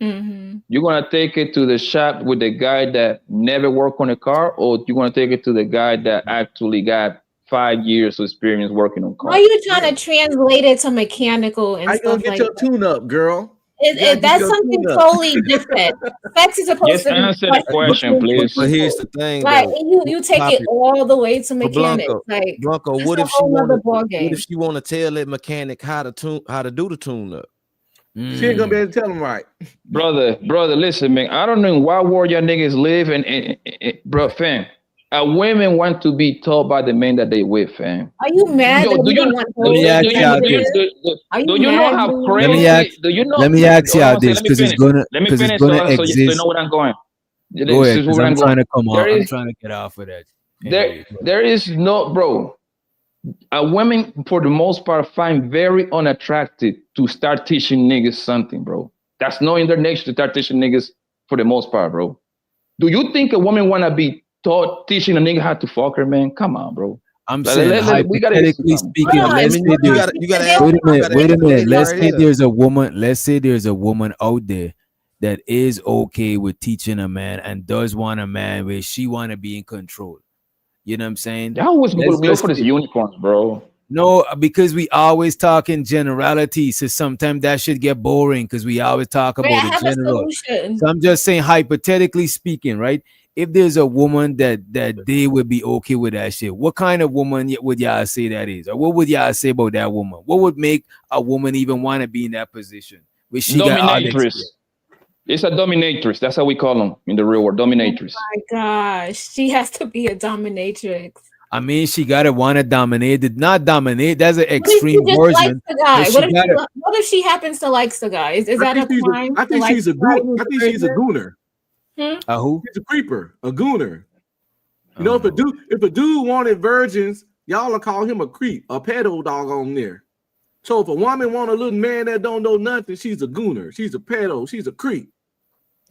You're gonna take it to the shop with the guy that never worked on a car, or you're gonna take it to the guy that actually got 5 years of experience working on Why cars? are you trying to translate it to mechanical and How you gonna stuff get like your that? tune up, girl? You gotta get That's your something tune-up. totally different. Sex is supposed Just to be answer the question, between two But here's people. the thing, Like, though. and you take it Poppy, all the way to but mechanics. Like, Blanco, that's what a if she whole nother wanted? ball What game. if she want to tell that mechanic how to do the tune up? She ain't gonna be able to tell him right. Brother, listen, man. I don't know in what world y'all niggas live, and bro, fam. Women want to be told by the men that they with, fam. Are you mad Yo, that do we you don't want Let me ask y'all this. Are do you you know mad how that we crazy? Do you know? Let me ask Hold on y'all one second, this, because it's Let me it's finish, gonna so you exist. know what I'm going. Go This ahead, is because where I'm I'm going. trying to come on. There I'm is trying to get off of that. there is no, bro. Women, for the most part, find very unattractive to start teaching niggas something, bro. That's not in their nature to start teaching niggas for the most part, bro. Do you think a woman wanna be taught teaching a nigga how to fuck her, man? Come on, bro. I'm saying, We gotta get hypothetically something. speaking, let's say there's wait a minute. Let's say there's a woman. Let's say there's a woman out there that is okay with teaching a man and does want a man where she want to be in control. You know what I'm saying? Y'all always Let's look just for this say- unicorns, bro. No, because we always talk in generalities. So sometimes that should get boring because we always talk Wait, I about the have a general. solution. So I'm just saying, hypothetically speaking, right? If there's a woman that they would be okay with that shit, what kind of woman would y'all say that is? Or what would y'all say about that woman? What would make a woman even want to be in that position where she got all the Dominatrix. experience? It's a dominatrix. That's how we call them in the real world. Dominatrix. My gosh, she has to be a dominatrix. I mean, she gotta want to dominate. Not dominate. That's an What if extreme she just likes version. the guy? But What if she happens to like the guy? Is that a crime? I think she's a gooner. A who? He's a creeper, a gooner. You know, if a dude wanted virgins, y'all will call him a creep, a pedo dog on there. So if a woman want a little man that don't know nothing, she's a gooner, she's a pedo, she's a creep.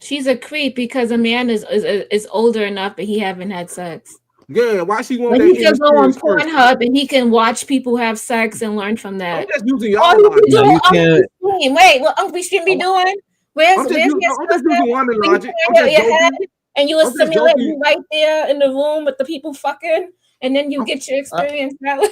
She's a creep because a man is older enough and he haven't had sex. Yeah, why she want But that? he can go on inexperienced person? Pornhub and he can watch people have sex and learn from that. I'm just using All y'all you can logic. do, Uncle Stream. Wait, what Uncle Stream be doing? Where's I'm just your using woman when you logic. turn I'm just your head joking. and you I'm just assimilate joking. you right there in the room with the people fucking, and then you get your experience that way.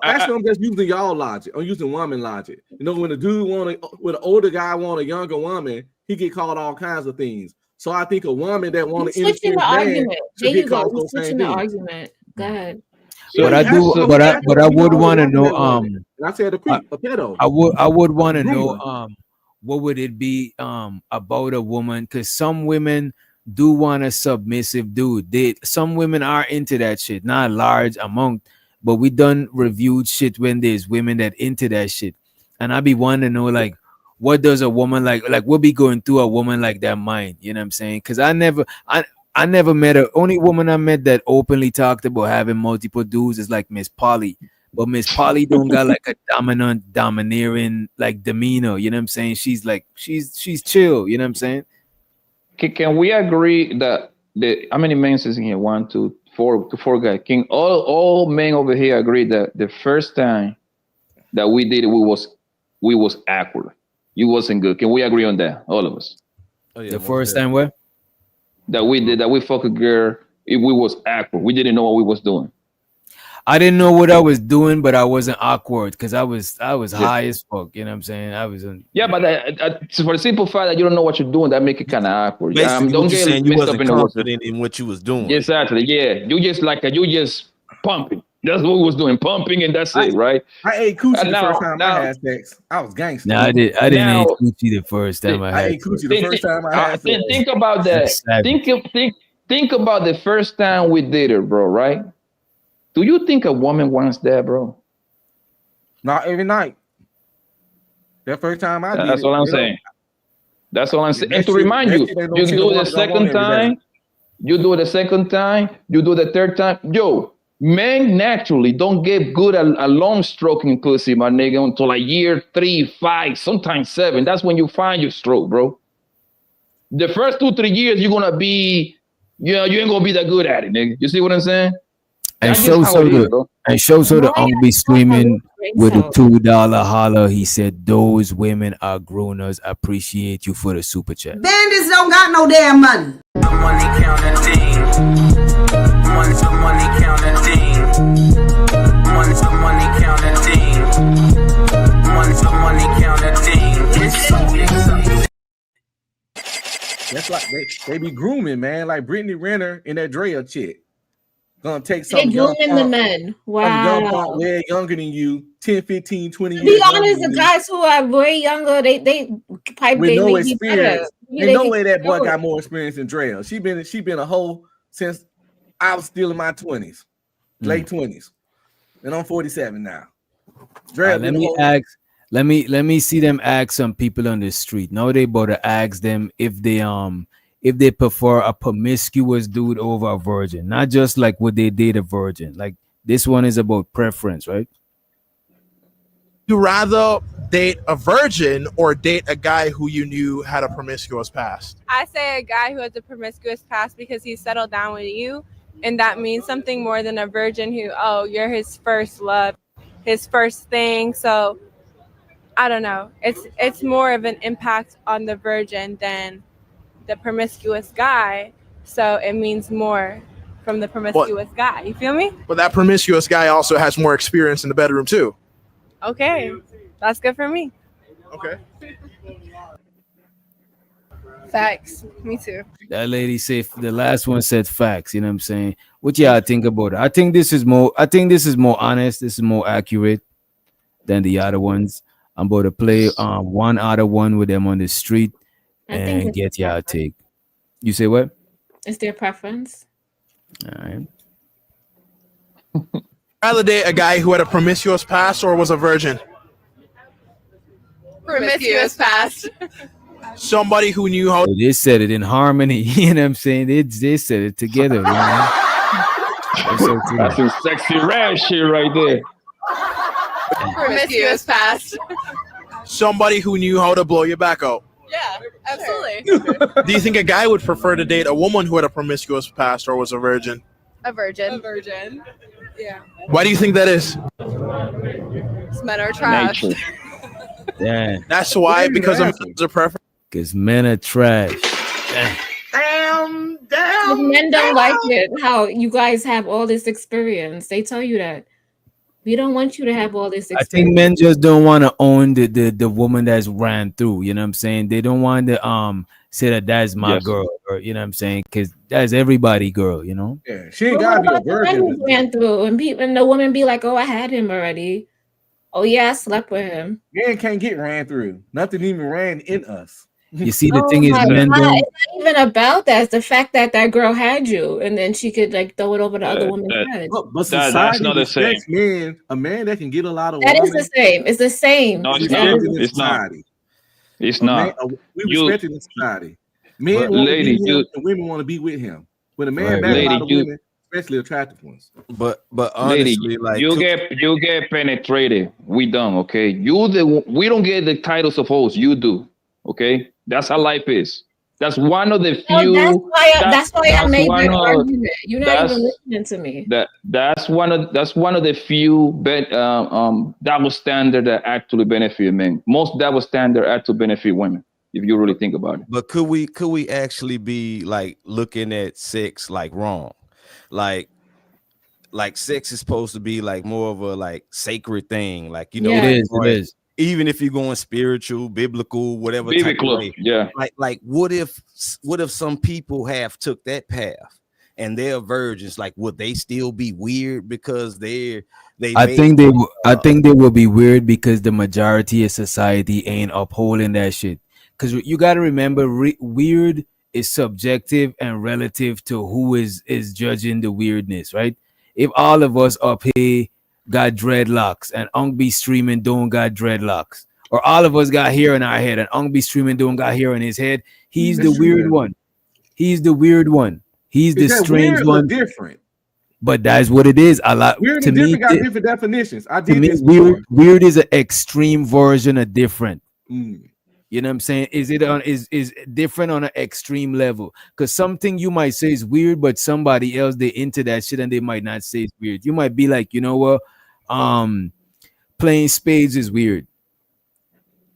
I'm just using y'all logic. I'm using woman logic. You know, when a dude when an older guy want a younger woman, he get called all kinds of things. So I think a woman that want You're an switching the inexperienced man argument. should There get you go. called You're those same switching the things. argument. Go ahead. But I would want to know. And I said a creep, a pedo. I would want to know. Groomer. What would it be about a woman? Because some women do want a submissive dude. Some women are into that shit. Not a large amount, but we done reviewed shit when there's women that into that shit. And I be wanting to know, like, what does a woman like what be going through a woman like that mind? You know what I'm saying? Because I never met only woman I met that openly talked about having multiple dudes is like Miss Polly. But Miss Polly don't got like a domineering like demeanor. You know what I'm saying? She's like she's chill. You know what I'm saying? Can we agree that how many men is in here? 1, 2, 4 guys. Can all men over here agree that the first time that we did it, we was awkward. You wasn't good. Can we agree on that? All of us. Oh, yeah, the first time where? That we fuck a girl, we was awkward. We didn't know what we was doing. I didn't know what I was doing, but I wasn't awkward because I was high as fuck. You know what I'm saying? I was in. Yeah, but for the simple fact that you don't know what you're doing, that make it kind of awkward. Basically, Don't what you're get saying, you mixed up wasn't in the work. confident in what you was doing. Exactly. Yeah, you just pumping. That's what we was doing, pumping, and that's it, right? I ate coochie And the first time I had sex. I was gangster. No, I didn't Now- eat coochie the first time I had. ate coochie the first time I had sex. Think about that. Think about the first time we did it, bro. Right? Do you think a woman wants that, bro? Not every night. That first time I did That's it. what I'm you know, saying. That's all I'm saying. that And to shit- remind that you, shit ain't no you shit do no it the woman don't want second every day. time, you do it the second time, you do it the third time. Yo, men naturally don't get good at long stroking pussy, my nigga, until like year 3, 5, sometimes 7. That's when you find your stroke, bro. The first 2, 3 years, you're gonna be, you ain't gonna be that good at it, nigga. You see what I'm saying? And That's show just how it is, bro. the Unk be screaming with a $2 holler. He said, "Those women are groaners. Appreciate you for the super chat." Bandits don't got no damn money. Money counting team. Money counting team. Money counting team. Money counting team. That's like they be grooming, man. Like Brittany Renner and that Drea chick. Gonna take They some young grooming the punk, men. young punk Wow. way younger than you, 10, 15, 20 To years be younger honest, than the you, guys who are way younger, they pipe with game no may be better. experience. Yeah, Ain't they no can way that boy control got it. more experience than Drea. She been a hoe since I was still in my 20s, late 20s. And I'm 47 now. Drea Let been a me hoe. ask. Let me see them ask some people on the street. Now they about to ask them if they prefer a promiscuous dude over a virgin, not just like would they date a virgin. Like this one is about preference, right? You rather date a virgin or date a guy who you knew had a promiscuous past? I say a guy who has a promiscuous past because he's settled down with you, and that means something more than a virgin who, oh, you're his first love, his first thing. So I don't know. It's more of an impact on the virgin than the promiscuous guy. So it means more from the promiscuous guy. You feel me? But that promiscuous guy also has more experience in the bedroom too. Okay, that's good for me. Okay. Facts. Me too. That lady said the last one said facts. You know what I'm saying? What y'all think about it? I think this is more honest. This is more accurate than the other ones. I'm about to play one out of one with them on the street I think and it's get y'all take. You say what? It's their preference. All right. Rather date a guy who had a promiscuous past or was a virgin? Promiscuous past. Somebody who knew how. They said it in harmony. You know what I'm saying? They said it together. You know? That's some sexy rap shit right there. Promiscuous past. Somebody who knew how to blow your back out. Yeah, absolutely. Do you think a guy would prefer to date a woman who had a promiscuous past or was a virgin? A virgin. A virgin. Yeah. Why do you think that is? Men are trash. Yeah. That's why, because of the preference. Because men are trash. Damn. But men don't like it how you guys have all this experience. They tell you that. We don't want you to have all this experience. I think men just don't want to own the woman that's ran through. You know what I'm saying? They don't want to say that that's my girl, or you know what I'm saying? Because that's everybody girl, you know? Yeah, she ain't gotta be a virgin. Ran through and the woman be like, "Oh, I had him already. Oh yeah, I slept with him." Man can't get ran through. Nothing even ran in us. You see, the thing is, men don't. It's not even about that. It's the fact that that girl had you, and then she could like throw it over the other woman's head. But society not the same. Men, a man that can get a lot of That women, is the same. It's the same. No, it's That not. is- It's not. It's not. We respect in society. Men want to lady, be with him, and women want to be with him. When a man Right. back a Lady, lot of you- women, especially attractive ones. But Lady, honestly, like you get penetrated. We done, okay? We don't get the titles of host. You do, okay? That's how life is. That's one of the few. No, that's why I made that argument. You're not even that's- listening to me. That's one of the few double standard that actually benefit men. Most double standard actually benefit women, if you really think about it. But could we actually be like looking at sex like wrong? Like sex is supposed to be like more of a like sacred thing, like you know. Yeah. It is. Even if you're going spiritual, biblical, whatever type Biblical, of way. yeah. Like what if some people have took that path and they're virgins? Like, would they still be weird because they? I think they will be weird because the majority of society ain't upholding that shit. Because you got to remember, weird is subjective and relative to who is judging the weirdness, right? If all of us up here got dreadlocks and Ung be streaming don't got dreadlocks, or all of us got hair in our head and Ung be streaming don't got hair in his head, he's the weird one. He's the weird one. He's the strange one. Different. But that's what it is. A lot Weird to and me. different got different definitions. I To did me, this weird is an extreme version of different. Mm. You know what I'm saying? Is different on an extreme level? Because something you might say is weird, but somebody else they into that shit and they might not say it's weird. You might be like, you know what? Playing spades is weird.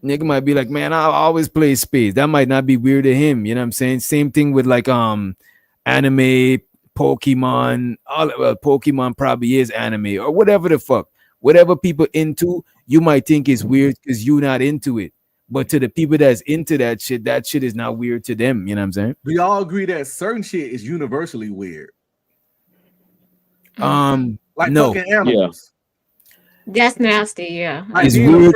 Nigga might be like, man, I always play spades. That might not be weird to him. You know what I'm saying? Same thing with like anime, Pokemon. Pokemon probably is anime or whatever the fuck. Whatever people into, you might think is weird because you're not into it. But to the people that's into that shit is not weird to them. You know what I'm saying? We all agree that certain shit is universally weird. Like no. fucking animals. That's nasty. Yeah. It's weird.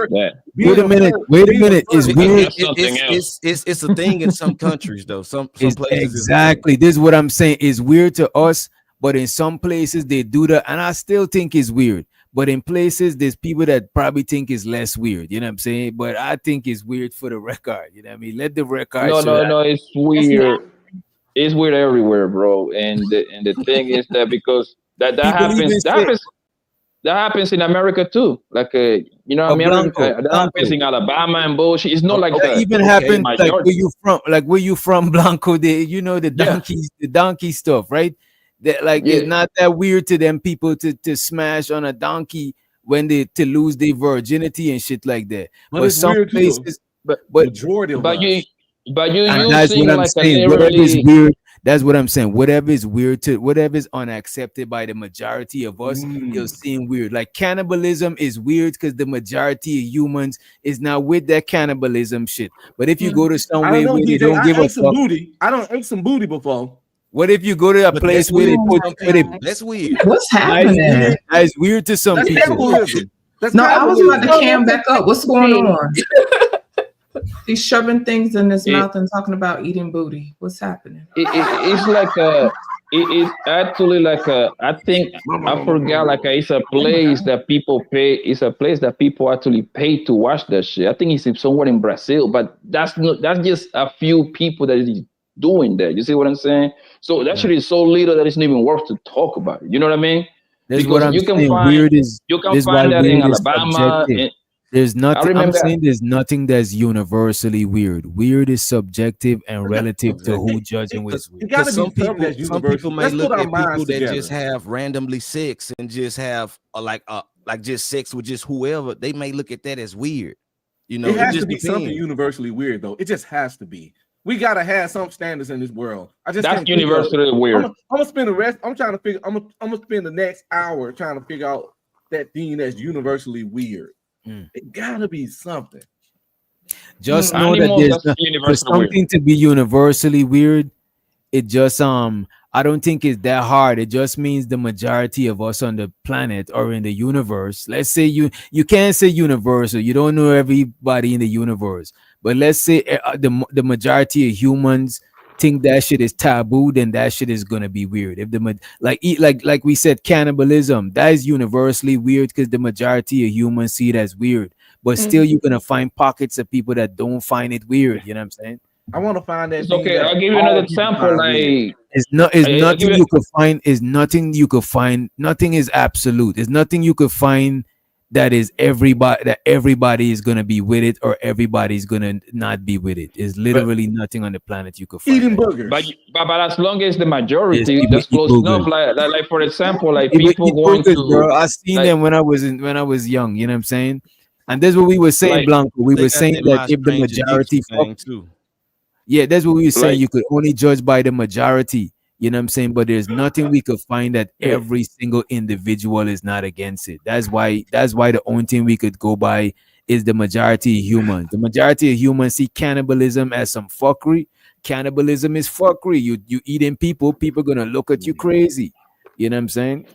Wait a minute. It's weird. It's a thing in some countries though. Some places exactly. This is what I'm saying. It's weird to us, but in some places they do that, and I still think it's weird. But in places, there's people that probably think it's less weird. You know what I'm saying? But I think it's weird for the record. You know what I mean? Let the record. No. It's weird. It's weird everywhere, bro. And the thing is that because that happens in America too. Like you know what I mean? That happens in Alabama and bullshit. It's not like that. Even happens like where you from? Like where you from, Blanco? You know the donkey stuff, right? That it's not that weird to them people to smash on a donkey when they to lose their virginity and shit like that. But some places, but majority of you and that's what I'm like saying. Whatever is weird, that's what I'm saying. Whatever is weird whatever is unaccepted by the majority of us, you'll seem weird. Like cannibalism is weird because the majority of humans is not with that cannibalism shit. But if you go to somewhere where they don't give a fuck, I don't ate some booty before. What if you go to a place where they put that's weird? What's happening? That's weird to some people. No, I was about to cam back up. What's going on? He's shoving things in his mouth and talking about eating booty. What's happening? It's like it's actually like I think I forgot like it's a place that people pay. It's a place that people actually pay to watch that shit. I think it's somewhere in Brazil, but that's just a few people that is doing that. You see what I'm saying? So that shit is so little that it's not even worth to talk about. You know what I mean? That's what Because I'm you can saying. find Weird is you can this is why find that in weird is Alabama. subjective. And There's I nothing. I'm remember saying there's nothing that's universally weird. Weird is subjective and relative to who judging what is It weird. got to be some something people, that's some people universal. may Let's look put our at people minds that just together. have randomly sex and just have like just sex with just whoever. They may look at that as weird. You know, It it has to just be something depends. universally weird, though. It just has to be. We gotta have some standards in this world. I just that's can't think of. universally weird. I'm gonna spend the rest. I'm trying to figure. I'm gonna spend the next hour trying to figure out that thing that's universally weird. It gotta be something. Just know that Animals, there's that's for universally weird. something to be universally weird. It just I don't think it's that hard. It just means the majority of us on the planet or in the universe. Let's say you can't say universal. You don't know everybody in the universe, but let's say the majority of humans think that shit is taboo, then that shit is gonna be weird. If like we said, cannibalism, that is universally weird because the majority of humans see it as weird. But still, you're gonna find pockets of people that don't find it weird. You know what I'm saying? I want to find that It's thing okay. that I'll give you all another people example. find weird. Like It's I'll give nothing you. you could find. Is nothing you could find. Nothing is absolute. There's nothing you could find that is everybody is gonna be with it or everybody's gonna not be with it. There's literally nothing on the planet you could find. Eating that. boogers. But as long as the Yes, majority, people that's eat close enough. boogers. Like for example, like People people eat going boogers, to bro. I seen like them when I was young. You know what I'm saying? And that's what we were saying, like Blanco. We They were got saying that that my if the strange addiction majority fuck, thing too. yeah, that's what we were saying. like You could only judge by the majority. You know what I'm saying? But there's nothing we could find that every single individual is not against it. That's why the only thing we could go by is the majority of humans. The majority of humans see cannibalism as some fuckery. Cannibalism is fuckery. You eating people gonna look at you crazy. You know what I'm saying?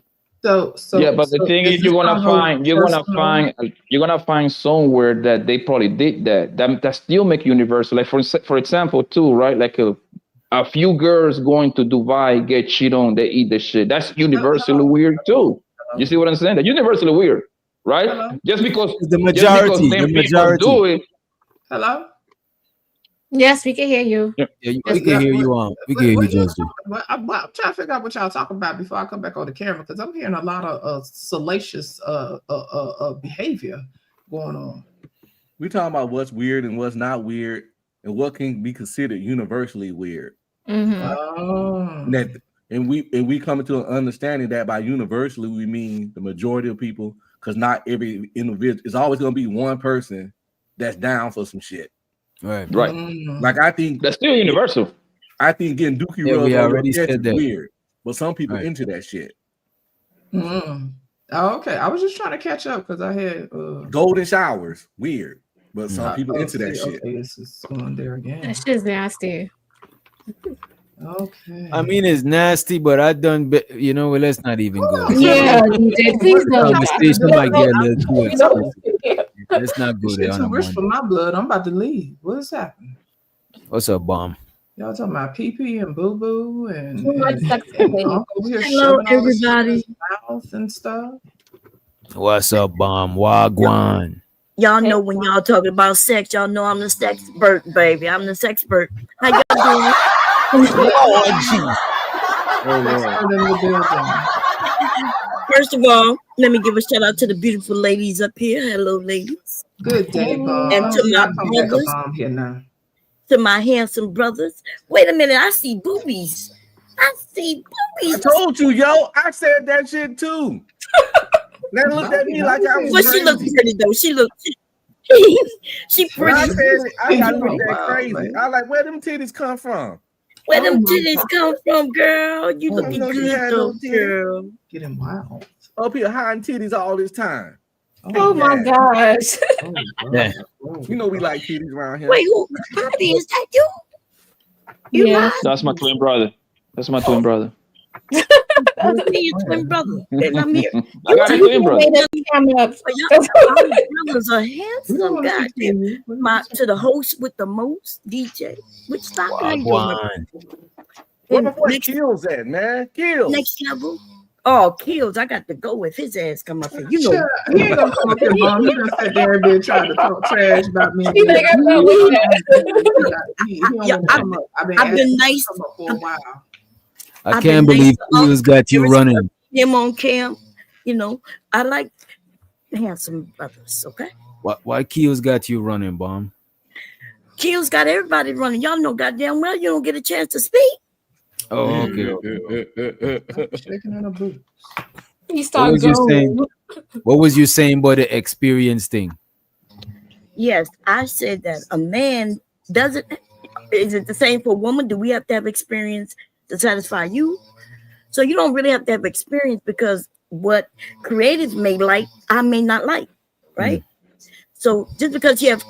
yeah, but the thing is, you're gonna find somewhere that they probably did that still make universal. Like for example, too, right? Like a few girls going to Dubai get cheated on, they eat the shit. That's universally weird too. You see what I'm saying? That's universally weird, right? Just because The majority. them The people majority. do it. Hello? Yes, we can hear you. Yeah, we can hear you on. We can hear you, Justin. I'm trying to figure out what y'all talking about before I come back on the camera because I'm hearing a lot of salacious behavior going on. We talking about what's weird and what's not weird, and what can be considered universally weird. Oh. And we come to an understanding that by universally we mean the majority of people, because not every individual is always going to be one person that's down for some shit. Right. Like I think that's still universal. I think getting dookie Yeah, rubs we on already your chest said is that. weird, but some people Right. into that shit. Oh, okay. I was just trying to catch up because I had Golden showers, weird, but some people into that shit. Okay, this is going there again. That shit's nasty. Okay. I mean, it's nasty, but I done. You know, well, let's not even go. Yeah, DJ, please don't. Conversation might get a little too explicit. Let's not go This there shit on too a rich for Monday. my blood. I'm about to leave. What's happening? What's up, bomb? Y'all talking about pee and boo boo and, Too much and, sex and today. Uncle over here Hello, shoving all this shit in everybody. his mouth and stuff. What's up, bomb? Wagwan. Y'all know when y'all talking about sex, y'all know I'm the sexpert, baby. I'm the sexpert. How y'all doing? Lord Jesus. Sexpert in the building. First of all, let me give a shout out to the beautiful ladies up here. Hello, ladies. Good day, Bomb. And to my Y'all come back a brothers, bomb here now. to my handsome brothers. Wait a minute, I see boobies. I see I boobies. told you, yo. I said that shit too. They looked at me like I was But she look crazy. pretty though. She look. She When I pretty. said it, I got looked at Wow, crazy. man. I like, where them titties come from? Where them Oh my titties God. come from, girl? You looking know you good had though, those titties. girl. Getting wild. Up here hiding titties all this time. Oh my gosh. Oh, Yeah. You know we like titties around here. Wait, who? Poppy, is that you? You Yeah. lying? That's my twin brother. That's my twin brother. You see your twin brother. And I'm here. I got a twin brother. Made the camera up. Y'all brothers are We handsome, don't want to goddamn. continue. To the host with the most, DJ. Which stock are you doing? Wagwan. Where And my boy next, Kills at, man? Kills. next level. Oh, Kills, I got to go with his ass come up here. You know, Shut up. He ain't gonna come up here, Mom. He done sat there and been trying to talk trash about me. He like, I'm not with He don't want to come up. I've been I've been asking him nice. to come up for a while. I I've can't been nice believe to all Kills got you there is running. him on cam. You know, I like handsome brothers. Okay, Why Kills got you running, Bomb? Kills got everybody running. Y'all know goddamn well you don't get a chance to speak. Oh, okay. Shaking in a boot. He What started was you saying? going. What was you saying about the experience thing? Yes, I said that a man doesn't. Is it the same for a woman? Do we have to have experience to satisfy you? So you don't really have to have experience because what creatives may like, I may not like, right? So just because you have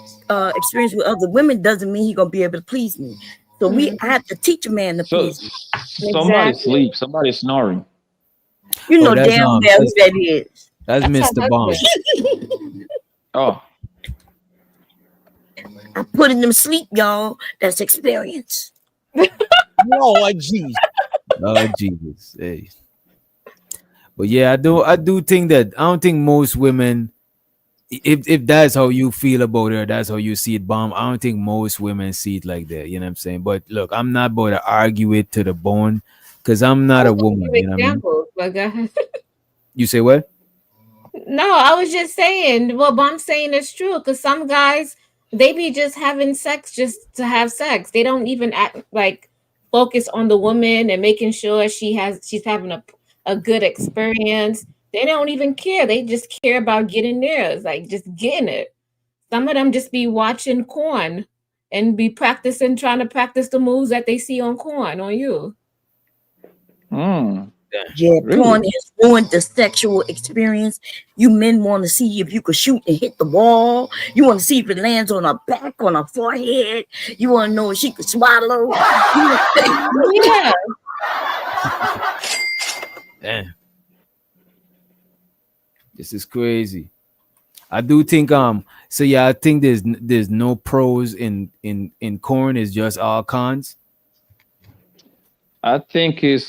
experience with other women doesn't mean he's gonna be able to please me. So I have to teach a man to So please me. somebody sleep, somebody snoring. You know that's damn well who that is. That's Mr. Bomb. Oh, I put him to sleep, y'all. That's experience. Lord Jesus. Oh Jesus. Hey. But yeah, I do think that I don't think most women, if that's how you feel about her, that's how you see it, Bomb. I don't think most women see it like that. You know what I'm saying? But look, I'm not about to argue it to the bone because I'm not a woman. You know what I mean? Examples, like You say what? No, I was just saying what I'm saying is true because some guys they be just having sex just to have sex. They don't even act like focus on the woman and making sure she's having a good experience. They don't even care. They just care about getting there. It's like just getting it. Some of them just be watching corn and be practicing, trying to practice the moves that they see on corn on you. Yeah, Really? porn has ruined the sexual experience. You men want to see if you could shoot and hit the wall. You want to see if it lands on her back, on her forehead. You want to know if she could swallow. Yeah. Damn. This is crazy. I do think so yeah, I think there's no pros in corn, it's just all cons. I think it's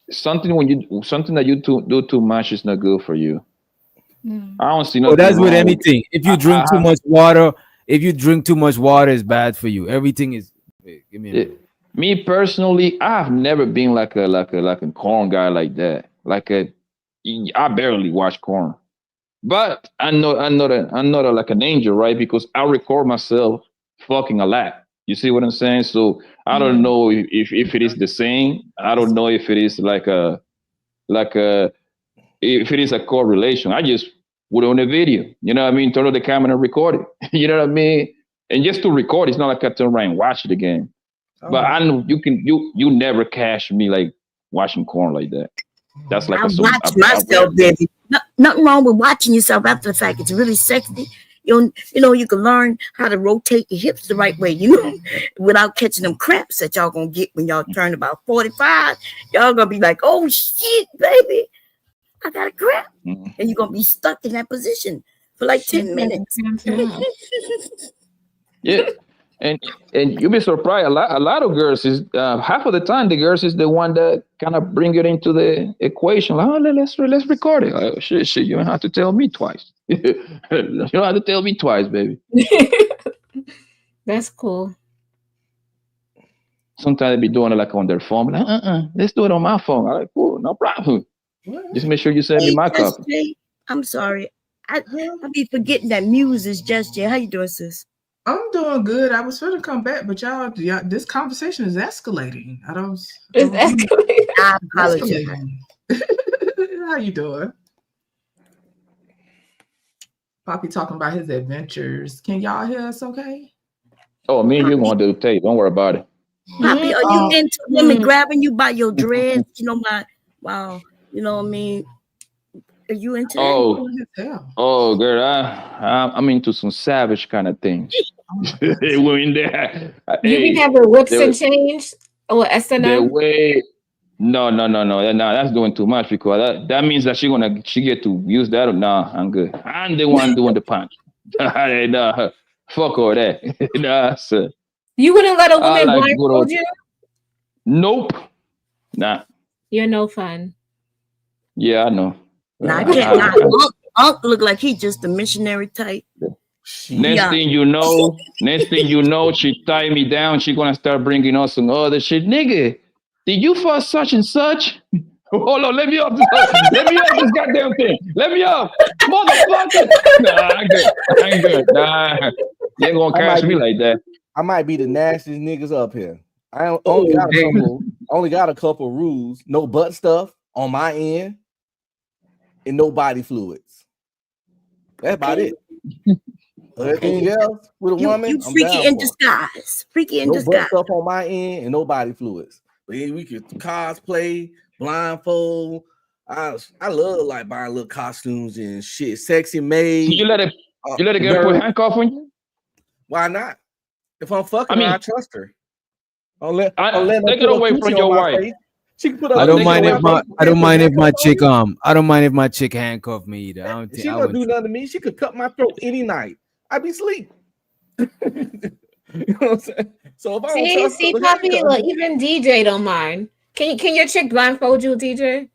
something that you do too much is not good for you. I don't see nothing. Oh, that's with wrong anything. If you drink too much water, it's bad for you. Everything is. Wait, give me a minute. Me personally, I've never been like a corn guy like that. I barely watch corn, but I'm not like an angel, right? Because I record myself fucking a lot. You see what I'm saying? So I don't know if it is the same. I don't know if it is if it is a correlation. I just put on a video. You know what I mean? Turn on the camera and record it. You know what I mean? And just to record, it's not like I turn around and watch it again. But I know you never catch me like watching corn like that. That's like I watch myself, baby. Nothing wrong with watching yourself after the fact. It's really sexy. You know, you can learn how to rotate your hips the right way, without catching them cramps that y'all gonna get when y'all turn about 45. Y'all gonna be like, oh shit, baby, I got a cramp. And you're gonna be stuck in that position for like 10 minutes. Yeah. And you'll be surprised. A lot of girls is half of the time the girls is the one that kind of bring it into the equation. Like, oh, let's record it. Like, shit, you don't have to tell me twice. You don't have to tell me twice, baby. That's cool. Sometimes they be doing it like on their phone. Like, let's do it on my phone. I'm like, cool, no problem. Just make sure you send me my copy. Jay, I'm sorry. I be forgetting that Muse is just Jay. How you doing, sis? I'm doing good. I was going to come back, but y'all, this conversation is escalating. It's escalating. I apologize. How you doing? Poppy talking about his adventures. Can y'all hear us okay? Oh, me and you going to do tape. Don't worry about it. Poppy, are you into women grabbing you by your dreads? You know what I mean? Are you into that? Oh, girl, I'm into some savage kind of things. We're in there. You be having whips and chains or S&M? The way, no, that's doing too much because that means that she get to use that. Nah, I'm good. I'm the one doing the punch. Nah, fuck all that. Nah, sir. You wouldn't let a I woman like good blindfold old. you? Nope. Nah. You're no fun. Yeah, I know. Now I can't lie. Unc look like he just a missionary type. Next Yeah. thing you know, she tie me down. She gonna start bringing us some other shit, nigga. Did you fuck such and such? Hold on, let me up. Let me up this goddamn thing. Let me up, motherfucker. Nah, I ain't good. Nah, you ain't gonna catch me like that. I might be the nastiest niggas up here. I Oh, only got a couple rules. No butt stuff on my end, and no body fluids. That's about it. Everything else with a woman, You I'm freaky down in for. disguise. Freaky in No butt disguise. stuff on my end and no body fluids. But yeah, we could cosplay, blindfold. I love like buying little costumes and shit. Sexy made. You let it get put handcuff on you? Why not? If I'm fucking I mean, her, I trust her. I'll let her take it put a away coochie from on your my wife. face. She can put I her don't coochie mind on if my my face. I don't mind if my chick I don't mind if my chick handcuff me either. I don't think She I gonna do wouldn't. nothing to me. She could cut my throat any night. I'd be asleep. You know what I'm saying? So if I don't trust See, her, Poppy, look, even DJ don't mind. Can your chick blindfold you, DJ?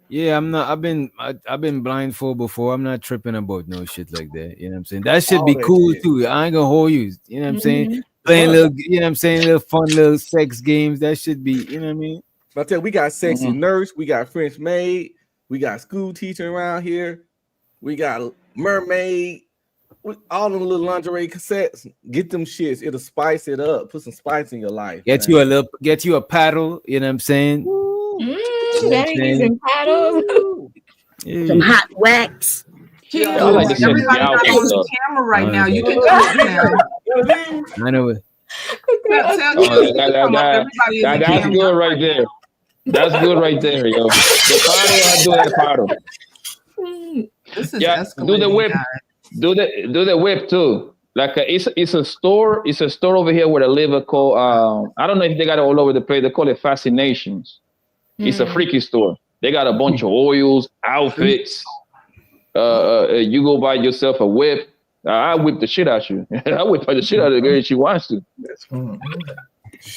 Yeah, I'm not. I've been blindfold before. I'm not tripping about no shit like that. You know what I'm saying? That should All be that cool shit. too. I ain't gonna hold you. You know what I'm saying? Mhm. Playing Fun. little, you know what I'm saying, little fun little sex games. That should be, you know what I mean? I tell you, we got sexy nurse, we got French maid, we got school teacher around here, we got mermaid, all them little lingerie cassettes. Get them shits. It'll spice it up. Put some spice in your life. Get you a paddle, you know what I'm saying? You know what I'm Daddy saying? using paddles. Some Yeah. hot wax. Here, I like the sexy everybody not outfit on stuff. the camera right now. You can I come up now. know it. Tell Oh, Chelsea to come up. Everybody is in that's camera. good right there. That's good right there, yo. The paddle, I do that paddle. This is Yeah, do the escalating, whip. guys. Do the whip too. Like it's a store. It's a store over here where I live called. I don't know if they got it all over the place. They call it Fascinations. It's a freaky store. They got a bunch of oils, outfits. You go buy yourself a whip. I whip the shit out you. I whip the shit out of the girl if she wants to.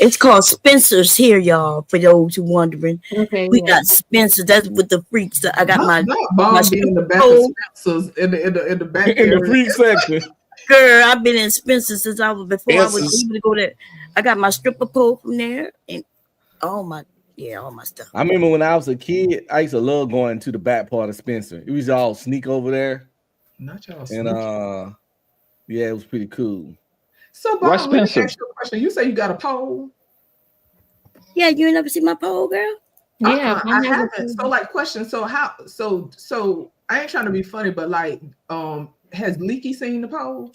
It's called Spencer's here, y'all. For those who wondering, Okay, we got Spencer's. That's with the freaks. I got my Bob be in the back of Spencer's in the back In the area. freak section. Girl, I've been in Spencer's since I was before I was Spencer's. able to go there. I got my stripper pole from there and all my stuff. I remember when I was a kid, I used to love going to the back part of Spencer. It was all sneak over there. Not y'all And sneaky. yeah, it was pretty cool. So Why Bob, let me Spencer? ask you a question. You say you got a pole? Yeah, you ain't never see my pole, girl? Yeah, I haven't. So like question. So how so I ain't trying to be funny, but like has Leaky seen the pole?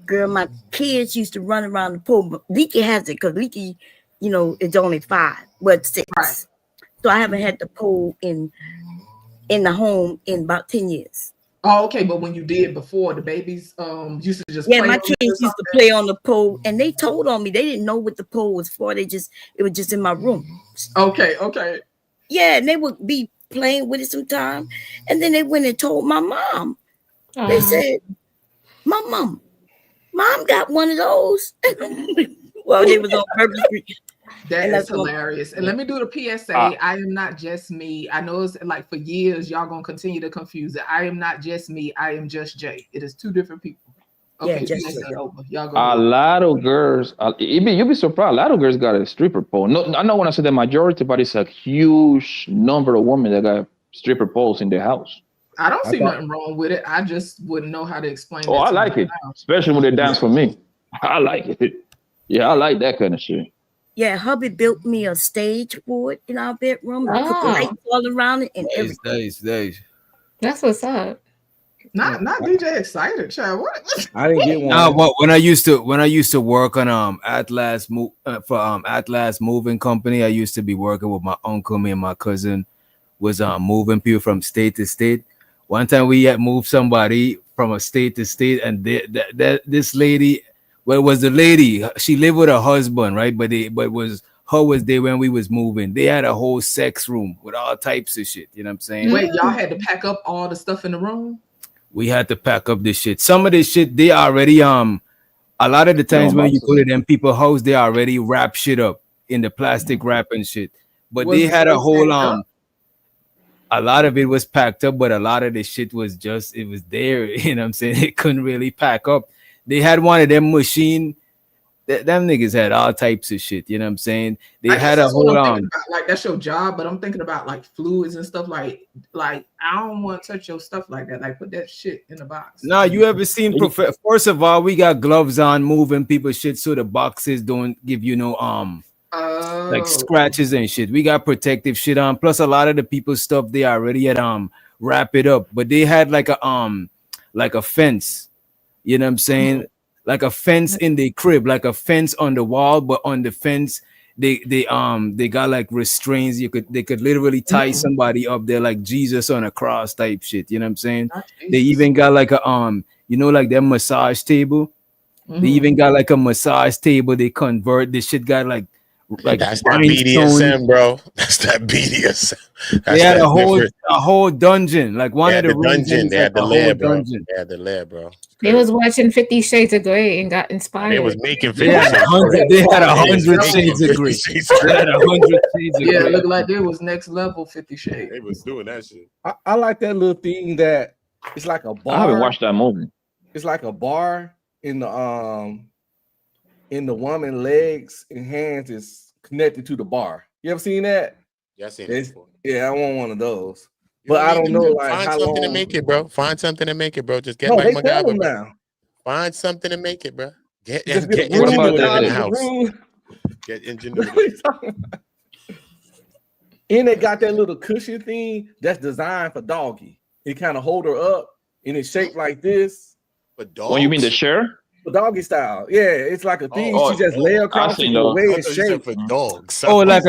Girl, my kids used to run around the pole, but Leaky has it because Leaky, is only 5, but 6. Right. So I haven't had the pole in the home in about 10 years. Oh, okay, but when you did before, the babies used to just Yeah, play my on it or kids used to something? play on the pole, and they told on me. They didn't know what the pole was for. It was just in my room. Okay. Yeah, and they would be playing with it sometime, and then they went and told my mom. They said, "Mom got one of those." Well, they was on Purple Street. That And is that's what- hilarious. And let me do the PSA. I am not just me. I know it's like for years, y'all gonna continue to confuse it. I am not just me. I am just Jay. It is 2 different people. Okay, just PSA over. Y'all go A ahead. lot of girls, you'll be surprised. A lot of girls got a stripper pole. No, I know when I say the majority, but it's a huge number of women that got stripper poles in their house. I don't see nothing wrong with it. I just wouldn't know how to explain it. Oh, I like it, especially when they dance for me. I like it. Yeah, I like that kind of shit. Yeah, hubby built me a stage for it in our bedroom. I put the lights all around it and everything. Nice. That's what's up. Not DJ excited, child. What? I didn't get one. Nah, when I used to work on Atlas Atlas Moving Company, I used to be working with my uncle. Me and my cousin was moving people from state to state. One time we had moved somebody from a state to state, and this lady, well, it was the lady. She lived with her husband, right? But was there when we was moving. They had a whole sex room with all types of shit. You know what I'm saying? Wait, y'all had to pack up all the stuff in the room? We had to pack up this shit. Some of this shit they already A lot of the times when you go to absolutely. them people house, they already wrap shit up in the plastic wrap and shit. But Was they the had a stuff whole packed up? a lot of it was packed up, but a lot of the shit was just it was there. You know what I'm saying? It couldn't really pack up. They had one of them machine. Them niggas had all types of shit. You know what I'm saying? They I guess had a that's what whole I'm thinking about. Like that's your job, but I'm thinking about like fluids and stuff. Like I don't want to touch your stuff like that. Like put that shit in the box. Nah, you ever seen first of all, we got gloves on moving people shit so the boxes don't give you no like scratches and shit. We got protective shit on. Plus a lot of the people's stuff they already had wrap it up, but they had like a fence. You know what I'm saying? Like a fence in the crib, like a fence on the wall, but on the fence they got like restraints. They could literally tie somebody up there like Jesus on a cross type shit. You know what I'm saying? They even got like a like their massage table. They even got like a massage table. They convert this shit. Got like that's that rhinestone. BDSM, bro. That's that BDSM. That's They had that a different. whole dungeon. Like one They of had the the dungeon. rooms They like had the a whole lair, bro. dungeon. They had the lair, bro. They was watching 50 Shades of Grey and got They inspired. was making They 50 had Shades of 100. Grey. They had They was 100 making shades of 50 grey. Shades of They had 100 shades of Yeah, grey. look like there was next level 50 Shades. They was doing that shit. I like that little thing that it's like a bar. I haven't watched that movie. It's like a bar in the woman legs and hands is connected to the bar. You ever seen that? Yeah, I seen it before. Yeah, I want one of those. You But I need don't know to like find how something long. to make it, bro. Find something to make it, bro. Just get No, like they sell MacGyver, them bro. now. Find something to make it, bro. Get Just get a get room, ingenuity in the a house. room. Get ingenuity. And they got that little cushion thing that's designed for doggy. It kind of hold her up and it's shaped like this. For Oh, you mean the chair? For doggy style. Yeah, it's like a thing. Oh, she just lay across it seen the those. way I it's thought you said shaped. for dogs. Oh, like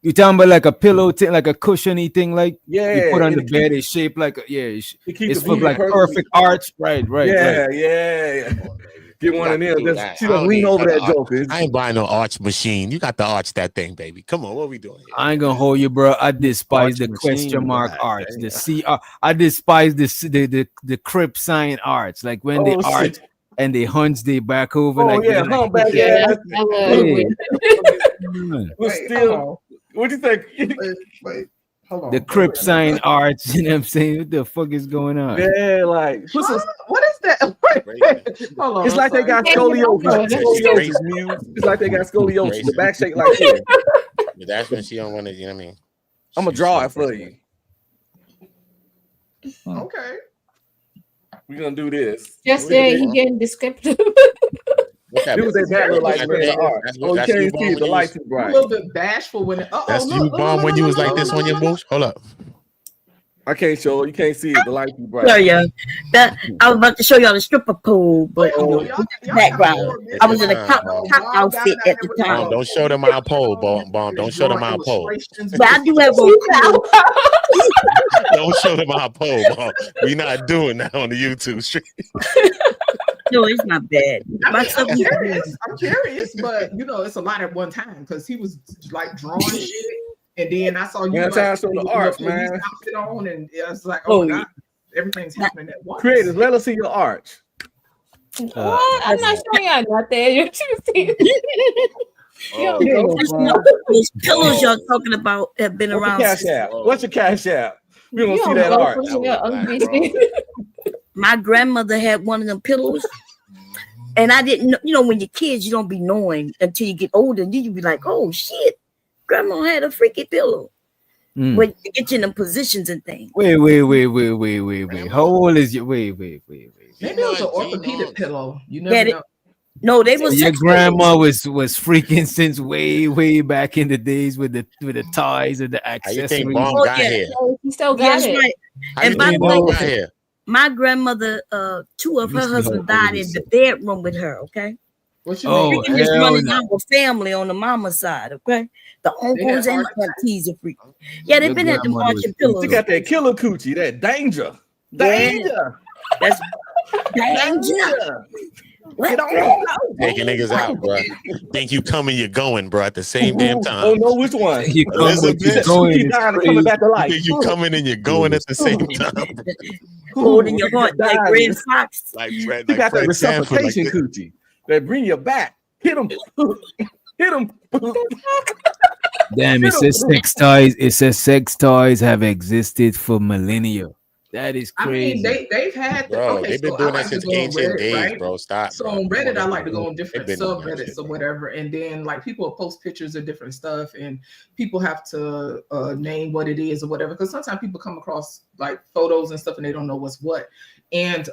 you talking about like a pillow thing, like a cushiony thing, like Yeah, you put on the it bed. It's shaped like it's keeps the for booty like perfect. perfect arch. Right. Yeah. Come on, baby. Get You one got of to them. do Just that. she I just don't lean need over another that arch. joker. I ain't buying no arch machine. You got to arch that thing, baby. Come on, what we doing here? I ain't gonna hold you, bro. I despise Arch the machine, question mark God arch, damn. the C. I despise the crip sign arch, like when they Oh arch shit. and they hunch they back over, Oh like yeah, they're like, humpback Yeah, ass. hey, Was Wait, still. hold What do you think? wait, hold on. the crip sign arch. You know what I'm saying? What the fuck is going on? Yeah, like put some. What is that? Hold on. It's I'm like they sorry. got Yeah, scoliosis. yeah, Scoliosis muse. It's like they got scoliosis. The back shake like this. But that's when she don't want to, you know what I mean? I'm gonna draw it for you. Okay. We're gonna do this. Just there, he getting descriptive. What's that? It was that back look like That's in the art. that's Oh, you that's you, can't Bomb, see it. when The you light was, too A bright. little bit bashful when it. that's you, Bomb, when you was like this on your moves. Hold up. I can't show. You can't see it. The light too bright. Show ya. That I was about to show y'all the stripper pole, but you know, background. I was in a cop outfit at the Bomb, time. don't show them our pole, Bomb. Don't show them our pole. But I do have on Don't show them our pole, Bomb. We not doing that on the YouTube stream. No, it's not bad. My stuff is I'm curious, but you know, it's a lot at one time because he was like drawing shit, and then I saw you Yeah, like time for the with arts, your police man. outfit on, and I was like, oh, Oh, my God, everything's happening at once. Creators, let us see your arch. What? I'm not showing y'all nothing. You're choosing. Yo, Yeah, those pillows y'all talking about have been What's your around. cash Since, app? What's your cash app? We don't You see don't that know arch. pushing your ugly shit. my grandmother had one of them pillows, and I didn't know. You know, when you're kids, you don't be knowing until you get older, and then you be like, "Oh shit, grandma had a freaky pillow." Mm. When you get you in them positions and things. Wait. How old is you? Wait. Maybe it was an orthopedic pillow. You Yeah, never know. No, they So was your sex grandma pillows. was freaking since way back in the days with the ties and the How you accessories. think Bomb Oh got yeah, here? He still got yes, it. right. How you And by the think way, Bomb got here? my grandmother, two of Let me her see how husbands old died this in the bedroom with her. Okay, What's your Oh name? freaking just hell running no! our family on the mama side. Okay, the They had uncles and arch. the aunties are freaking. Yeah, they've Your been at them grandmother was arching She pillows. got that killer coochie, that danger. Yeah, Danger. that's danger. Danger. What? Get on the floor. Taking niggas out, bro. Think you coming, you're going, bro, at the same damn Oh time. no, which one? You come with you Elizabeth, going Keep is dying and crazy. coming back to you life. think you coming and you're going at the same time, bro. Holding your heart like Dying. Red Fox. Like Fred, She like got that Fred Sanford, like resuscitation this, coochie. They bring you back. Hit them. Hit them. Damn, it says sex toys. It says sex toys have existed for millennia. That is I mean, crazy. they've had Bro, okay, they've been so I doing that like to since go on ancient Reddit, days, right? bro. Stop, So bro. on Come on, Reddit, I they've like to been go doing, on they've different been doing that shit. subreddits or whatever, and then like people will post pictures of different stuff, and people have to name what it is or whatever. Because sometimes people come across like photos and stuff, and they don't know what's what. And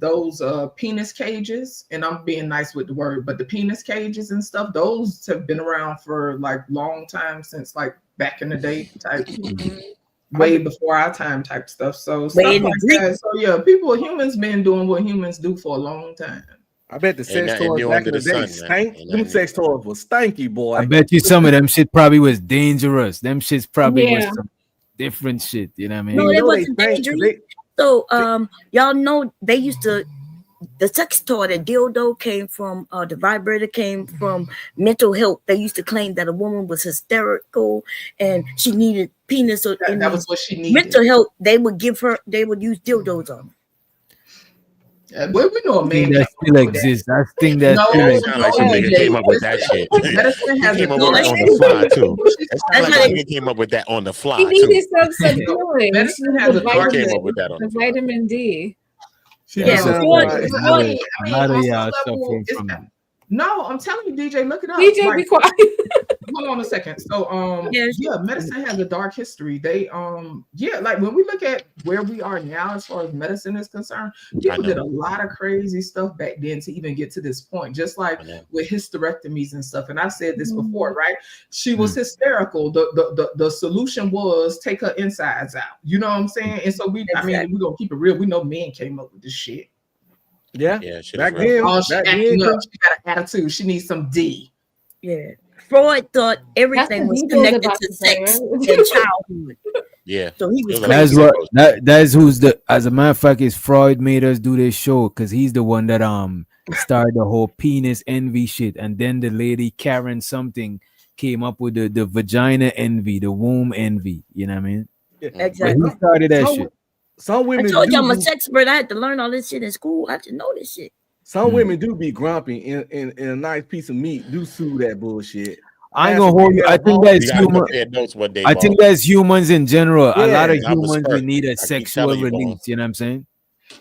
those penis cages, and I'm being nice with the word, but the penis cages and stuff, those have been around for like long time, since like back in the day type. Way before our time type stuff. So stuff in the like Greek. that. So yeah, humans been doing what humans do for a long time. I bet the Ain't sex nothing toys new back under in the the day sun, man. stank. Ain't Them nothing sex toys was stanky, boy. I bet you some of them shit probably was dangerous. Them shits probably was Yeah. some different shit. You know what I mean? No, You it know they wasn't stank 'cause dangerous. So y'all know they used to the sex toy, the dildo came from the vibrator came from mental health. They used to claim that a woman was hysterical and she needed penis or That was what she needed. mental health. They would use dildos on her. Well, we know a I think man that came still up with that. exists. I think that No, still That exists. sound like some nigga came up with that shit. Medicine He has came a up with that on the fly too. That sound like a nigga came up with that on the He fly too. needed some subduing. Medicine The has a dark He came up with that on the the fly. vitamin D. She Yeah, be Freud- like, Freud- A lot of on some y'all level, suffering it's from not- no, I'm telling you, DJ, look it up. DJ, be quiet. Hold on a second. So Yes. yeah, medicine has a dark history. They yeah, like when we look at where we are now as far as medicine is concerned, people did a lot of crazy stuff back then to even get to this point, just like with hysterectomies and stuff. And I've said this before, right? She was hysterical. The solution was take her insides out. You know what I'm saying? And so I mean, we're gonna keep it real. We know men came up with this shit. yeah. Shit Back is real. then, Oh, she back acting then, up. She got an attitude. She needs some D. Yeah. Freud thought everything what was DJ was connected about to to say, sex right? and childhood. Yeah. So he was That's crazy. what that's who's the as a matter of fact is Freud made us do this show because he's the one that started the whole penis envy shit, and then the lady Karen something came up with the vagina envy, the womb envy. You know what I mean? yeah. But Exactly. he started that Some, shit. some I women told you I'm a do. sex expert. I had to learn all this shit in school. I didn't know this shit. Some women do be grumpy in a nice piece of meat. Do sue that bullshit. I ain't Ask gonna them, hold you. "Yeah, I think Paul." that's You gotta human. compare notes one day, I Bob. think that's humans in general. A lot of Yeah. I was humans we hurt. need I a keep sexual telling you, Bob. release. You know what I'm saying?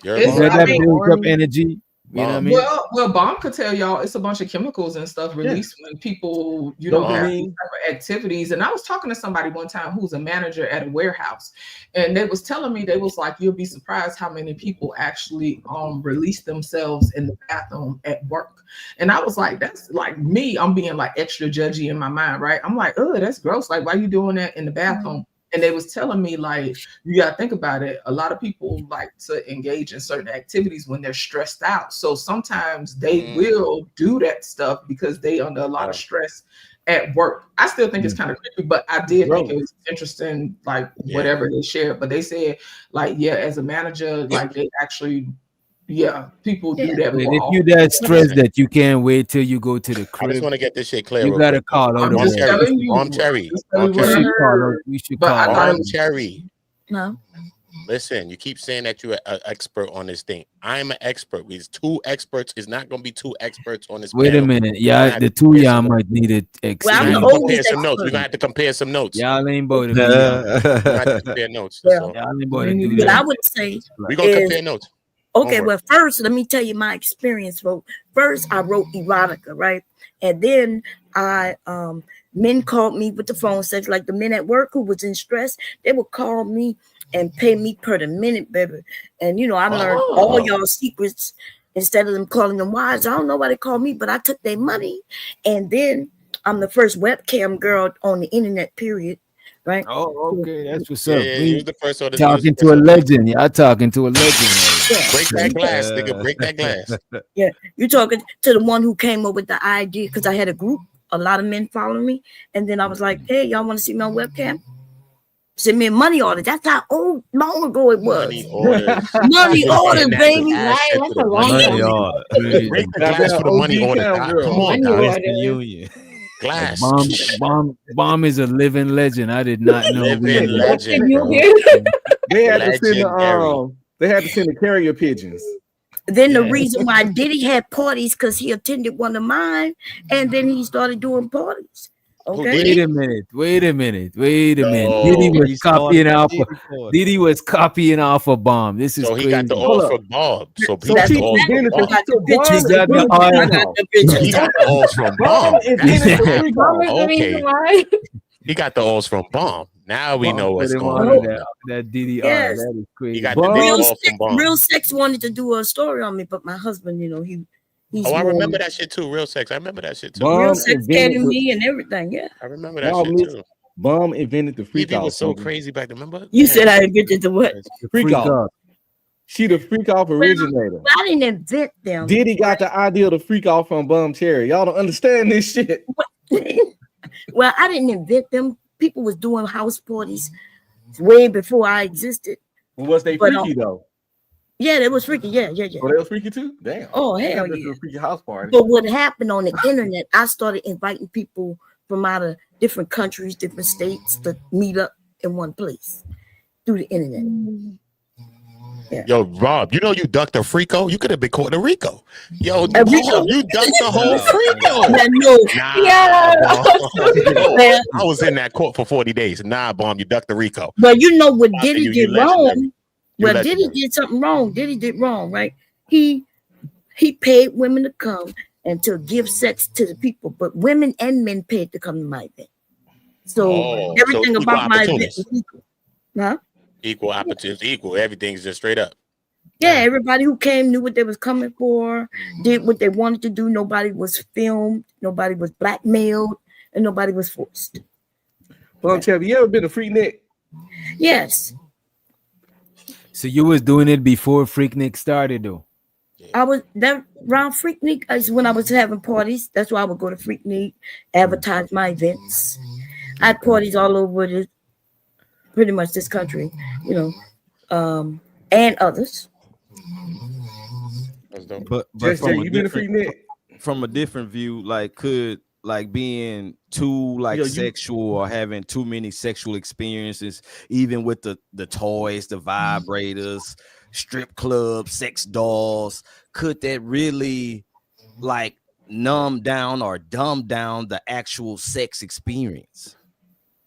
You're It's- That, I that mean, builds up energy. You know what I mean? Well, Bomb could tell y'all it's a bunch of chemicals and stuff released when people, have Dopamine. these type of activities. And I was talking to somebody one time who's a manager at a warehouse, and they was telling me, they was like, you'll be surprised how many people actually release themselves in the bathroom at work. And I was like, that's like me. I'm being like extra judgy in my mind, right? I'm like, oh, that's gross. Like, why you doing that in the bathroom? And they was telling me, like, you got to think about it. A lot of people like to engage in certain activities when they're stressed out. So sometimes they will do that stuff because they under a lot of stress at work. I still think it's kind of creepy, but I did think it was interesting, like whatever they shared. But they said, like, yeah, as a manager, like they actually, people do that. But more if you often. that stressed that you can't wait till you go to the I just crib, want to get this shit clear. you real gotta quick. call out I'm a just woman. telling you. Bomb Cherry. Just telling Bomb you what I Cherry. heard. We should But call I out. thought it Bomb was Cherry. No. Listen, you keep saying that you're an expert on this thing. I'm an expert. We's two experts. It's not going to be two experts on this. Wait a panel. minute, We're gonna yeah, have the to two compare y'all some notes. might need it. We're I'm gonna have the to compare oldest some notes. We're expert. gonna have to compare some notes. Y'all ain't about to be. We're gonna have to compare notes. That's all. Y'all ain't about to do What I that. would say We're gonna is, compare notes. okay, Don't well, first, let me tell you my experience. Well, first, I wrote erotica, right? And then men called me with the phone sex, like the men at work who was in stress, they would call me and pay me per the minute, baby. And, I learned all y'all secrets instead of them calling them wives. I don't know why they call me, but I took their money. And then I'm the first webcam girl on the internet, period. Right? Oh, okay, that's what's Yeah, up. yeah, We you was the first one. talking to a legend. Y'all talking to a legend. Break that glass, nigga. Break that glass. Yeah, you're talking to the one who came up with the idea, because I had a group, a lot of men following me, and then I was like, "Hey, y'all want to see me on webcam? Send me a money order." That's how long ago it was. Money orders. Money orders, baby. Ass shit That's to a the long money time. order. Crazy. Break the glass for the money order. Doc. Come on, Money Doc. order. Glass. Bomb is a living legend. I did not know. Living legend, You bro. hear? They had to send Legendary. they had to send the carrier pigeons. Then the reason why Diddy had parties because he attended one of mine, and then he started doing parties. Okay. Wait a minute. Diddy No. was He started copying the off. Diddy party. Diddy was copying off a bomb. This is So he crazy. got the Hold oils up. from Bob. So he So got she the oils from invented Bob. the so He Bomb got the invented I oil. got the He pictures. got the oils from Bomb Bomb. invented the freak Bomb is off. the reason Okay. why. He got the oils from Bomb. Now we Bomb know what's put him going on on. that DDR. Yes. That is crazy. He got the Diddy Bomb. oil from Bomb. Real Sex wanted to do a story on me, but my husband, he's Oh, I more remember that shit too. Real Sex. I remember that shit too. Real Bomb Sex invented getting the me and everything. Yeah. I remember that y'all shit miss too. Bomb invented the freak TV off. was so nigga. crazy back then. Remember? You Man, said I invented the what? The Freak freak off. off. She the freak off originator. I didn't invent them. Diddy got the idea of the freak off from Bum Cherry. Y'all don't understand this shit. Well, I didn't invent them. People was doing house parties way before I existed. Well, was they But, freaky though? Yeah, they was freaky. Yeah. Oh, they was freaky too? Damn. Oh, I hell never been yeah. to a freaky house party. But what happened on the internet, I started inviting people from out of different countries, different states to meet up in one place through the internet. Yeah. Yo, Rob, you know you ducked a Frico? You could have been caught a Rico. Yo, A Rico? Bob, you ducked the whole Frico. Yeah, no. Nah, Yeah. Bob. I was in that court for 40 days. Nah, Bomb, you ducked the Rico. But you know what Bob, Diddy you did legendary. wrong? Well, Diddy legendary. did something wrong. Diddy did wrong, right? He paid women to come and to give sex to the people, but women and men paid to come to my event. So everything equal about my event opportunities. was equal. Huh? Equal opportunities, equal. Everything's just straight up. Yeah, everybody who came knew what they was coming for, did what they wanted to do. Nobody was filmed, nobody was blackmailed, and nobody was forced. Bum Cherry, you ever been a freak Nick? Yes. So you was doing it before Freaknik started, though. I was that around Freaknik is when I was having parties. That's why I would go to Freaknik, advertise my events. I had parties all over pretty much this country, and others. But Just from, you been a freak Nick? from a different view, like could like being too like Yo, you- sexual or having too many sexual experiences, even with the toys, the vibrators, strip clubs, sex dolls, could that really like numb down or dumb down the actual sex experience?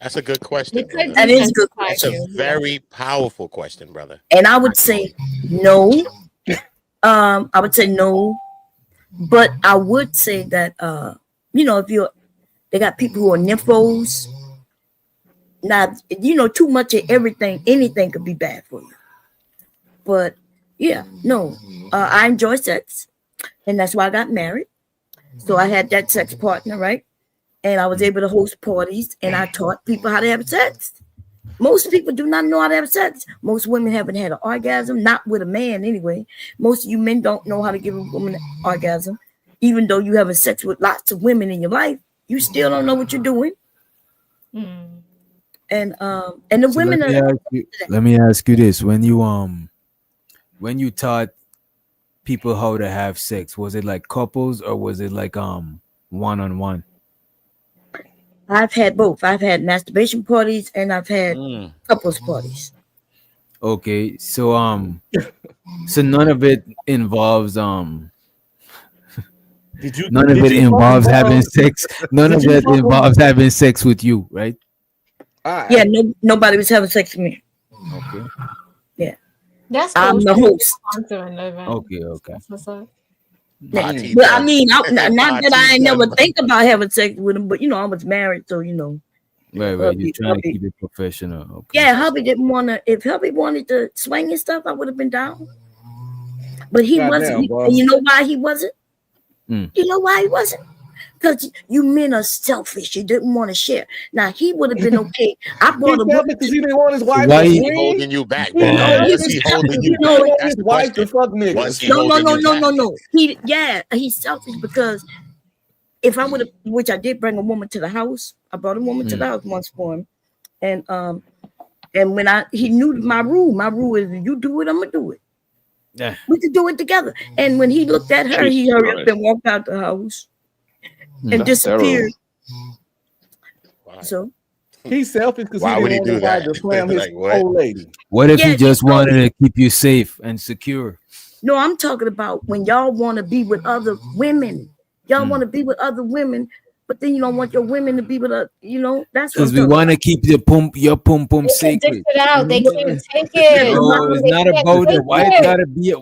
That's a good question. brother. That is a good That's question. a very powerful question, brother. And I would say no. I would say no, but I would say that if they got people who are nymphos. Now, too much of everything, anything could be bad for you. But yeah, no, I enjoy sex, and that's why I got married. So I had that sex partner, right? And I was able to host parties, and I taught people how to have sex. Most people do not know how to have sex. Most women haven't had an orgasm, not with a man anyway. Most of you men don't know how to give a woman an orgasm. Even though you having sex with lots of women in your life, you still don't know what you're doing. And the So women let me ask you this: when you taught people how to have sex, was it like couples or was it like one-on-one? I've had both. I've had masturbation parties and I've had couples parties. Okay, so so none of it involves none of it involves having sex. None of it involves having sex with you, right? Yeah, nobody was having sex with me. Okay. Yeah. That's I'm cool. the host. Sponsoring the event. Okay. That's what's up. Yeah. But I mean, not that I ain't never think about having sex with him, but I was married, so Right. You're trying to keep it professional. Okay. Yeah, hubby didn't want to. If hubby wanted to swing and stuff, I would have been down. But he wasn't. And you know why he wasn't? You know why he wasn't? Because you men are selfish. You didn't want to share. Now he would have been okay. I brought him because he didn't want his wife. Why to he swing? Holding you back, No, man. he Was was he selfish. holding you You know, back? His That's the wife to question. fuck niggas. Was he No. holding you back? He's selfish because if I would have, which I did bring a woman to the house, I brought a woman to the house once for him, and when he knew my rule is you do it, I'm gonna do it. Yeah. We could do it together. And when he looked at her, he hurried up and walked out the house and disappeared. So he's selfish because Why he would he didn't do want nobody that? to slam his Like, what? old lady. What if Yeah, he just wanted to keep you safe and secure? No, I'm talking about when y'all want to be with other women. Y'all want to be with other women, but then you don't want your women to be with a, that's what I'm Because we talking want to about. keep your pum pum They can dish sacred. it out. They But can't take it. No, it's They not can't about it. take it.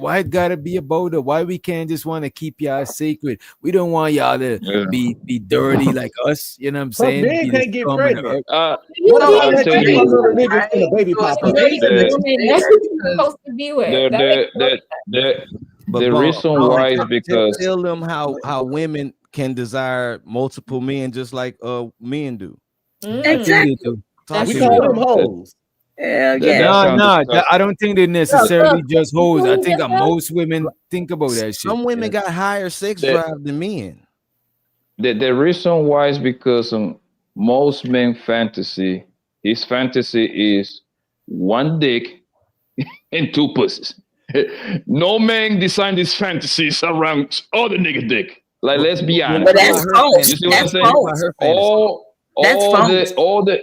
Why it gotta be about it? Why we can't just want to keep y'all sacred? We don't want y'all to be dirty like us. You know what I'm But saying? men Be the can't get scum of the pregnant. earth. You How being long it dirty, take for another nigga Right? and the baby So it's pop up? dirty better to woman. stay That's there what you're because supposed to be with. The That makes the no the the But the Bum, reason Bum, why is because tell them how women can desire multiple men just like men do. I think they exactly. do. Talk We to call me. them hoes. Hell that yeah. sounds No, disgusting. I don't think they Look, necessarily just hoes. I you think just most women think about that shit. Some women got higher sex The, drive than men. the reason why is because most men fantasy, his fantasy is one dick and two pussies. No man designed his fantasies around other nigga dick. Like, let's be honest, But that's bro. false. You see what I'm That's saying? false. That's All false. the.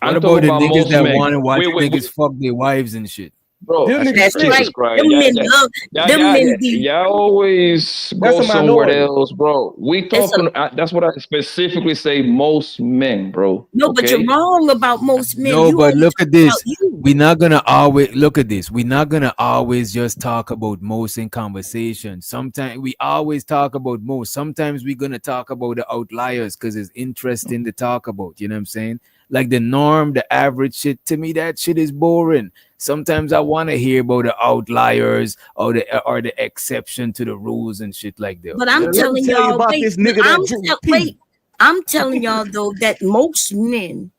What I'm about talking the about niggas most that men. want to watch Wait, niggas fuck their wives and shit? bro. Them niggas That's sick. Jesus right. Christ. Them men love. Them men be. Y'all always That's go a somewhere minority. else, bro. We It's a talking. That's what I specifically say. Most men, bro. no, but you're Okay. wrong about most men. No, You but only look talk at about this. you. We're not gonna always look at this. We're not gonna always just talk about most in conversation. Sometimes we always talk about most. Sometimes we're gonna talk about the outliers because it's interesting to talk about. You know what I'm saying? Like the norm, the average shit. To me, that shit is boring. Sometimes I want to hear about the outliers or the exception to the rules and shit like that. But You know I'm what I'm Let me telling tell you y'all, about wait. this nigga that drew Wait. P. I'm telling y'all though that most men,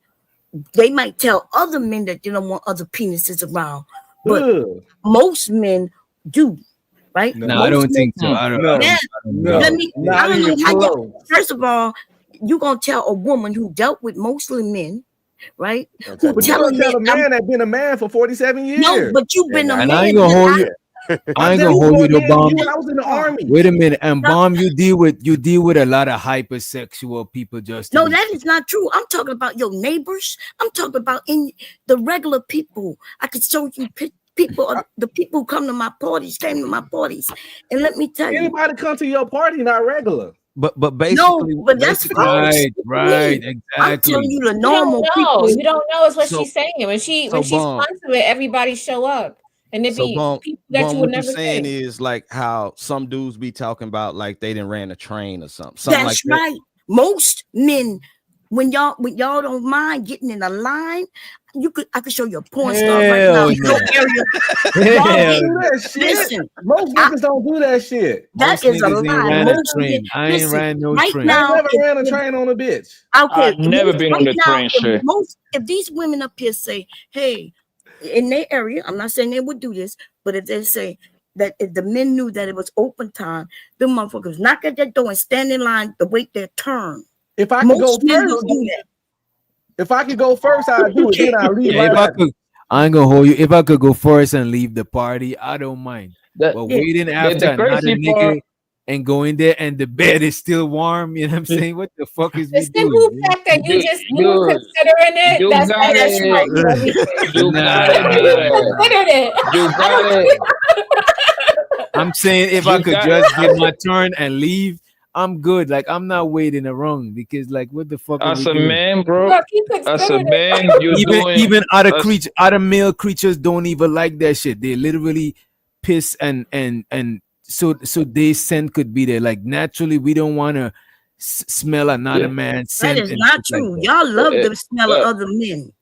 they might tell other men that they don't want other penises around, but Ugh. most men do, right? No, No, I Most don't men think so. do. no, Yeah. Let no, me. I not don't even know how you. close. First of all, you gonna tell a woman who dealt with mostly men, right? Who But you telling gonna me tell a I'm man that been a man for 47 no, years. but you've been a And I man ain't gonna that hold you. I I ain't tell gonna you hold more you though, men than bomb. you when I was in the army. Wait a minute, and bomb, you deal with a lot of hypersexual people just to no, be. that is not true. I'm talking about your neighbors. I'm talking about in the regular people. I could show you people, the people who come to my parties, came to my parties, and let me tell you, Anybody come to your party not regular. But no, basically, but that's false. Right, What do you mean? right, I'm telling exactly. you, the You don't normal know. people. You don't know is what so she's saying. When so she's bomb. onto it, everybody show up. And it So be bomb, people that you would what you never saying think. is like how some dudes be talking about like they didn't ran a train or something like That's that. right. Most men, when y'all don't mind getting in a line, I could show you a porn star right now Hell in your no. area. Y'all Don't Hell get do no. that shit. listen. Most niggas don't do that shit. That Most is a niggas ain't lie. ran a Most men, train. I ain't listen. ran no Right train. I ain't now, never ran a train on a bitch. okay, I've never been on right the now, train, shit. if these women up here say, hey, in their area, I'm not saying they would do this, but if they say that if the men knew that it was open time, the motherfuckers knock at that door and stand in line to wait their turn. If I could go Most men first, don't do that. if I could go first, I'd do it. Then I'd leave Yeah, right if I after. could, I ain't gonna hold you. If I could go first and leave the party, I don't mind. That But Yeah. waiting the after another crazy part. nigga and going there and the bed is still warm, you know what I'm saying? What the fuck is The we simple doing? fact that you You considering it, you that got tells it. you everything. You Nah, got it. You considered it. You I got don't it. I'm saying if I You could got it. just get my turn and leave, I'm good. Like I'm not waiting around because like what the fuck are we As a doing? man, bro. look, he As a considered man, it. you're doing. Even other as- creature, other male creatures don't even like that shit. They literally piss and so they scent could be there. Like naturally, we don't want to smell another Yeah. man's That scent is and not shit like true. that. Y'all love Uh, the smell of other men.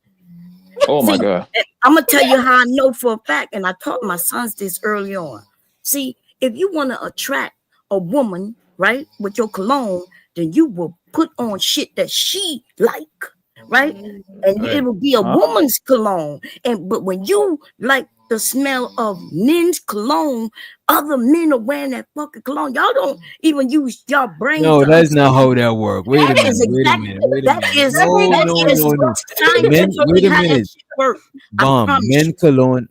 oh my See, god. I'm gonna tell you how I know for a fact, and I taught my sons this early on. See, if you want to attract a woman, right, with your cologne, then you will put on shit that she like, right? And it Right. will be a woman's cologne. But when you like the smell of men's cologne, other men are wearing that fucking cologne. Y'all don't even use y'all brains No, to that's not understand. how that works. Wait a That minute. is Wait a exactly minute. Wait a that minute. is No, that no, is no, no. Men, scientifically wait a how that minute. shit works. I Bomb. promise you.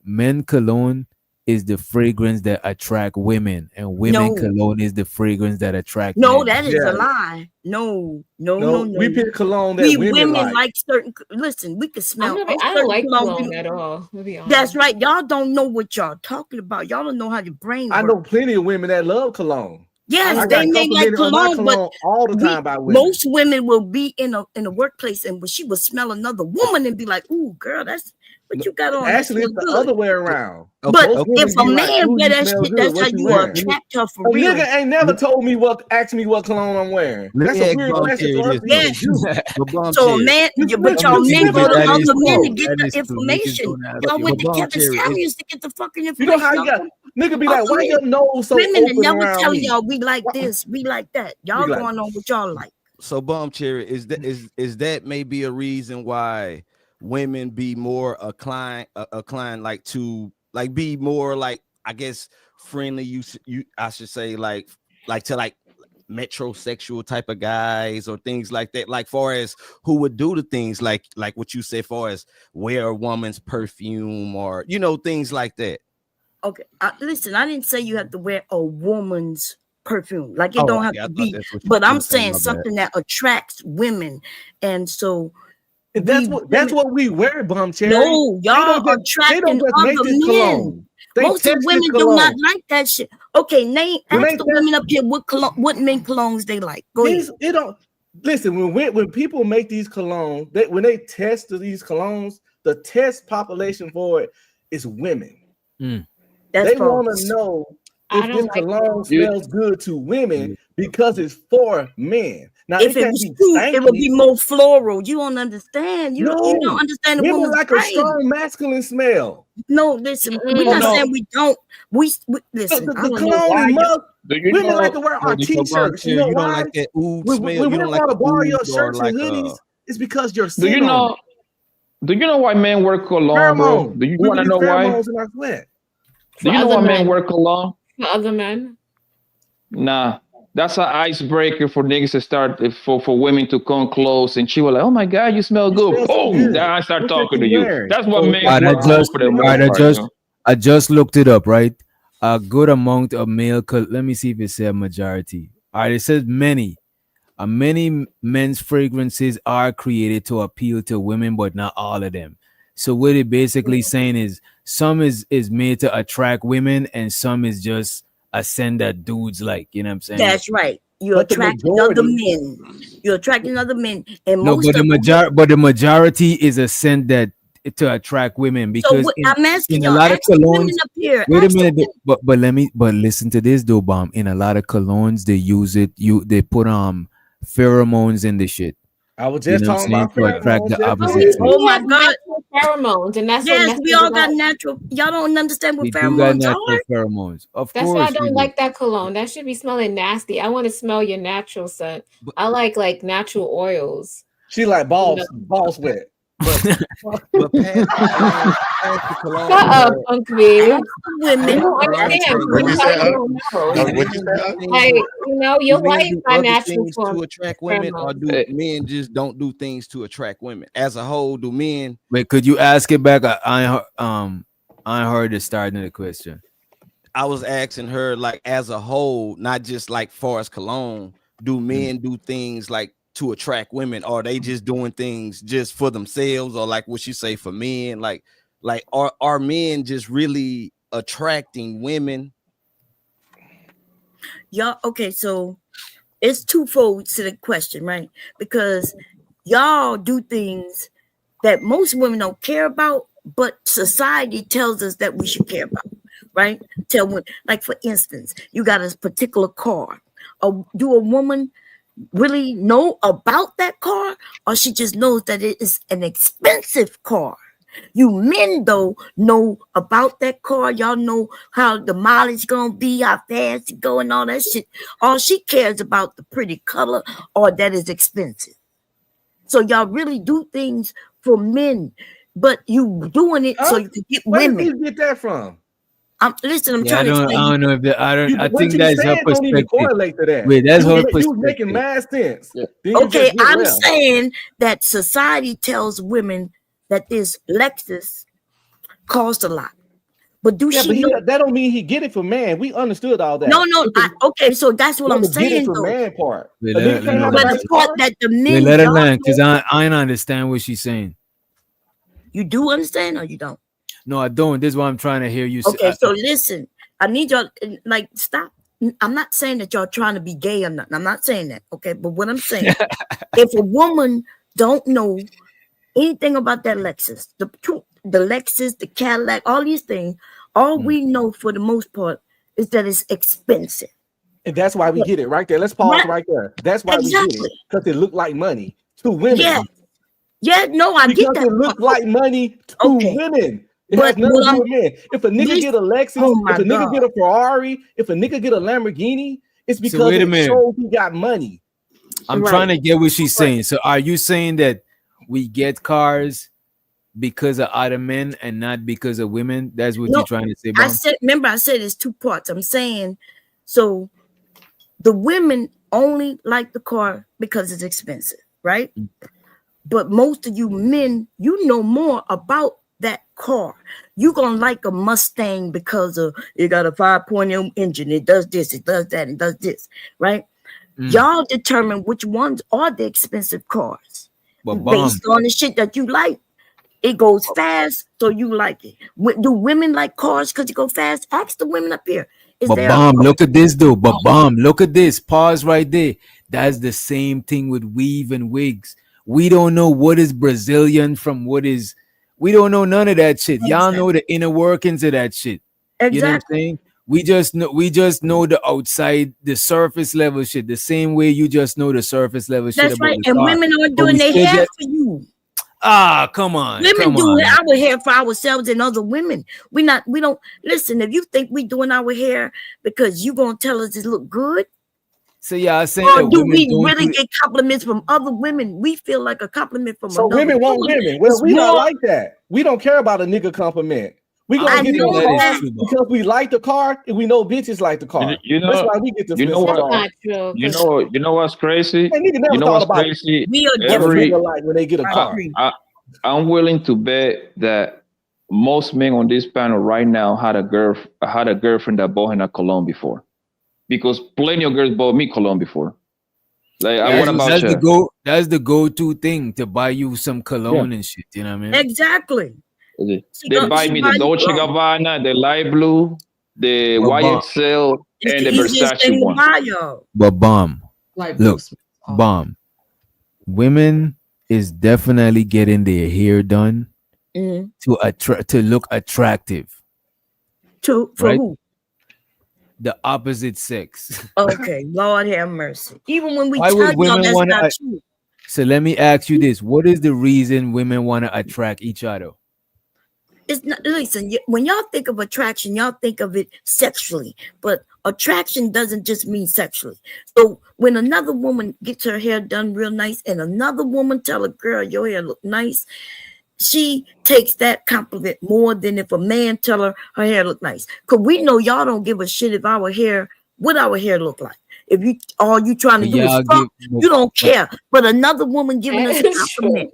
Men cologne is the fragrance that attract women, and women No. cologne is the fragrance that attract No, men. that is Yeah. a lie. No, no, No, no, no. we pick cologne that We women women like. like certain. Listen, we can smell. I don't certain like cologne. cologne at all. To be honest. That's right. Y'all don't know what y'all talking about. Y'all don't know how your brain I works. know plenty of women that love cologne. Yes, I they got may like complimented on my cologne, but cologne all the time by women. most women will be in a workplace and when she will smell another woman and be like, "Ooh, girl, that's what you got on." Actually, it's the other way around. But Most women if a be like, man "Ooh, wear you that smell shit, good. that's What how you you wearing?" attract her for A real. nigga ain't never told me asked me what cologne I'm wearing. Let That's me a ask weird Bomb question Cherry for us this to though. even do. But Bomb So a Cherry, man, You but slip- y'all you men slip go up to in other the men to phone. get the information. Y'all went to Kevin Samuels to get the fucking You know how information. you got nigga be Other like, why men- your nose so women open never around telling me? y'all we like this, we like that. Y'all We like- going on what y'all like. So Bomb Cherry, is that maybe a reason why women be more inclined like to like be more like, I guess, friendly, you I should say, like to like metrosexual type of guys or things like that, like far as who would do the things like what you said, far as wear a woman's perfume or things like that. Okay, listen, I didn't say you have to wear a woman's perfume. Like it Oh, don't okay, have I to thought be. that's what you But were I'm saying, saying my bad. something that attracts women, and so And that's what we wear, Bomb Cherry. no, y'all they attracting don't just make other this men. cologne. They Most of test women this do not cologne. like that shit. Okay, name When ask they the test- women up here what men colognes they like. Go ahead. It don't listen when people make these colognes, when they test these colognes, the test population for it is women. That's They want false. to know I if don't this like cologne that. smells good to women because it's for men. Now If it it can't was be true, it would stanky. be more floral. You don't understand. You don't No, understand the women woman's like a brain. strong masculine smell. No, listen, we're Oh, not no. saying we don't. We listen. The I don't know cologne why is must. Do you Women know- like to wear our So, Bomb t-shirts. You Cherry, know you don't why? like that oud When smell? we You don't want like to the borrow your oud or shirts like and hoodies, it's because you're Do you sitting on know? Do you know why men wear cologne, bro? pheromones. Do you We want to release know why? pheromones in our sweat. Do you know other why men men. wear cologne? For other men. Nah, that's an icebreaker for niggas to start for women to come close and she was like, "Oh my god, you smell good." smell so Boom! good. Then I start What talking you to you. wearing? That's what So, men Alright, wear cologne for the most part. I just looked it up, right? A good amount of male. Let me see if it says majority. All right, it says many. Many men's fragrances are created to appeal to women, but not all of them. So what it basically saying is some is made to attract women, and some is just a scent that dudes like. You know what I'm saying? That's right. You're But the attracting other majority- men. You're attracting other men, and No, most but of the majority is a scent that to attract women because what, I'm asking in a y'all. lot of Ask the women colognes. up here. Wait a ask the minute, but listen to this though, Bomb. In a lot of colognes, they use it. They put pheromones in the shit. I was You just know what I'm talking saying? about To attract pheromones. the Just opposite then. sex. Oh my have God. natural pheromones, and that's what Yes, messes we all it got up. natural. Y'all don't understand what We do got pheromones natural are. pheromones. Of That's why I course we don't do. like that cologne. That should be smelling nasty. I want to smell your natural scent. I like natural oils. She like ball sweat. But past the cologne, Shut up, Unc B. Ask the women. You don't Bomb understand. Cherry, You What'd you say, probably Unc? don't know. No, what'd you say, Unc? Like, your do men wife do got other natural things for to attract women, or pheromones. do men just don't do things to attract women? As a whole, do men? Wait, could you ask it back? I heard the start of the question. I was asking her, like, as a whole, not just like far as cologne, do men do things like to attract women, or are they just doing things just for themselves, or like what you say for men, like are men just really attracting women? Y'all, okay, so it's twofold to the question, right? Because y'all do things that most women don't care about, but society tells us that we should care about, right? Tell women, like for instance, you got a particular car. Do a woman really know about that car, or she just knows that it is an expensive car? You men though know about that car. Y'all know how the mileage gonna be, how fast it go, and all that shit. All she cares about the pretty color or that is expensive. So y'all really do things for men, but you doing it so you can get Where did women. you get that from? I'm Yeah, trying to I explain. don't know if that. I What think you that's her said don't even perspective. correlate to that. Wait, that's her You was making perspective. mad sense. Then you Okay, just went I'm left. saying that society tells women that this Lexus costs a lot. But do Yeah, she but know? that don't mean he get it from man. We understood all that. No, okay, so that's what I'm Get it saying from though. man part. Wait, A let her- nigga let can't her have a But land. nice the part car. that the Wait, men let her y'all land, because know, I don't understand what she's saying. you do understand or you don't? No, I don't. This is what I'm trying to hear you say. Okay, so listen, I need y'all like stop. I'm not saying that y'all trying to be gay or nothing. I'm not saying that. Okay, but what I'm saying, if a woman don't know anything about that Lexus, the Lexus, the Cadillac, all these things, all we know for the most part is that it's expensive. And that's why we get it right there. Let's pause right there. That's why we get Exactly. it. Because it look like money to women. Yeah. Yeah, no, I get Because that. it look like money to women. It But has nothing what to do I'm- with men. If a nigga This- get a Lexus, oh my if a nigga God. get a Ferrari, if a nigga get a Lamborghini, it's So because wait a it minute. shows he got money. I'm trying to get what she's saying. So are you saying that we get cars because of other men and not because of women? That's what No, you're trying to say, I Mom? said, remember, I said it's two parts. I'm saying, so the women only like the car because it's expensive, right? But most of you men, you know more about that car. You're gonna like a Mustang because of it got a 5.0 engine, it does this, it does that, it does this, right? Y'all determine which ones are the expensive cars But based on the shit that you like. It goes fast, so you like it. Do women like cars because it go fast? Ask the women up here. Is But there bomb, look at this though. But bomb, look at this. Pause right there. That's the same thing with weave and wigs. We don't know what is Brazilian from what is. We don't know none of that shit. Y'all know the inner workings of that shit. You know what I'm saying? We just know the outside, the surface level shit. The same way you just know the surface level shit That's about right. the And car. women are But doing we their still hair get- for you. Ah, come on. Women come do on. our hair for ourselves and other women. We don't listen. If you think we doing our hair because you gonna tell us it look good, So yeah, I'm saying or that do women we don't really do get compliments from other women? We feel like a compliment from So another women want woman women. Well, is we not more- like that. We don't care about a nigga compliment. We I gonna I get know the car that. because we like the car and we know bitches like the car. You That's know, why we get the you know expensive what? car. true. You know what's crazy? Man, nigga You never know thought what's about crazy? We are what a Every nigga like when they get a I car. agree. I'm willing to bet that most men on this panel right now had a girlfriend that bought him a cologne before, because plenty of girls bought me cologne before. Like, what about you? That's the go-to thing to buy you some cologne and shit. You know what I mean? Exactly. They buy me the Dolce Gabbana, the light blue, the But bomb. YSL, It's and the the easiest Versace thing to one. buy, y'all. But bomb. Like Look, Bruce. bomb. Women is definitely getting their hair done Mhm. to look attractive. For right? who? The opposite sex. Okay, Lord have mercy. Even when we Why tell would y'all women that's want not to? true. So let me ask you this: what is the reason women want to attract each other? It's not, listen, when y'all think of attraction, y'all think of it sexually, but attraction doesn't just mean sexually. So when another woman gets her hair done real nice and another woman tell a girl your hair look nice, she takes that compliment more than if a man tell her hair look nice. Because we know y'all don't give a shit if what our hair look like. If you all you trying to But do is y'all fuck, you don't care. But another woman giving us a That's compliment.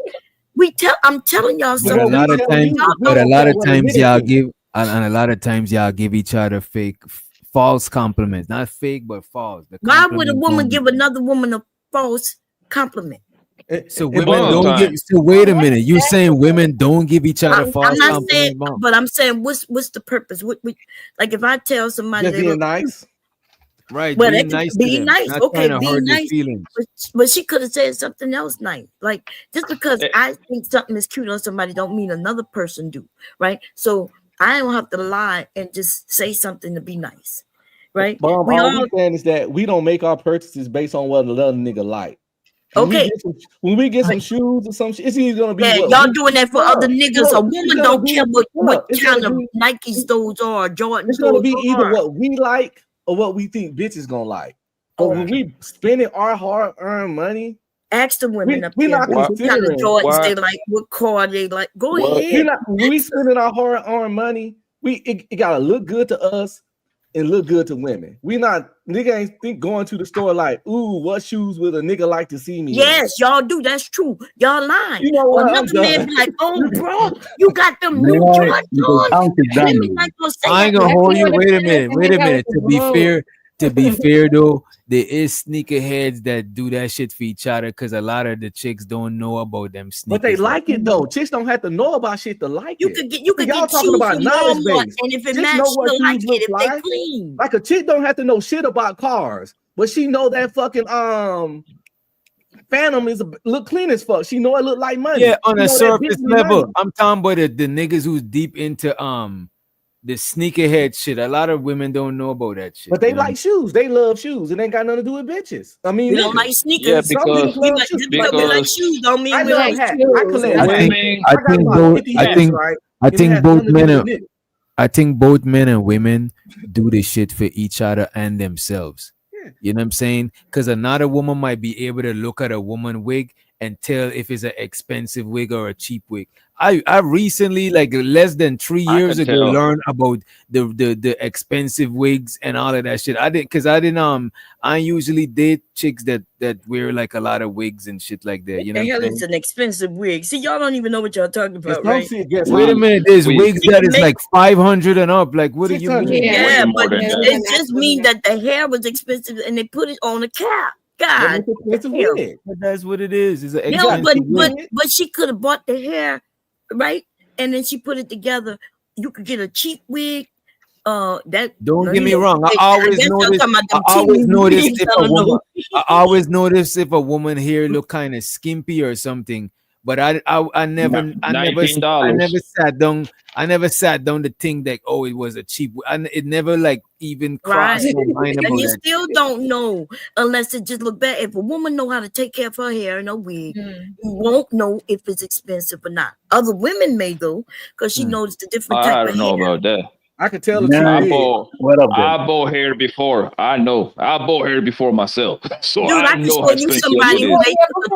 I'm telling y'all But a something. lot of times, Y'all but a don't lot care of what a times nigga y'all think. give, and a lot of times y'all give each other false compliments, not fake but false. The Why would a compliment woman don't be- give another woman a false compliment? So It women both don't times. give. So wait a minute, you saying women don't give each other I'm false not saying, compliments, Mom? but I'm saying what's the purpose? What like if I tell somebody Just they being look nice. Right, well, being that could nice to be them, nice. not Okay, trying to be hurt their nice. feelings. But she could have said something else nice. Like just because I think something is cute on somebody don't mean another person do, right? So I don't have to lie and just say something to be nice, right? Bomb, We all all we saying is that we don't make our purchases based on what another nigga like. okay. When we get some shoes or some shit, it's either gonna be Yeah, what y'all we, doing that for Hold other up, niggas. hold A up. It's woman gonna don't be, care hold what up, it's kind gonna of be, Nike stores are, Jordan it's gonna stores be either are. what we like or what we think bitches gonna like. But when Okay. we spending our hard-earned money, Ask the women up we're there not what kind of considering Jordans they like, what car they like. Go we're ahead. not when we spending our hard-earned money. It gotta look good to us. and look good to women. We not nigga ain't think going to the store like, ooh, what shoes would a nigga like to see me in? Yes, y'all do. That's true. Y'all lying. You know Or what? I'm another man done. be like, "Oh, bro, you got them new Man, Jordans because on." Uncle Women Danny. not gonna say I ain't that. gonna hold you. That's Wait a what minute. it Wait is, a minute. with To be fair though, there is sneakerheads that do that shit for each other because a lot of the chicks don't know about them sneakers. But they like it though. Chicks don't have to know about shit to like You it. could get Y'all talking shoes about from knowledge Walmart, base. and if it Chicks match, know what she'll like shoes it look if they like. clean. Like a chick don't have to know shit about cars, but she know that fucking Phantom look clean as fuck. She know it look like money. Yeah, on She a know that surface Bentley level. money. I'm talking about the niggas who's deep into the sneakerhead shit. A lot of women don't know about that shit. But they you know? like shoes. They love shoes. It ain't got nothing to do with bitches. I mean, We don't niggas. like sneakers. Some niggas love shoes. Just because we like shoes don't mean I we love like hats. shoes. I collect I hats. think I got about 50 hats, right? I And it think has both nothing to do men with and niggas. I think both men and women do this shit for each other and themselves. You know what I'm saying? Because another woman might be able to look at a woman wig and tell if it's an expensive wig or a cheap wig. I recently, like less than 3 I years can ago, tell. learned about the expensive wigs and all of that shit. I usually date chicks that wear like a lot of wigs and shit like that. You know The what I'm hell saying? is an expensive wig? See, y'all don't even know what y'all talking about, right? Wait a minute, there's wigs that is like 500 and up. Like, what do you mean? Yeah, but it just means that the hair was expensive and they put it on a cap. God, damn. But that's what it is. It's an No, expensive wig. but she could have bought the hair, right? And then she put it together. You could get a cheap wig. That Don't no, get me you know, wrong. I guess always y'all notice. talking about I them always cheap notice wigs. if I a don't know. woman. I always notice if a woman hair look kind of skimpy or something. But I never $19. sat down. I never sat down to think that it was a cheap. It never like even crossed Right. my mind about And you that. still don't know unless it just look bad. If a woman know how to take care of her hair and her wig, you won't know if it's expensive or not. Other women may though, because she knows the different type I of don't know hair. about that. I could tell I bought hair before. I know. I bought hair before myself. So Dude, I I can know show how you expensive somebody it who is. they took a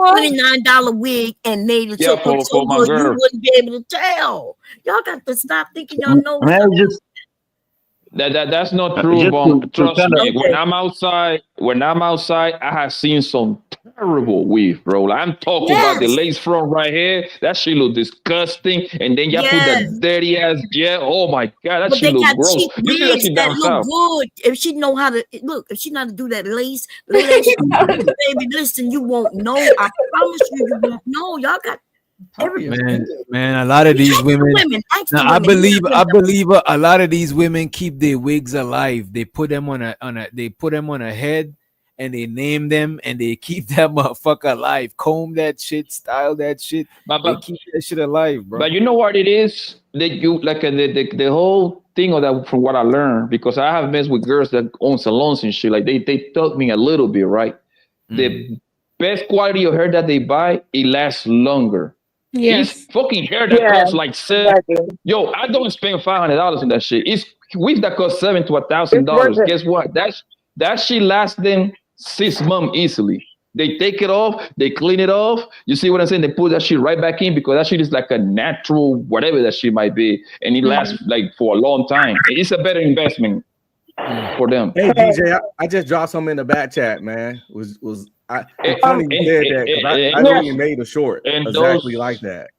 $29 wig and made it Yeah, look so for my good you girl. wouldn't be able to tell. Y'all got to stop thinking y'all know Man, stuff. just That's not true, just but to trust kind of me. When I'm outside, I have seen some terrible weave, bro. Like, I'm talking about the Yes. lace front right here. That shit look disgusting. And then you put Yes. that dirty ass jet. Oh my god, that But shit they look got gross. cheap You see that wigs shit that down look south? good. If she know how to look, if she know how to do that lace, baby, listen, you won't know. I promise you, you won't know. Y'all got Man, a lot of these women. Ask Now, the I women. believe a lot of these women keep their wigs alive. They put them on a head, and they name them, and they keep that motherfucker alive. Comb that shit, style that shit. They keep that shit alive, bro. But you know what it is? That you like the whole thing of that from what I learned, because I have messed with girls that own salons and shit. Like they taught me a little bit, right? The best quality of hair that they buy, it lasts longer. Yes. It's fucking hair that costs like Yo, I don't spend $500 on that shit. It's wigs that cost $700 to $1,000. Guess what? That shit lasts them 6 months easily. They take it off, they clean it off. You see what I'm saying? They put that shit right back in because that shit is like a natural whatever that shit might be, and it lasts like for a long time. It's a better investment for them. Hey DJ, I just dropped something in the back chat, man. It's funny you said that because I really made a short and exactly those- like that.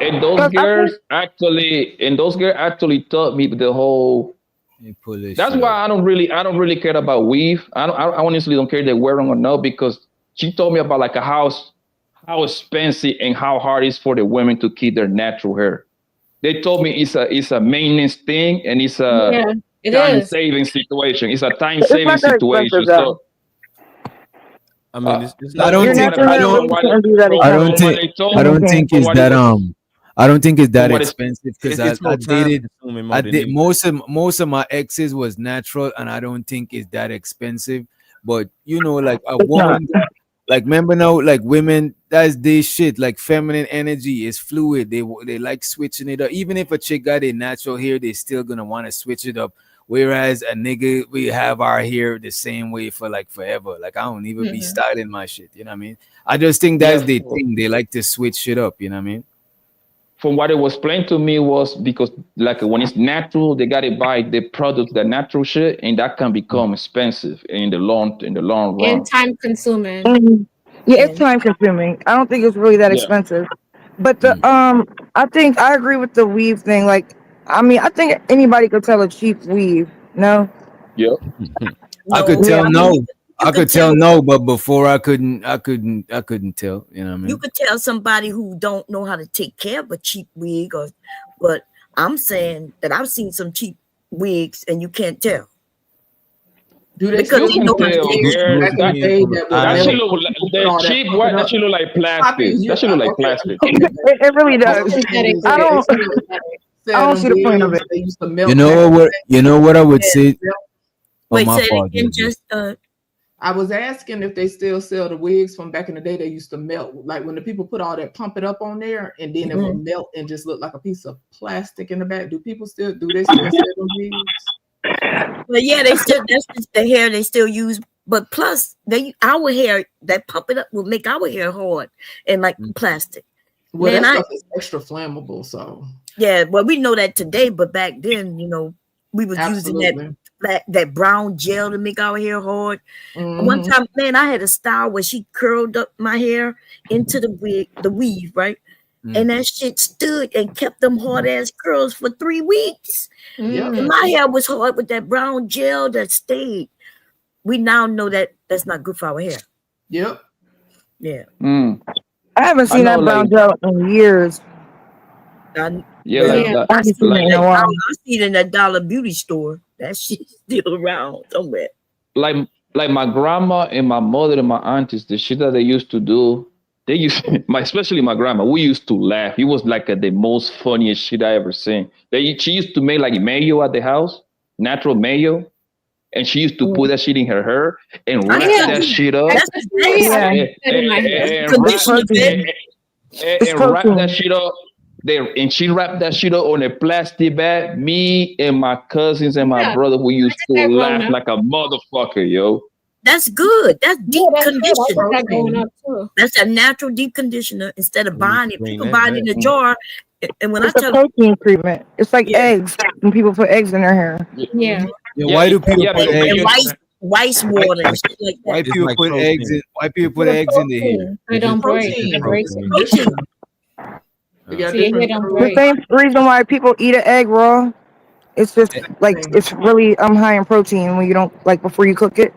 And those girls actually taught me the whole. That's why I don't really care about weave. I honestly don't care if they're wearing or not, because she told me about like how expensive and how hard it is for the women to keep their natural hair. They told me it's a maintenance thing and it's a time saving situation. It's a time saving situation. So I mean, it's I don't think it's that I don't think it's that expensive because it's more time consuming more than anything. most of my exes was natural, and I don't think it's that expensive. But you know, like a woman, like remember now, like women, that's their shit. Like feminine energy is fluid. They like switching it up. Even if a chick got a natural hair, they still gonna want to switch it up. Whereas a nigga, we have our hair the same way for like forever. Like I don't even be styling my shit. You know what I mean? I just think that's the thing. They like to switch shit up. You know what I mean? from what it was explained to me was because like when it's natural, they got to buy the products, the natural shit, and that can become expensive in the long run. And time consuming. Yeah, it's time consuming. I don't think it's really that Yeah. expensive. But the I think I agree with the weave thing. Like, I mean, I think anybody could tell a cheap weave. No. Yep. I could No, tell I mean, no. you I could could tell tell no, but before I couldn't tell. You know what I you mean? could tell somebody who don't know how to take care of a cheap wig, or but I'm saying that I've seen some cheap wigs and you can't tell. Do they Because still they do know how to them take wigs care from of back in the day that would That shit melt? look People put the all that cheap pump what it that up. shit look like plastic. Poppy, That shit look like plastic. It really does. I don't. I don't see the point of it. They used to melt You know what? You know what I would Yeah, say. melt. Oh, Wait, my say it fault. again. JJ. Just I was asking if they still sell the wigs from back in the day. They used to melt, like when the people put all that pump it up on there, and then it would melt and just look like a piece of plastic in the back. Do they still sell them wigs? But yeah, they still that's just the hair they still use. But plus, our hair that pump it up will make our hair hard and like plastic. Well, Man, that stuff is extra flammable, so yeah, well, we know that today, but back then, we was absolutely. using that brown gel to make our hair hard. One Mhm. time, man, I had a style where she curled up my hair into the weave, right? And that shit stood and kept them hard ass curls for 3 weeks. Yep. And my hair was hard with that brown gel that stayed. We now know that that's not good for our hair. Yep. Yeah. I haven't seen that brown gel in years. Yeah, like that. I haven't seen it in a while. I see it in that dollar beauty store. That shit's still around somewhere. like my grandma and my mother and my aunties, the shit that they used to do, they used especially my grandma, we used to laugh. It was like the most funniest shit I ever seen. She used to make like mayo at the house, natural mayo, and she used to put that shit in her hair and wrap that shit up. That's the And wrap that shit up. And she wrapped that shit up on a plastic bag. Me and my cousins and my brother, we used to laugh like a motherfucker, yo. That's good. That's deep conditioner. That going up too. That's a natural deep conditioner instead of buying it. People that buy it in a back. jar. And when It's I a tell protein treatment. It's like eggs when people put eggs in their hair. Yeah. Yeah, why do people put eggs? and rice water and shit like Why that. people like put protein. eggs in? Why people put eggs in the hair? It don't break. It breaks. Protein. They got So your hair different don't The break. same reason why people eat an egg raw. It's just like it's really high in protein when you don't like before you cook it.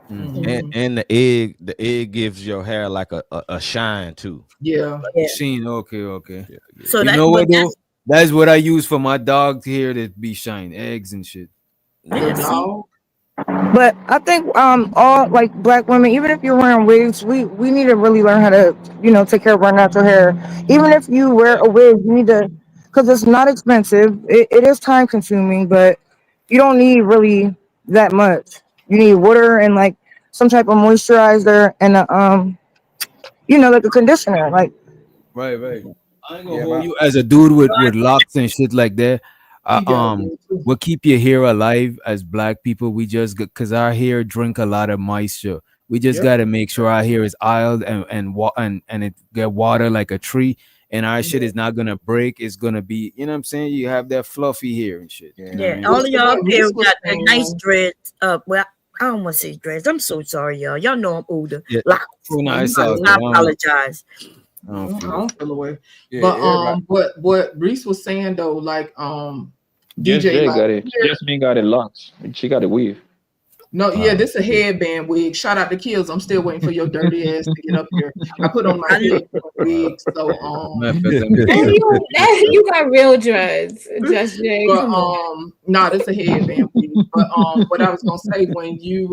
And the egg gives your hair like a shine too. Yeah. Sheen. Okay. So You that, know but what though? That's what I use for my dog hair to be shine, eggs and shit. But I think all like black women, even if you're wearing wigs, we need to really learn how to take care of our natural hair. Even if you wear a wig, you need to, because it's not expensive. It is time consuming, but you don't need really that much. You need water and like some type of moisturizer and like a conditioner. Like Right. I ain't gonna hold you as a dude with locks and shit like that. We'll keep your hair alive as black people. We just because our hair drink a lot of moisture. We just got to make sure our hair is oiled and it get water like a tree, and our shit is not gonna break. It's gonna be, you know what I'm saying? You have that fluffy hair and shit. You know what I mean? all of y'all up there got that nice dreads. Well, I don't want to say dreads. I'm so sorry, y'all. Y'all know I'm older. Yeah. Locks. Oh, no, it's all good. I apologize. I don't I feel don't feel away. Yeah, But what Reese was saying though, like Just DJ Jay like got it. Jasmine got it locks. She got it weave. no, yeah, this a headband wig. Shout out to Kills. I'm still waiting for your dirty ass to get up here. I put on my head wig, so You got real dreads, Just Jay. but Come on. nah, this a headband wig. But what I was gonna say when you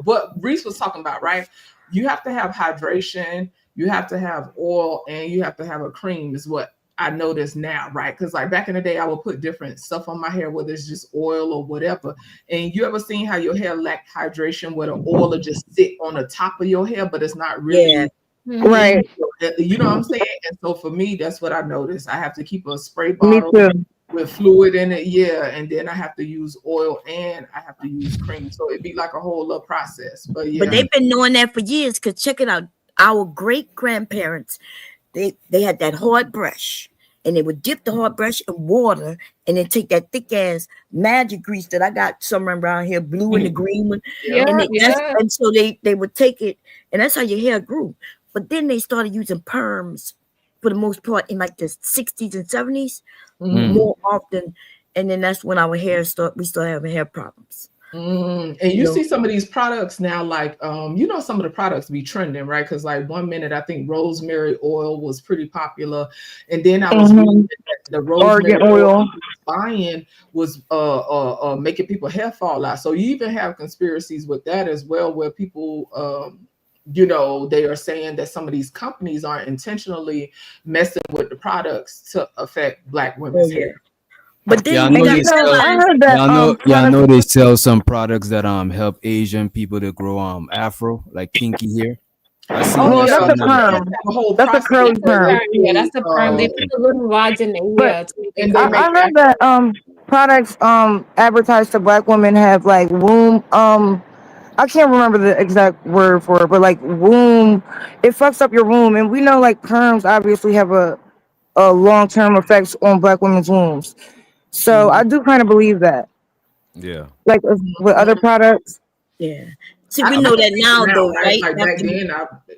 what Reese was talking about, right? You have to have hydration, you have to have oil, and you have to have a cream, is what I notice now, right? Because like back in the day, I would put different stuff on my hair, whether it's just oil or whatever. And you ever seen how your hair lack hydration, where the oil will just sit on the top of your hair, but it's not really Right. You know what I'm saying? And so for me, that's what I noticed. I have to keep a spray Me bottle too. with fluid in it, and then I have to use oil and I have to use cream. So it'd be like a whole little process. But yeah. But they've been knowing that for years. Cause check it out, our great grandparents, they had that hard brush, and they would dip the hard brush in water and then take that thick ass magic grease that I got somewhere around here, blue and the green one. And and so they would take it, and that's how your hair grew. But then they started using perms for the most part in like the 60s and 70s more often. And then that's when we started having hair problems. And you see some of these products now, like some of the products be trending, right? Because like 1 minute I think rosemary oil was pretty popular, and then I was reading that the rosemary oil buying was making people hair fall out. So you even have conspiracies with that as well, where people they are saying that some of these companies are intentionally messing with the products to affect Black women's hair. But then y'all know they sell some products that help Asian people to grow afro, like kinky hair. I see that's a perm. That's a curly perm. Yeah, that's a perm. They put a little rods in the hair. I heard that products advertised to Black women have like womb I can't remember the exact word for it, but like womb, it fucks up your womb, and we know like perms obviously have a long-term effects on Black women's wombs. So I do kind of believe that. Yeah. Like with other products. Yeah. See, we know that now, though, right? Like back then,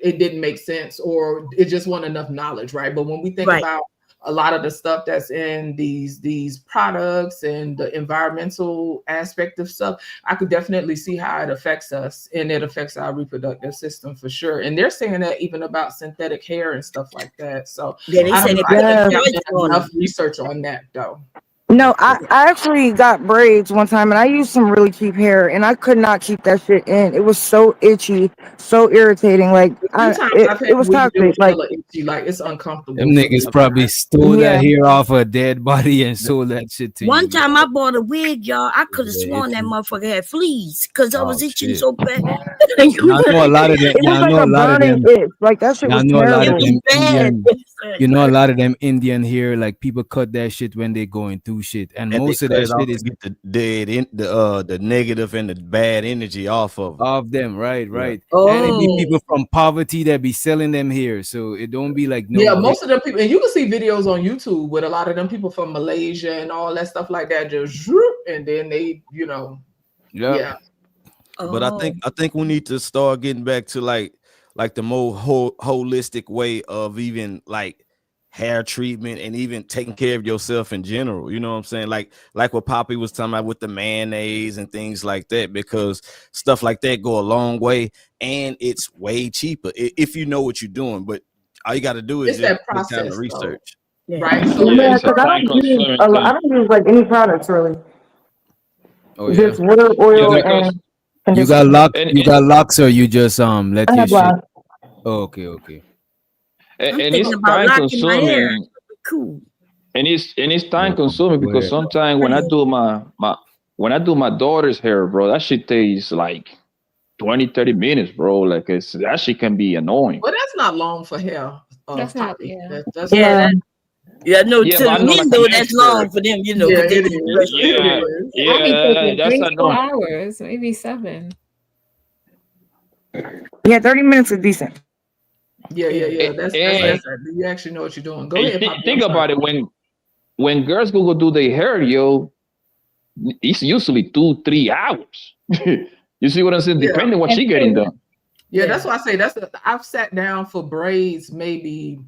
it didn't make sense, or it just wasn't enough knowledge, right? But when we think about a lot of the stuff that's in these products and the environmental aspect of stuff, I could definitely see how it affects us, and it affects our reproductive system for sure. And they're saying that even about synthetic hair and stuff like that. So yeah, they say enough research on that though. No, I actually got braids one time, and I used some really cheap hair, and I could not keep that shit in. It was so itchy, so irritating. Like it was toxic. Like itchy, like it's uncomfortable. Them niggas probably stole that hair off a dead body and sold that shit to you. One time I bought a wig, y'all. I could have sworn that motherfucker had fleas because I was itching so bad. I know a lot of them. It was like a burning itch. Like that shit was terrible. You know, a lot of them Indian hair, like people cut that shit when they going through shit, and most of that shit is get the negative and the bad energy off of them, right? Oh. And it be people from poverty that be selling them here, so it don't be like most of them people, and you can see videos on YouTube with a lot of them people from Malaysia and all that stuff like that, just and then they, But I think we need to start getting back to like the more holistic way of even like hair treatment and even taking care of yourself in general. You know what I'm saying? Like what Poppy was talking about with the mayonnaise and things like that, because stuff like that go a long way and it's way cheaper if you know what you're doing. But all you got to do is it's that take time process, to research. Right? Yeah, because I don't use like any products really. Oh, just water, oil, and you got locks, or you just let your shit. Oh, okay. And it's time consuming. Cool. And it's time consuming because sometimes when I do my daughter's hair, bro, that shit takes like 20-30 minutes, bro. Like that shit can be annoying. Well, that's not long for hair. That's not. That's no, yeah, to the men though, that's long for them, Yeah, that's 24 hours, maybe 7. Yeah, 30 minutes is decent. Yeah. That's you actually know what you're doing. Go ahead. Think about it. When girls go do their hair, it's usually 2-3 hours. You see what I'm saying? Depending on what she getting done. Yeah, that's why I say I've sat down for braids maybe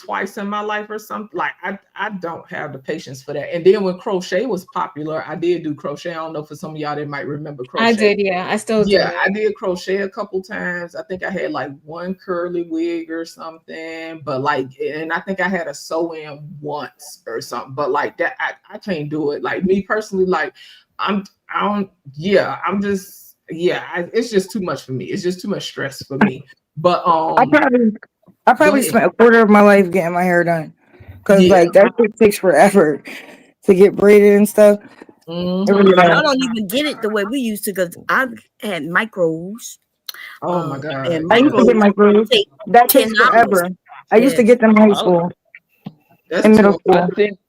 twice in my life or something. Like I don't have the patience for that. And then when crochet was popular, I did do crochet. I don't know, for some of y'all that might remember crochet. I did, yeah. I still do. Yeah, I did crochet a couple times. I think I had like one curly wig or something, but and I think I had a sew-in once or something. But like that, I can't do it. Like me personally, like it's just too much for me. It's just too much stress for me. But I probably spent a quarter of my life getting my hair done, because like that shit takes forever to get braided and stuff. Mm-hmm. I don't even get it the way we used to, because I've had micros. Oh my god! And I used to get micros. That takes forever. I used to get them in high school. In middle school. I think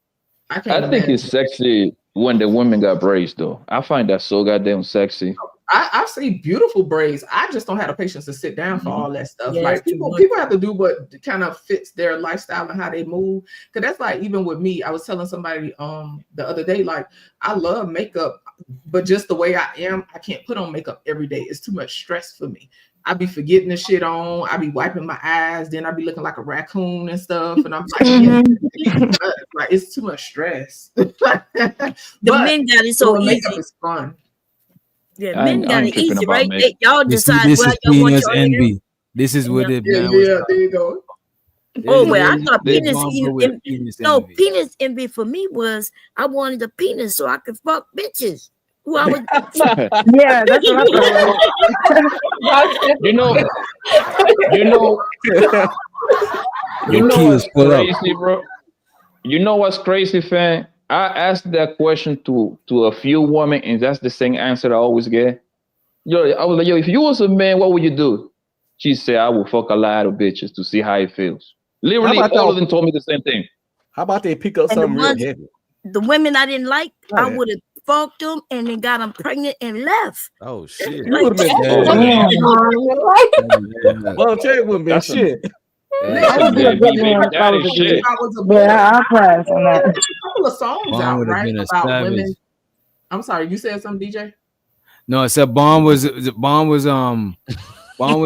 it's sexy when the women got braids though. I find that so goddamn sexy. I see beautiful braids. I just don't have the patience to sit down for all that stuff. Yeah, Like it's too people, much. people have to do what kind of fits their lifestyle and how they move. Cause that's like even with me, I was telling somebody the other day, like I love makeup, but just the way I am, I can't put on makeup every day. It's too much stress for me. I be forgetting the shit on. I be wiping my eyes, then I be looking like a raccoon and stuff. And I'm like, like it's too much stress. The men got it so makeup easy. is fun. Yeah, I men ain't got it tripping easy, about right? makeup. Y'all You see, decide this well is y'all want penis your hair. envy. This is what it Yeah, man was. there you go. Oh well, I thought They penis. bomb with a penis No, envy. penis envy for me was I wanted a penis so I could fuck bitches who I was. Yeah, that's what I thought. You know, you know Key what's is full up. crazy, bro? You know what's crazy, fam? I asked that question to a few women, and that's the same answer I always get. Yo, I was like, yo, if you was a man, what would you do? She said, I would fuck a lot of bitches to see how it feels. Literally, about all y'all- of them told me the same thing. How about they pick up And the something real ones, heavy? the women I didn't like, Go I ahead. would have fucked them and then got them pregnant and left. Oh shit. You would have been well, tell you wouldn't been That's shit. I would be a good man if I was a dude. I was a boy. Yeah, I'll pass on that. There's a couple of songs Bomb out, would have right, been a about savage. women. I'm sorry, you said something, DJ? No, I said Bomb was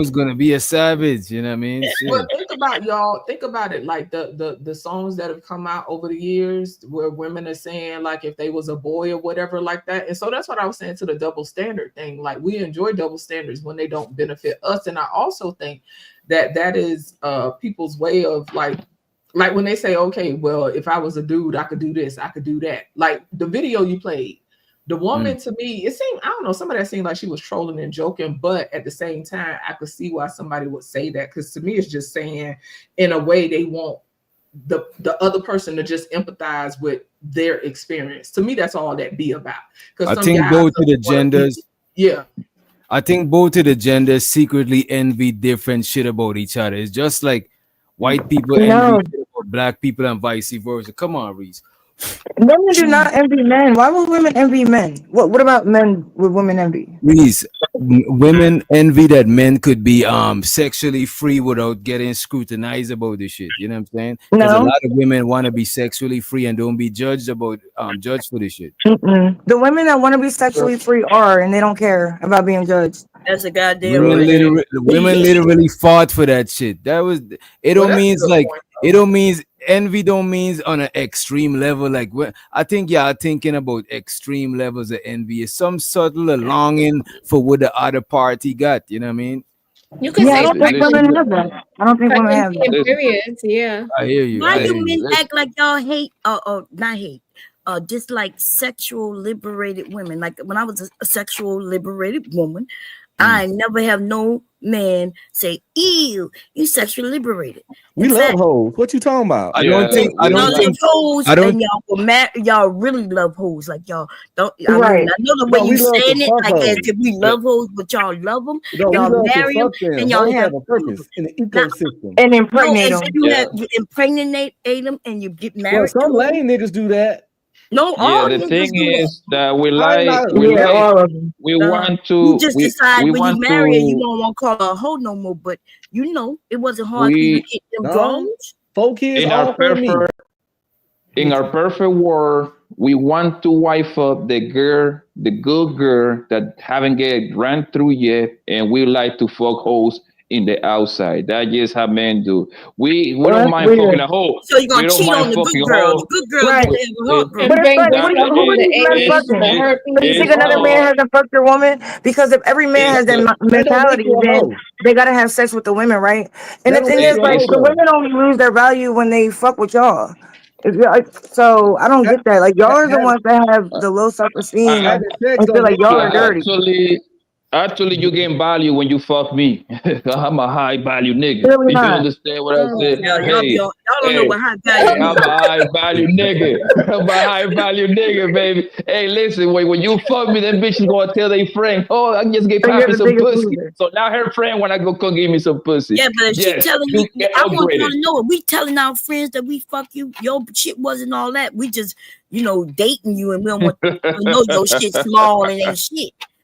gonna be a savage. You know what I mean? Shit. But think about it, like the songs that have come out over the years where women are saying like if they was a boy or whatever like that. And so that's what I was saying to the double standard thing. Like we enjoy double standards when they don't benefit us. And I also think that is people's way of like when they say, okay, well, if I was a dude, I could do this, I could do that. Like the video you played, the woman to me, it seemed, I don't know, some of that seemed like she was trolling and joking, but at the same time, I could see why somebody would say that. Because to me, it's just saying in a way they want the other person to just empathize with their experience. To me, that's all that be about. Because I think both of the genders. Yeah. I think both of the genders secretly envy different shit about each other. It's just like white people envy shit about black people and vice versa. Come on, Reese. Women do not envy men. Why would women envy men? What about men with women envy? Reese, women envy that men could be sexually free without getting scrutinized about this shit. You know what I'm saying? Because a No. lot of women want to be sexually free and don't be judged for this shit. Mm-mm. The women that want to be sexually free are, and they don't care about being judged. That's a goddamn Women literally fought for that shit. That was it. Don't means like it don't means envy. Don't means on an extreme level. Like I think y'all thinking about extreme levels of envy. It's some subtle longing for what the other party got. You know what I mean? You could Yeah, I say don't think women have that. I don't think women have pregnancy and that. periods. Yeah. I hear you. Why I do hear you. men act like y'all hate or not hate? Dislike sexual liberated women. Like when I was a sexual liberated woman, I never have no man say, "Ew, you sexually liberated." We love hoes. What you talking about? I don't think hoes. I don't- And y'all were mad. Y'all really love hoes. Like y'all don't. I Right. mean, I know the way No, you we love to saying it, fuck like as hoes. if we love hoes, but y'all love them. No, we Y'all love to marry them, fuck them. and y'all Hoes have a purpose in the ecosystem. And no, impregnate as them. you have you impregnate them, and you get Well, married. some to 'em. lame niggas do that. No, Yeah, all the niggas thing do that. is that we I'm like, not- we Yeah, like, all of them. we You want to, just we decide when you want marry her, you to, don't want to call her a hoe no more. But you know, it wasn't hard for you to we get them No. draws. 4 kids in all our for me. perfect world, we want to wife up the good girl that haven't get ran through yet, and we like to fuck hoes in the outside. That's just how men do. We Well, don't that's mind weird. fucking a hoe. So you're We gonna don't cheat mind on the good fucking girl. hoe. The good girl Right. gonna have a heartbreak. But it's bring like, back who all are the these men AIDS and the fucking? herpes. So you think another man hasn't fucked your woman? Because if every man has that That don't mentality, equal a then hoe. they gotta have sex with the women, right? And That the don't thing is, equal a like, hoe the though. women only lose their value when they fuck with y'all. So I don't get that. Like, y'all are the ones that have the low self-esteem I, and, Having sex and feel don't like make y'all you a are dirty. Actually, you gain value when you fuck me. I'm a high value nigga. Clearly If you not. understand what I said, Y'all don't know hey, what high value I'm a high value nigga. I'm a high value nigga, baby. Hey, listen, when you fuck me, that bitch is gonna tell their friend, oh, I just gave So you're Pappy the some biggest pussy. loser. So now her friend wanna go give me some pussy. Yeah, but if she Yes, telling you you, get I want y'all upgraded. to know it. We telling our friends that we fuck you. Your shit wasn't all that. We just, dating you, and we don't want to know your shit small and ain't shit.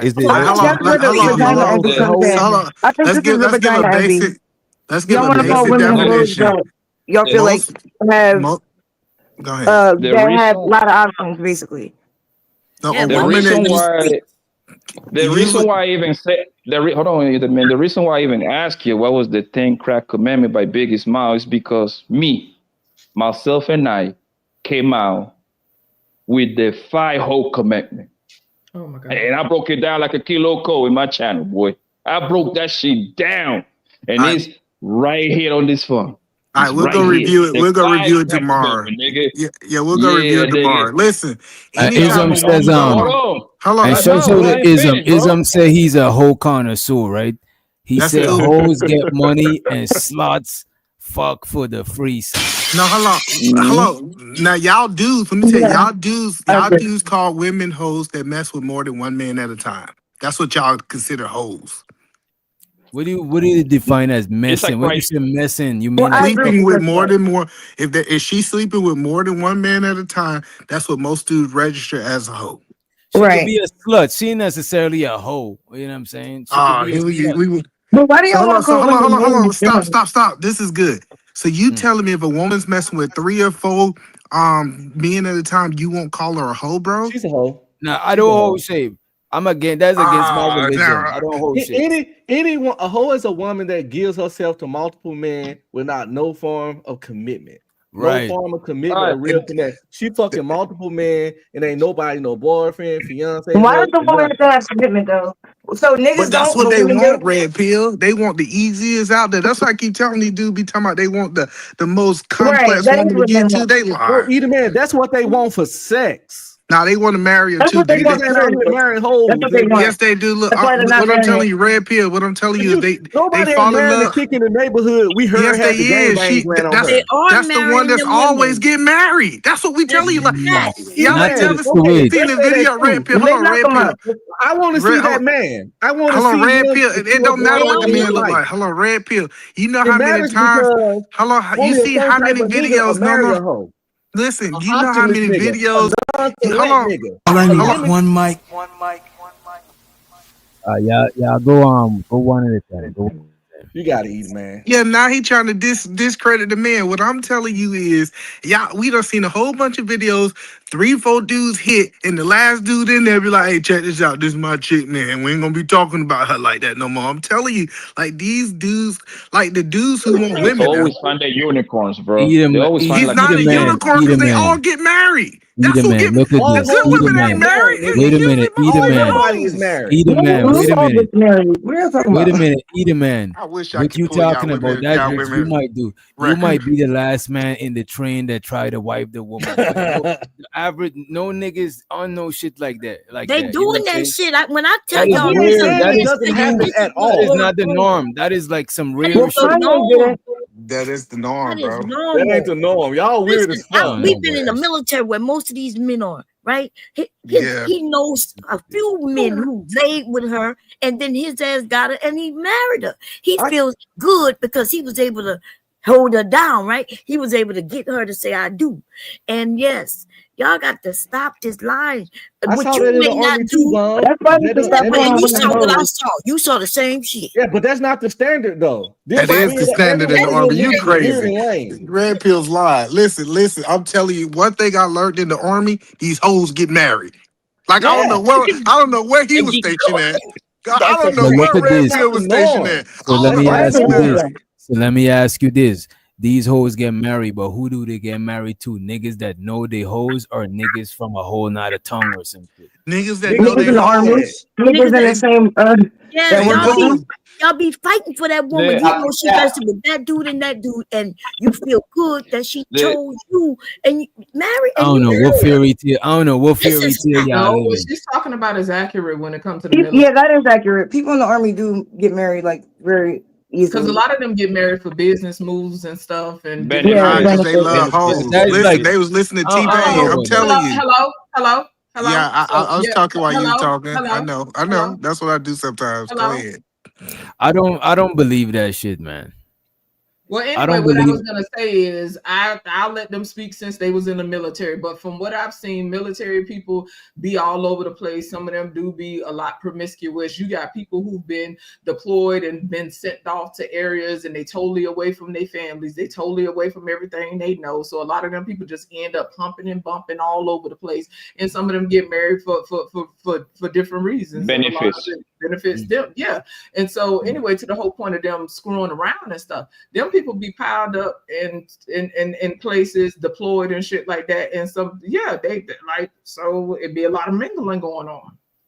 Is it? I think Hold that's on, where the hold on, vagina envy hold comes in. on. I think this is the Let's give a vagina envy. basic. Let's give Y'all a want to call basic women and girls definition. that y'all feel like Most, have go ahead. that have a lot of options, basically. No, Yeah, a The women woman reason that why you I even said hold on, man. The reason why I even asked you what was the 10 crack commandment by Biggie Smile is because myself and I came out with the 5 whole commandment. Oh my God. And I broke it down like a kilo co in my channel, boy. I broke that shit down. And it's right here on this phone. All right, we'll go review it. We'll go review it tomorrow. Yeah, we'll go review it tomorrow. Listen, anytime Ism a says woman, hold on, and show the Ism. Ism say he's a whole connoisseur, right? He That's said cool. hoes get money and slots fuck for the free sex. No, hold on. Now y'all dudes, let me tell you, y'all dudes call women hoes that mess with more than one man at a time. That's what y'all consider hoes. What do you define as messing? When you say messing, you mean like Sleeping with if she's sleeping with more than one man at a time, that's what most dudes register as a hoe. she could be a slut. She ain't necessarily a hoe. You know what I'm saying? She could be a slut. But why do y'all Hold want on, to call hold on. women? Stop. This is good. So you telling me if a woman's messing with 3 or 4 men at a time, you won't call her a hoe, bro? She's a hoe. Nah, I don't hold shame. I'm against that's against my religion. I don't hold shit. Anyone, a hoe is a woman that gives herself to multiple men without no form of commitment. Right. No form of commitment or real connection. She fucking multiple men and ain't nobody, no boyfriend, fiance. Why does the woman have to have commitment though? So niggas But that's don't, what but they women want, do. red pill. They want the easiest out there. That's why I keep telling these dudes be talking about they want the most Right, complex that is woman to what they get to. want. They No, lie. either man, that's what they want for sex. Now they want to marry her That's too. what they want. Niggas ain't out here marrying hoes. That's what they want. Yes, they do. Look, That's why they're not what I'm marrying telling it. you, red pill. What I'm telling you is they Nobody ain't fall in marrying the love. chick in the neighborhood. We heard Yes, they had the is. gangbangs ran on That's her. that's the one that's always getting married. That's what we telling you. Like y'all Not ain't to never the seen switch. the video. Red pill. Hold on, red pill. I want to see that man. I want to Hold on, see red him. pill. It don't matter what the man look like. Hold on, red pill. You know It how many matters times? because Hold on, you only a see certain how type many of nigga will videos? No, marry no. a hoe. Listen, An you know how optimist many nigga, videos? a Hold non-select on. nigga. All right, A we got limit- one mic. Y'all go one at a time. Go. You gotta eat, man. Yeah, now he trying to discredit the man. What I'm telling you is, we done seen a whole bunch of videos, 3, 4 dudes hit, and the last dude in there be like, hey, check this out. This is my chick, man. We ain't gonna be talking about her like that no more. I'm telling you, like these dudes, like the dudes who want They women now. always find their unicorns, bro. Eat 'em, They always find He's like not a unicorn eat because a they all man. get married. Eat That's a who man. get Look at All this. the good Eat a women man. ain't married. nigga. Wait a Usually minute. Eat a all man. Nobody is hoes. married. Eat a man. Wait a Who all minute. gets married? What are you talking Wait a about? minute. Eat a man. I wish I What could you pull talking about? That y'all you women might do. You record. might be the last man in the train that tried to wipe the woman. But the average, no niggas on no shit like that. Like They that. You know doing what I'm that saying? shit. When I tell That is y'all We this, ain't rare. saying That it is doesn't few. happen at That is all. not the norm. That is like some that rare is shit. the norm. That is the That norm, is bro. That ain't normal. the norm. Y'all weird Listen, as fuck. we've been in the military where most of these men are, right? Yeah. He knows a few men who laid with her, and then his ass got her, and he married her. He feels good because he was able to hold her down, right? He was able to get her to say, I do. And yes, y'all got to stop this line. I What saw you that in may the not army too, do. Gone. That's why we can stop And calling you women saw what I hoes. saw. You saw the same shit. Yeah, but that's not the standard though. That is the standard in the every army. You nigga is weird crazy. and lame. Red pills lie. Listen. I'm telling you, one thing I learned in the army: these hoes get married. Like Yeah. I don't know where he was stationed at. I don't know But look where at Red this. Pill was stationed at. So All let the me hoes ask get you this. married. So let me ask you this. These hoes get married, but who do they get married to? Niggas that know they hoes or niggas from a whole nother tongue or some shit? Niggas that know Niggas they in the army. hoes. Niggas in the They, same Yeah, that they work with you. y'all be fighting for that woman. You know she rested with that dude and that dude, and you feel good that she chose you and you married I and don't you know what married her. fairy tale. I don't know what This fairy is tale fact. y'all No, what living. she's talking about is accurate when it comes to the military. Yeah, that is accurate. People in the army do get married like very Because a easily. lot of them get married for business moves and stuff and different Yeah, things. because they benefits. love hoes. That's Listen, like they was listening to I don't T-Pain. know I'm about that. telling you. Hello. Yeah, So I was yeah, talking while you were talking. I hello. know. That's what I do sometimes. Go Hello. ahead. I don't believe that shit, man. Well, I anyway, don't what I believe was gonna say is I'll let them speak since they was in the military. But from what I've seen, military people be all over the place. Some of them do be a lot promiscuous. You got people who've been deployed and been sent off to areas and they totally away from their families. They totally away from everything they know. So a lot of them people just end up humping and bumping all over the place. And some of them get married for different reasons. And a lot of Benefits. it benefits them. Yeah. And so anyway, to the whole point of them screwing around and stuff, them people be piled up in places, deployed and shit like that. And so yeah, they like, so it'd be a lot of mingling going on.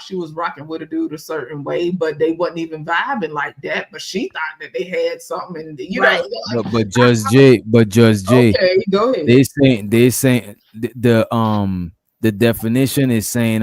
thought she was rocking with a dude a certain way, but they wasn't even vibing like that. But she thought that they had something, and you know. But Judge J, Okay, go ahead. they saying the definition is saying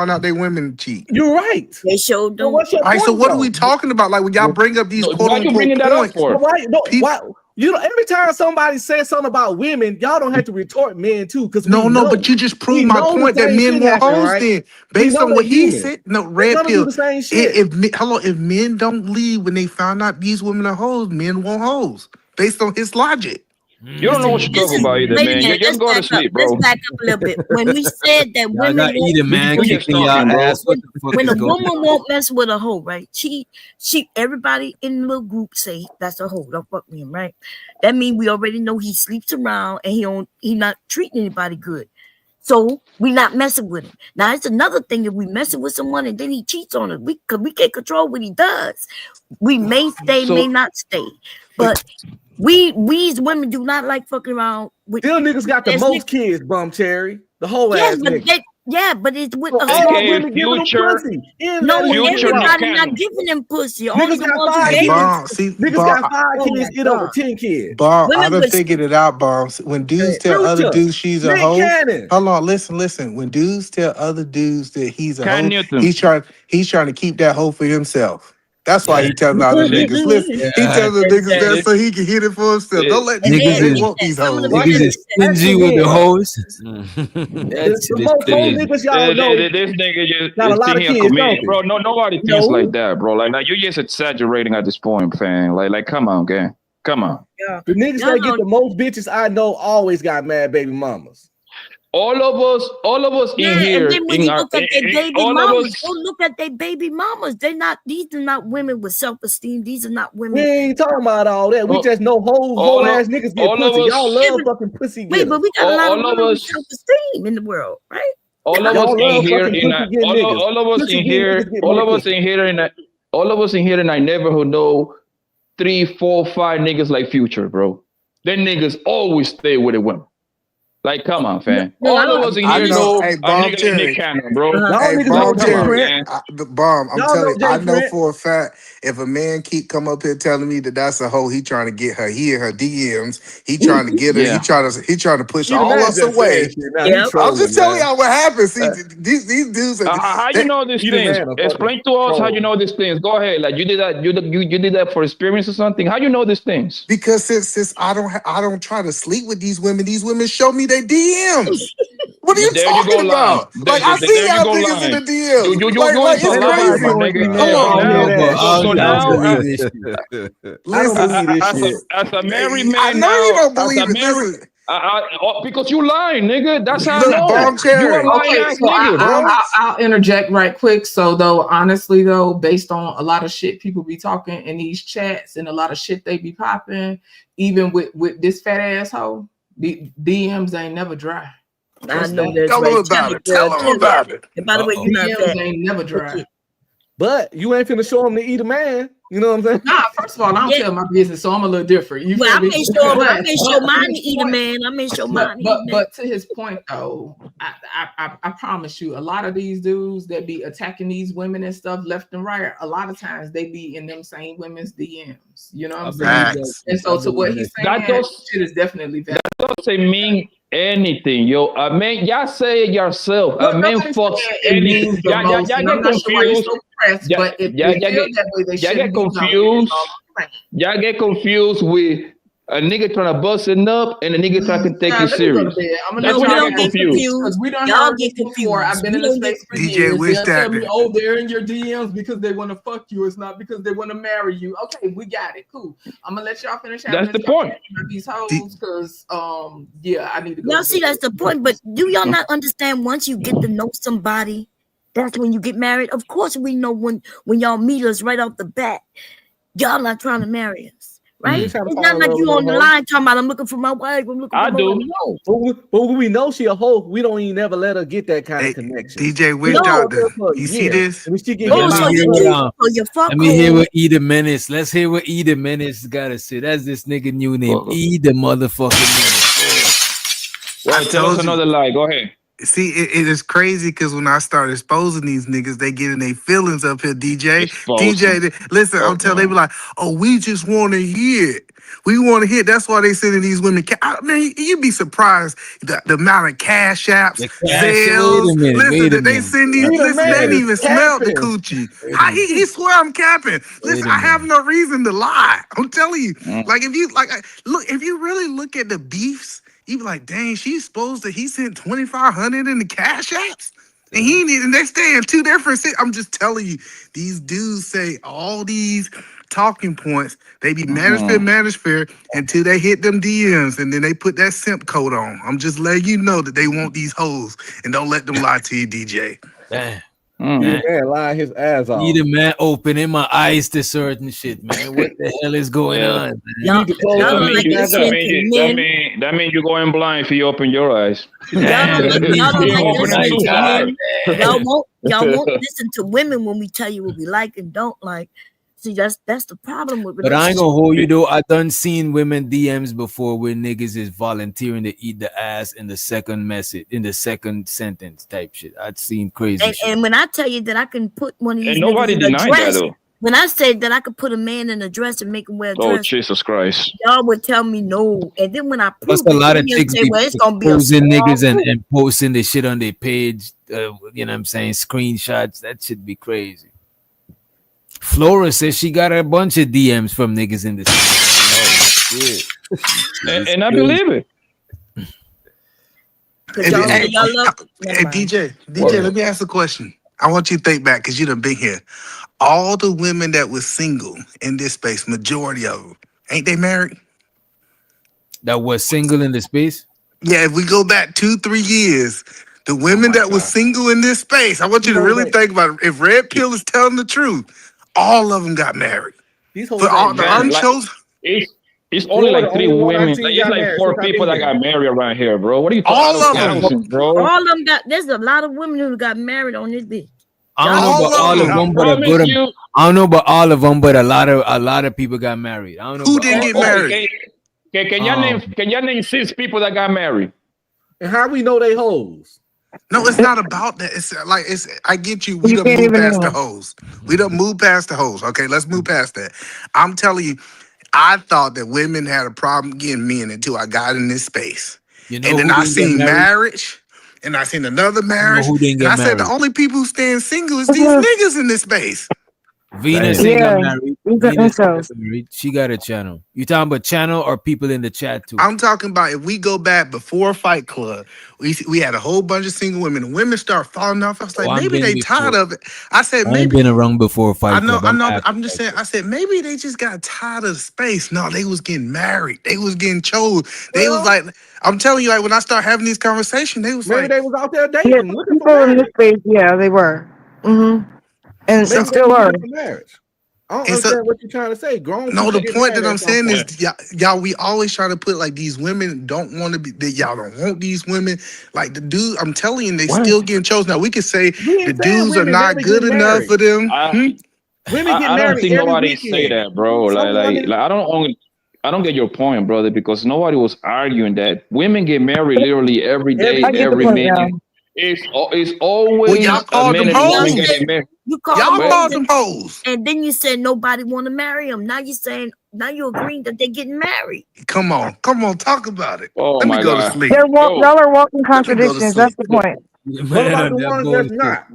calling out their women cheat. You're right. They showed So them. what's your All right, so point, what are though? we talking about? Like when y'all bring up these No, quote why you unquote bringing that up points, for? Why? No, people, why? You know, every time somebody says something about women, y'all don't have to retort men too, because No, but you just proved my point that men want hoes. Then, based on what he said, no, red pill. If men don't leave when they found out these women are hoes, men want hoes. Based on his logic. You don't know what you're talking about either, Wait a man. You minute, just go to sleep, bro. Let's back up a little bit. When we said that Y'all women got won't, either man We just kicking y'all talking, bro. ass. What the fuck when is a going woman won't mess with a hoe, right? She everybody in the little group say that's a hoe. Don't fuck with him, right? That means we already know he sleeps around and he not treating anybody good. So we not messing with him. Now it's another thing if we messing with someone and then he cheats on us. We can't control what he does. We may stay, may not stay, but we as women do not like fucking around with. Still niggas got the most kids, bum cherry. The whole ass nigga. But it's with So a all small women giving them pussy. No, everybody not giving them pussy. Only Niggas the got ones who 5 gave them. kids. Niggas got 5 Oh kids, my get over God. 10 kids. Bomb, I Women done was- figured it out, Bombs. When dudes tell other Future, dudes she's a Nick hoe, Cannon. hold on, listen. When dudes tell other dudes that he's a Cam hoe, Newton. he's trying to keep that hoe for himself. That's why he tells other niggas. Listen, he tells the niggas that so he can hit it for himself. Don't let these niggas want these hoes. Niggas is stingy with the hoes. That's The most hoe niggas y'all know. This nigga just got a lot of think he kids, comedian, don't bro. No, nobody thinks like that, bro. Like you're just exaggerating at this point, fam. Like, come on, gang. Come on. The niggas that get the most bitches I know always got mad baby mamas. All of us in Yeah, here, and then when in you our, look at their baby all of mamas, us, go look at their baby mamas. These are not women with self-esteem. These are not women. We ain't talking about all that. We just know whole ass niggas get pussy. Y'all love fucking pussy. Wait, but we got a lot of all of women with us- self-esteem in the world, right? all of us in here, in our, all of us in here, all of us in here, all of us in here in our neighborhood know 3, 4, 5 niggas like Future, bro. Them niggas always stay with the women. Like, come on, fam. No, All of us in here know a nigga like Nick Cannon, bro. Hey, Like, Bomb come on, Terry, man. Bomb, I'm Y'all telling you, know I Jay know Trent. for a fact if a man keep come up here telling me that that's a hoe, he trying to get her, he in her DMs, he trying to get her, Yeah. he trying to push Even all that us just away. saying shit. Now he I'm trolling, just telling man. y'all what happens. See, these dudes are How you know these He the things? man of Explain to fucking us how troll. you know these things. Go ahead. Like you did that. You did that for experience or something. How you know these things? because since I don't try to sleep with these women show me their DMs. What are you There you go, talking lying. about? Like I see There you y'all go, niggas in lying. the DMs. You Like into it's lying, crazy. my nigga. Hold So on. now, I so don't now, believe this shit. I don't believe this as shit. a married I man know now, you don't as believe a it. married, Listen, because you lying, nigga. That's how I look, know. Bomb You a Cherry. lying Okay, ass so nigga, bro. I'll interject right quick. So though, honestly though, based on a lot of shit people be talking in these chats and a lot of shit they be popping, even with this fat asshole, the DMs ain't never dry. I know that's Tell right. them about it. Tell them about it. And by the way, you're not DMs fat. ain't never dry. But you ain't finna show him to eat a man. You know what I'm saying? Nah, first of all, I don't tell my business, so I'm a little different. You Well, feel I me? may show But- I may show but mine to to his eat a point- man. I may show mine to eat a man. But to his point though, I promise you, a lot of these dudes that be attacking these women and stuff left and right, a lot of times they be in them same women's DMs. You know what I'm saying? Facts. And so to what he's saying, That does- shit is definitely valid. That doesn't mean anything, yo. A man, y'all say it yourself. Well, A man nobody's fucks saying it any. means the Y'all most, and get I'm not sure why you're confused. so pressed, but if Y'all they feel get- that way, they y'all shouldn't get be confused. Y'all get confused with a nigga trying to bust it up and a nigga trying to take Nah, you let me go to serious. bed. I'm gonna That's let when y'all y'all get confused. because we done Y'all heard get this before. I've been in We the don't get space for DJ years. wish They'll that- tell me, "Oh, they're in your DMs because they want to fuck you. It's not because they want to marry you." Okay, we got it. Cool. I'm gonna let y'all finish. That's the point. These hoes, because yeah, I need to go. Y'all to see, bed. that's the point. But do y'all not understand? Once you get to know somebody, that's when you get married. Of course, we know when y'all meet us right off the bat, y'all not trying to marry us, right? Trying to It's fall not in like love you with on no the hoe. line talking about I'm looking for my wife. I'm looking for I my do. wife. No, But when we know she a hoe, we don't even never let her get that kind Hey, of connection. DJ Wish No. Doctor, For a you see year. this? And she get Oh, hit so by me you hear a it do? out. So you fuck Let me hear hoes. what Eda Menace. Let's hear what Eda Menace gotta say. That's this nigga new name. Eda motherfucking Menace. Well, tell us another lie. Go ahead. See, it is crazy because when I start exposing these niggas, they get in their feelings up here, DJ. Listen, I'm telling they be like, oh, we just want to hear it. We want to hear it. That's why they sending these women. I mean, you'd be surprised the amount of cash apps, Zales. Listen, they send these. Listen, they ain't even smelled the coochie. How he swear I'm capping. Listen, I have no reason to lie. I'm telling you. Like if you look, if you really look at the beefs. You be like, dang, she's supposed to. He sent 2,500 in the cash apps, and and they stay in two different cities. I'm just telling you, these dudes say all these talking points. They be manosphere until they hit them DMs, and then they put that simp code on. I'm just letting you know that they want these hoes, and don't let them lie to you, DJ. Damn. Man, lying his ass off. Need a man opening my eyes to certain shit, man. What the hell is going on, man? That means you're going blind if you open your eyes. Y'all won't listen to women when we tell you what we like and don't like. See, that's the problem with But I ain't gonna hold you though. I done seen women DMs before where niggas is volunteering to eat the ass in the second message, in the second sentence type shit. I've seen crazy shit. And when I tell you that I can put one of these And nobody niggas in a denied dress, that though. when I said that I could put a man in a dress and make him wear a Oh dress, Jesus Christ! y'all would tell me no. And then when I Plus prove a lot of you'll chicks say, well, it's gonna be a posing niggas small group. and posting the shit on their page. You know what I'm saying? Screenshots. That should be crazy. Flora says she got a bunch of DMs from niggas in this. Oh shit! And I believe it. Hey, DJ, let me ask a question. I want you to think back because you done been here. All the women that was single in this space, majority of them, ain't they married? That was single in the space? Yeah, if we go back 2-3 years, the women that was single in this space, I want you to really think about it. If Red Pill is telling the truth, all of them got married. For all the unchosen. It's only like 3 women. Like, it's like 4 people that got married around here, bro. What are you talking All about? of them. Thousands, bro. All of them got. There's a lot of women who got married on this bitch. I don't know about all of them, but I don't know about all of them, but a lot of people got married. I don't know who didn't get married. Can y'all name 6 people that got married? And how we know they hoes? No, it's not about that. It's like I get you. We don't move past the hoes. We don't move past the hoes. Okay, let's move past that. I'm telling you, I thought that women had a problem getting men until I got in this space. And then I seen marriage, and I seen another marriage. who didn't and get I said the married? only people who stand single is these niggas in this space. Venus ain't got married. Venus got married. She got a channel. You talking about channel or people in the chat too? I'm talking about if we go back before Fight Club, we had a whole bunch of single women. And women start falling off. I was like, maybe they tired of it. I said, I ain't maybe been around before Fight Club. I know. I'm just saying. I said maybe they just got tired of the space. No, they was getting married. They was getting chose. They was like, I'm telling you, like when I start having these conversations, they was Maybe like, they was out there dating. Yeah, Looking for people in this marriage. space, yeah, they were. And Maybe they still was are. looking for marriage. I don't understand what you're trying to say. Grown no, the people get point that married I'm at some saying is, point. y'all, we always try to put like these women don't want to be, that y'all don't want these women. Like the dude, I'm telling you, they still getting chosen. Now we could say the dudes are not good enough for them. Women get I don't married think every nobody weekend. say that, bro. Like I don't get your point, brother, because nobody was arguing that women get married literally every day, every minute. It's always y'all called a them minute of women hoes. getting married. You called Y'all them called hoes, them hoes. and then you said nobody want to marry them. Now you're saying, now you're agreeing that they're getting married. Come on, talk about it. Oh Let me my go to God. sleep. Y'all are walking contradictions. That's the point. What about the ones that's not?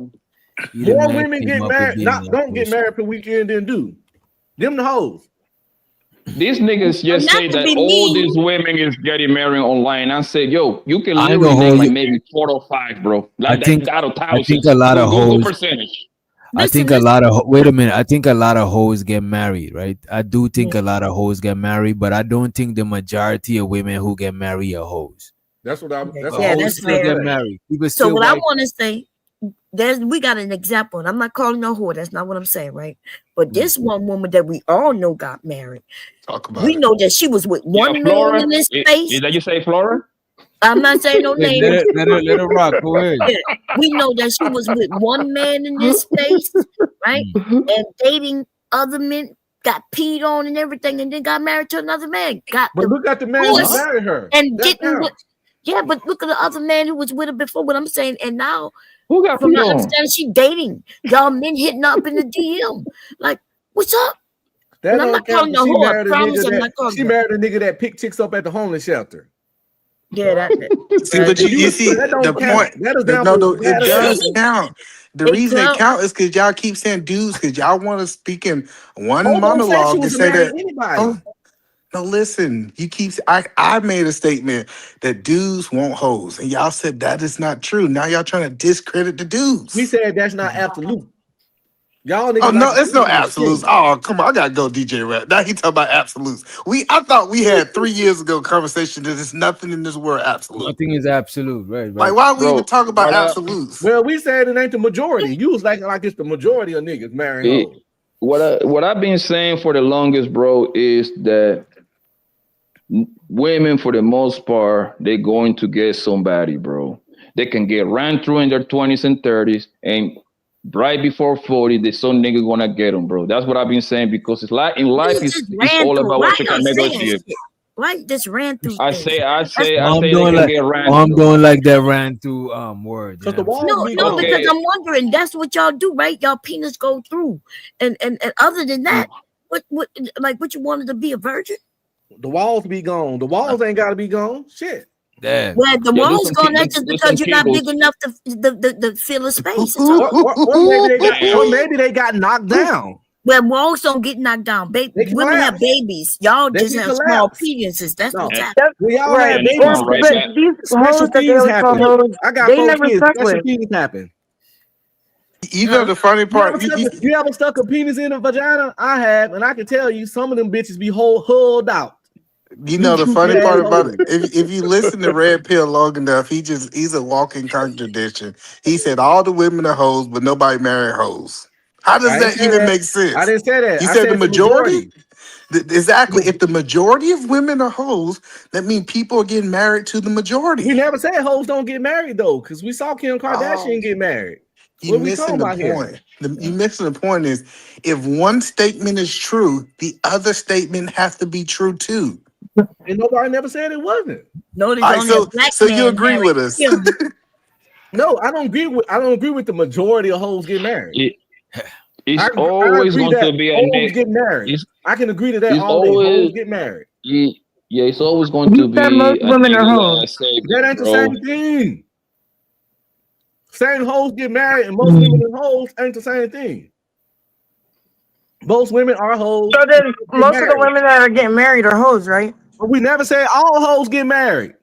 More women get married, don't get married per weekend than do. Them the hoes. These niggas just say that all these women is getting married online. I said, yo, you can I ain't literally gonna name hold like you. maybe 4 or 5, bro. Like I think out of I thousands. think a lot of Google hoes. percentage. I think a lot of wait a minute. I think a lot of hoes get married, right? I do think a lot of hoes get married, but I don't think the majority of women who get married are hoes. That's what I'm. That's Yeah, all that's still fair. get married. People So still what I wife- want to say, we got an example, and I'm not calling no whore. That's not what I'm saying, right? But this one woman that we all know got married. Talk about We know that she was with one Flora? man in this space. Is that you say Flora? I'm not saying no Let name. her rock. Go ahead. Yeah, we know that she was with one man in this space, right? And dating other men, got peed on and everything, and then got married to another man. But look at the man who married her. And That didn't. counts. Yeah, but look at the other man who was with her before. What I'm saying, and now, Who got from my freedom? understanding, she dating y'all men hitting up in the DM. Like, what's up? That And I'm don't not count calling her because she whore. I married a promise nigga I'm that not calling she her. married a nigga that picked chicks up at the homeless shelter. Yeah, that. See, but you see That don't the count. point. That example No, is it bad as hell. does count. The It reason it count. count is because y'all keep saying dudes because y'all want to speak in one monologue and Homosexuals say marry that. anybody. No, listen. You keep. I made a statement that dudes want hoes, and y'all said that is not true. Now y'all trying to discredit the dudes. We said that's not absolute. Y'all Oh niggas no, like it's no to absolutes. Oh come on, I gotta go DJ rap. Now he talking about absolutes. I thought we had 3 years ago conversation that there's nothing in this world absolute. Nothing is absolute, right? Like Right. why we even Bro, talk about what I, absolutes? Well, we said it ain't the majority. You was like it's the majority of niggas marrying it, hoes. what I've been saying for the longest, bro, is that women, for the most part, they're going to get somebody, bro. They can get ran through in their 20s and 30s, and right before 40, there's some nigga gonna get them, bro. That's what I've been saying because it's like in life, You just it's ran all through. about Why what you y'all can saying negotiate. shit? Why you just ran through I things? say, I That's say, I I'm say they doing can like get ran I'm through. doing like that ran through word. You Because know the what I'm saying? walls be no, gone. because Okay. I'm wondering. That's what y'all do, right? Y'all penis go through, and other than that, what like what you wanted to be a virgin? The walls be gone. The walls ain't gotta be gone. Shit. Damn. Well, the Yeah, walls gone. That's just do some because you're not big kegels. enough to fill a space. That's all. Or maybe they got Damn. or maybe they got knocked down. Well, walls don't get knocked down. They can Women have collapse. babies. Y'all They just can have small collapse. penises. That's No. what's And, happening. That's When y'all right. have and they babies, come right But back. these special hoes that they things always call happen. hoes, I got they 4 never kids. slept Special with. things happen. You know the funny part. You ever stuck a penis in a vagina? I have, and I can tell you some of them bitches be hulled out. You know the funny Yeah, part about it. If you listen to Red Pill long enough, he's a walking contradiction. He said all the women are hoes, but nobody marry hoes. How does I didn't that say even that. make sense? I didn't say that. He I said the said the majority. majority. Exactly. If the majority of women are hoes, that means people are getting married to the majority. We never said hoes don't get married though, because we saw Kim Oh, Kardashian get married. you What we talking missing the about here? point. You missing the point is if one statement is true, the other statement has to be true too. And nobody never said it wasn't. No, there's All right, only a black so you man agree married with us? Kim. No, I don't agree with the majority of hoes get married. It's I always agree going to that be a hoes nigga. get married. I can agree to that It's all day. always Hoes get married. yeah, it's always going You to said most be a women are nigga hoes. that segment, That ain't the bro. same thing. Same hoes get married, and most women and hoes ain't the same thing. Most women are hoes. So then Get most of the married. women that are getting married are hoes, right? But we never said all hoes get married.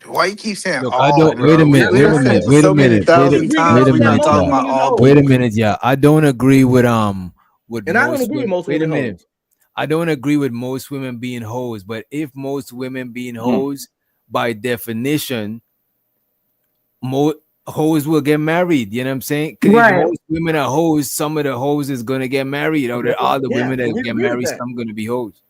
Why you keep saying Look, I all, don't. Wait a bro? minute. We Wait done a said minute. it Wait a so many minute. Wait a, thousand times. wait a We're not minute, talking yeah. about all Wait a women. minute, yeah. I don't agree with And I don't most agree with women. most Wait a women minute. hoes. I don't agree with most women being hoes, but if most women being Hmm. hoes, by definition, hoes will get married. You know what I'm saying? Because if Right. most women are hoes, some of the hoes is gonna get married. Or all the Yeah, women that we get agree with married, that. some gonna be hoes.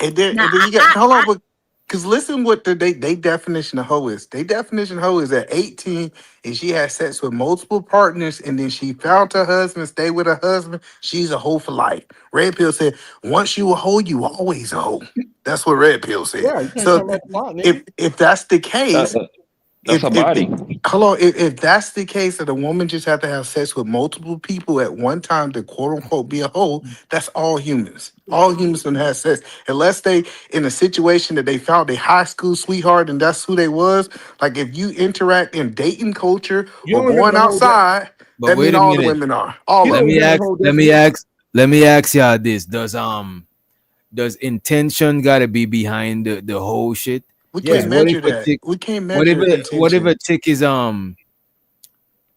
And then, Now, you got hold on, but because listen what they definition of hoe is. They definition of hoe is at 18 and she had sex with multiple partners and then she found her husband, stayed with her husband. She's a hoe for life. Red Pill said, once you a hoe, you always a hoe. That's what Red Pill said. Yeah, you can't So come back to pot, nigga. if that's the That, case, that's a body. hold on, if that's the case that a woman just have to have sex with multiple people at one time to quote unquote be a hoe, that's all humans. All humans can have sex unless they in a situation that they found a high school sweetheart and that's who they was. Like if you interact in dating culture You or don't live in going a whole de- outside, But that wait mean a all the minute. women are. All you of Let don't them. me live in a ask. whole Let me definition. ask. Let me ask y'all this: does intention gotta be behind the whole shit? We Because can't Yeah. what if measure a that. chick? We can't What if measure what if intention. a chick is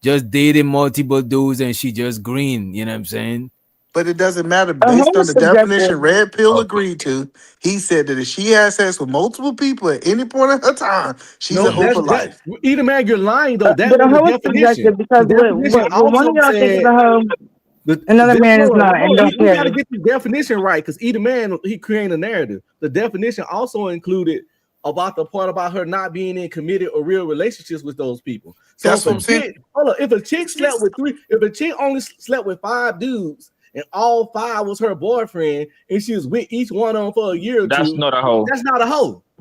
just dating multiple dudes and she just green? You know what I'm saying? But it doesn't matter. A hoe Based on is the subjective. definition Red Pill Oh, agreed to, he said that if she has sex with multiple people at any point in her time, she's a No, hoe for that life. either man, you're lying though. That But a was the hoe is definition. subjective because The definition what one also of y'all think is said a hoe, another man is hold not and on, don't we got to care. get the definition right because either man he created a narrative. The definition also included about the part about her not being in committed or real relationships with those people. So That's what I'm saying. if a chick slept with if a chick only slept with 5 dudes and all 5 was her boyfriend and she was with each one of them for a year or That's two, not a hoe. that's not a hoe.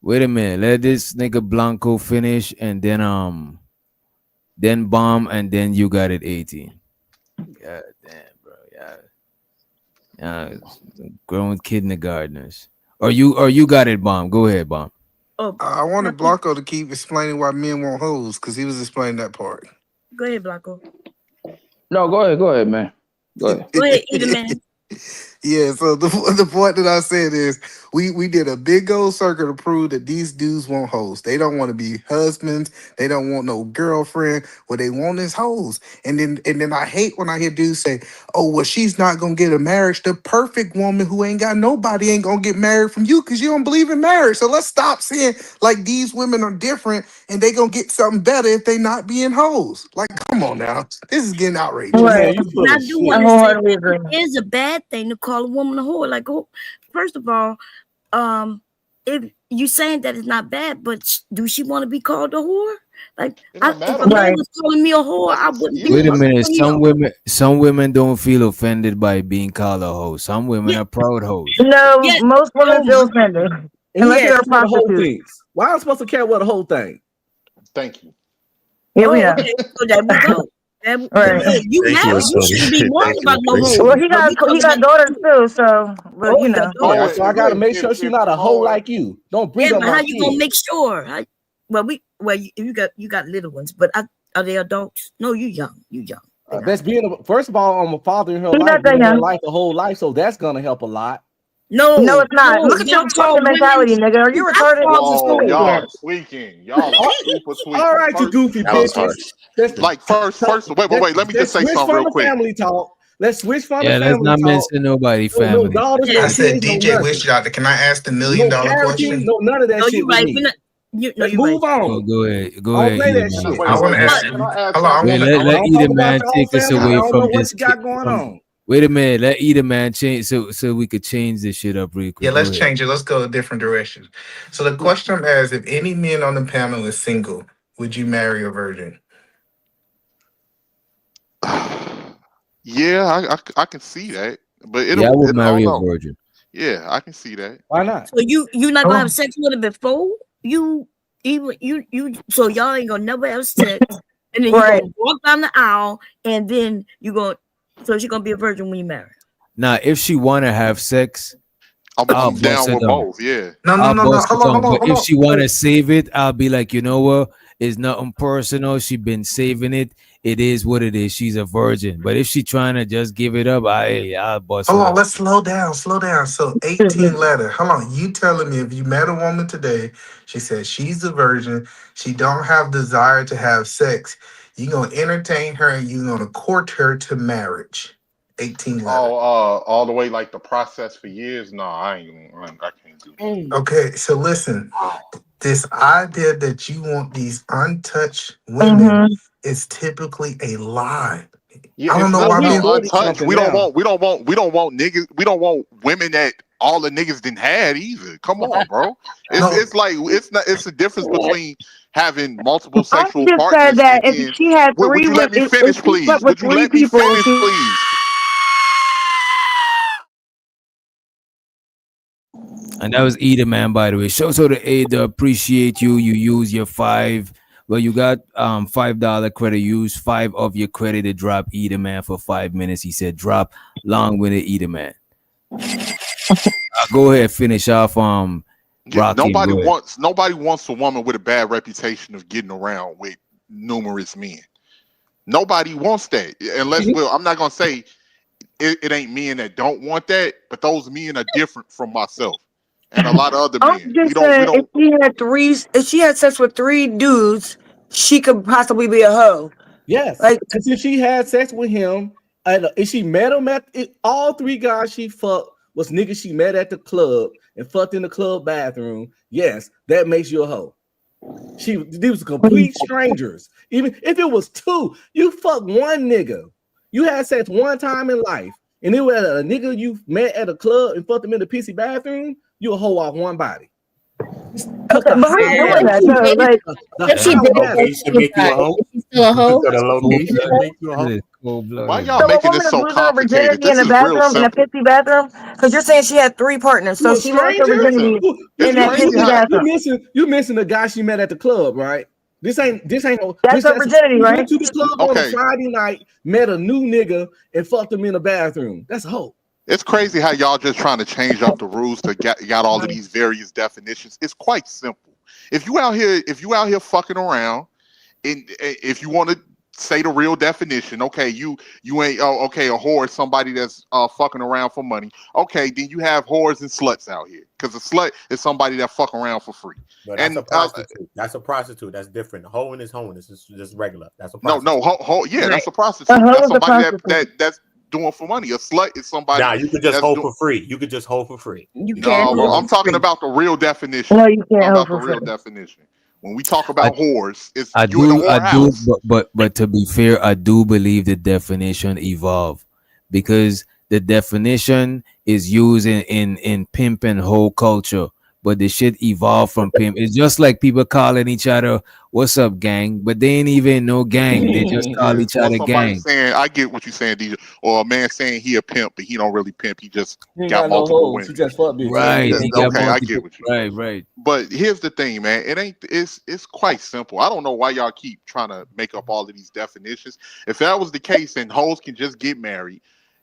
Wait a minute. Let this nigga Blanco finish, and then bomb, and then you got it 18. God damn, bro. Yeah, grown kindergartners. Or you got it, bomb. Go ahead, bomb. Oh, I wanted Blanco to keep explaining why men want hoes because he was explaining that part. Go ahead, Blanco. No, go ahead, man. Go ahead. Go ahead, eat a man. Yeah, so the point that I said is we did a big old circle to prove that these dudes want hoes. They don't want to be husbands. They don't want no girlfriend. What they want is hoes. And then I hate when I hear dudes say, "Oh, well, she's not gonna get a marriage. The perfect woman who ain't got nobody ain't gonna get married from you because you don't believe in marriage." So let's stop saying like these women are different and they gonna get something better if they not being hoes. Like, come on now, this is getting outrageous. Right. And I do I want to say wholeheartedly agree. it is a bad thing to call a woman a whore. Like, first of all, if you saying that it's not bad, but do she want to be called a whore? Like, if a man was calling me a whore, I wouldn't be. Wait a minute. You Some women don't feel offended by being called a hoe. Some women are proud hoes. No, most women feel offended. And Unless yeah, you're a that's what the whole prostitute. thing. Why am I supposed to care what the whole thing? Thank you. Yeah, we know. Okay, so there we go. Right. Hey, you Thank you, married, you Tony. shouldn't be worried about no Well, hoe. he But we got talking daughters too, so but you know. Yeah, so I gotta make sure she's not a hoe like you. Don't breed Yeah, up but my how you gonna kids. make sure? You got little ones, but are they adults? No, you young. That's first of all, I'm a father in her He's life, not that being in her young. life the whole life, so that's gonna help a lot. No, it's not. Look at y'all your call fucking mentality, women. nigga. Are you Our retarded? fathers Whoa, told y'all tweaking. Y'all are super tweaking. All right, you First, goofy bitches. like first, wait. Let me just say switch something from real the quick. family talk. Let's switch from the Yeah, let's family not talk. mention nobody No family. daughters, no I said, kids, no DJ nothing. Wish Doctor, can I ask the $1 million No parenting, question? no none of that No, shit you with right. me. We're not. Let's You move right. on. Go ahead. Go I don't ahead, play eat a that man. shit. I want to ask. Can I ask Hold on, Wait, I let want I don't eat talk a about man your whole take us family. I away don't from know what this. you got going on. Wait a minute. Let eat a man change so we could change this shit up real quick. Yeah, let's Go ahead. change it. Let's go a different direction. So the question is, if any men on the panel is single, would you marry a virgin? Yeah, I can see that, but Yeah, I would I marry don't a know. virgin. Yeah, I can see that. Why not? So you not gonna Oh. have sex with her before you even you so y'all ain't gonna never have sex, and then you Right. gonna walk down the aisle, and then so she's gonna be a virgin when you marry her. Now, if she wanna have sex, I'm I'll bust down it with down. both. Yeah. No. I'll bust it Hold down. on. But if she wanna save it, I'll be like, you know what? It's nothing personal. She been saving it. It is what it is. She's a virgin. But if she trying to just give it up, I'll bust it Hold on, up. let's slow down. So 18 letter. Hold on. You telling me if you met a woman today, she says she's a virgin, she don't have desire to have sex, you gonna entertain her and you gonna court her to marriage. 18 letter. Oh, all the way like the process for years. No, I can't do that. Okay, so listen. This idea that you want these untouched women is typically a lie. Yeah, I don't it's know not why about people. untouched. We don't want niggas. We don't want women that all the niggas didn't had either. Come on, bro. It's like it's the difference between having multiple I sexual just said partners that and if then she had would three you let women, me if finish, she please? slept with Would you three let me people, finish, please? And that was Either Man, by the way. Show so the aid appreciate you. You use your $5. Well, you got $5 credit. Use 5 of your credit to drop Either Man for 5 minutes. He said drop long with it, Either Man. Go ahead, finish off. Yeah, Rocky. nobody Go ahead. wants a woman with a bad reputation of getting around with numerous men. Nobody wants that. Unless, well, I'm not gonna say it ain't men that don't want that, but those men are different from myself and a lot of other I'm men. just saying if she had sex with 3 dudes, she could possibly be a hoe. Yes, Like, because if she had sex with him, and if she met him all 3 guys she fucked was niggas she met at the club and fucked in the club bathroom. Yes, that makes you a hoe. These was complete strangers. Even if it was 2, you fucked one nigga. You had sex one time in life, and it was a nigga you met at a club and fucked him in the pissy bathroom. You a hoe off one body. Because okay, but who's doing that though? Like, If she did it, she's still a hoe. Why y'all so a making woman this is so losing her complicated? virginity in This the is real bathroom, in a simple. pissy bathroom? Because you're saying she had 3 partners, so To a she lost her stranger? virginity It's in that crazy pissy how bathroom. You missing the guy she met at the club, right? This ain't no. That's her virginity, She right? went to the club on a Okay. Friday night, met a new nigga, and fucked him in the bathroom. That's a hoe. It's crazy how y'all just trying to change up the rules to got all of these various definitions. It's quite simple. If you out here fucking around, and if you want to say the real definition. Okay, you ain't okay, a whore is somebody that's fucking around for money. Okay, then you have whores and sluts out here, because a slut is somebody that fuck around for free. No, that's And a prostitute. That's a prostitute. That's different. Hoeing is hoeing. It's just regular. That's a prostitute. Yeah, that's a A prostitute. hoe That's is a somebody prostitute. that's doing for money. A slut is somebody Nah, you could just that's hoe doing. for free. You could just hoe for free. You No, can't bro, hold I'm for talking free. about the real definition. No, you I'm can't talking hoe about the for real free. definition. When we talk about whores, it's I you in a do, whorehouse. but to be fair, I do believe the definition evolved because the definition is used in pimp and hoe culture, but the shit evolved from pimp. It's just like people calling each other "What's up, gang?" but they ain't even no gang. They just call Yeah. each Or other somebody gang. saying, I get what you're saying, DJ. Or a man saying he a pimp, but he don't really pimp. He just He ain't got got no multiple hoes. He women. just fuck bitches. Right? He got Okay, I multiple. get what you. Right. But here's the thing, man. It's quite simple. I don't know why y'all keep trying to make up all of these definitions. If that was the case and hoes can just get married,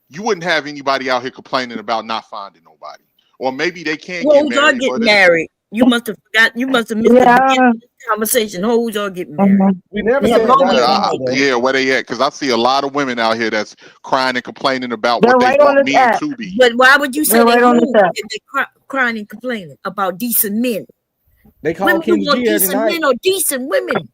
you wouldn't have anybody out here complaining about not finding nobody. Or maybe they can get Hoes are married, getting but married. You must have forgot. You must have missed the beginning of this conversation. Hoes are getting married. We never They have said always that. been getting yeah, where they at? Because I see a lot of women out here that's crying and complaining about They're what they right on want this men app. to be. But why would you say They're they right on this hoes app. if they crying and complaining about decent men? They call Women who Kenny want G every decent night. men or decent women.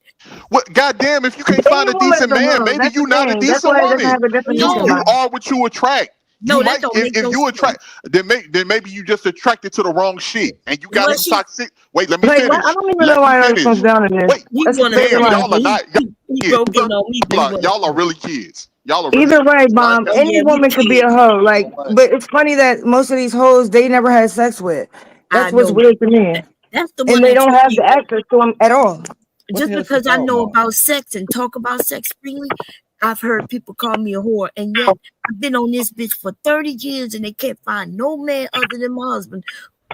What? Goddamn! If you can't Any find a woman is decent a man, hoe. maybe That's the you not a thing. That's decent why it doesn't woman. have a definition You No, about it. are what you attract. You no, that might, don't make if no you sense. attract, then maybe you just attracted to the wrong shit, and you got Well, some she, toxic. Wait, let me Like, what? I finish. don't even know Let me why it comes finish. down to this. Wait, he That's a wanted straight to damn, lie. fight, y'all are but not he kids. broke in on me. But he wanted to Y'all are fight. really kids. Y'all are really Either way, kids. All right, mom, that's any Yeah, we woman could be did. a hoe. Like, but it's funny that most of these hoes they never had sex with. I That's what's know. weird to me, That's the and one they that don't told have me. the access to them at all. What the Just hell she because I talking know about? about sex and talk about sex freely, I've heard people call me a whore, and yet I've been on this bitch for 30 years and they can't find no man other than my husband.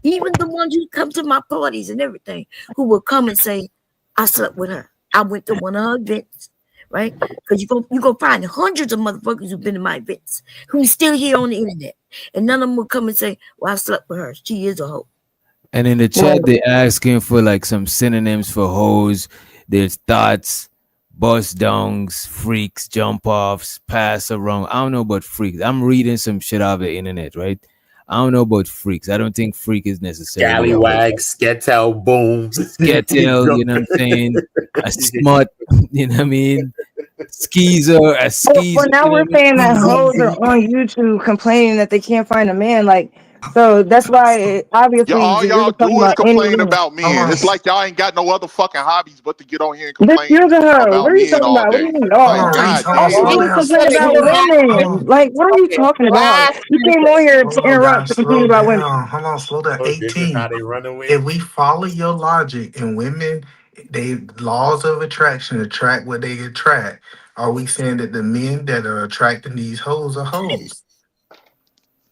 Even the ones who come to my parties and everything, who will come and say, I slept with her. I went to one of her events, right? Because you gonna find hundreds of motherfuckers who've been to my events, who's still here on the internet. And none of them will come and say, well, I slept with her. She is a hoe. And in the Well, chat, they asking for like some synonyms for hoes. There's thoughts, bust downs, freaks, jump offs, pass around. I don't know about freaks. I'm reading some shit off the internet, right? I don't know about freaks. I don't think freak is necessarily a hoe. Scallywag, Sketel, boom. Sketel, you know what I'm saying? A smut, you know what I mean? Skeezer, a but skeezer, now you know we're what saying I that mean? hoes are on YouTube complaining that they can't find a man. Like, so that's why obviously all you're y'all just talking do is about any complain woman. about men. It's like y'all ain't got no other fucking hobbies but to get on here and This complain you're the hoe. What about are you men talking all about? What do you day. mean? Like, Oh, god all damn. you complain Okay, about women. Like, what are you talking about? Last You came on here Hold to on, interrupt guys. to complain Slow about women. down. Hold on. Slow down. Oh, this is how 18. they run away. If we follow your logic and women, they laws of attraction attract what they attract, are we saying that the men that are attracting these hoes are hoes?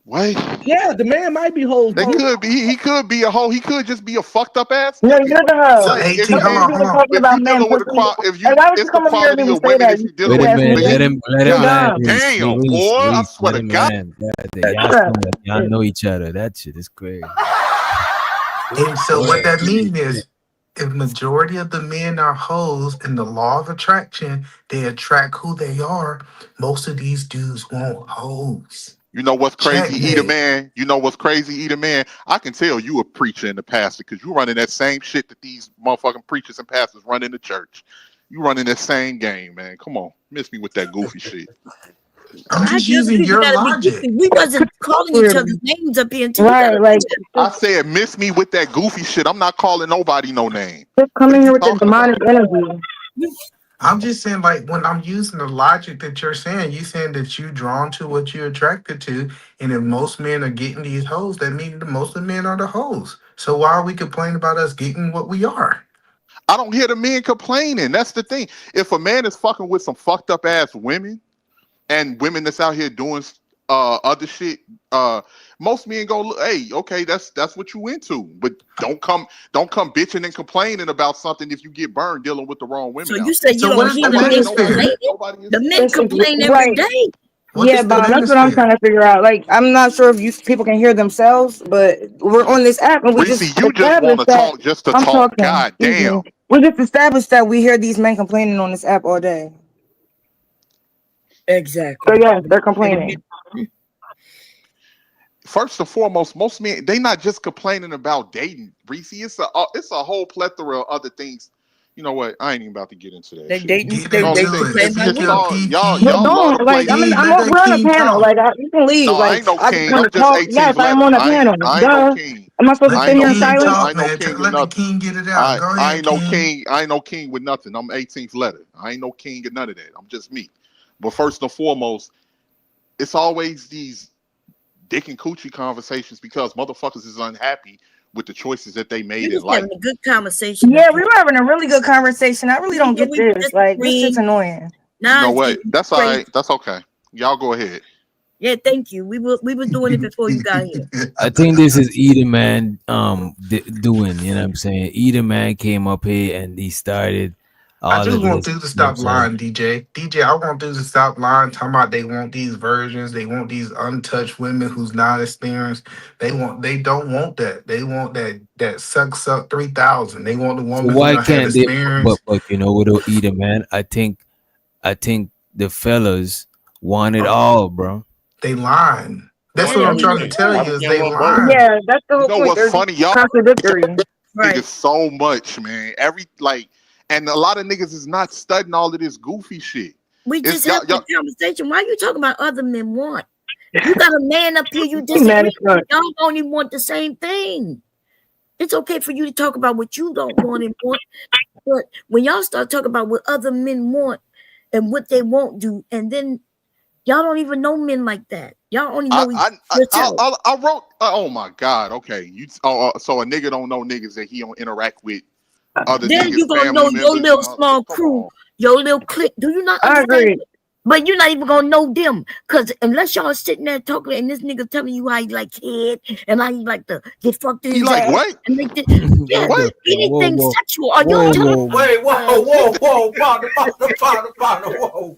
Wait. Yeah, the man might be hoes, They bro. could be. He could be a hoe. He could just be a fucked up ass No, nigga. you're the hoe. So Like if 18, you hold Nothing to on, do hold with on. talking if you about men dealing with the pussy. if Hey, you why would you it's the come over here and quality even of say women that? that You you Wait dealing a with. stupid ass minute, But nigga? let you him let You're him god land, dumb. Reese. damn, Reese, boy. I Reese, swear let to him God. land. Y'all Shut up. sound like y'all know each other. That shit is crazy. And so Go what ahead. that means is if majority of the men are hoes in the law of attraction, they attract who they are. Most of these dudes want hoes. You know what's crazy, Eater Checkmate. Man? You know what's crazy, Eater Man? I can tell you a preacher and a pastor because you running that same shit that these motherfucking preachers and pastors run in the church. You running that same game, man. Come on. Miss me with that goofy shit. I'm Why just the other using people your gotta be logic. goofy? We wasn't calling each Weird. other's names up here until you Right, gotta like do that. I said miss me with that goofy shit. I'm not calling nobody no name. just What coming are here you with the talking demonic about? energy. I'm just saying, like, when I'm using the logic that you're saying, you saying that you drawn to what you're attracted to, and if most men are getting these hoes, that means that most of the men are the hoes. So why are we complaining about us getting what we are? I don't hear the men complaining. That's the thing. If a man is fucking with some fucked up ass women and women that's out here doing other shit, most men go, look, hey, okay, that's what you into. But don't come bitching and complaining about something if you get burned dealing with the wrong So women you out say there. you So what don't is hear the the men manosphere? complaining? The men complain every Right. day. What Yeah, is the Bob, that's what I'm trying manosphere? to figure out. Like, I'm not sure if you people can hear themselves, but we're on this app and we just Reese, you just want established to that talk just to I'm talk. talking. God Excuse me. damn. We just established that we hear these men complaining on this app all day. Exactly. So yeah, they're complaining. First and foremost, most men they not just complaining about dating, Reese. It's a whole plethora of other things. You know what? I ain't even about to get into that They shit. dating. Get They into dating. it. It's Complaining just about all women. y'all But love to don't like play. King, let that we're on a king panel. talk. Like you can leave. No, I Like ain't no I just king. want I'm to just talk. Yes, 18th I am letter. on a panel. I ain't no Duh. king. Am I supposed to Let I sit ain't the here no in king king with silence? I talk, ain't no man. king with Let the nothing. king get it out. Go I ahead, ain't no king. king. I ain't no king with nothing. I'm 18th letter. I ain't no king and none of that. I'm just me. But first and foremost, it's always these dick and coochie conversations because motherfuckers is unhappy with the choices that they We're made in just life. having a good conversation Yeah, up we here. were having a really good conversation. I really don't get We this. Like this shit's disagreeing. annoying. You Now know it's what? getting That's all crazy. right. That's okay. Y'all go ahead. Yeah, thank you. We were doing it before you got here. I think this is Either Man doing, you know what I'm saying? Either Man came up here and he started I all just of want this, dudes to you know what I'm stop saying? lying, DJ. DJ, I want dudes to stop lying, talking about they want these virgins, they want these untouched women who's not experienced. They don't want that. They want that suck 3000. They want the So woman who why don't have can't they experience. but you know what though, Either Man? I think the fellas want it Oh, all, bro. they lying. That's Yeah, what I I'm mean, trying they to tell Why you we is can't they run both? lying. Yeah, that's the You whole know point. what's They're funny, y'all? contradictory. right. Niggas so much, man. And a lot of niggas is not studying all of this goofy shit. We It's just having a conversation. Why you talking about other men want? You got a man up here you Man, disagree it's with. not. Y'all don't even want the same thing. It's okay for you to talk about what you don't want and want, but when y'all start talking about what other men want and what they won't do, and then y'all don't even know men like that. Y'all only know yourself. I wrote. Oh my god. Okay. So a nigga don't know niggas that he don't interact with other Then you niggas, gonna know family your members, little and all. small Come crew, on. your little clique. Do you not I understand? agree. But you're not even gonna know them, cause unless y'all sitting there talking and this nigga telling you how he like head and how he like to get fucked in He his like ass what? and make this, yeah, What the What? fuck? Whoa, anything whoa, sexual. Are y'all whoa, telling? whoa. Wait, whoa, whoa.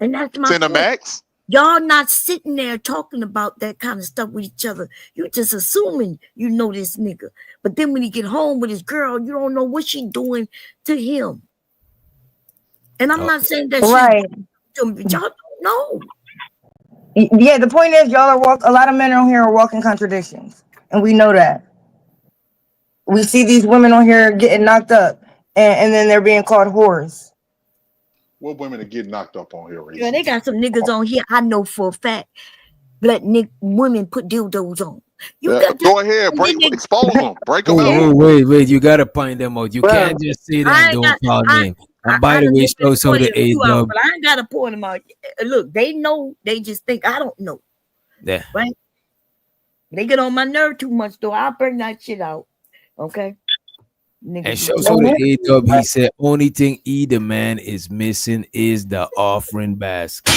And that's my point. Cinemax? Y'all not sitting there talking about that kind of stuff with each other. You just assuming you know this nigga. But then when he get home with his girl, you don't know what she doing to him. And I'm not saying that she's Right. to him, but y'all don't know. Yeah, the point is y'all are a lot of men on here are walking contradictions. And we know that. We see these women on here getting knocked up and then they're being called whores. What women are getting knocked up on here, Yeah, Reese? they got some niggas on here. I know for a fact. Let women put dildos on. You got Go ahead, expose them, break them out. yeah. Wait, you gotta point them out. You can't just say that I and ain't don't got. call names. And by I the done way, been so the pointed a A few out, dub. but I ain't got to point them out. Look, they know. They just think I don't know, Yeah. right? They get on my nerve too much, though. I'll bring that shit out. Okay, And niggas. show so the A dub, he said only thing Either Man is missing is the offering basket.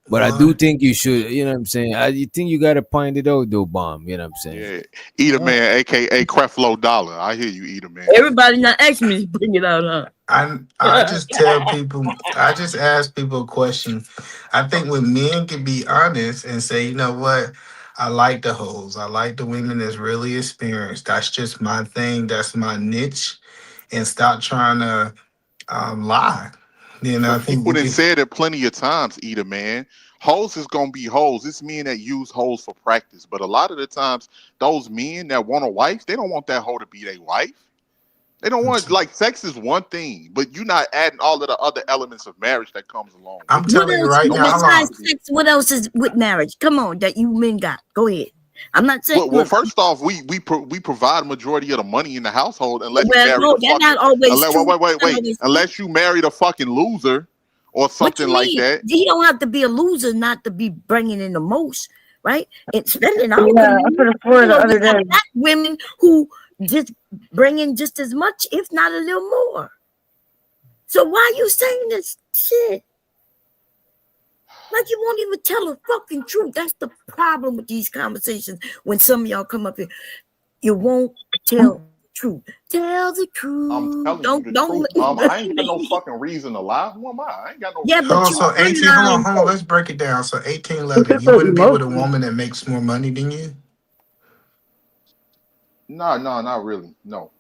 But I do think you should, you know what I'm saying? You think you gotta point it out though, bomb, you know what I'm saying? Yeah, Eater Man, aka Creflo Dollar. I hear you, Eater Man. Everybody not asking me to bring it out, huh? I just tell people, I just ask people a question. I think when men can be honest and say, you know what, I like the hoes. I like the women that's really experienced. That's just my thing. That's my niche. And stop trying to lie. You know, I But think people we done can. said it plenty of times, Eater Man. Hoes is gonna be hoes. It's men that use hoes for practice. But a lot of the times, those men that want a wife, they don't want that hoe to be their wife. They don't want like sex is one thing, but you're not adding all of the other elements of marriage that comes along with I'm it. What telling you else right now, hold on. besides sex? What else is with marriage? Come on, that you men got. Go ahead. I'm not saying. Well, Look, first off, we provide a majority of the money in the household unless you well, marry no, the that's not fucking always unless true. That's not wait always true. unless you marry the fucking loser or What something you like mean? that. He don't have to be a loser not to be bringing in the most, right? Especially in our Yeah, I community, put a floor the you other got day. black women who just bring in just as much, if not a little more. So why are you saying this shit? Like you won't even tell the fucking truth. That's the problem with these conversations. When some of y'all come up here, you won't tell the truth. Tell the I'm truth. telling you the truth, mama. I ain't got no fucking reason to lie. Who am I? I ain't got no Yeah, reason Hold but to on, you lie. so are 18, lying. hold on, let's break it down. So 18 letter, It's you so wouldn't be with a emotional. woman that makes more money than you? No, not really. No.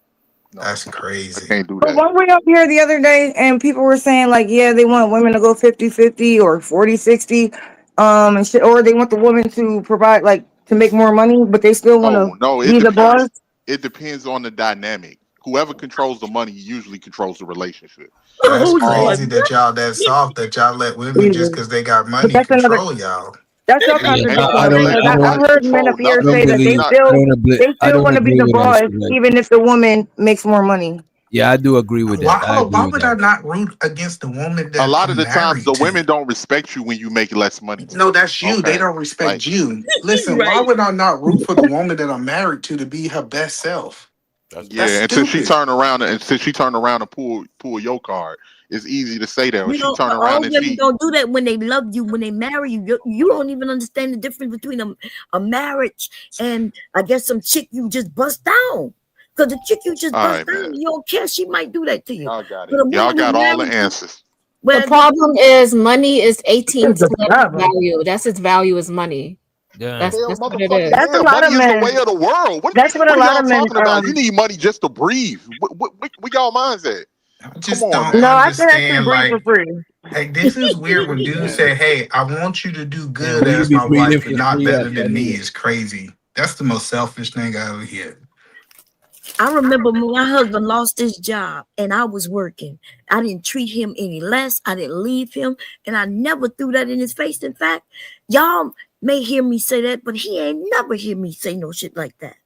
That's crazy. I can't do But that. one way up here the other day, and people were saying like, yeah, they want women to go 50-50 or 40-60, and shit, or they want the woman to provide like to make more money, but they still want to No, it be the boss. depends. It depends on the dynamic. Whoever controls the money usually controls the relationship. That's Who's crazy boss? that y'all that soft that y'all let women just because they got But money that's another. control y'all. That's your Yeah, Ain't contradiction I don't, nobody because I letting I've don't, nobody heard men up control here I don't say nothing. that believe, Not I they still don't want to be agree the with that boss shit like even if the woman makes more money. Yeah, I do agree with Why? that. I Hold on, agree why with would I that. not root against the woman a that lot of I'm the times married the to? women don't respect you when you make less money too. No, that's you. They Okay, don't like respect you. Listen, why Right. would I not root for the woman that I'm married to be her best self? That's That's yeah, until she stupid. turn around and pull your card. It's easy to say that. When You she know, turn all around and women she don't do that when they love you, when they marry you. You don't even understand the difference between a marriage and I guess some chick you just bust down. Because the chick you just all bust right, down, man. you don't care. She might do that to you. Y'all got it. But a Y'all woman got who all the marries you, answers. The well, problem is money is 18th The of problem. value. That's its value is money. Yeah. Hell, That's what it motherfucking is. That's a yeah. lot of Money is the way men. of the world. That's what What a are lot y'all of men. talking about? You need money just to breathe. Where y'all minds at? I Come just on, don't No, man. I can actually understand. breathe for Like, free. hey, this is weird when dudes Man. say, "Hey, I want you to do And good who you as be my breathing wife, but for not free better at than me." anyway? Is crazy. That's the most selfish thing I ever hear. I remember when my husband lost his job and I was working. I didn't treat him any less. I didn't leave him. And I never threw that in his face. In fact, y'all may hear me say that, but he ain't never hear me say no shit like that.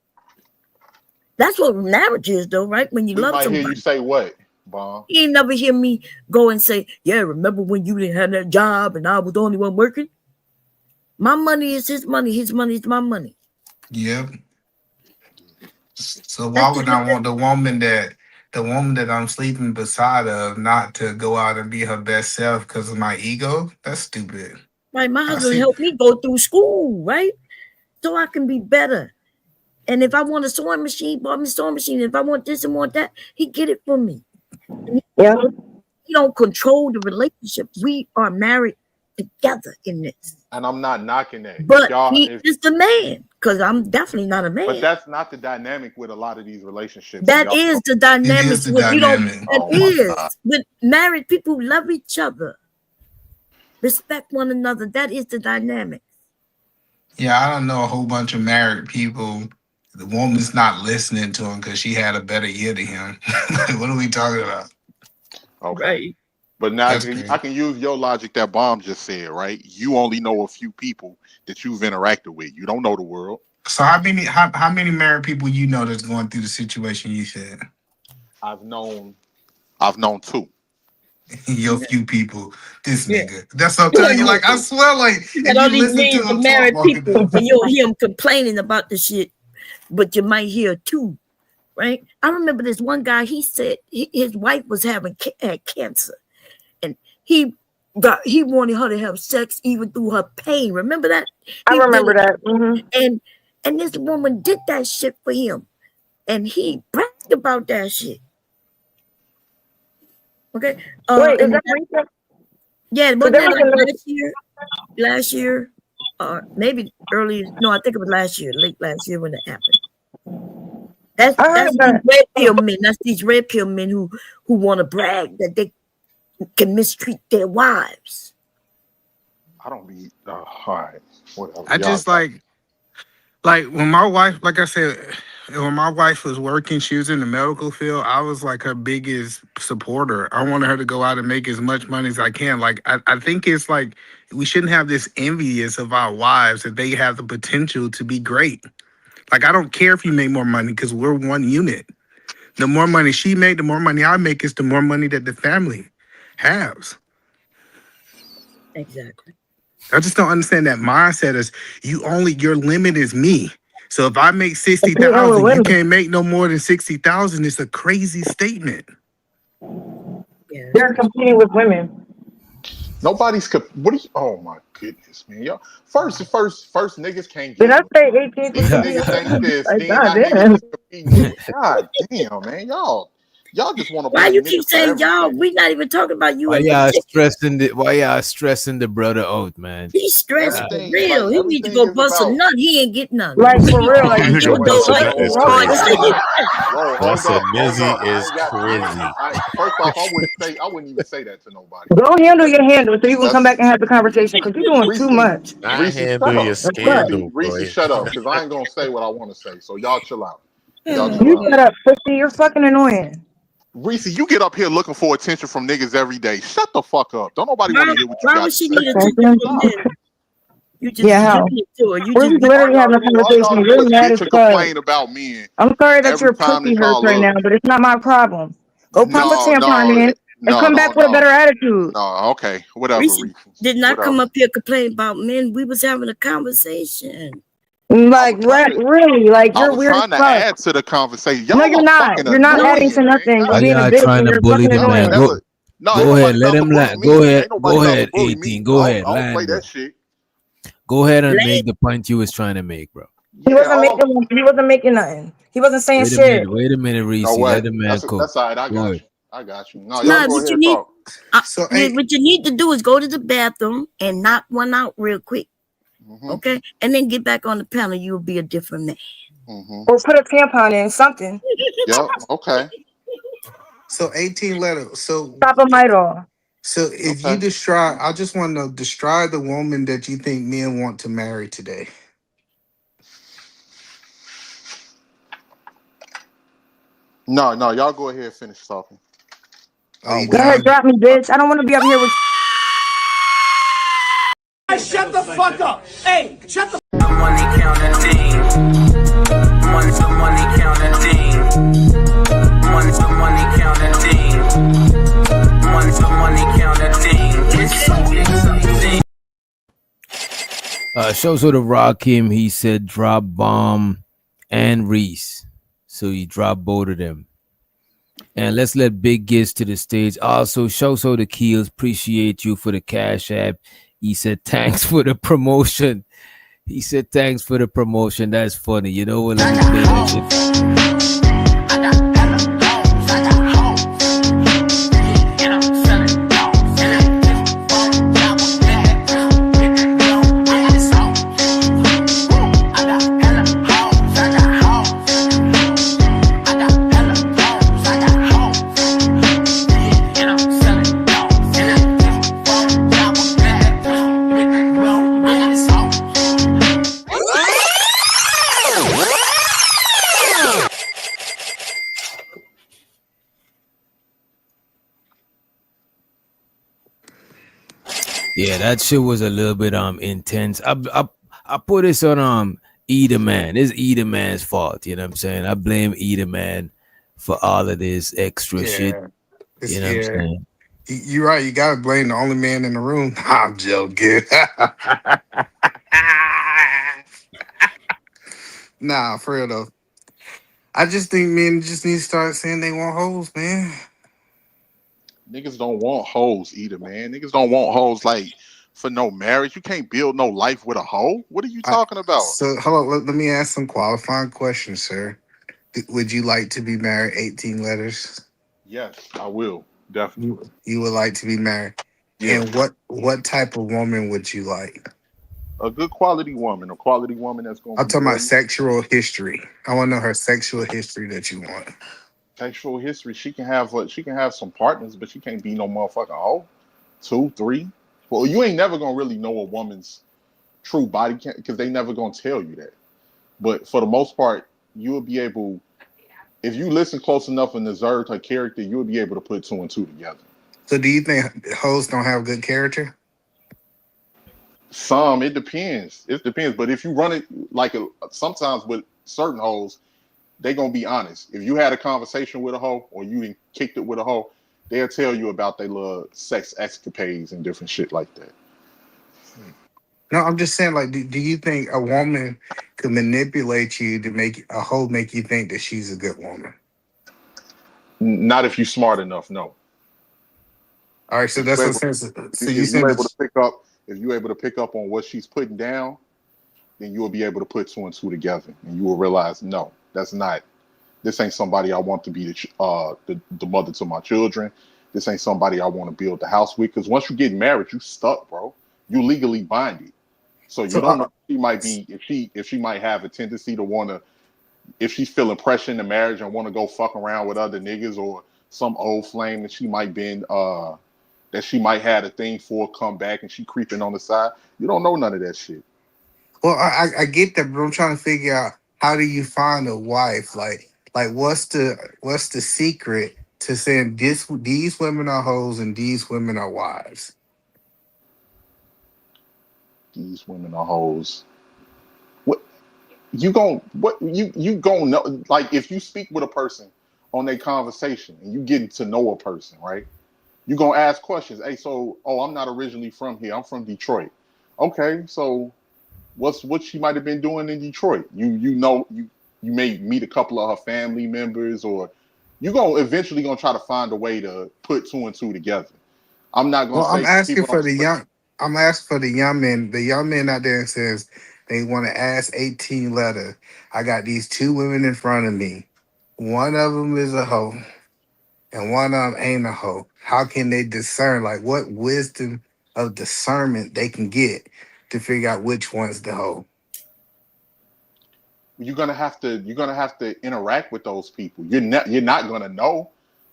That's what marriage is, though, right? When you We love might hear you somebody. say what, Bomb? He ain't never hear me go and say, yeah, remember when you didn't have that job and I was the only one working? My money is his money. His money is my money. Yep. So That's why would just what I want the woman that I'm sleeping beside of not to go out and be her best self because of my ego? That's stupid. right. My I husband see. helped me go through school, right? So I can be better. And if I want a sewing machine, bought me a sewing machine. If I want this and want that, he get it for me. And Yeah. he don't control the relationship. We are married together in this. And I'm not knocking that. But he is the man, because I'm definitely not a But man. that's not the dynamic with a lot of these relationships. And That y'all is the It dynamics is the with you don't dynamic. that oh my is God. with married people who love each other, respect one another. That is the dynamic. Yeah, I don't know a whole bunch of married people. The woman's not listening to him because she had a better year than him. Like, what are we talking about? Okay. Right. But now That's I crazy. can use your logic that Bomb just said, right? You only know a few people that you've interacted with. You don't know the world. So how many married people you know that's going through the situation you said? I've known two. Your few people. This Yeah. nigga. That's what I'm telling you. Like, I swear, like, You got if all you these listen to millions of him talk married long people, enough. and you'll hear them complaining about the shit, but you might hear two, right? I remember this one guy. He said his wife was had cancer, and he wanted her to have sex even through her pain. Remember that? I He did remember it, that. Hmm. and this woman did that shit for him, and he bragged about that shit. Okay, Wait, is and that recent? yeah, Because wasn't there that was like another. last year, or maybe early? No, I think it was last year, late last year when it happened. I heard That's these that. red pill men. That's these red pill men who want to brag that they can mistreat their wives. I don't be all right. Whatever. I Y'all just got like when my wife, like I said, when my wife was working, she was in the medical field. I was like her biggest supporter. I wanted her to go out and make as much money as I can. Like I think it's like we shouldn't have this envious of our wives that they have the potential to be great. Like I don't care if you make more money because we're one unit. The more money she made, the more money I make is the more money that the family has. Exactly. I just don't understand that mindset is your limit is me. So if I make Even with 60,000, you women, can't make no more than 60,000. It's a crazy statement. Yeah. they're competing with women. what do you oh my goodness, man. Y'all first niggas can't Did get I it. say 18th? Then niggas ain't this. Like, Then now God niggas damn. is competing with God damn, man. Y'all Y'all just want to Why blame you niggas keep for saying y'all? everything. We not even talking about you Why in y'all particular. stressing the brother out, man? He's stressed for Everything, like real. He need to everything, go is bust a about. nut. He ain't get none. Like We for need real, to like see what what the the Busting fuck nut is wrong Todd with crazy. saying. Whoa, Busting hold Mizzy up. is crazy. First off, I wouldn't even say that to nobody. Go handle your handle so you can come That's back and have the conversation because you're doing too Reese. much. I Reese, handle shut your up. That's what. scandal, Reese, boy. shut up, because I ain't gonna say what I want to say. So y'all chill out. Y'all Oh, chill You out. shut up, pussy. You're fucking annoying. Reese, you get up here looking for attention from niggas every day. Shut the fuck up. Don't nobody want to hear what you why got would to she say. need Thank attention from you. men? You just Yeah, be how? giving it to her. You We're just just be literally having a All conversation. y'all do You're is mad bitch as and fuck. complain about men I'm sorry that every your time pussy that hurts y'all right now, look. but it's not my problem. Go pop a No, tampon no, in and no, come back don't, with a no. better attitude. No, okay. Whatever, Reese Reese. did not Whatever. come up here complaining about men. We was having a conversation. Like, really? Like, I you're was weird as trying to fuck. add to the conversation. No, Y'all you're are not. fucking You're not adding annoying, to man. nothing. You're Why being a y'all bitch trying and to you're bully fucking the Y'all ain't man? annoying. never. No, ain't Go ahead. nobody Let about to him bully Go me. ahead. Ain't nobody Go about to ahead. bully me. 18. Go ahead. I don't play Land, bro. that shit. Go ahead and make the point you was trying to make, bro. He Yeah, wasn't making. He wasn't making nothing. He wasn't saying Wait a shit. minute. Wait a minute, Reese. no Let what? the man cook. That's all right. I Go got ahead. you. I got you. No, y'all No, go what ahead you and need, talk. what you need to do is go to the bathroom and knock one out real quick. Mm-hmm. Okay, and then get back on the panel. You will be a different man. Mm-hmm. Or put a tampon in something. Yep. Okay. So 18 letters. So Stop a mite off. so if you Okay. describe, I just want to describe the woman that you think men want to marry today. No, y'all go ahead and finish talking. Are you Go ahead, done? drop me, bitch. I don't want to be up here with. Shut the fuck up. Hey, shut the money counting thing. Money to money counting thing. Money to money counting thing. Money to money counting thing. It's something. Shows to rock him. He said drop Bomb and Reese. So he dropped both of them. And let's let Big Giz to the stage. Also, shows the Keels. Appreciate you for the Cash App. He said thanks for the promotion. He said thanks for the promotion. That's funny. You know what? Let me play that shit. Yeah, that shit was a little bit intense. I put this on Eater Man. It's Eater Man's fault. You know what I'm saying? I blame Eater Man for all of this extra shit. Yeah. You know what I'm saying? You're right. You gotta blame the only man in the room. I'm joking. Nah, for real though. I just think men just need to start saying they want hoes, man. Niggas don't want hoes either, man. Niggas don't want hoes like for no marriage. You can't build no life with a hoe. What are you talking about? So hold on, let me ask some qualifying questions, sir. Would you like to be married 18 letters? Yes, I will. Definitely. You would like to be married. Yeah. And what type of woman would you like? A good quality woman. A quality woman that's gonna I'm be talking about loyal. sexual history. I want to know her sexual history that you want. Sexual history. She can have some partners, but she can't be no motherfucking hoe. 2, 3. Well, you ain't never gonna really know a woman's true body count because they never gonna tell you that. But for the most part, you will be able, if you listen close enough and observe her character, you'll be able to put 2 and 2 together. So do you think hoes don't have good character? Some, it depends. It depends. But if you run it like sometimes with certain hoes, they gonna be honest. If you had a conversation with a hoe or you kicked it with a hoe, they'll tell you about their little sex escapades and different shit like that. No, I'm just saying, like, do you think a woman could manipulate you to make a hoe make you think that she's a good woman? Not if you're smart enough, no. All right, so If that's you what able, I'm saying. So you if you saying able to that pick up, if you able to pick up on what she's putting down, then you will be able to put 2 and 2 together, and you will realize, no, that's not This ain't somebody I want to be the mother to my children. This ain't somebody I want to build the house with. Because once you get married, you stuck, bro. You legally binded. So you So don't know if she might be if she might have a tendency to want to, if she's feeling pressure in the marriage and want to go fuck around with other niggas, or some old flame that she might been that she might had a thing for come back and she creeping on the side. You don't know none of that shit. well, I get that, but I'm trying to figure out how do you find a wife? Like what's the secret to saying these women are hoes and these women are wives? These women are hoes. What you gon' know, like if you speak with a person on their conversation and you getting to know a person, right? You gonna ask questions. Hey, so I'm not originally from here. I'm from Detroit. Okay, so what she might have been doing in Detroit? You may meet a couple of her family members, or you gonna eventually gonna try to find a way to put two and two together. I'm not gonna Well, I'm say asking people for don't. the young. I'm asking for the young men. The young men out there says they want to ask 18 letter. I got these two women in front of me. One of them is a hoe, and one of them ain't a hoe. How can they discern? Like, what wisdom of discernment they can get to figure out which one's the hoe? You're gonna have to interact with those people. You're not gonna know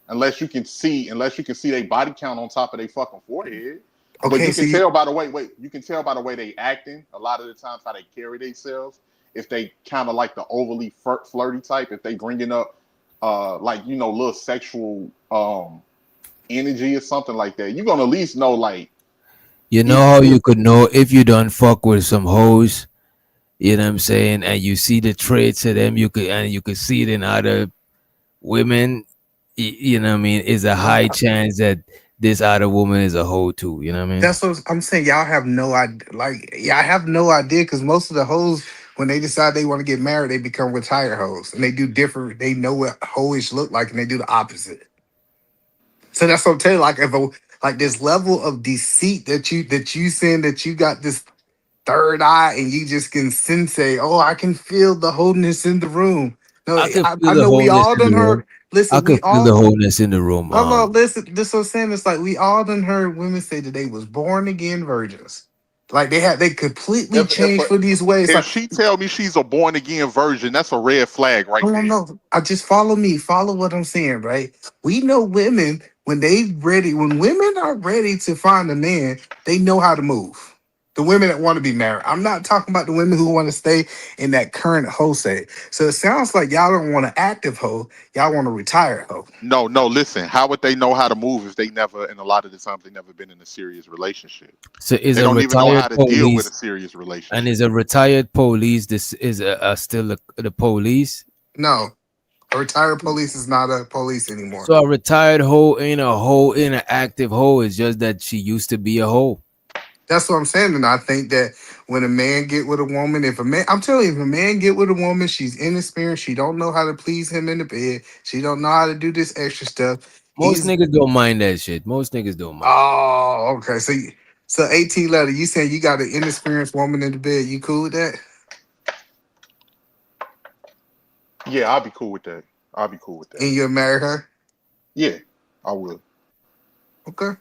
unless you can see their body count on top of their fucking forehead. But Okay, you so can you tell by the way. Wait, you can tell by the way they acting. A lot of the times how they carry themselves. If they kind of like the overly flirty type. If they bringing up like little sexual energy or something like that, you're gonna at least know like You know either how she. you could know if you don't fuck with some hoes, you know what I'm saying, and you see the traits of them, you could see it in other women, you know what I mean, is a high chance that this other woman is a hoe too, you know what I mean? That's what I'm saying. Y'all have no idea. Like, yeah, I have no idea because most of the hoes, when they decide they want to get married, they become retired hoes, and they do different. They know what hoish look like, and they do the opposite. So that's what I'm telling you. Like, if like this level of deceit that you saying that you got this third eye, and you just can sensei. Oh, I can feel the wholeness in the room. No, I could I feel the know we wholeness all in done the room. heard. I Listen, could we feel the all. wholeness in the room. Hold on, listen. This what I'm saying. It's like we all done heard women say that they was born again virgins. Like they completely If if changed for these ways. if Like, she tell me she's a born again virgin, that's a red flag right hold on, there. no. I just follow me. Follow what I'm saying, right? We know women when they ready. When women are ready to find a man, they know how to move. The women that want to be married. I'm not talking about the women who want to stay in that current hoe state. So it sounds like y'all don't want an active hoe. Y'all want a retired hoe. No, no, listen. How would they know how to move if they never, and a lot of the times they never been in a serious relationship? So is They a don't even know retired how to deal with a police, serious and relationship. is a retired police, this is still the police? No, a retired police is not a police anymore. So a retired hoe ain't a hoe, ain't an active hoe. It's just that she used to be a hoe. That's what I'm saying. And I think that when a man get with a woman, if a man, I'm telling you, if a man get with a woman, she's inexperienced. She don't know how to please him in the bed. She don't know how to do this extra stuff. Most He's niggas don't mind that shit. Most niggas don't mind. oh okay. So 18 letter. You saying you got an inexperienced woman in the bed? You cool with that? Yeah, I'll be cool with that. I'll be cool with that. And you'll marry her? Yeah, I will. Okay.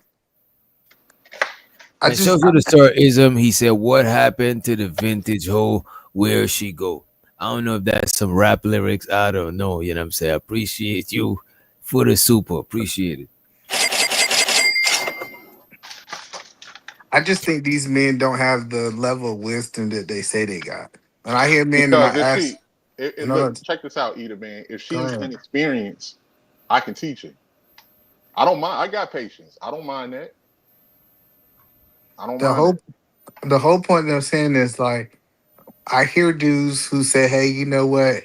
I And just shows you the story ism. He said, "What happened to the vintage hoe? Where she go?" I don't know if that's some rap lyrics. I don't know. You know what I'm saying? I appreciate you for the super. Appreciate it. I just think these men don't have the level of wisdom that they say they got. When I hear men and I Because if ask, she, it, no, look, check this out, Eda, man. If go she's ahead. inexperienced, I can teach her. I don't mind. I got patience. I don't mind that. I don't The mind whole that. the whole point that I'm saying is like I hear dudes who say, "Hey, you know what?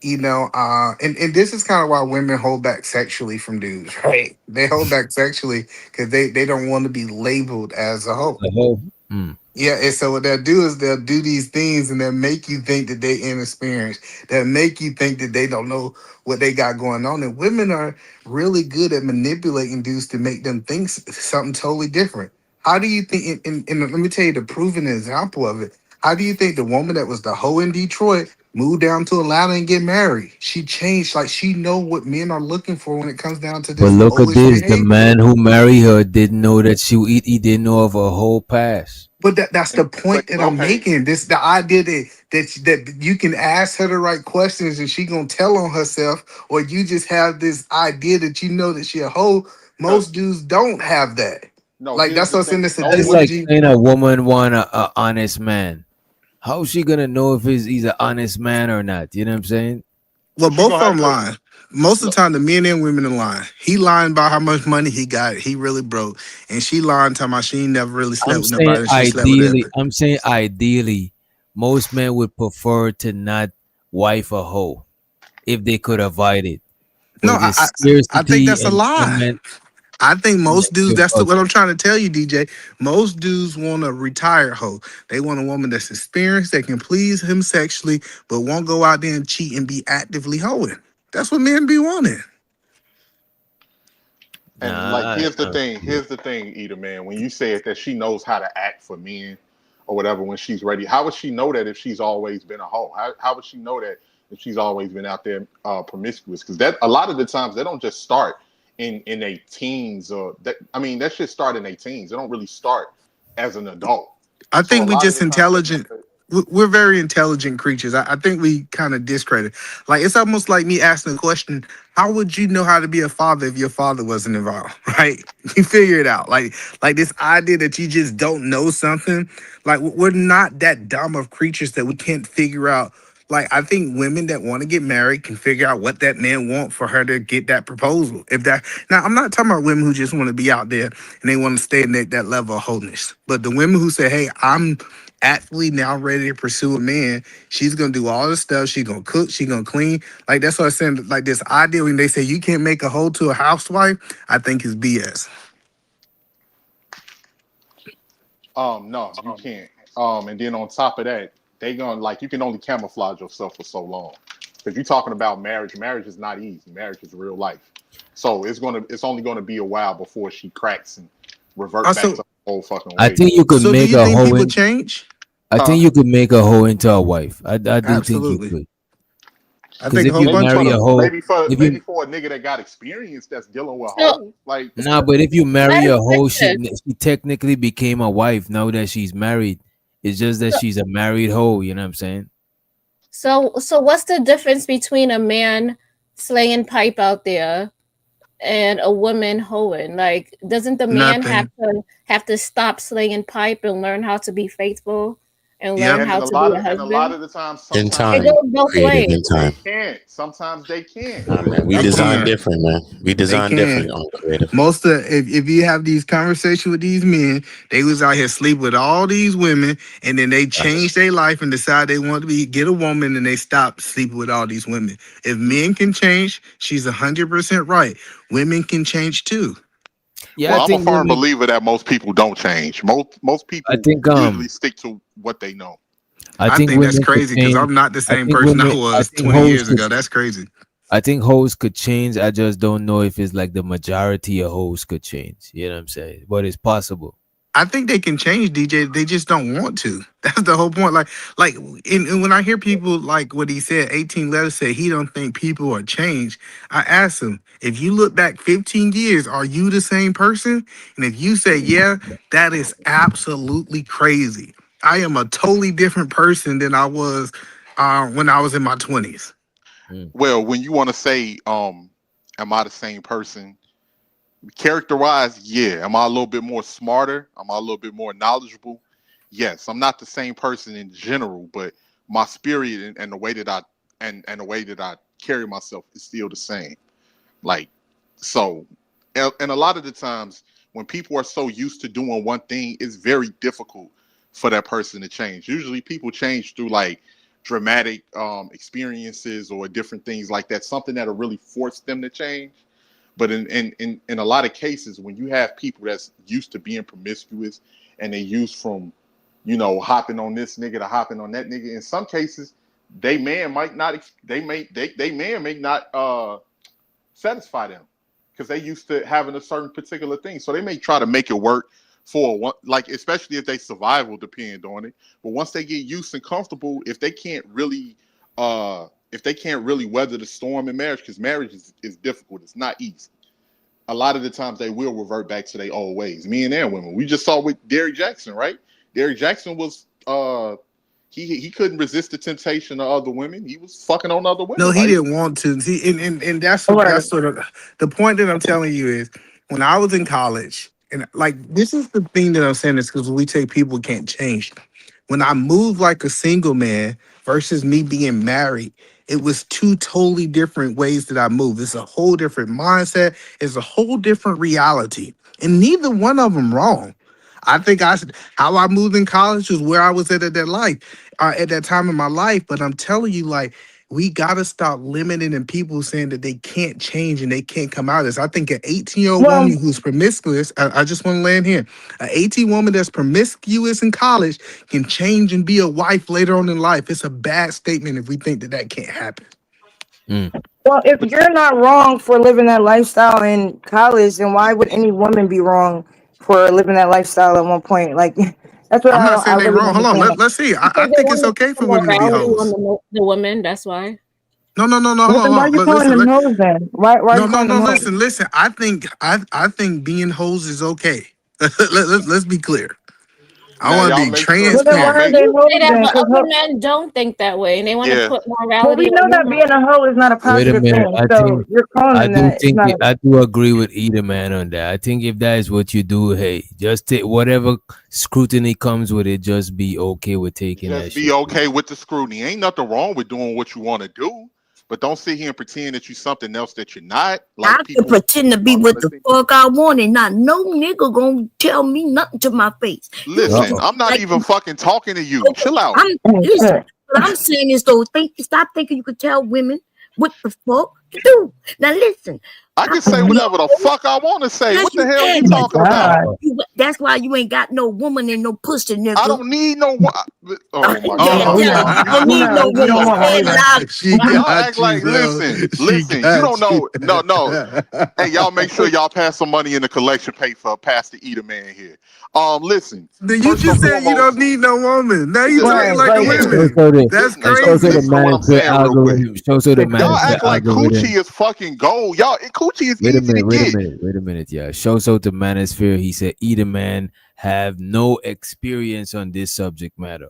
And this is kind of why women hold back sexually from dudes, right? They hold back sexually because they don't want to be labeled as a hoe. The hoe. Mm. Yeah, and so what they'll do is they'll do these things and they'll make you think that they inexperienced. They'll make you think that they don't know what they got going on. And women are really good at manipulating dudes to make them think something totally different. How do you think? And let me tell you the proven example of it. How do you think the woman that was the hoe in Detroit Move down to Atlanta and get married. She changed. Like she know what men are looking for when it comes down to But this look at bullish this: the behavior. man who married her didn't know that he didn't know of her whole past. But that's the But point that I'm okay, making. This the idea that you can ask her the right questions and she gonna tell on herself, or you just have this idea that you know that she a hoe. because Most dudes don't have that. no, Like here's that's the what I'm thing. saying. It's a No That's women. like dissynergy. saying a woman want a honest man. How's she gonna know if he's an honest man or not? You know what I'm saying? Well, But you both of gonna have them to lying. Most of look. the time, the men and women are lying. He lying about how much money he got. He really broke, and she lying talking about she ain't never really slept I'm with saying nobody. And she slept with ideally. everybody. I'm saying ideally, most men would prefer to not wife a hoe if they could avoid it. No, But this I think scarcity that's a and some lie. men, I think yeah, most dudes. you're That's what bugging. I'm trying to tell you, DJ. Most dudes want a retired hoe. They want a woman that's experienced, that can please him sexually, but won't go out there and cheat and be actively hoeing. That's what men be wanting. And like, Nah, here's the thing. yeah. Here's the thing, Eda, man. When you said that she knows how to act for men or whatever when she's ready, how would she know that if she's always been a hoe? How would she know that if she's always been out there promiscuous? Because that a lot of the times they don't just start in their teens or that. I mean, that shit start in their teens. They don't really start as an adult. I So a think we lot of just the times they intelligent. We're very intelligent creatures. I think we kind of discredit. Like it's almost like me asking a question: how would you know how to be a father if your father wasn't involved? Right? You figure it out. Like this idea that you just don't know something. Like we're not that dumb of creatures that we can't figure out. Like I think women that want to get married can figure out what that man want for her to get that proposal. If that now, I'm not talking about women who just want to be out there and they want to stay in that level of wholeness. But the women who say, "Hey, I'm actually now ready to pursue a man," she's gonna do all this stuff. She's gonna cook. She's gonna clean. Like that's what I'm saying. Like this idea when they say you can't make a hoe to a housewife, I think is BS. No, you can't. And then on top of that, they gonna like you can only camouflage yourself for so long. Because you're talking about marriage. Marriage is not easy. Marriage is real life. So it's only gonna be a while before she cracks and revert back Also, to the old fucking I ways. think you could so do make you a think hoe people in. change? I Huh? think you could make a hoe into a wife. I do think you Absolutely. could. I Because think a if whole you Maybe bunch for of marry a the hoe, if maybe you for a nigga that got experience that's dealing with So hoes. Like nah, but if you I marry have a a hoe, question. she technically became a wife now that she's married. It's just that So, she's a married hoe. You know what I'm saying? so what's the difference between a man slaying pipe out there and a woman hoeing? Like, doesn't the man nothing. have to stop slaying pipe and learn how to be faithful and learn Yep. how to be a and a lot husband? of the times, In It sometimes time, goes both creative ways. in they time. can't. Sometimes they can't. Nah, man, we They design can. different, man. We They design can. different on creative. Most of if you have these conversations with these men, they was out here sleep with all these women, and then they Facts. changed their life and decide they want to get a woman, and they stop sleeping with all these women. If men can change, she's 100% right. Women can change too. Yeah, I Well, I'm a think firm women. believer that most people don't change. Most I people think usually stick to what they know. I I think think that's women could crazy because change. I'm not the I same think person I women. I was think 20 hoes years could. ago. That's crazy. I think hoes could change. I just don't know if it's like the majority of hoes could change. You know what I'm saying? But it's possible. I think they can change, DJ. They just don't want to. That's the whole point. Like, and when I hear people like what he said, 18 letters say he don't think people are changed. I ask him, if you look back 15 years, are you the same person? And if you say yeah, that is absolutely crazy. I am a totally different person than I was when I was in my 20s. Mm. Well, when you want to say, am I the same person? Character wise, yeah. Am I a little bit more smarter? Am I a little bit more knowledgeable? Yes. I'm not the same person in general, but my spirit and the way that and the way that I carry myself is still the same. Like, so, and a lot of the times when people are so used to doing one thing, it's very difficult for that person to change. Usually people change through like dramatic experiences or different things like that, something that'll really force them to change. But in a lot of cases, when you have people that's used to being promiscuous and they used from, hopping on this nigga to hopping on that nigga, in some cases, they man might not they man may not satisfy them because they used to having a certain particular thing. So they may try to make it work for one, like especially if they survival depend on it. But once they get used and comfortable, if they can't really if they can't really weather the storm in marriage, because marriage is difficult, it's not easy. A lot of the times they will revert back to their old ways. Men and women. We just saw with Derrick Jackson, right? Derrick Jackson was he couldn't resist the temptation of other women. He was fucking on other women. No, he Like, didn't want to. See, and that's sort of the point that I'm telling you is when I was in college, and like this is the thing that I'm saying is because we say people can't change. When I moved like a single man versus me being married, it was two totally different ways that I moved. It's a whole different mindset. It's a whole different reality, and neither one of them wrong. I think how I moved in college was where I was at that life, at that time in my life. But I'm telling you, like, we gotta stop limiting and people saying that they can't change and they can't come out of this. I think an 18-year-old woman who's promiscuous, I just want to land here. An 18 woman that's promiscuous in college can change and be a wife later on in life. It's a bad statement if we think that that can't happen. Well, if you're not wrong for living that lifestyle in college, then why would any woman be wrong for living that lifestyle at one point? Like, that's what I'm not I saying they really wrong. Hold on, understand. let's see. I Because they think it's want to okay put the for women to be morality hoes. on the woman. That's why. No, hold Well, on, then hold why are on. you calling them hoes then? Why are No, you calling them hoes? listen. I think being hoes is okay. Let's be clear. I now want y'all to be make sure Well, then why y'all are transparent. make they You hoes say that, then? but other men don't think that way, and they want to yeah. put Well, we morality know on that being women. a hoe is not a Wait a positive minute. thing. I So think you're calling I them do that. It's think not. I do agree with either man on that. I think if that is what you do, hey, just take whatever scrutiny comes with it. Just be okay with taking that Just be shit. okay with the scrutiny. Ain't nothing wrong with doing what you want to do, but don't sit here and pretend that you're something else that you're not. Like I can people pretend to be are what gonna the think. fuck I want, and not no nigga gonna tell me nothing to my face. You Listen, niggas I'm not like even fucking talking to you. Chill out. I'm listen. What I'm saying is though, stop thinking you could tell women what the fuck to do. Now listen, I can say whatever the fuck I want to say. yes, What the you hell are you can. talking about? That's why you ain't got no woman and no pussy, nigga. I don't need no one. Oh my Yeah, god, yeah. You don't need no this is woman. so Say it funny. loud. She Y'all got act you, like though. listen. You don't know. No. Hey, y'all make sure y'all pass some money in the collection pay for Pastor Eater Man here. Listen. Then you First just and said you don't foremost, need no woman. Now you talking listen, like a yeah. woman. That's Listen, crazy. listen to what I'm saying real quick. Y'all manosphere act like algorithm. coochie is fucking gold. Y'all, coochie is Wait a easy to minute, get. wait a minute, yeah. Show so to manosphere. He said, either man have no experience on this subject matter.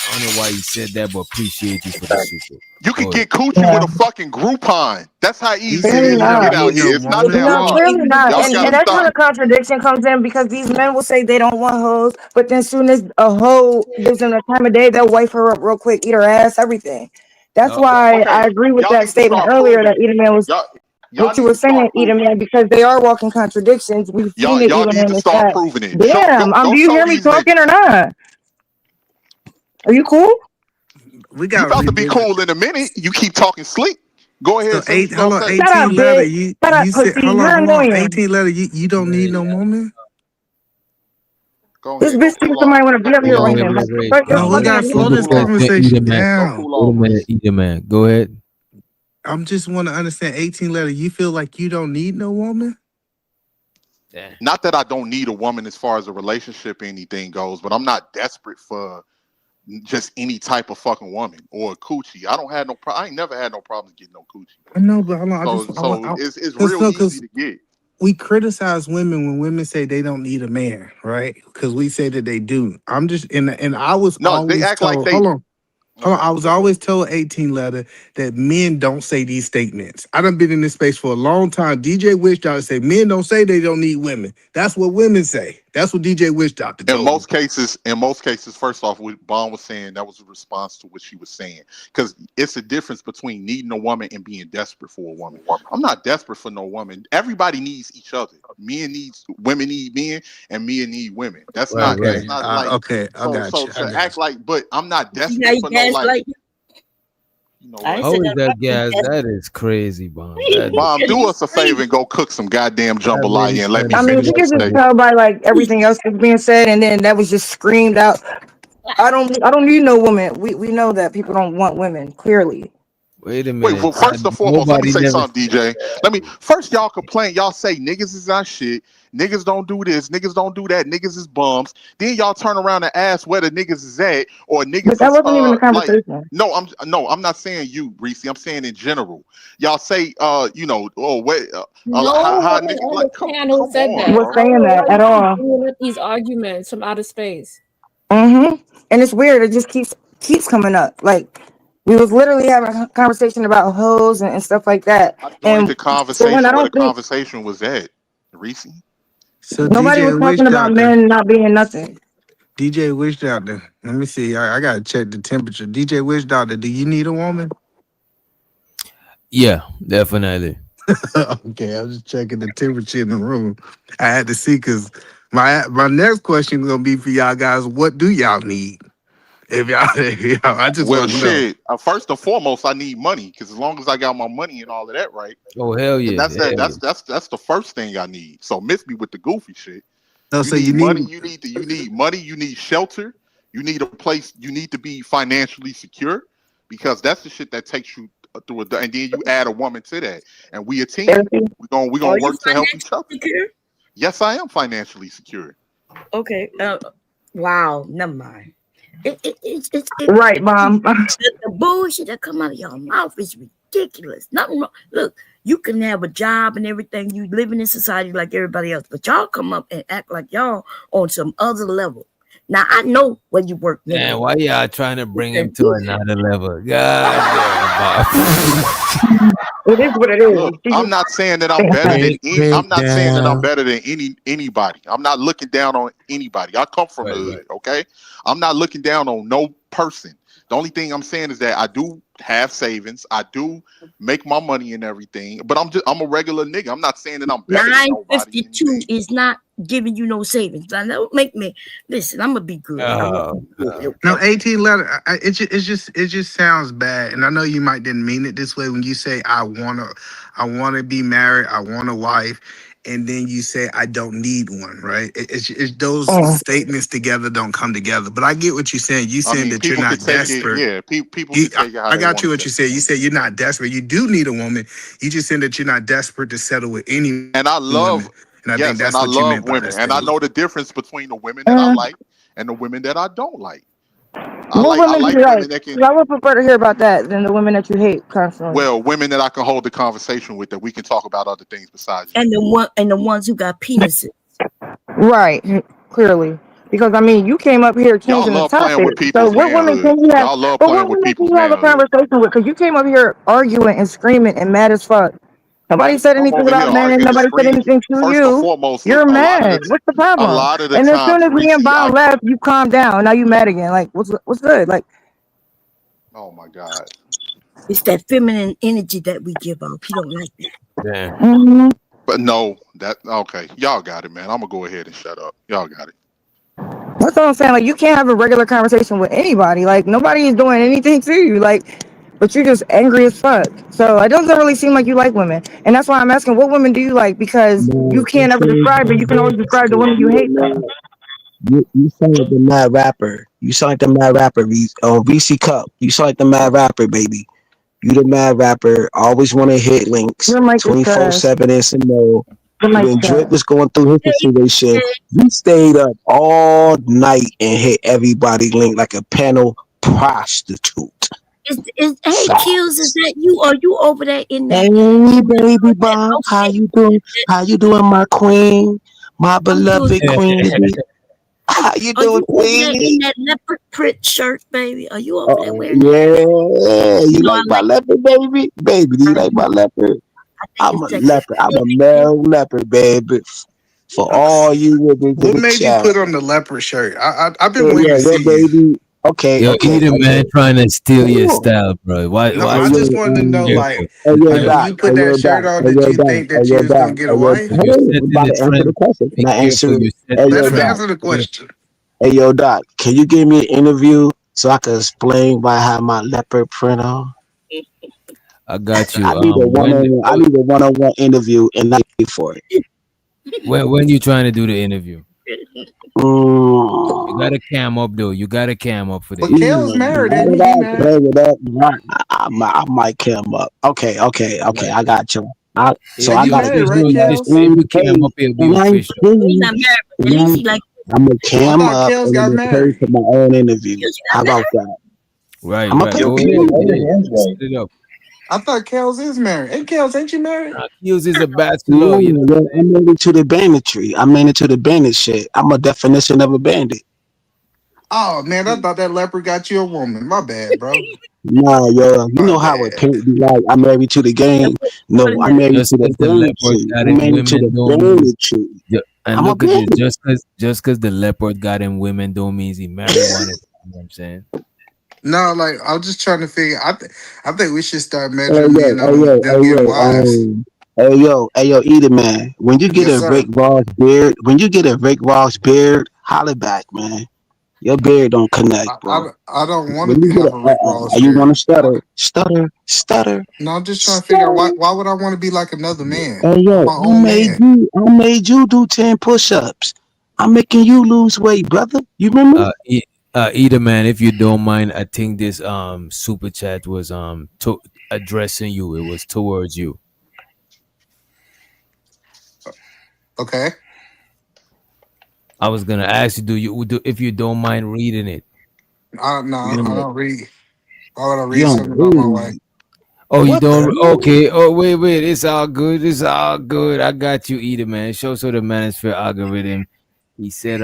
I don't know why he said that, but appreciate you for the super. You can get coochie with a fucking Groupon. That's how easy it Clearly is to not. get out here. It's not that No, hard. clearly not. Y'all And gotta that's where stop. the contradiction comes in because these men will say they don't want hoes, but then soon as a hoe gives them the time of day, they'll wife her up real quick, eat her ass, everything. That's why I Okay, agree with y'all that need to statement start earlier proving that it. Edelman was Y'all what you need were to saying, start proving it. Edelman, because they are walking contradictions. We've seen it Y'all even need in to this start fact. proving it. Damn, Go do you show hear me these talking niggas. or not? Are you cool? We You gotta about to be revisit. cool in a minute. You keep talking slick. Go ahead, So say what you hold gonna on, say. Shut up, 18 letter. bitch. Shut up, You said pussy. hold You're on. annoying. 18 letter. You don't need no woman. Go This ahead, go bitch thinks cool somebody off. want to be up here Wait, with wait, him. wait, Like, wait. you're No, we fucking gotta slow this annoying. conversation Go down. cool Wait a off, minute, Reese. either man. Go ahead. I'm just want to understand 18 letter. You feel like you don't need no woman? Not that I don't need a woman as far as a relationship or anything goes, but I'm not desperate for just any type of fucking woman or a coochie. I don't have no I ain't never had no problems getting no coochie. I know, but hold on. So it's real easy to get. We criticize women when women say they don't need a man, right? Because we say that they do. I'm just and I was No, they always act like told. they. Hold on. Hold on. Okay, I was always told 18 letter that men don't say these statements. I done been in this space for a long time. DJ Wish Doctor say men don't say they don't need women. That's what women say. That's what DJ Wish Doctor In told me. most cases, first off, what Bond was saying, that was a response to what she was saying. Because it's a difference between needing a woman and being desperate for a woman. I'm not desperate for no woman. Everybody needs each other. Women need men, and men need women. That's not Okay. like Okay. I got so you. to act like, but I'm not See how desperate you for no like, gaslight? you know I what? ain't How said is that that about gas? you. That is crazy, Bomb. That is, Mom, do He's us a crazy. favor and go cook some goddamn that jambalaya lady's and let trying me to I mean, finish you kill the can us, just steak. man. tell by like everything else that's being said, and then that was just screamed out. I don't need no woman. We know that people don't want women, clearly. Wait a Wait, minute. well, first and foremost, let me Nobody say never. something, DJ. Let me first, y'all complain. Y'all say niggas is not shit. Niggas don't do this. Niggas don't do that. Niggas is bums. Then y'all turn around and ask where the niggas is at, or But niggas that is wasn't even a like. conversation. No, I'm not saying you, Reese. I'm saying in general. Y'all say oh wait, No how one niggas on like the come panel said on, that. Was bro. I don't saying know why that at you keep all. bringing up these arguments from outer space. And it's weird. It just keeps coming up. Like we was literally having a conversation about hoes and stuff like that. I joined And the for one, I conversation where the don't think conversation was at, Reese. So nobody was DJ Wish talking about Doctor. men not being nothing. DJ Wish Doctor. Let me see. I gotta check the temperature. DJ Wish Doctor, do you need a woman? Yeah, definitely. Okay, I was just checking the temperature in the room. I had to see because my next question gonna be for y'all guys. What do y'all need? If y'all, I just Well, want to know. shit. First and foremost, I need money because as long as I got my money and all of that right, Oh hell then yeah, that's that. hell yeah. That's the first thing I need. So miss me with the goofy shit. No, You so you need need money. You need money. You need shelter. You need a place. You need to be financially secure because that's the shit that takes you through it. And then you add a woman to that, and we a team. We Are gonna you work to help each financially other. secure? Yes, I am financially secure. Okay. Wow. Never mind. Right, Mom. The bullshit that come out of your mouth is ridiculous. Nothing wrong. Look, you can have a job and everything. You living in society like everybody else, but y'all come up and act like y'all on some other level. Now I know where you work Man, minimum. why y'all trying to bring him to another level? God damn, It is what it Look, I'm not saying that I'm better than Break I'm not saying that I'm down. better than anybody. I'm not looking down on anybody. I come from the hood, okay? I'm not looking down on no person. The only thing I'm saying is that I do have savings. I do make my money and everything, but I'm a regular nigga. I'm not saying that I'm better than nobody. 952 is not giving you no savings. Now don't make me listen. I'm gonna be good. I want to be good. no Okay. 18 letter. It just sounds bad, and I know you might didn't mean it this way when you say I wanna be married. I want a wife. And then you say I don't need one, right? It's those statements together don't come together. But I get what you're saying. You I saying mean, that you're people could not take it. desperate. Yeah, people could take it how I they got want you to what take you it. said. You said you're not desperate. You do need a woman. You just saying that you're not desperate to settle with any And I women. love, And I think yes, and that's I what you love meant by women, that and I statement. know the difference between the women that I like and the women that I don't like. What I women do like you like? women that 'Cause can, I would prefer to hear about that than the women that you hate constantly. well, women that I can hold the conversation with, that we can talk about other things besides And you. the ones who got penises. Right, clearly. Because I mean, you came up here Y'all changing the love playing topic. with So people's what women manhood. can you have? Y'all love But playing what with women can people's you have a manhood. conversation with? Because you came up here arguing and screaming and mad as fuck. Nobody said I'm anything over here about men, and arguing and nobody said screaming. anything to First and you. foremost, You're a lot of the mad. What's the a problem? lot of the And as soon times, as me Reese, and Bond left, you calmed down. Now you mad again. Like what's good? Like oh my god, It's that feminine energy that we give off. He don't like that. Yeah. but no, that okay. Y'all got it, man. I'm gonna go ahead and shut up. Y'all got it. that's what I'm saying. Like you can't have a regular conversation with anybody. Like nobody is doing anything to you. Like, but you're just angry as fuck. So it doesn't really seem like you like women, and that's why I'm asking, what women do you like? Because you Man, can't ever describe it. You can always describe the women you hate. Though. you sound like the mad rapper. You sound like the mad rapper. Reese Cup. You sound like the mad rapper, baby. You the mad rapper. Always want to hit links. Your mic is trash. 24/7 and some more. Your mic's When Drake trash. was going through his situation, you stayed up all night and hit everybody link like a panel prostitute. Hey, Kills, is that you? Are you over there in Hey, that baby Bob, how you doing? How you doing, my queen, my I'm doing beloved queen? How you Are doing, you over there in queen? that leopard print shirt, baby? Are you over there Oh wearing that? yeah, you No, I like my like leopard, baby? Baby, do you like my leopard? I think I'm it's a sexy. leopard. I'm a male leopard, baby. For all you women in What the made you chat. put on the leopard shirt? I've been Yeah, waiting to yeah, see you. baby. Okay, Yo, okay, Edom, man, okay. trying to steal your Ooh. style, bro. No, Why Hey, I be just wanted to know, careful? hey, Be yo, like when careful. Doc. you Hey, put yo, that Doc. shirt on, Hey, did yo, you Doc. think Hey, that you yo, was gonna Doc. get Hey, a yo, wife? You're hey, I'm setting about the to answer the trend. question. Be Can I answer careful. it? You're Hey, setting the Let yo, him trend. Doc. answer the Yeah. question. Hey, yo, Doc. Can you give me an interview so I can explain why I have my leopard print on? I got you. I need a one-on-one. I need a one-on-one interview, and not pay for it. When you trying to do the interview? You gotta cam up though. You gotta cam up for But that. Kale's married, Now isn't he? that He I married. play with that, I might come up. Okay, Right. I got you. So If I You you gotta married, come right, official, up just Kales? if and you cam pay, up, it'll be and I'm official. He's not paid, married, but at and least he like I'm gonna I cam thought up, Kales and I'm got gonna pay married. for my own interview. you How got about married. that? Right, I'm gonna right. pay Yo, Go for ahead. it. Yeah, Kales. set it up. I thought Kales is married. Hey, Kales, ain't you married? Hughes is a No, bachelor. You know what I'm yo, I'm married to the banditry. I'm married to the bandit shit. I'm a definition of a bandit. Oh man, I thought that leopard got you a woman. My bad, bro. Nah, yo, you My know how a bad. pimp be like, I'm married to the game. What No, is I'm that? married Just to the because the leopard banditry. got I'm in married to the women don't mean. banditry. And I'm a look at this. bandit. Just because the leopard got in women don't mean he married one. You know what I'm saying? No, like I'm just trying to figure. I think we should start Hey measuring yo, men hey on yo, them hey getting yo, wives. hey yo, eat it, man. When you get Yes, a Rick sir. Ross beard, when you get a Rick Ross beard, holler back, man. Your beard don't connect, bro. I don't want When to you get have a Rick Ross you beard. gonna stutter, stutter, stutter, No, I'm just trying to figure out stutter. why would I want to be like another man? Hey I'm yo, my own man. I made you do 10 push-ups. I'm making you lose weight, brother. You remember? Either man, if you don't mind, I think this super chat was addressing you. It was towards you. Okay. I was gonna ask you, if you don't mind reading it. I don't read. Why would I You read don't something about my wife? really. Oh, you What the don't? hell? Okay. Oh, wait. It's all good. It's all good. I got you, either man. Show so the manosphere algorithm. He said,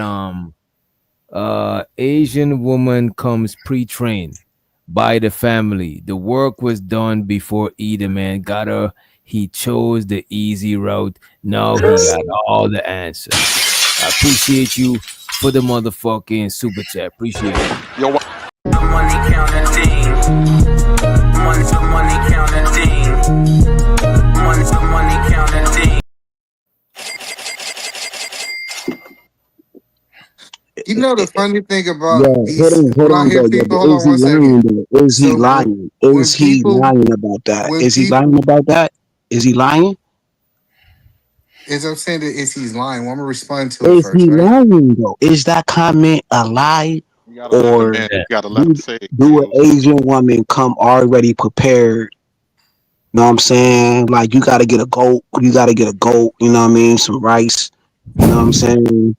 Asian woman comes pre-trained by the family. The work was done before either man got her. He chose the easy route. Now he got all the answers. I appreciate you for the motherfucking super chat. Appreciate it. Yo, The money counting team. Money counting team. Money counting team. You know the funny thing Yeah, about these hold when I on hear though. Yeah, people, but hold is on he one second. lying though? Is he So lying? when Is he people lying about that? when Is he people lying about that? Is he lying? as I'm saying that is he's lying. Well, I'm gonna respond to it Is he first, right? lying though? Is that comment a lie, you gotta let the or man. You gotta let him do say it, do an Kills. Asian woman come already prepared? You know what I'm saying? Like you gotta get a goat, you gotta get a goat, you know what I mean? Some rice, you know what I'm saying?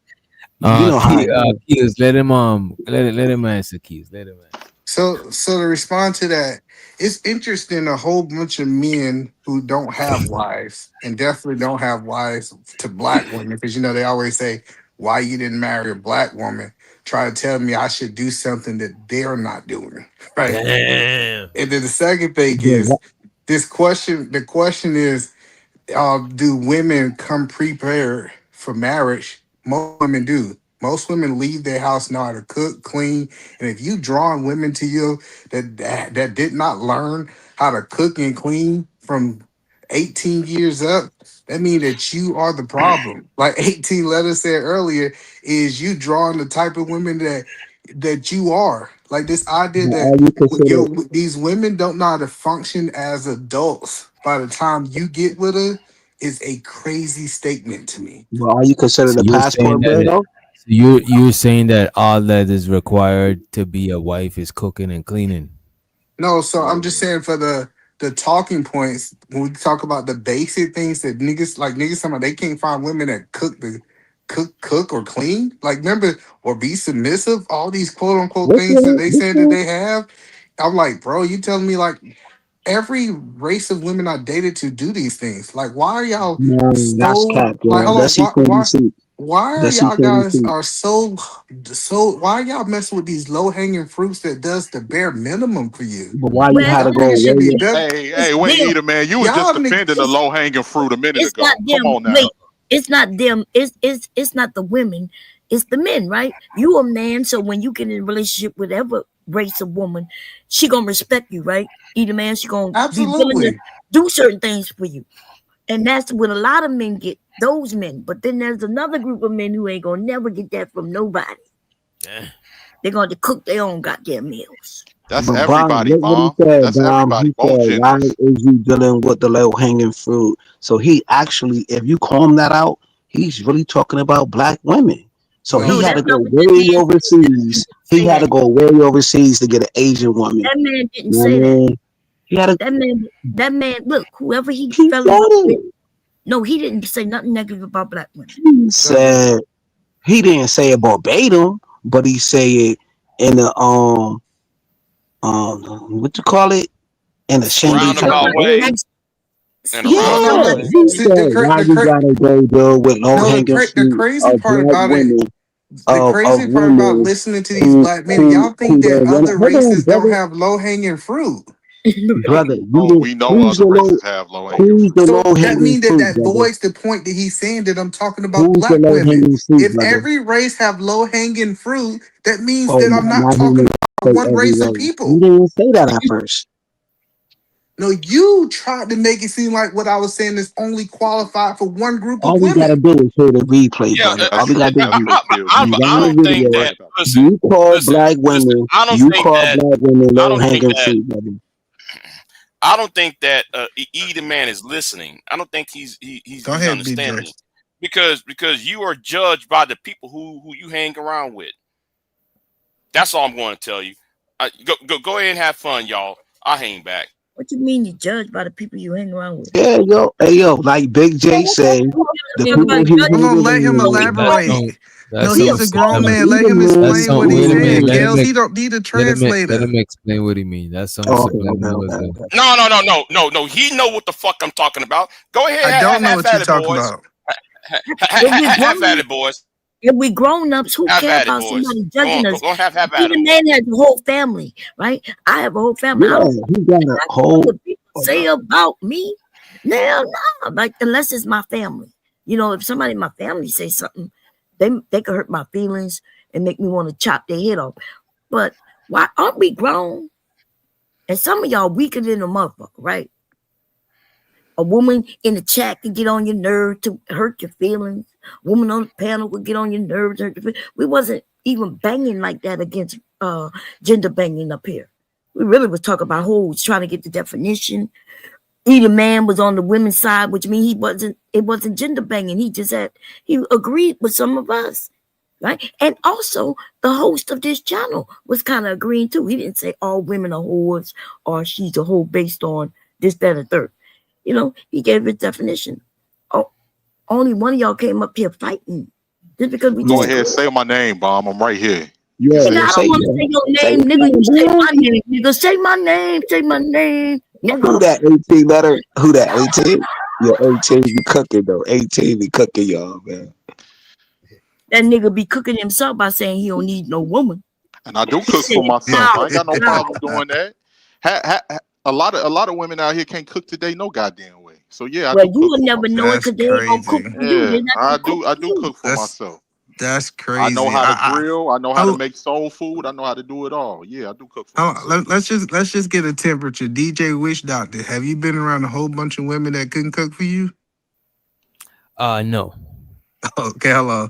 You know how it is. Keys, let him answer. Keys, let him answer. So to respond to that, it's interesting a whole bunch of men who don't have wives and definitely don't have wives to black women because they always say why you didn't marry a black woman. Try to tell me I should do something that they're not doing, right? Damn. And then the second thing Yeah, is this question. The question is do women come prepared for marriage? Most women do. Most women leave their house know how to cook, clean, and if you drawing women to you that did not learn how to cook and clean from 18 years up, that means that you are the problem. Like 18 letters said earlier, is you drawing the type of women that you are. Like this idea but that are you considered? these women don't know how to function as adults by the time you get with her is a crazy statement to me. But are you So considered a you're saying passport that weirdo? you're saying that all that is required to be a wife is cooking and cleaning. No, so I'm just saying for the talking points when we talk about the basic things that niggas talking about they can't find women that cook or clean. Like remember or be submissive, all these quote unquote What's things that your they saying that they have. I'm like, bro, you telling me like every race of women I dated to do these things. Like, why are y'all No, that's so cap, like? yo. Hold on, Let's see 46. why are Let's see y'all guys 46. are so? Why are y'all messing with these low hanging fruits that does the bare minimum for you? But why you Well, had Y'all to go niggas should be away? better. Hey, it's wait, them. Eater, man. You was just Y'all niggas. defending the low hanging fruit a minute It's not ago. Come them. on now. Wait, it's not them. It's not the women. It's the men, right? You a man, so when you get in a relationship with whatever race of woman, she gonna respect you, right? Either man, she gonna be willing to Absolutely. do certain things for you, and that's what a lot of men get. Those men, but then there's another group of men who ain't gonna never get that from nobody. They're going to cook their own goddamn meals. That's But Bomb, everybody, look what he Bomb. said, That's Bomb. everybody. He Both said, why genders. is you dealing with the low hanging fruit? So he actually, if you comb that out, he's really talking about black women. So No, he had that's to go not what that way man overseas. He said. had to go way overseas to get an Asian woman. That man didn't You know say what I that. mean? He had to. That man, look, whoever he He fell said in love with, it. no, he didn't say nothing negative about black women. He said he didn't say it verbatim, but he said it in the what you call it, in a shady type All of Roundabout right, way. way. next. In a No, no, Yeah, roundabout no. way. he See, said why you gotta go deal with low no, hanging the fruit crazy of part black about it, women the of crazy part about women listening to these black men, y'all think who that don't want. other Hold on, races don't brother, have low hanging fruit. brother, We know who's other the low races have low hanging who's fruit. the So low that hanging means that fruit, that brother? voids the point that he's saying that I'm talking about Who's the black low women. hanging fruit, If brother? every race have low hanging fruit, that means Oh, that I'm not not he talking didn't about say one every race of race. You people. didn't say that at first. No, you tried to make it seem like what I was saying is only qualified for one group of All we gotta women. do is hear the replay, Yeah, brother. All we gotta do is I, you I, I, I run the don't think video. that. Listen, You call listen, black listen. women. I don't You think call that. black women I low don't think hanging that. fruit, brother. I don't think that either man is listening. I don't think he's Go ahead, understanding BJ. because you are judged by the people who you hang around with. That's all I'm going to tell you. Go ahead and have fun, y'all. I'll hang back. What you mean you judge by the people you hang around with? Yeah, yo, hey, yo, like Big J say, the people Everybody he judging. Hold on, let him hanging We around. grown. elaborate. No, We a he's a grown grown. man. Let him explain what he's He the saying. man. Kels, he don't need a Let translator. him explain what he means. That's some Oh, subliminal as well. No. He know what the fuck I'm talking about. Go ahead, I don't know have what you're at it, talking boys. about. If we Have at grown, it, boys. if we grown ups, who Have care at it, about boys. somebody Go on, judging us? have at Even it, boys. man has a whole family, right? I have a whole family. I Yeah, don't he got a care whole. what people say about me. Now, no, like unless it's my family. You know, if somebody in my family say something, they could hurt my feelings and make me want to chop their head off. But why aren't we grown? And some of y'all weaker than a motherfucker, right? A woman in the chat can get on your nerve to hurt your feelings. A woman on the panel would get on your nerves. Hurt your feelings. We wasn't even banging like that against gender banging up here. We really was talking about hoes, trying to get the definition. Either man was on the women's side, which means it wasn't gender banging. He agreed with some of us, right? And also the host of this channel was kind of agreeing too. He didn't say all women are whores or she's a hoe based on this, that, and third. You know, he gave his definition. Oh, only one of y'all came up here fighting. Just because we Go disagree. ahead, say my name, bomb. I'm right here. Yeah, Nigga, I don't want to say your name, nigga. You say my name, nigga. Say my name. Say my name, Who nigga. that 18 letter? Who that 18? Yeah, 18 be cooking though. 18 be cooking, y'all, man. That nigga be cooking himself by saying he don't need no woman. And I do He cook said, for myself. I ain't got no "Now, problem doing that. A lot of women out here can't cook today, no goddamn way. So yeah, I well, do you cook will for never know it myself. because they ain't gonna cook for you. Yeah, They're not I gonna cook do for you. cook for myself. That's I know crazy. how to grill. I know how to How, make soul food. I know how to do it all. Yeah, I do cook for how, myself. let's just get a temperature. DJ Wish Doctor, have you been around a whole bunch of women that couldn't cook for you? No. Okay, hello.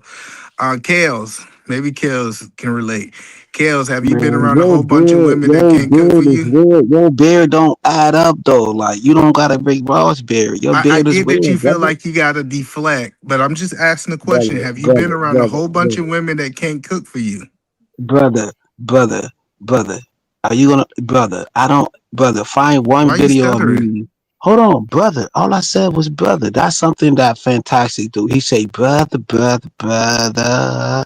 Kales, maybe Kales can relate. Kales, have you been Man, around a whole bunch of women that your can't cook for beard is you? weird. Your beard don't add up though. Like you don't got a big Ross beard. Your I beard is get that you weird, feel brother. like you got to deflect, but I'm just asking the question. Brother, Have you been brother, around a brother, whole bunch of brother, women that can't cook for you? brother, brother, brother. Are you gonna, brother? I don't, brother. Find one Why you video of stuttering? me. Hold on, brother. All I said was brother. That's something that Fantastic do. He say brother, brother, brother.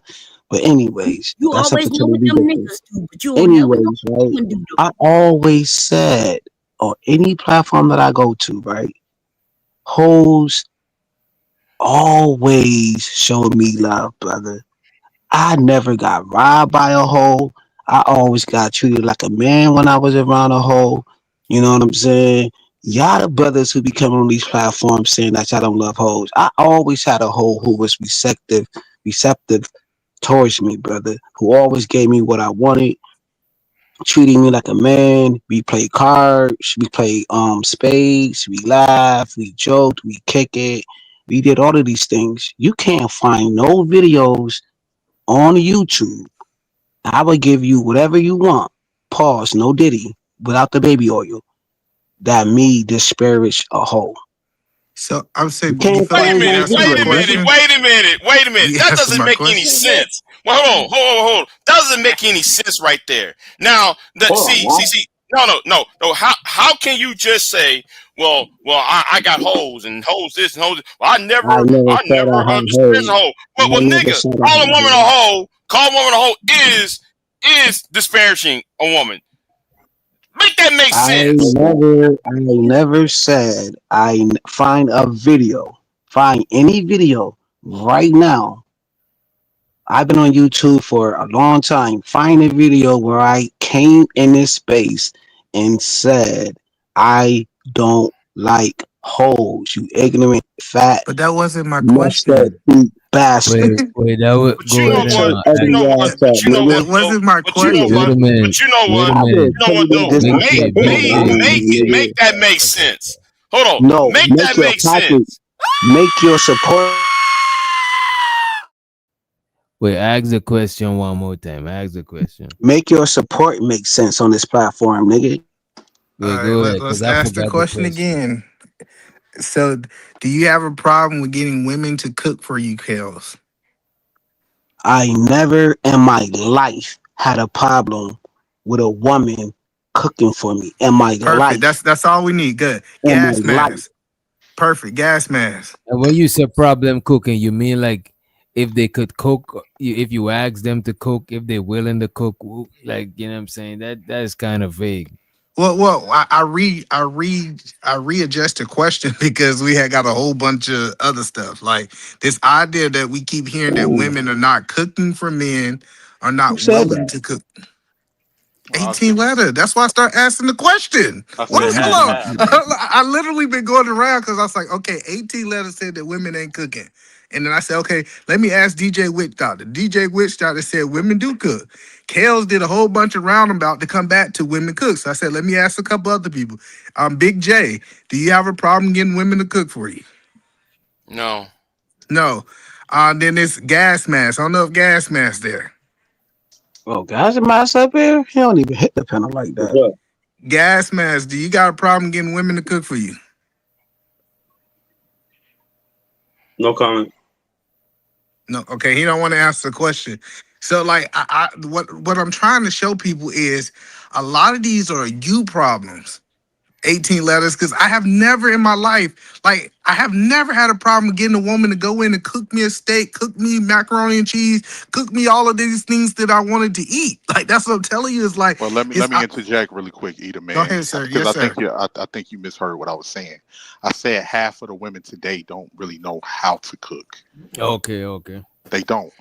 But anyways, You that's up always to know what the them legal. niggas do, but you don't never know Anyways, what right? women do. I always said on any platform that I go to, right? Hoes always showed me love, brother. I never got robbed by a hoe. I always got treated like a man when I was around a hoe. You know what I'm saying? Y'all the brothers who be coming on these platforms saying that y'all don't love hoes. I always had a hoe who was receptive towards me, brother, who always gave me what I wanted, treating me like a man. We played cards, we played spades, we laughed, we joked, we kick it. We did all of these things. You can't find no videos on YouTube. I would give you whatever you want. Pause, no diddy, without the baby oil. That me disparage a hoe. So I'm You saying, you can't feel Wait like a find you no minute, answered my wait a video, minute, nigga. question? wait a minute, wait a minute. You That answered doesn't my make any question. sense. Well, hold on. Doesn't make any sense right there. Now, Hold on, what? see. No. How can you just say, I got hoes and hoes this and hoes. Well, I never I said never I had understood hoes. hoe. I Well, never nigga, said I had hoes. call a woman a hoe is disparaging a woman. Make that make sense. I never said find a video. Find any video right now. I've been on YouTube for a long time. Find a video where I came in this space and said I don't like hoes. You ignorant, fat, But that wasn't my mustard question. feet bastard. Wait, that would But you go know ahead and what? Shut every ass up, nigga. That wasn't my But you know wait what? a question. minute. But you know Wait what? a I minute. will You know tell what you that though? this Make nigga it, make it. Make that make sense. Hold on. no, Make make that your make pocket, sense. make your support. Wait, ask the question one more time. Ask the question. Make your support make sense on this platform, nigga. All Wait, right, go ahead, let's because I ask the forgot the question question. again. So, do you have a problem with getting women to cook for you, Kels? I never in my life had a problem with a woman cooking for me. In my Perfect. life. That's all we need. Good. In my Gas life. mask. Perfect. Gas mask. And when you say problem cooking, you mean like if they could cook, if you ask them to cook, if they're willing to cook, like, you know what I'm saying? That is kind of vague. Well, I readjust the question because we had got a whole bunch of other stuff. Like this idea that we keep hearing that Ooh, women are not cooking for men, are who not said willing that? to cook. Well, 18 letter. That's why I start asking the question. I What said is half hello? half. I literally been going around because I was like, okay, 18 letter said that women ain't cooking. And then I said, okay, let me ask DJ Witch Doctor. DJ Witch Doctor said women do cook. Kales did a whole bunch of roundabout to come back to women cook. So I said, let me ask a couple other people. Big J, do you have a problem getting women to cook for you? No. No. Then it's gas mask. I don't know if gas mask there. Oh, guys, am I up here? He don't even hit the panel like that. Gas mask, do you got a problem getting women to cook for you? No comment. No, okay, he don't want to answer the question. So, like, what I'm trying to show people is a lot of these are you problems. 18 letters, because I have never in my life, like, I have never had a problem getting a woman to go in and cook me a steak, cook me macaroni and cheese, cook me all of these things that I wanted to eat. Like, that's what I'm telling you. Is like, Well, let me interject really quick, Eda go man, ahead, sir. because Yes, sir. I think you misheard what I was saying. I said half of the women today don't really know how to cook. Okay. They don't.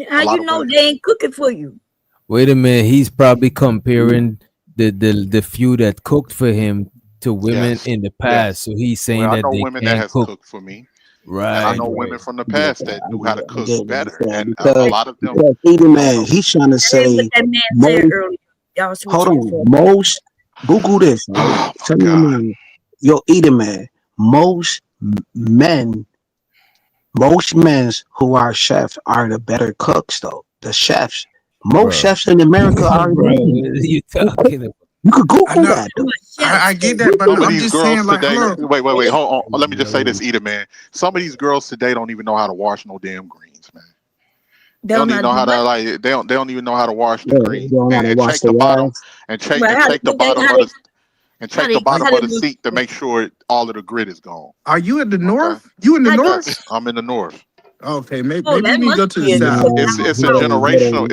How A lot you of know women. they ain't cooking for you? Wait a minute. He's probably comparing the few that cooked for him to women Yes. in the Yes. past. So he's saying Well, I that know they women that can't has cook. cooked for me, and I Right. know women from the Yeah, past that knew how to I cook get what you're better, saying and a lot of them because either don't man, know. he's trying to That ain't what say that man said most. earlier. Y'all Hold switching it on, for. most. Google this, right? Oh my Tell me, God. man, yo, either man, most men, most men who are chefs are the better cooks, though. The chefs, most Bro. chefs in America are Bro, men. what are you Who cook. talking about? You could I Google know. that, though. I get that, but Some of I'm these just girls saying, like, today. hello. Wait. Hold on. Let me just say this, Eda man. Some of these girls today don't even know how to wash no damn greens, man. They don't Don't even not know do how to what? like. They don't even know how to wash the Yeah, they greens don't know how to and wash check the their bottom ass. and Well, check the bottom of the and how check the they bottom how of they the do seat to make sure all of the grit is gone. Are you in the Okay. north? You in the how they north? Yes, I'm in the north. Okay, oh maybe you that need to must go to the be it south. because It's down it's a south generational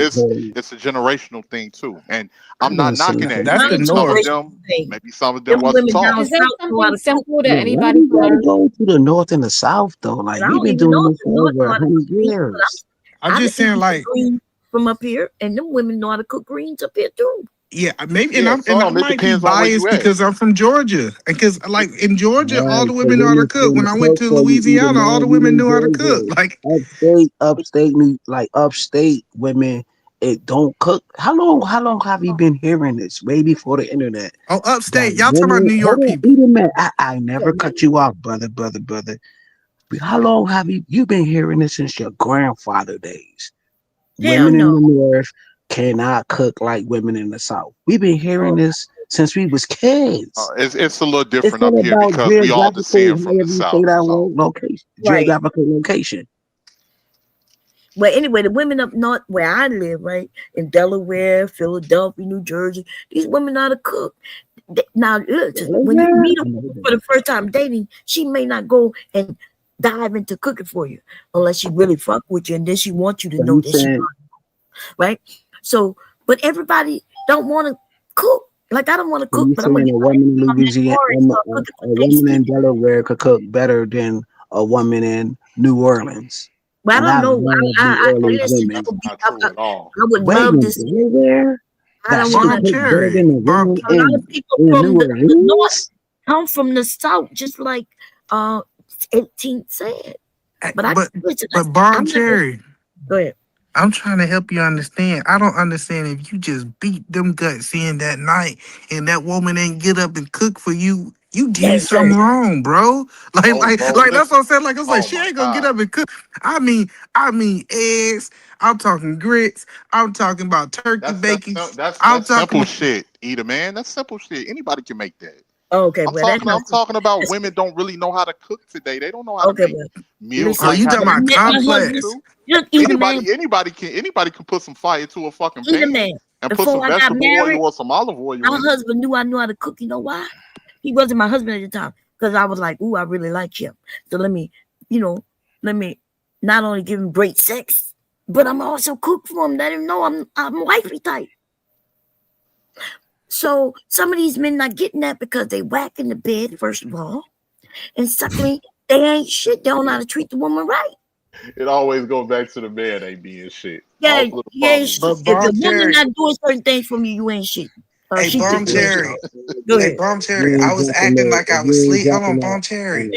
it's a generational thing too, and I'm I'm not gonna say knocking that. something. That's not the Maybe a some of north. generational them, thing. maybe some of them Them wasn't women taught. down Is that south know how something to cook. simple that Yeah, why anybody we can gotta learn? go to the north and the south though? But Like I we've don't been even doing know if this the for north over know how to cook 100 greens. But years. I'm I just done saying, eaten some like, greens from up here, and them women know how to cook greens up here too. yeah, maybe, and Yeah, I some. It might be depends on where you biased at. because I'm from Georgia, and because like in Georgia, all Right, the so women know how to women cook. When finna I went cook to for you, either Louisiana, all the man, you women in knew how to cook. Georgia, Like, upstate women, it don't cook. How long have you been hearing this? Way before the internet. oh, That upstate, y'all talking about women, New hold York on, people? either man, I never cut you off, brother. How long have you been hearing this since your grandfather days? Hell Women in no. the north cannot cook like women in the south. We've been hearing Oh, this since we was kids. It's a little It's different not up here about because we all geographical, descend from however the you say South. that So location, Right. geographical location. Well, anyway, the women up north where I live, right, in Delaware, Philadelphia, New Jersey, these women know how to cook. Now, when you meet a woman for the first time dating, she may not go and dive into cooking for you unless she really fuck with you, and then she wants you to So know you that she saying right. So, but everybody don't want to cook. Like I don't want to so cook, you but I'm gonna saying get a my woman in ass on that Louisiana, bar and start cooking a for woman in Thanksgiving. Delaware could cook better than a woman in New Orleans. But I And don't I know. love New Orleans Listen, women. that would be. not true at all. I would Wait, love in this. Delaware, I that don't she want can to. cook better than a woman A lot of people in from New the north Orleans. come from the south, just like 18th said. But I listen. But Bomb I'm not. Cherry, Go ahead. I'm trying to help you understand. I don't understand if you just beat them guts in that night and that woman ain't get up and cook for you. You did something wrong, bro. No, bro, Like that's listen. what I'm saying. Like I was like, Oh she my ain't gonna get God. up and cook. I mean eggs. I'm talking grits. I'm talking about turkey bacon. I'm That's simple talking. shit, Eater, man. That's simple shit. Anybody can make that. Okay, I'm well that's talking. not. I'm talking about women don't really know how to cook today. They don't know how to Okay, make well, meals Oh, like you how talking they about used to be able complex? to. Look, Eater man. Anybody can put some fire to a fucking Eater pan man. and put some Before I got vegetable oil married, or some olive oil my in it. husband knew I knew how to cook. You know why? He wasn't my husband at the time because I was like, ooh, I really like him. So let me not only give him great sex, but I'm also cook for him. Let him know I'm wifey type. So some of these men not getting that because they whack in the bed, first of all. And secondly, they ain't shit. They don't know how to treat the woman right. It always goes back to the man ain't being shit. Yeah, Most of the you ain't problems shit. is But If the the Bomb man. woman Cherry, not doing certain things for me, you ain't shit. hey She Bomb just ain't shit. Cherry, Go hey ahead. Bomb Cherry. You I ain't was dropping acting that. like I was You ain't asleep. Hold dropping on, that. Bomb Cherry.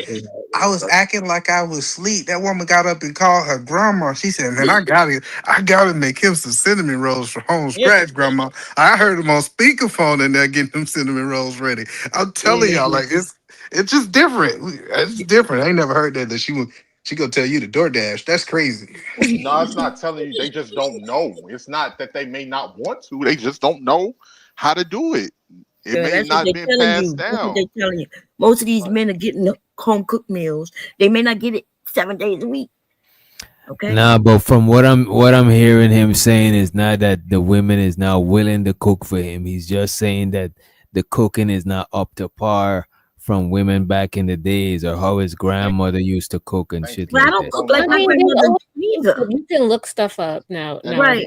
I was acting like I was asleep. That woman got up and called her grandma. She said, "Man, I gotta make him some cinnamon rolls from home scratch, grandma." I heard him on speakerphone and they're getting them cinnamon rolls ready. I'm telling y'all, like it's just different. It's different. I ain't never heard that she gonna tell you to DoorDash. That's crazy. No, it's not telling you. They just don't know. It's not that they may not want to. They just don't know how to do it. It Good. may That's what not they're been telling passed you. That's what down. they're telling you. Most of these men are getting the home cooked meals. They may not get it 7 days a week. Okay. Nah, but from what I'm hearing him saying is not that the women is now willing to cook for him. He's just saying that the cooking is not up to par from women back in the days or how his grandmother used to cook and shit But I like don't that. cook like I my mean, grandmother either. you can look stuff up now. Right.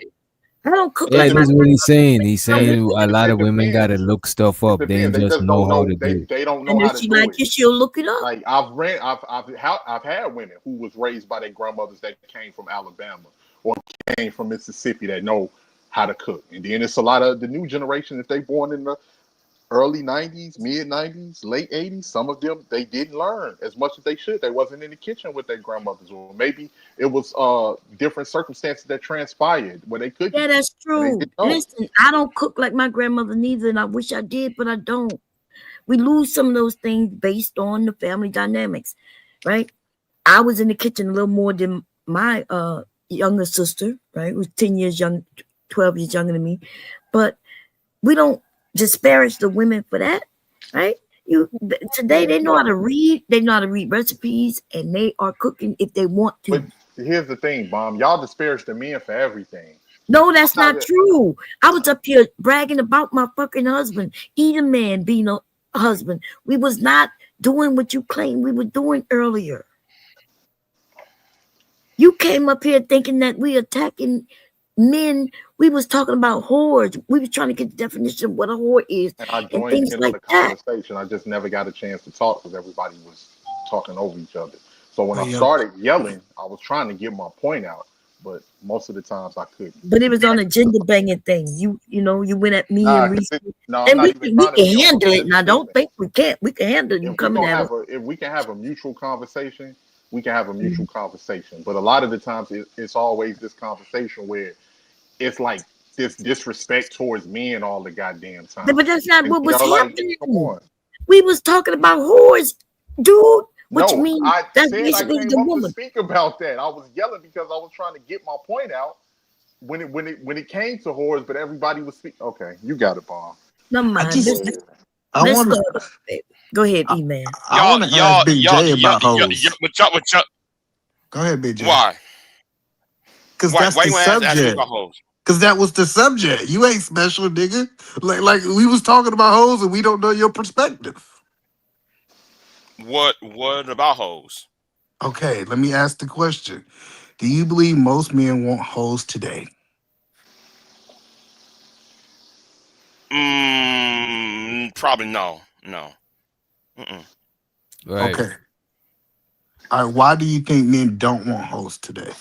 I don't cook Yeah, like my that's what he's saying. grandmother. He's saying a lot It of women depends. gotta look stuff It up. They depends. ain't They just just know don't how know. to do it. They don't know And how if to she do like it. it, she'll look it up. Like I've had women who was raised by their grandmothers that came from Alabama or came from Mississippi that know how to cook. And then it's a lot of the new generation, if they born in the early 90s, mid 90s, late 80s, some of them they didn't learn as much as they should. They wasn't in the kitchen with their grandmothers, or maybe it was different circumstances that transpired where they couldn't. Yeah, that's And they true. didn't know. Listen, I don't cook like my grandmother neither, and I wish I did, but I don't. We lose some of those things based on the family dynamics, right? I was in the kitchen a little more than my younger sister, right? Who's 10 years young, 12 years younger than me. But we don't disparage the women for that, right? Today they know how to read, they know how to read recipes, and they are cooking if they want But to. here's the thing, Bomb. Y'all disparage the men for everything. No, that's I'm not not. true. I was up here bragging about my fucking husband, either man being a husband. We was not doing what you claimed we were doing earlier. You came up here thinking that we attacking men. We was talking about whores. We was trying to get the definition of what a whore is And I and joined things in on like the that. conversation. I just never got a chance to talk because everybody was talking over each other. So when Oh, I yeah. started yelling, I was trying to get my point out, but most of the times I couldn't. But it was on a gender banging thing. You went at me and Reese. No, I'm And not we even can, we trying to can be on handle no. it. Now don't Listen, think we can't. We can handle you coming at us. if we can have a mutual conversation, we can have a mutual conversation. But a lot of the times, it's always this conversation where it's like this disrespect towards men all the goddamn time. But that's not And what you was know, like, come happening. on. We was talking about whores, dude. Which No, means I that's said I basically came the up to woman. speak about that. I was yelling because I was trying to get my point out when it came to whores, but everybody was speaking. Okay, you got it, Bomb. No mind. just, Let's I want start to, off, baby. Go ahead, E-Man. I want to ask Big J about hoes. What y'all, Go ahead, Big J. why? Because Why that's you the want to ask me subject. about hoes? Because that was the subject. You ain't special, nigga. Like we was talking about hoes and we don't know your perspective. What about hoes? Okay, let me ask the question. Do you believe most men want hoes today? Probably no. Mm-mm. Right. Okay. All right, why do you think men don't want hoes today?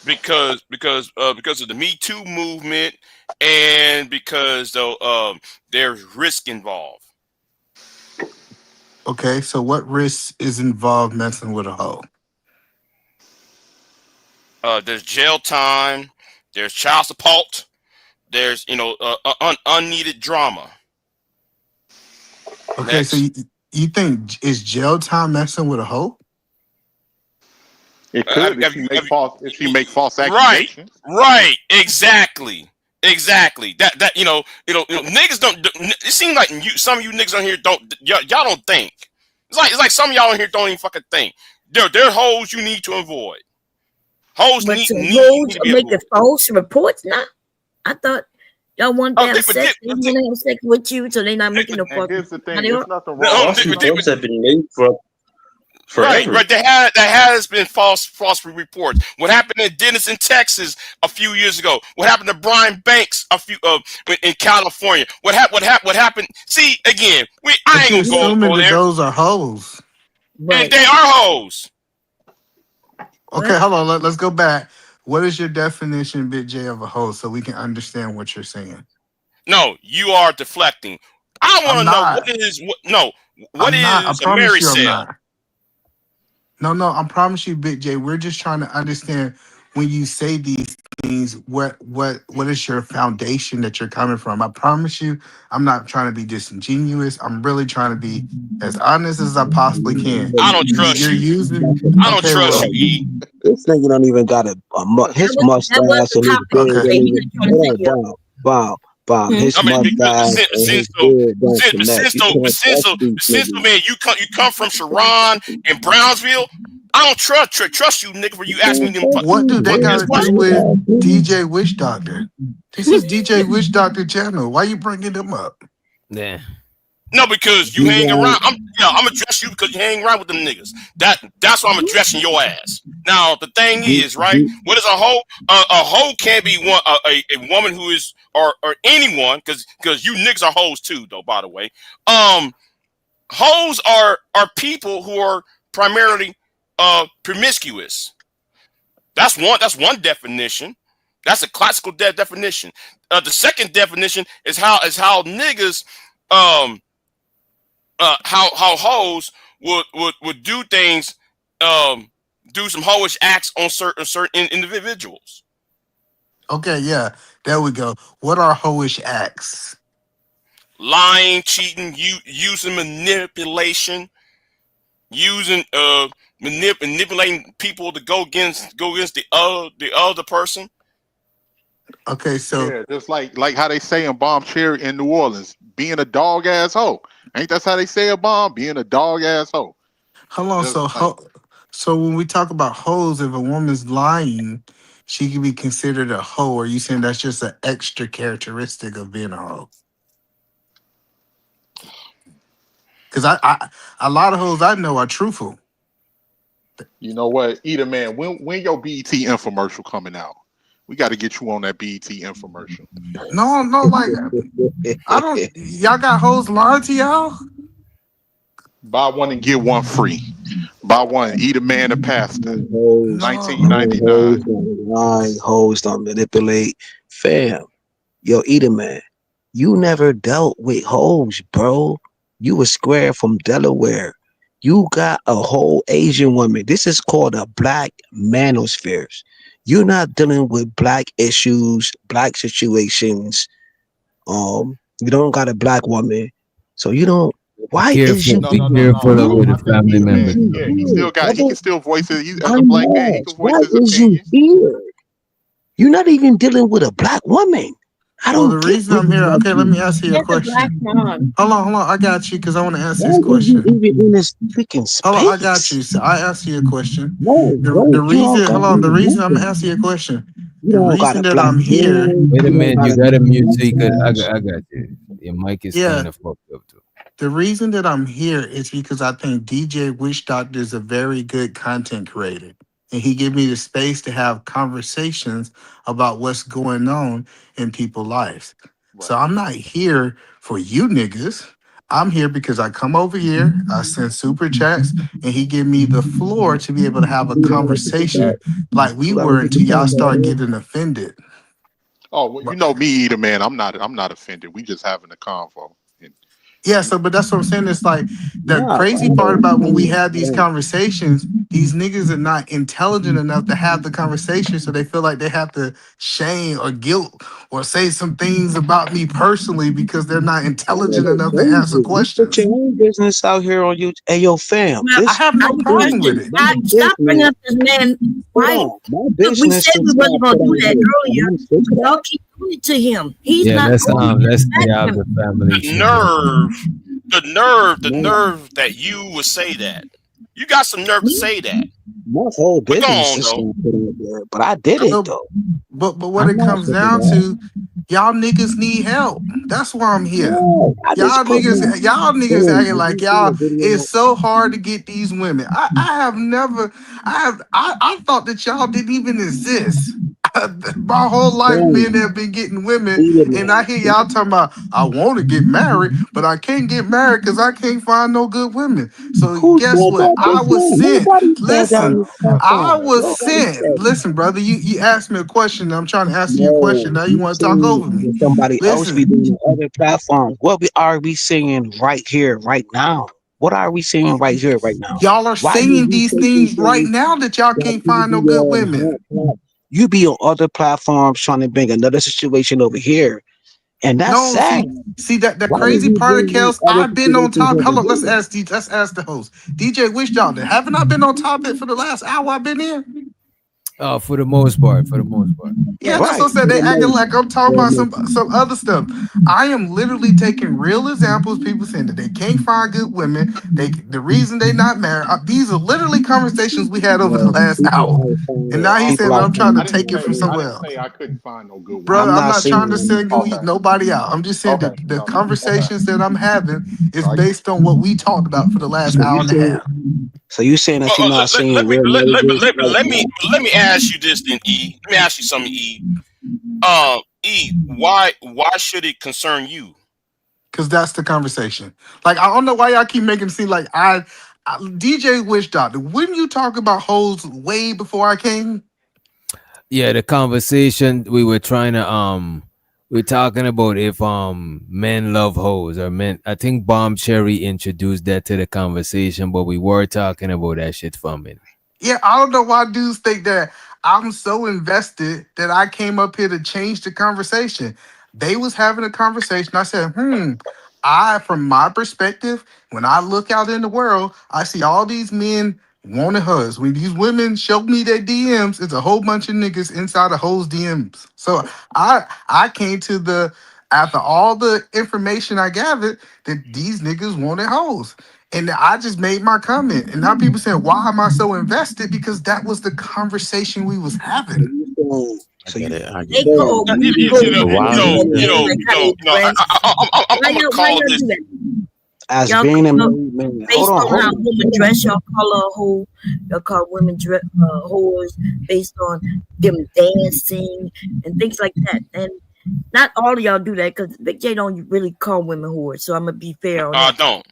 Because of the Me Too movement, and because there's risk involved. Okay, so what risk is involved messing with a hoe? There's jail time. There's child support. There's unneeded drama. Okay, Next. so you think is jail time messing with a hoe? It could if she make false Right, accusations. right, exactly. That niggas don't. It seems like some of you niggas on here y'all don't think. It's like some of y'all on here don't even fucking think. There are hoes you need to avoid. Hoes But need to to be make avoided. the false reports now. I thought y'all want to have sex. They want to have sex with you, so they're not making no fucking. Here's the thing: Now they there's are. nothing wrong. False reports have been made for Right, forever. there has been false reports. What happened in Denison, Texas, a few years ago? What happened to Brian Banks in California? What happened? See, again, I But you're ain't gonna assuming go that there. those are hoes. And they are hoes. Okay, hold on. Let's go back. What is your definition, Big J, of a hoe, so we can understand what you're saying? No, you are deflecting. I want to know what is I a marriage promise you, I'm sale? not. No, I promise you, Big J. We're just trying to understand when you say these things, what is your foundation that you're coming from? I promise you, I'm not trying to be disingenuous. I'm really trying to be as honest as I possibly can. I don't trust You're you. using. I don't trust you, E. This nigga don't even got his mustache and his beard. Bob, his mustache and his beard don't connect. You can't trust these niggas. Man, you come from Sharon and Brownsville. I don't trust you, nigga. For you ask me them. What do they got to do with DJ Witch Doctor? This is DJ Witch Doctor channel. Why you bringing them up? Yeah. No, because you hang around. I'm gonna address you because you hang around with them niggas. That's why I'm addressing your ass. Now the thing is, right? What is a hoe? A hoe can't be a woman who is or anyone because you niggas are hoes too, though. By the way, hoes are people who are primarily promiscuous. That's one definition. That's a classical definition. The second definition is how niggas how hoes would do things, do some hoish acts on certain individuals. Okay, yeah, there we go. What are hoish acts? Lying, cheating, using manipulation, manipulating people to go against the other person. Okay, so yeah, just like how they say in Bomb Cherry in New Orleans, being a dog ass hoe. Ain't that's how they say a bomb? Being a dog ass hoe. hold on. So when we talk about hoes, if a woman's lying, she can be considered a hoe. Are you saying that's just an extra characteristic of being a hoe? Because I a lot of hoes I know are truthful. You know what, Eater Man? When your BET infomercial coming out? We got to get you on that BET infomercial. No, like I don't. Y'all got hoes lying to y'all? Buy one and get one free. Buy one, eat a man a pasta. 1999. Hoes don't manipulate. Fam, yo, Eater Man, you never dealt with hoes, bro. You were square from Delaware. You got a whole Asian woman. This is called a black manosphere. You're not dealing with black issues, black situations. You don't got a black woman, so you don't. Why is you? Be careful of with a family member. Yeah, he can still voice it. He's as a black man, he can voice Why his is you opinion. here? You're not even dealing with a black woman. I Well, don't the get reason I'm women here, like okay, let you. me answer your He has a black question. mom. Hold on, I got you because I want to answer Why his is you question. even in this freaking Hold on, I got space? you. So I answer your question. No, The wait, you don't reason, got hold on, the reason I'm gonna nothing. answer your question. You The don't got reason a that black I'm here, man. Wait a You don't minute, got you a got a good mute so you could. mustache. I got you. Your mic is yeah, kind of fucked up too. the reason that I'm here is because I think DJ Witch Doctor is a very good content creator. And he gave me the space to have conversations about what's going on in people's lives. So I'm not here for you niggas. I'm here because I come over here, I send super chats, and he give me the floor to be able to have a You got a super chat? conversation like we You got a were super until y'all chat down start there? getting offended. Oh, well, you know me, Either Man. I'm not offended. We just having a convo. And Yeah, so but that's what I'm saying. It's like the Nah, crazy part bro. about when we have these conversations, these niggas are not intelligent enough to have the conversation, so they feel like they have to shame or guilt or say some things about me personally because they're not intelligent That's enough to crazy. answer You put your questions. own business out here on you. Hey, yo, fam. Well, I This, have I no problem with question. it. my Stop bringing business. up this man. Hold Why? on. My Look, we business said is we wasn't not gonna put do out that here. earlier, I'm sick but of y'all that. keep doing it to him. He's Yeah, not let's open. stay out of Him. the family The shit. nerve, the My, nerve that you would say that. You got some nerve to say that. my whole But go business on is though. not put out there. But I did it, No, though. but what I'm it not comes sick of down that. to, y'all niggas need help. That's why I'm here. No, I just put my Y'all niggas boom. acting Did like you see the y'all. video? It's so hard to get these women. I have never. I thought that y'all didn't even exist. My whole life, men Boom. have been getting women, Eat it, and I man. hear y'all talking about I want to get married, but I can't get married because I can't find no good women. So Who guess said what? that I just was now? sent. Nobody said that on Listen, this I platform. was Nobody sent. said that. Listen, brother, you asked me a question. I'm trying to answer your No, question. Now you you want to talk saying over me. what somebody else be Listen, doing on other platforms. What are we saying right here, right now? What are we saying right here, right now? y'all are Why do saying you these taking things right things now that y'all that can't you find no be good on women. you be on other platforms trying to bring another situation over here, and that's No, sad. see that the Why do crazy you part of bring these Kels, other I've been on situations top. over Hello, here? let's ask the host. DJ Wish Doctor. Haven't I been on topic for the last hour I've been here? For the most part, Yeah, that's Right. what I said. For They the acting most, like I'm talking for the about most some other stuff. I am literally taking real examples. People saying that they can't find good women. The reason they not married. These are literally conversations we had over the last people hour. are And finding now he's people saying are I'm trying to I finding didn't take it from say somewhere else. I couldn't find no good women. Brother, I'm I'm not not trying to saying single Okay. nobody out. I'm just saying Okay. that the No, no. Okay. conversations that I'm having is I get based on what we talked about for the last so hour you and a saying half. that you're not seeing real marriages right now. Let me ask you this then, E. Let me ask you something, E. E, why should it concern you? Because that's the conversation. Like, I don't know why y'all keep making it seem like DJ Witch Doctor, wouldn't you talk about hoes way before I came? Yeah, the conversation we were trying to we're talking about if men love hoes or men. I think Bomb Cherry introduced that to the conversation, but we were talking about that shit for a minute. Yeah, I don't know why dudes think that I'm so invested that I came up here to change the conversation. They was having a conversation. I said, from my perspective, when I look out in the world, I see all these men wanting hoes. When these women show me their DMs, it's a whole bunch of niggas inside of hoes DMs. So I came to after all the information I gathered that these niggas wanted hoes. And I just made my comment. And now people saying, why am I so invested? Because that was the conversation we was having. So you They call women You hoes know, for saying things like how they dress. I'm gonna Why call y'all this. do that? as Y'all being a call her married man, hold based on, on hold how on, women hold dress. on. Y'all call her a hoe. Y'all call women whores based on them dancing and things like that. And not all of y'all do that because Big J don't really call women whores. So I'm gonna be fair on I that. don't.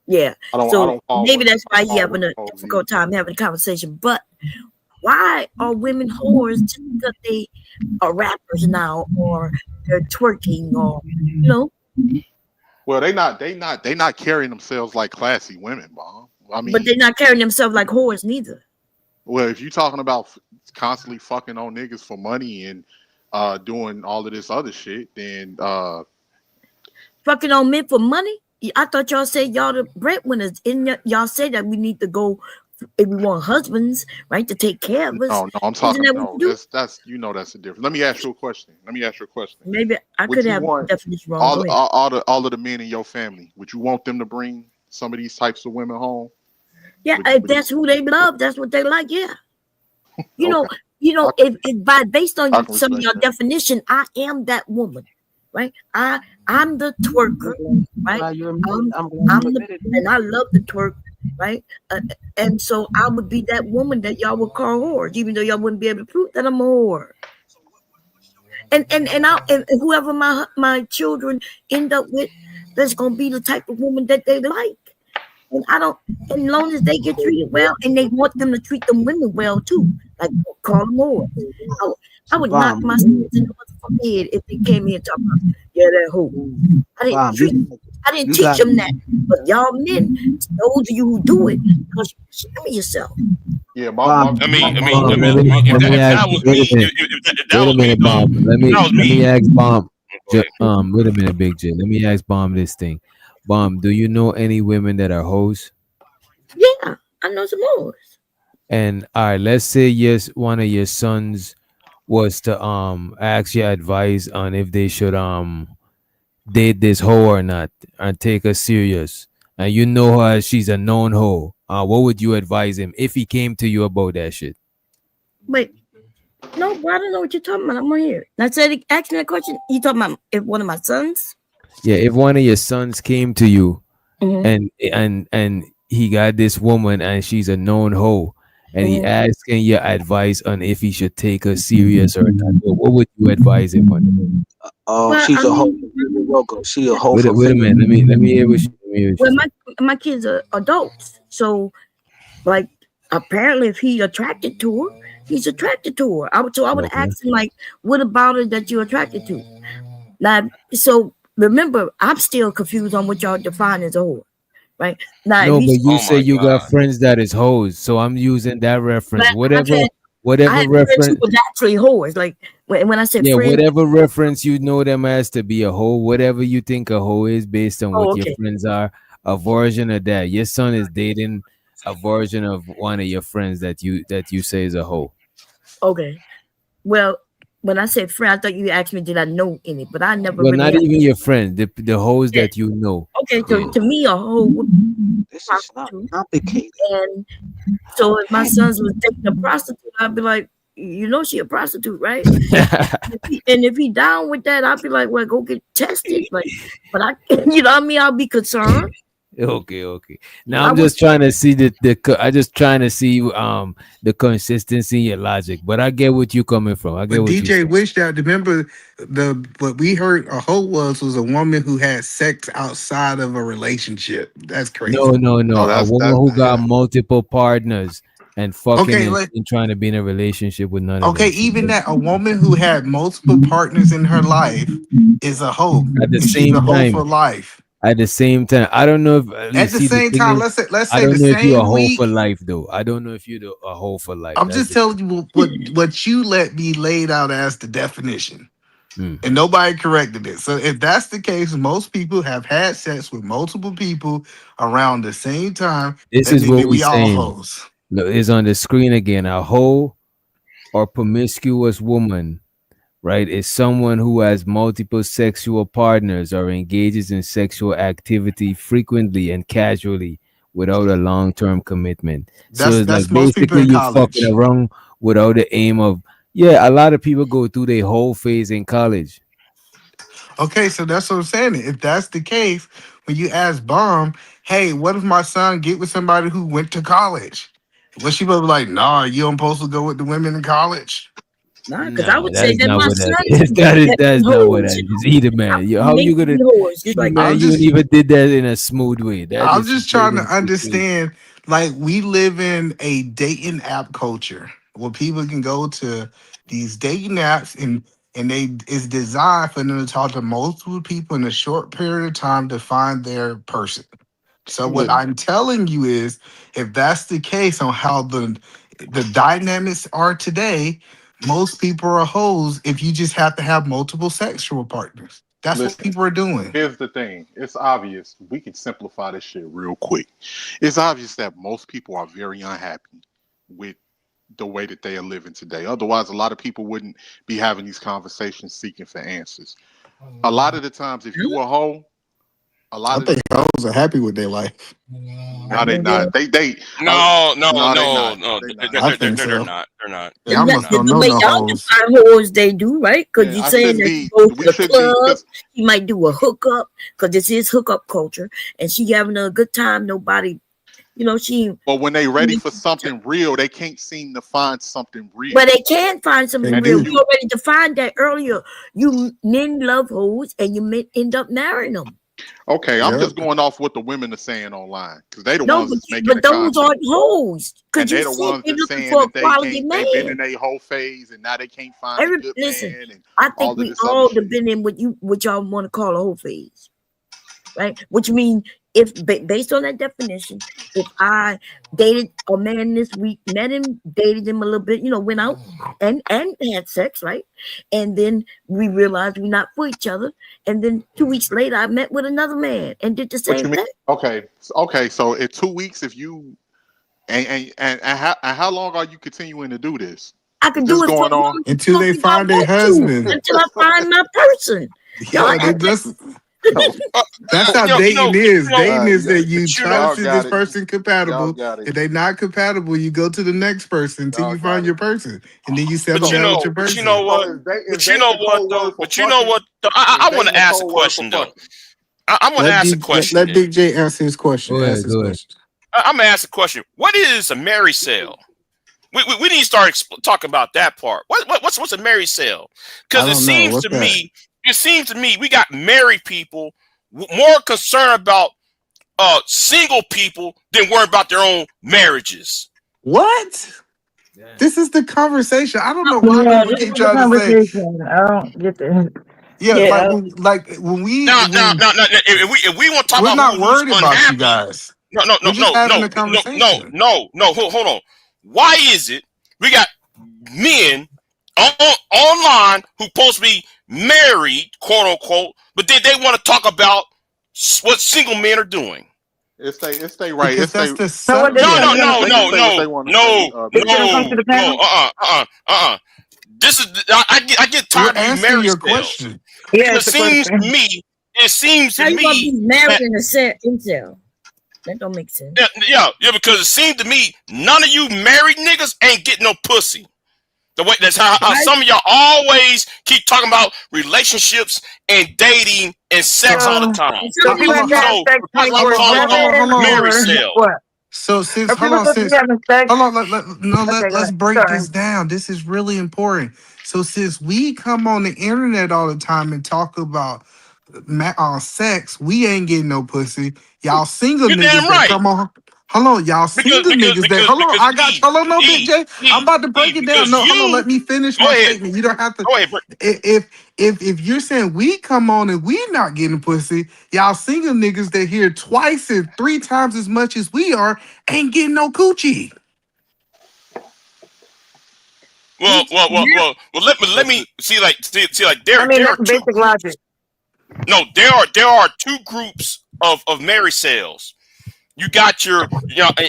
Yeah. I So don't call maybe women. that's I why he call having women a hoes either. difficult time having a conversation. But why are women whores just because they are rappers now or they're twerking or Well, they not carrying themselves like classy women, Mom. I but they're mean, not carrying themselves like whores neither. well, if you're talking about constantly fucking on niggas for money and doing all of this other shit, then Fucking on men for money. I thought y'all said y'all the breadwinners. Y'all say that we need to go if we want husbands, right, to take care of us. No, no, I'm Isn't talking. that what No, you do? that's that's a difference. Let me ask you a question. Maybe I Would could you have the want definition wrong. Go ahead. all of the men in your family? Would you want them to bring some of these types of women home? Yeah, Would, if would that's who they love, that's what they like. Yeah. You know, okay, I, if by based on I can some of respect your that. definition, I am that woman, right? I'm the twerker, right? Glad you admitted. I'm I'm glad you I'm the admitted and I love the twerk, right? And so I would be that woman that y'all would call whores, even though y'all wouldn't be able to prove that I'm a whore. And whoever my children end up with, that's gonna be the type of woman that they like. And I don't, as long as they get treated well, and they want them to treat them women well too, like call them whores. I would knock Bomb. my sons in the motherfucking head if they came here and talking about, yeah, that hoe. Bomb. I didn't You teach got them that. But y'all men, those of you who do it, because show me yourself. Yeah, Bomb. If Let me if ask. that was Wait a me, minute. if that Wait a was me, minute, though, Bomb. Let if me that was let me me, ask Bomb. go ahead. Wait a minute, Big J. Let me ask Bomb this thing. Bomb, do you know any women that are hoes? Yeah, I know some more. And all right, let's say yes, one of your sons was to ask your advice on if they should date this hoe or not and take her serious. And you know her, she's a known hoe. What would you advise him if he came to you about that shit? Wait, no, bro, I don't know what you're talking about. I'm right here. I said, ask me that question. You talking about if one of my sons? Yeah, if one of your sons came to you Mhm. and he got this woman and she's a known hoe and he Mhm. asking your advice on if he should take her serious or not, what would you advise him on? Oh, Well, I she's a hoe. mean, She a hoe for Wait a minute. Let me hear what well, you my kids are adults, so like apparently, if he attracted to her, he's attracted to her. I would Okay. ask him like, what about her that you're attracted to? Now, so remember, I'm still confused on what y'all define as a whore, right? Now, if No, but he's you say you got friends that is hoes, so I'm using that reference. but I Whatever had friends who reference, was actually whores. Like when I said yeah, friends, whatever reference you know them as to be a hoe, whatever you think a hoe is based on oh, what your okay, friends are, a version of that. Your son is dating a version of one of your friends that you say is a hoe. okay. Well, when I said friend, I thought you asked me did I know any, but I never Well, really not had. even your friend, the hoes Yeah. that you know. Okay, so Yeah. to me, a whole would be This a is not prostitute. complicated. And so if my sons was dating a prostitute, I'd be like, you know, she a prostitute, right? And if he down with that, I'd be like, well, go get tested. Like, but I, you know what I mean? I'll be concerned. Okay. Now I I'm would. just trying to see I just trying to see the consistency in your logic. But I get what you coming from. I get But what you DJ saying. wished out. Remember what we heard a hoe was a woman who had sex outside of a relationship. That's crazy. No. A woman who got multiple partners and fucking Okay, and trying to be in a relationship with none of okay, them. even that a woman who had multiple partners in her life is a hoe, At the and she's a same hoe time, for life. I don't know if you At the see the same thing time, is, let's I say the don't know if you're a same hoe for week. life though. I don't know if you're a hoe for life. I'm That's just the telling you what you let me laid out as the definition, Hmm. and nobody corrected it. So if that's the case, most people have had sex with multiple people around the same time. This That is mean what that we we all saying. hoes. Look, it's on the screen again. A hoe or promiscuous woman, right, is someone who has multiple sexual partners or engages in sexual activity frequently and casually without a long-term commitment. So it's like That's most people basically in you fucking college. around without the aim of, yeah, a lot of people go through their whole phase in college. Okay, so that's what I'm saying. If that's the case, when you ask Bomb, hey, what if my son get with somebody who went to college? Well, she would be like, nah, you don't supposed to go with the women in college. Nah, because I Nah, would say that's that not my what that sons is. could That's be not what hoes, that you is know. either, I man. How mean, you they could gonna, be hoes, just like I'm man, you that. ain't just even did that in a smooth way. That I'm is just trying to blatantly crazy. understand, like we live in a dating app culture where people can go to these dating apps and they it's designed for them to talk to multiple people in a short period of time to find their person. So what Yeah. I'm telling you is, if that's the case on how the dynamics are today, most people are hoes if you just have to have multiple sexual partners. That's what Listen, people are doing. here's the thing. It's obvious. We can simplify this shit real quick. It's obvious that most people are very unhappy with the way that they are living today. Otherwise, a lot of people wouldn't be having these conversations seeking for answers. A lot of the times, if you a hoe, a I lot of think hoes are happy with their life. no, they not. They No, no, they no. not. They not. I think They're so. not. They're not. Y'all They're must not. don't The know way no y'all hoes. define hoes, they do, right? Because Yeah, you're I saying shouldn't that be. you go to We the shouldn't be club, because she might do a hookup, because this is hookup culture, and she having a good time. Nobody, she. but when they ready for something real, they can't seem to find something real. But they can find something They And real. if do. You you already defined that earlier. You men love hoes, and you men end up marrying them. okay, I'm Yep. just going off what the women are saying online because they the No, ones but, that's making but the those content, aren't hoes. and Because you they the said ones they're that's looking saying for a that they quality can't. They've been in man. their whole phase, and now they can't find a good Listen, man, and I all think of we this other all have shit. been in what y'all want to call a whole phase, right? Which means if based on that definition, if I dated a man this week, met him, dated him a little bit, went out and had sex, right? And then we realized we're not for each other. And then 2 weeks later, I met with another man and did the What same you mean? thing. Okay. So in 2 weeks, if you and how long are you continuing to do this? I could This do it for going as on? long Until they as I find a want to, husband. until I find my person. Y'all Yeah, act like that's how You dating is. Dating is Yeah, that you try to y'all see got this it. person Y'all compatible. got it. If they not compatible, you go to the next person until Y'all you find got your it. person, and then you settle But you down know, with your but you know person. what? So But is you know dating the what code though? word for But you know fucking? what? Though? Is I want dating to the ask a code word for question though. fucking? I want to ask a question Let then. Big J answer his question. Go Ask ahead, his go ahead. question. I'm gonna ask a question. What is a married sale? We need to start talking about that part. What's a married sale? I Because don't know. What's that? it seems to me, we got married people more concerned about single people than worry about their own marriages. What? This is the conversation. I don't know why Yeah, people this keep is the trying to say, conversation. I don't get the. yeah, Yeah. Now, if we want to talk we're about not who's worried about you unhappy, guys. no. We're just having a conversation. Hold on. Why is it we got men online who supposed to be married, quote unquote, but then they want to talk about what single men are doing? It's they right. Because It's they. that's the So what they're subject. gonna They can say what they want to say. They're gonna come to the panel. This is I get We're tired of these answering married your sales question. because Yeah, it it's a seems to question. me, it seems to how you gonna be me married that in a incel? That don't make sense. yeah, because it seems to me none of you married niggas ain't getting no pussy. The way that's how Right? some of y'all always keep talking about relationships and dating and sex all the time. And So some of people these have to have So sex that's why I'm 24/7, calling it Hold a on. marriage or sale. what? So since Are people supposed to be having sex? hold on, Okay, go let's ahead. break Sorry. this down. This is really important. So since we come on the internet all the time and talk about sex, we ain't getting no pussy. Y'all single You're niggas damn that right. come on. Hold on, y'all single niggas that hold on. I got hold on, no, Big J. I'm about to break it down. Because No, hold on, you let me finish go my ahead. statement. You don't have to. Go ahead, Britt. If you're saying we come on and we not getting pussy, y'all single niggas that hear twice and 3 times as much as we are ain't getting no coochie. Well. Let me see. Like I mean, there are that's two basic groups. logic. No, there are two groups of married sales. You got your you got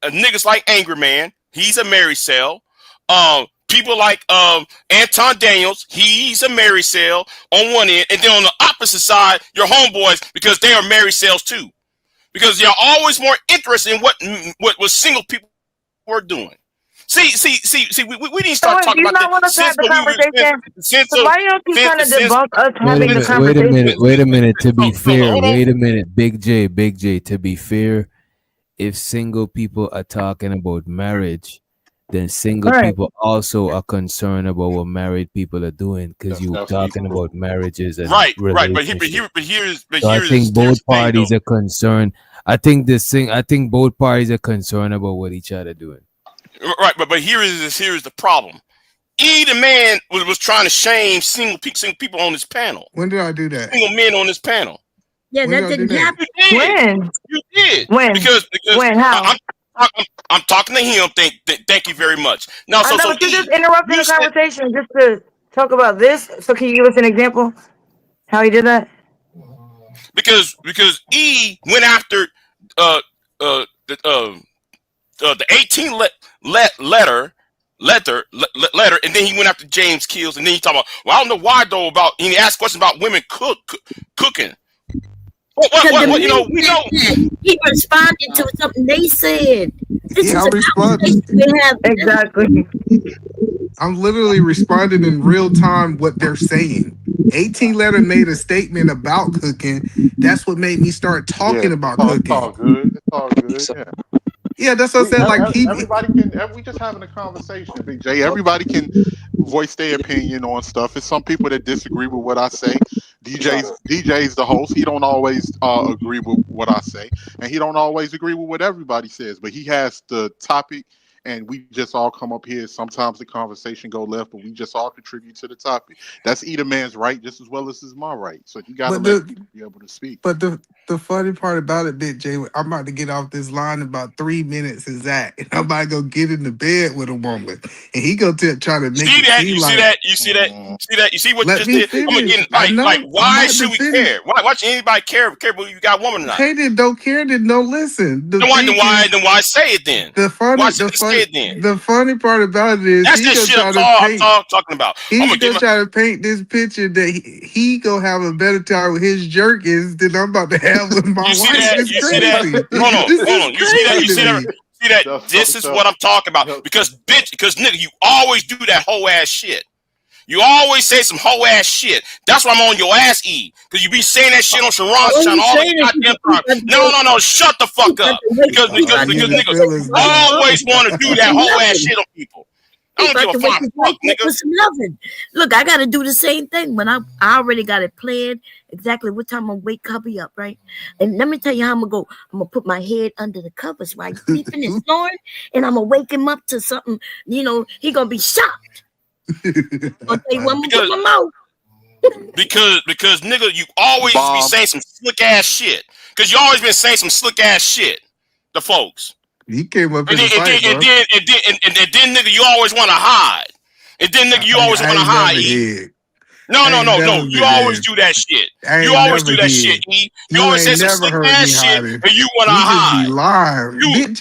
niggas like Angry Man. He's a married sale. People like Anton Daniels. He's a married sale on one end, and then on the opposite side, your homeboys because they are married sales too. Because you're always more interested in what single people are doing. See, we need to So start wait, do talking you about not that want us to have since the we were conversation? So why don't you trying to since debunk us having the conversation? Wait a minute. To be fair, hold on. wait a minute. Big J. To be fair, if single people are talking about marriage, then single Right. people also are concerned about what married people are doing because you talking true. about marriages and Right. relationships. But here's So I think the both thing though. parties are concerned. I think both parties are concerned about what each other doing. Right, but here is the problem. Either man was trying to shame single people on this panel. When did I do that? Single men on this panel. Yeah, When that did I do didn't that? happen. When? You did. When? Because When? How? I'm talking to him. Thank you very much. Now, I know, but you're just interrupting the conversation just to talk about this. So can you give us an example how he did that? Because E went after uh uh the uh, the 18 letter, and then he went after James Kills, and then he talking about, well, I don't know why though about, and he asked questions about women cooking. What you know, we know. He responded to something they said. This Yeah, is I'm a responding. conversation we have. Exactly. I'm literally responding in real time what they're saying. 18 letter made a statement about cooking. That's what made me start talking about It's cooking. all good. It's all good. Yeah. Yeah, that's what I said. Like Everybody can. We just having a conversation, Big J. Everybody can voice their opinion on stuff. It's some people that disagree with what I say. DJ's the host. He don't always agree with what I say, and he don't always agree with what everybody says. But he has the topic, and we just all come up here. Sometimes the conversation go left, but we just all contribute to the topic. That's either man's right just as well as is my right. So you got to let people be able to speak. But the funny part about it, Big J, I'm about to get off this line in about 3 minutes exact, and I'm about to go get in the bed with a woman, and he go try to make See it that? seem You see like, that? You see that? See that? You see what you let just me did? I'm finish. getting I know. like, I'm why about should to we finish. care? Why should anybody care whether you got a woman or not? Hey, then don't care, then don't listen. Then why say it then? Why should they say it then? The funny part about it is That's he the gonna shit try I'm to paint. talking about. I'm He gonna get gonna try to paint this picture that he gonna have a better time with his jerkins than I'm about to have with my You see wife. that? It's You see that? crazy. Hold on, This hold on. is You see that? You crazy see to that? me. See that? This is what I'm talking about. Because nigga, you always do that whole ass shit. You always say some whole ass shit. That's why I'm on your ass, E. Because you be saying that shit on Sharon's channel all the goddamn time. No. Shut the fuck up. Because niggas always want to do that whole ass shit on people. I don't give a fuck, nigga. Look, I gotta do the same thing when I already got it planned exactly what time I'm gonna wake Cubby up, right? And let me tell you how I'm gonna go. I'm gonna put my head under the covers, right? Sleeping and snoring, and I'm gonna wake him up to something, he gonna be shocked. I'll tell you one more my mouth. Because nigga, you always be saying some slick ass shit. Because you always been saying some slick ass shit to folks. He came up And then, nigga, you always want to hide. And then, nigga, you always want to hide. No. You always do that shit. You always do that shit, E. You always say some slick ass shit, and you want to hide. No,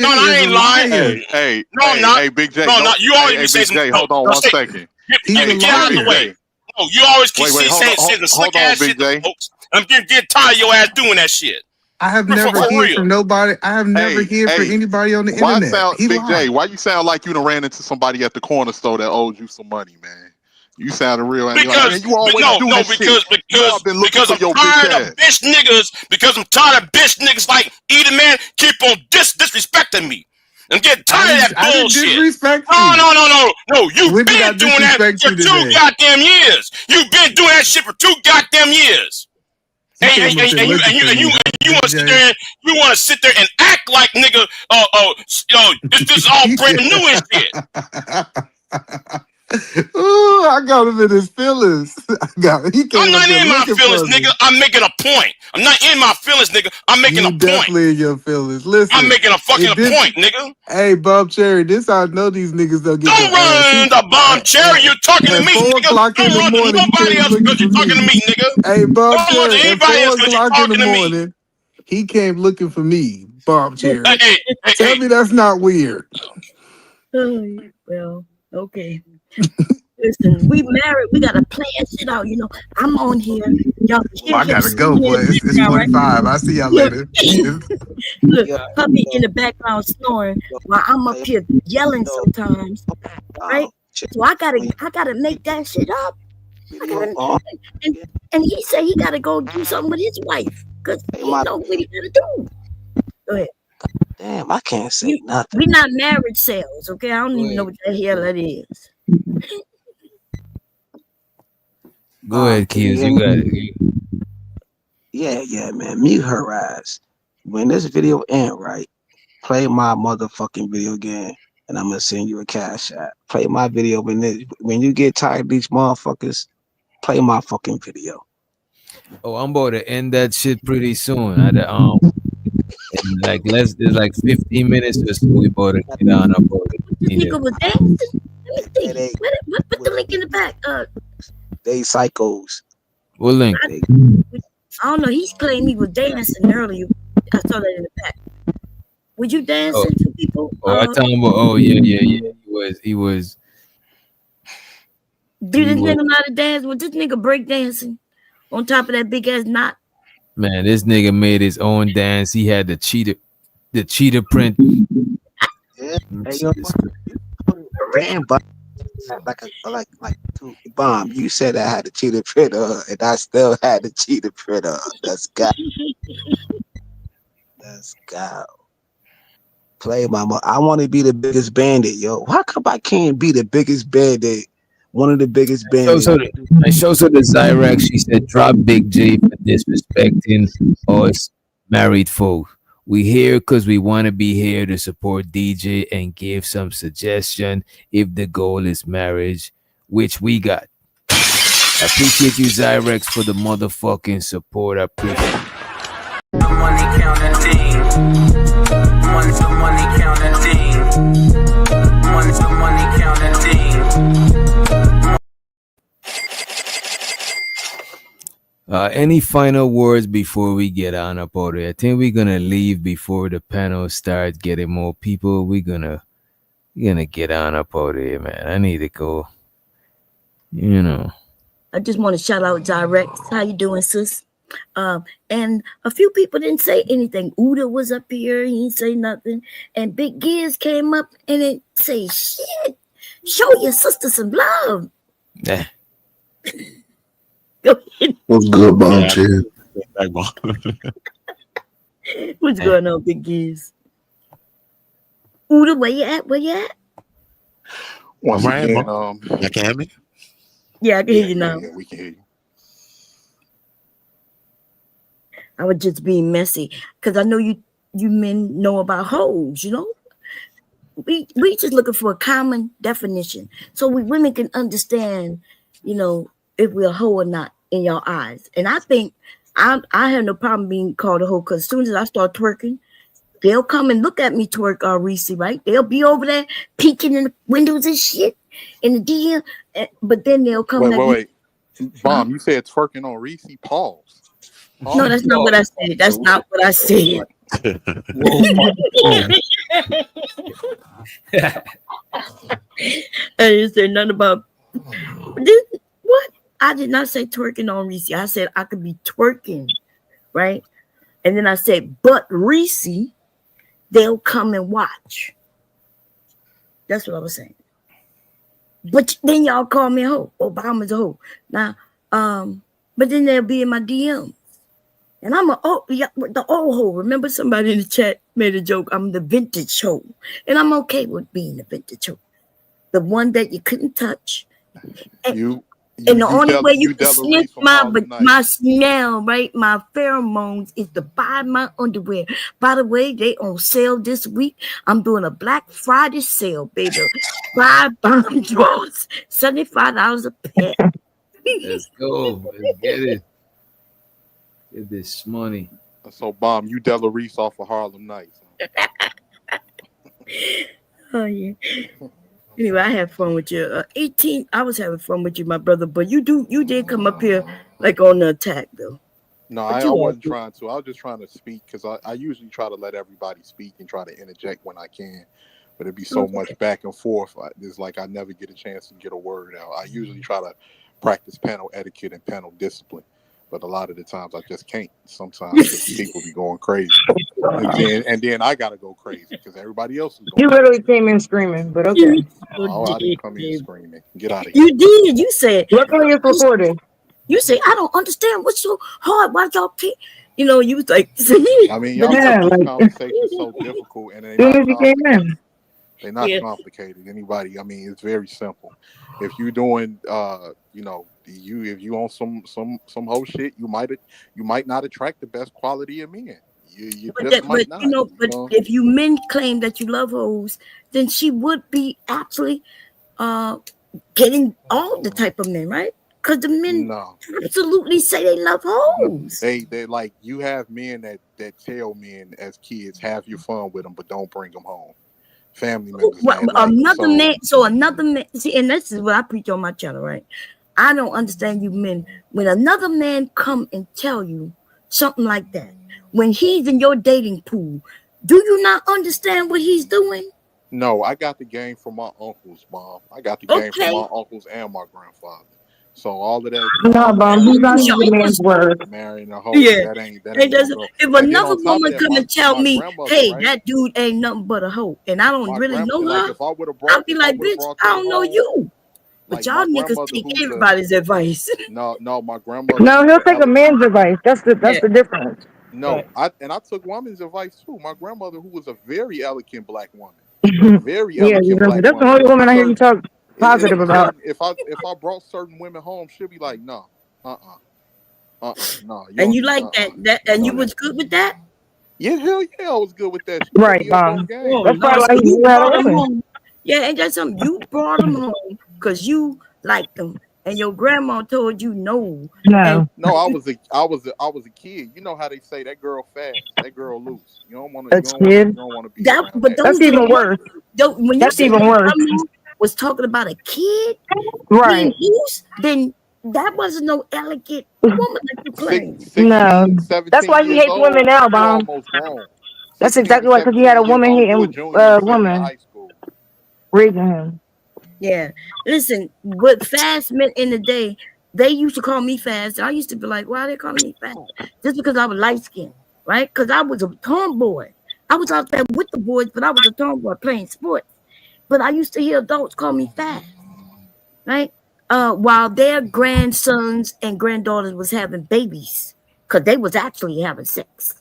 I ain't lying. Hey, no, I'm not. Hey, Big J. No, not. You always be saying some. Hold on 1 second. Get out of the way. No, you always keep saying some slick ass shit to folks. I'm getting tired of your ass doing that shit. I have never heard from nobody. I have never heard from anybody on the internet. Big J, why you sound like you done ran into somebody at the corner store that owed you some money, man? You sounded real. Because you always do this shit. Because I'm tired of bitch niggas. Because I'm tired of bitch niggas like Eden Man keep on disrespecting me. I'm getting tired of that bullshit. No. You've been doing that for 2 goddamn years. You've been doing that shit for 2 goddamn years. And you want to sit there. You want to sit there and act like nigga. This is all brand new and shit. Ooh, I got him in his feelings. I'm not in my feelings, nigga. I'm making a point. I'm not in my feelings, nigga. I'm making a point. Definitely in your feelings. Listen, I'm making a fucking point, nigga. Hey, Bob Cherry, this how I know these niggas don't get. Don't run the bomb, Cherry. You're talking to me, nigga. Don't run to nobody else because you're talking to me, nigga. Hey, Bob Don't run to Cherry, at anybody else 4 because you're o'clock in the talking to me. morning, he came looking for me, Bob Cherry. Hey, Tell me that's not weird. Well, okay. Listen, we married. We gotta plan shit out. I'm on here. Y'all, I gotta go, boy. It's 45. I'll see y'all later. Look, puppy in the background snoring while I'm up here yelling sometimes, right? So I gotta make that shit up. And he said he gotta go do something with his wife because he know what he gotta do. Go ahead. Damn, I can't say nothing. We're not marriage sales, okay? I don't even know what the hell that is. Go ahead, Keys. You got it. Yeah, man. Mute her ass. When this video end, right? Play my motherfucking video again, and I'm gonna send you a cash app. Play my video when you get tired of these motherfuckers. Play my fucking video. Oh, I'm about to end that shit pretty soon. There's like 15 minutes or so. We about to get on about it. Nigga was dancing. Let me see. Put the link in the back. They psychos. What link? They, I don't know. He's claimed he was dancing earlier. I saw that in the back. Would you dancing for people? I talking about. Oh yeah. He was. Do this nigga know how to dance? Was this nigga break dancing on top of that big ass knot? Man, this nigga made his own dance. He had the cheetah print. yeah, hey, yo, ran, but like two bomb. You said I had the cheetah print and I still had the cheetah print Let's go. Let's go. Play mama. I want to be the biggest bandit, yo. How come I can't be the biggest bandit? One of the biggest bandits. I showed the Zyrex. She said, "Drop Big J for disrespecting us married folk. We here because we want to be here to support DJ and give some suggestion if the goal is marriage, which we got. I appreciate you, Zyrex, for the motherfucking support. I appreciate it. Money counting team. Money counting team. Money counting team. Any final words before we get on up out there? I think we're gonna leave before the panel starts getting more people. We're gonna get on up out there, man. I need to go. You know. I just want to shout out Zyrex. How you doing, sis? And a few people didn't say anything. Uda was up here, he didn't say nothing. And Big Giz came up and didn't say shit. Show your sister some love. Yeah. What's good, Bomb Chill? What's going on, Big Giz? Uda, where you at? Where you at? Once again, you can hear me? Yeah, I can hear you now. Yeah, we can hear you. I was just being messy because I know you men know about hoes, you know? We just looking for a common definition so we women can understand, you know, if we're a hoe or not in your eyes. And I think I have no problem being called a hoe because as soon as I start twerking, they'll come and look at me twerk Reese, right? They'll be over there peeking in the windows and shit in the DM, but then they'll come. Wait. Bomb, you said twerking on Reese? Pause. No, that's not what I said. That's not what I said. I didn't say nothing about this. What? I did not say twerking on Reese. I said I could be twerking, right? And then I said, but Reese, they'll come and watch. That's what I was saying. But then y'all call me a hoe. Obama's a hoe. Now, but then they'll be in my DM. And I'm the old hoe. Remember somebody in the chat made a joke. I'm the vintage hoe. And I'm okay with being the vintage hoe. The one that you couldn't touch. And the only way you can sniff my smell, right? My pheromones is to buy my underwear. By the way, they on sale this week. I'm doing a Black Friday sale, baby. 5 bomb drawers, $75 a pair. Let's go. Let's get it. Get this money. So, Bomb, you Della Reese off of Harlem Nights. Oh, yeah. Anyway, I had fun with you. 18, I was having fun with you, my brother. But you did come up here like on the attack, though. No, I wasn't trying to. I was just trying to speak because I usually try to let everybody speak and try to interject when I can. But it'd be so much back and forth. It's like I never get a chance to get a word out. I usually try to practice panel etiquette and panel discipline. But a lot of the times I just can't. Sometimes people be going crazy. And then I got to go crazy because everybody else is going You literally came in screaming, but okay. Oh, I didn't come in screaming. Get out of here. You did. You said. Luckily it's recorded. You say, I don't understand what's so hard. Why y'all pick? You know, you was like. I mean, y'all make these conversations so difficult. And they're not complicated. Anybody, I mean, it's very simple. If you're doing, if you on some whole shit, you might not attract the best quality of men. You just might not. If you men claim that you love hoes, then she would be actually getting all the type of men, right? Because the men absolutely say they love hoes. They like, you have men that tell men as kids, have your fun with them, but don't bring them home. Family members. Another man. See, and this is what I preach on my channel, right? I don't understand you men. When another man come and tell you something like that, when he's in your dating pool, do you not understand what he's doing? No, I got the game from my uncles, Mom. I got the game from Okay. my uncles and my grandfather. So all of that, No, Mom, he's not Your using man's uncles, word. marrying a hoe, yeah. that ain't It gonna doesn't. go. If And then another on top of woman that, come and tell my me, grandmother, "Hey, right? that dude ain't nothing but a hoe," and I don't My really know like her, if I would have I'll brought be like, "Bitch, I her don't know home, you." But like y'all my niggas grandmother, take who's a everybody's advice. no, my grandmother, No, who's he'll an take a man's advice. That's Yeah. the difference. no, I took woman's advice too. My grandmother, who was a very elegant black woman, very Yeah, elegant black that's the woman. only woman I hear you talk It'd positive be about. certain if I brought certain women home, she'll be like, no, no, you And don't you need, like that, and you no, was good with that? yeah, hell yeah, I was good with that. She put Right, me up on Mom. game. Oh That's Lord, probably so why he you knew how to brought them women. home. Yeah, ain't that something? You brought them home because you liked them, and your grandma told you no. And No, I was a kid. You know how they say that girl fast, that girl loose. You don't want to, A kid. be that, around but that. That's those are the even worse. ones. When you That's said even your worse. grandma was talking about a kid being Right. loose, then that wasn't no elegant woman that you claim. 16, No. That's 17 why he years hates women old, now, you Mom. almost grown. That's 16 to exactly why, because he had 17 a years woman old, you a hating junior and senior in woman high school. raising him. Yeah. Listen, what fast meant in the day, they used to call me fast. I used to be like, why are they calling me fast? Just because I was light skinned, right? Because I was a tomboy. I was out there with the boys, but I was a tomboy playing sports. But I used to hear adults call me fast, right? While their grandsons and granddaughters was having babies, because they was actually having sex.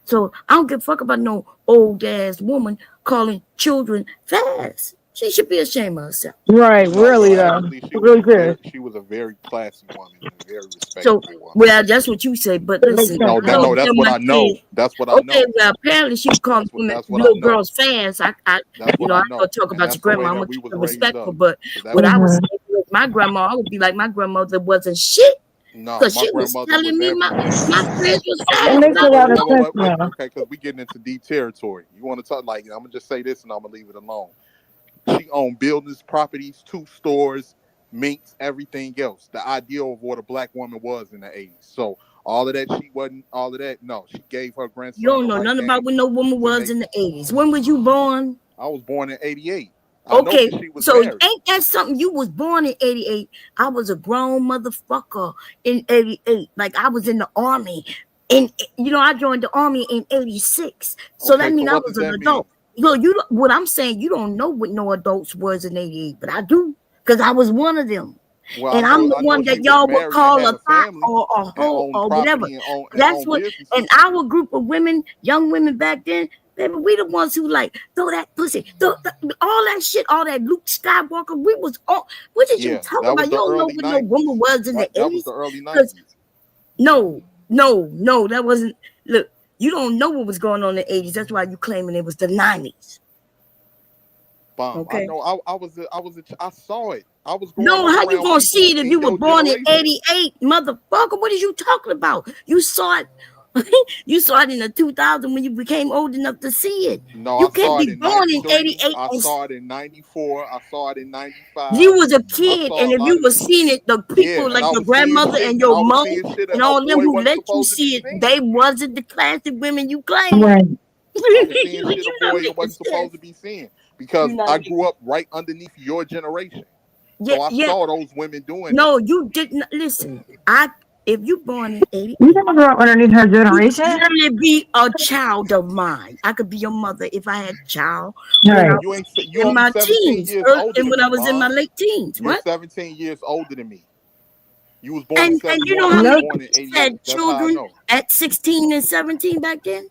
So I don't give a fuck about no old ass woman calling children fast. She should be ashamed of herself. Right, No, really well, though. actually, Really good. she was a very classy woman and a very So, respectable woman. well, that's what you say. But listen, No, I don't that's tell what my I know. kids. That's what I Okay, know. well, apparently she was calling women, That's what I little know. girls fast. I That's what I I ain't gonna know, talk and about your that's the way grandma. I'm that gonna we keep was it raised respectful. up. But So that's what I what was saying was my grandma, I would be like my grandmother wasn't shit No, because my she was grandmother was telling me everything. my friends was It fast. makes And I a lot of was sense Wait, now. okay, because we getting into deep territory. You want to talk like I'm gonna just say this and I'm gonna leave it alone. She owned buildings, properties, 2 stores, minks, everything else. The ideal of what a black woman was in the 80s. So all of that, she wasn't all of that. No, she gave her you grandson don't the know right nothing about game what no woman to was make. in the 80s. When was you born? I was born in 88. I know Okay, because she was so married. ain't that something? You was born in 88. I was a grown motherfucker in 88. Like I was in the army. And I joined the army in 86. So that Okay, so means I what was does an that mean? adult. What I'm saying, you don't know what no adults was in 88, but I do, because I was one of them. Well, And I'm the I know one she that was y'all would married and call had a a thought family or a and hoe owned or whatever. property and That's owned what, and businesses. our group of women, young women back then, baby, we the ones who like throw that pussy, all that shit, all that Luke Skywalker. We was all. What did you Yeah, talk that about? was You the don't know early what no woman 90s. was in the That was 80s, the early because 90s. no, that wasn't. Look, you don't know what was going on in the 80s. That's why you claiming it was the 90s. Bomb. I Okay. know. I saw it. I was growing No, up how you around gonna see people it if in you were your born in generation. 88, motherfucker? What are you talking about? You saw it. You saw it in the 2000 when you became old enough to see it. No, You I can't saw it be in born in 93. 88 I and saw it in 94. I saw it in 95. you was a I kid, saw and a if lot you of were seeing it, the yeah, people and like I your was seeing grandmother shit, and and your I was mom seeing shit that and a all them boy who wasn't let you supposed to be see it, seeing. they wasn't the classic women you claim. Right. I was seeing shit a You're not boy making wasn't sense. supposed to be seeing because You're not I making. grew up right underneath your generation. Yeah, So I yeah. saw those women doing that. No, you didn't listen. If you born in 88, You didn't grow up underneath her you could generation. literally be a child of mine. I could be your mother if I had a child when I Right. was You in only my 17 teens, years older and than when I me, was in my Mom. late teens. You're What? 17 years older than me. You was born in And you know 71. how I was many Nope. born in kids 88. had That's how I children know. at 16 and 17 back then?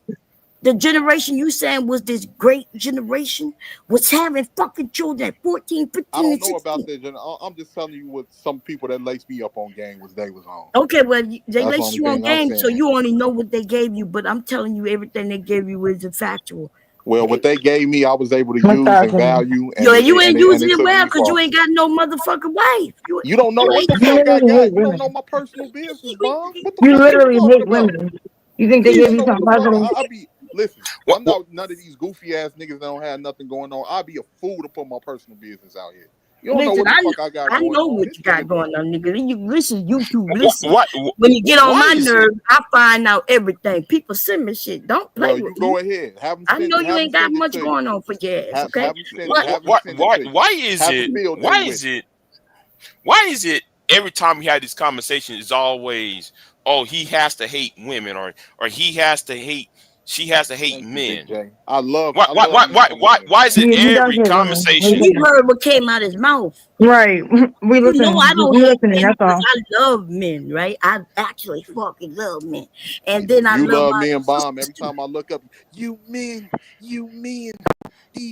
The generation you saying was this great generation was having fucking children at 14, I 15, don't and know about 16. that. I'm just telling you what some people that laced me up on game was they was on. Okay, well, they That's the laced only you on thing I'm game, so saying. you only know what they gave you. But I'm telling you, everything they gave you is factual. Well, what they gave me, I was able to use and Misogyny. value, Yo, you ain't and using it it took well me because you far. ain't got no motherfucking wife. You You don't know what ain't the You fuck I literally hate got. You don't women. know my personal business, Mom. What the You fuck are you literally talking hate about? women. You think they You gave don't you know what something the fuck. positive? I be listen. What, I'm what not none of these goofy ass niggas that don't have nothing going on. I'd be a fool to put my personal business out here. You don't know Listen, what the fuck I got I going know on. what This you got nigga- going on, nigga. You listen, YouTube, listen. What? When you get on Why my is it? nerves, I find out everything. People send me shit. Don't play Well, you with go me. ahead. Have them I send know it. you Have them ain't got send it much to you. going on for your ass, okay? Have them send But it. Have them send it to you. Why is Have a it? field day Why with is it? Why is it every time we have this conversation is always, oh, he has to hate women, or he has to hate, she has to hate Thank you, Big men. J. I love Why men and women. Why is it He does every hate women. conversation? you heard what came out his mouth. Right. We You know listen. I don't We hate listening. men That's because all. I love men, right? I actually fucking love men. And then I You love love my me and Bomb. sisters Every too. time I look up, you men.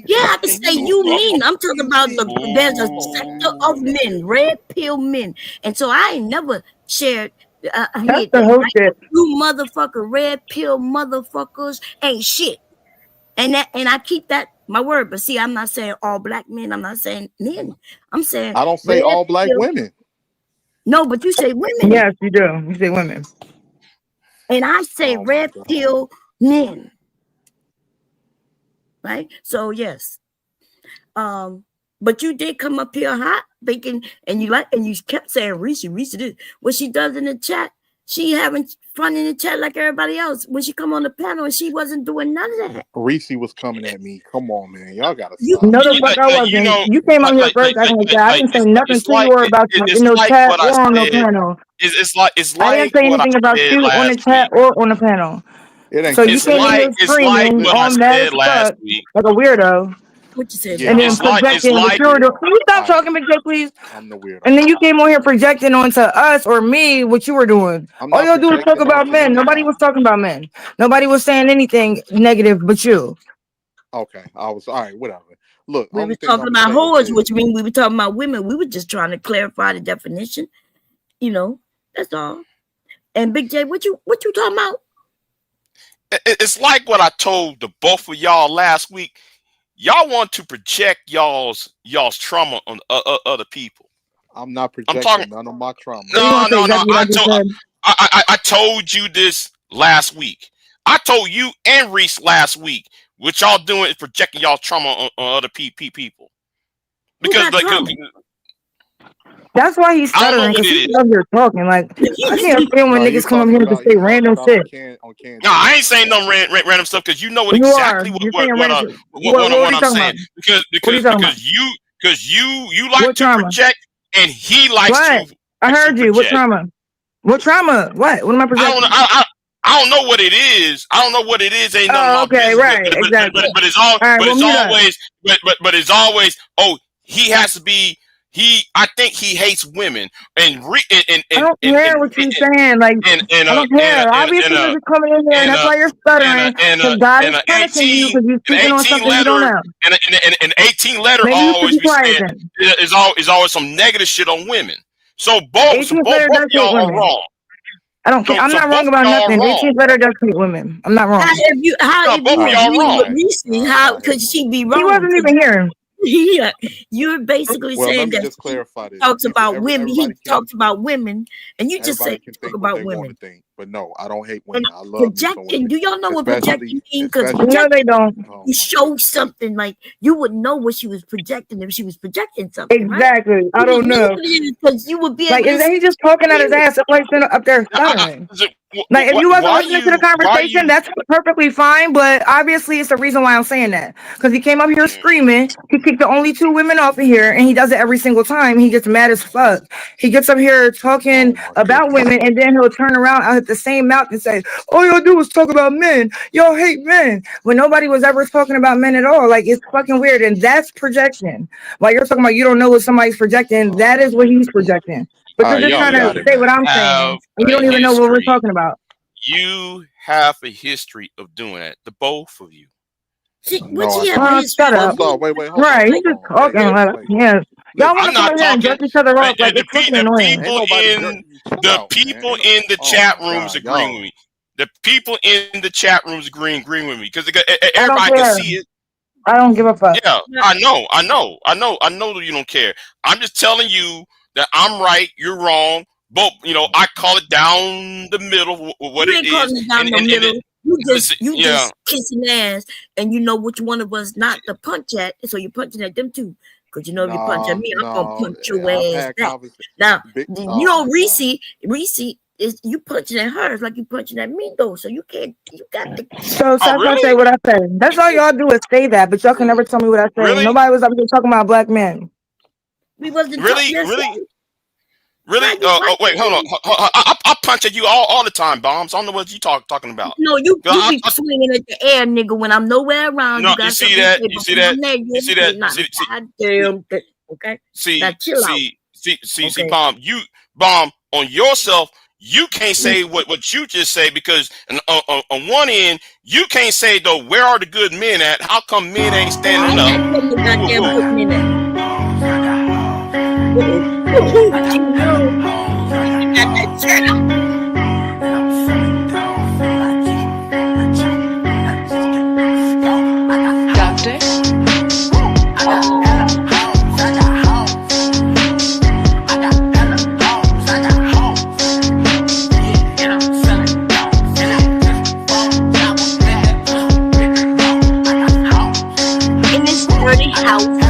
Yeah, I can say you mean. I'm talking about there's a sector of Ooh. men, red pill men. And so I ain't never shared That's hate the that, whole right? shit. You motherfucker red pill motherfuckers ain't shit. And I keep that my word. But see, I'm not saying all black men. I'm not saying men. I'm saying I don't say red all black pill. women. No, but you say women. Yes, you do. You say women. And I say Oh my red god. pill men. Right? So yes. But you did come up here hot, thinking, and you kept saying Reese this. What she does in the chat, she having fun in the chat like everybody else. When she come on the panel, and she wasn't doing none of that. Reese was coming at me. Come on, man. Y'all gotta You stop. No, the You fuck I you wasn't. know, You came out here like first acting like that. I didn't say nothing it's to you like or about you in it's no like chat what I or on no said. panel. It's I didn't like say what I anything about said you on the last chat week. or on the panel. It ain't So you It's came in controversial. here like screaming, what I all mad as said last fuck, week. like a weirdo, what you said Yeah, and then It's I'm the like projecting what weirdo. you were doing. Can you stop All right. talking, Big J, please? I'm the weirdo. And then you came on here projecting onto us or me what you were doing. I'm All not y'all do is talk projecting about onto men. Nobody anybody. was talking about men. Nobody was saying anything negative but you. Okay. I was all right, whatever. Look, we only were thing I'm talking gonna about say is whores, this. which means we were talking about women. We were just trying to clarify the definition. That's all. And Big J, what you talking about? It's like what I told the both of y'all last week. Y'all want to project y'all's trauma on other people. I'm not I'm talking. projecting none of my trauma. So you No, want to say no, no. exactly what I just said? I told you this last week. I told you and Reese last week. What y'all doing is projecting y'all trauma on other people. Who Because got trauma? That's why he's I don't know stuttering, what because it he's is. up here talking. Like, I can't stand when No, you're niggas come up talking here to about say random shit. on Can No, I ain't saying no random stuff because you know what You are. exactly You're saying random shit. What are what you I'm talking saying. about? Because What are you because talking about? because you like What to trauma? project and he likes What? to I heard you. What project. trauma? What trauma? What am I projecting? I don't know what it is. I don't know what it is. Ain't none of Oh, my okay, business. right, exactly. But it's All right, well, mute up. it's always. Oh, he has to be. I think he hates women and I don't care what you're saying. Like, I don't care. Obviously, you're just coming in here, and that's why you're stuttering. Because God is punishing you because you're speaking on something you don't know. an 18 letter Maybe you should always be be quiet saying then. is always some negative shit on women. So both 18th letter of does hate y'all are women. wrong. I don't care. I'm So not both wrong of about y'all are nothing. wrong. 18th letter does hate women. I'm not wrong. No, If both you of y'all agree wrong. with Reese, how could she be wrong? He wasn't even here. Yeah, you're basically Well, let saying me that just he clarify this. talks People, about women. He everybody can talks about women, and you just say everybody can talk think what about they want women. to think, but no, I don't hate And women. I love me some projecting, women, do y'all know what projecting means? Because especially. No, they don't. Oh you my show goodness. something like you would know what she was projecting if she was projecting something, right? Exactly. I don't know. Because you would be Like, able to is he see. just talking out his ass and like up there stuttering? Like, if you wasn't listening to the conversation, that's perfectly fine. But obviously, it's the reason why I'm saying that. Because he came up here screaming. He kicked the only two women off of here, and he does it every single time. He gets mad as fuck. He gets up here talking about women, and then he'll turn around out at the same mouth and say, "All y'all do is talk about men. Y'all hate men." When nobody was ever talking about men at all. Like, it's fucking weird, and that's projection. While you're talking about you don't know what somebody's projecting, that is what he's projecting. But All you're right, just y'all trying got to it, say man. what I'm saying, Have and you a don't even know what we're history. talking about. You have a history of doing that. The both of you. No, I don't. Shut up. First off, wait, hold Right, on, he's just wait, talking. Yeah, y'all want I'm to come not in here and talking. jerk each other off like it's fucking The annoying. people in the Oh chat my rooms God, agreeing y'all. with me. The people in the chat rooms agreeing with me because I don't everybody can care. see it. I don't give a fuck. Yeah, I know that you don't care. I'm just telling you that I'm right, you're wrong. Both, I call it down the middle, what You it ain't is, calling it down the middle. You yeah. just kissing ass, and you know which one of us not to punch at, so you're punching at them too. Because you know, if you punch at me, I'm gonna punch your I've ass had back. conversations. Now, Big, you oh know, my Reese is you punching at her like you punching at me though. So you can't. You got to. So Oh, I say what I say. That's all y'all do is say that, but y'all can never tell me what I say. Really? Nobody was up here talking about black men. We wasn't Really? talking. Really? Wait, hold on. I punch at you all the time, Bombs. I don't know what you talking about. No, you I- be swinging at the air, nigga. When I'm nowhere around, No, you got you see something that? to say, You but see when that? I'm there, You see that? ain't not See, goddamn thing. Okay. Now chill out. See, Bomb on yourself. You can't say what you just say because on one end you can't say though. Where are the good men at? How come men ain't standing up? Goddamn good men Doctor. in this dirty house.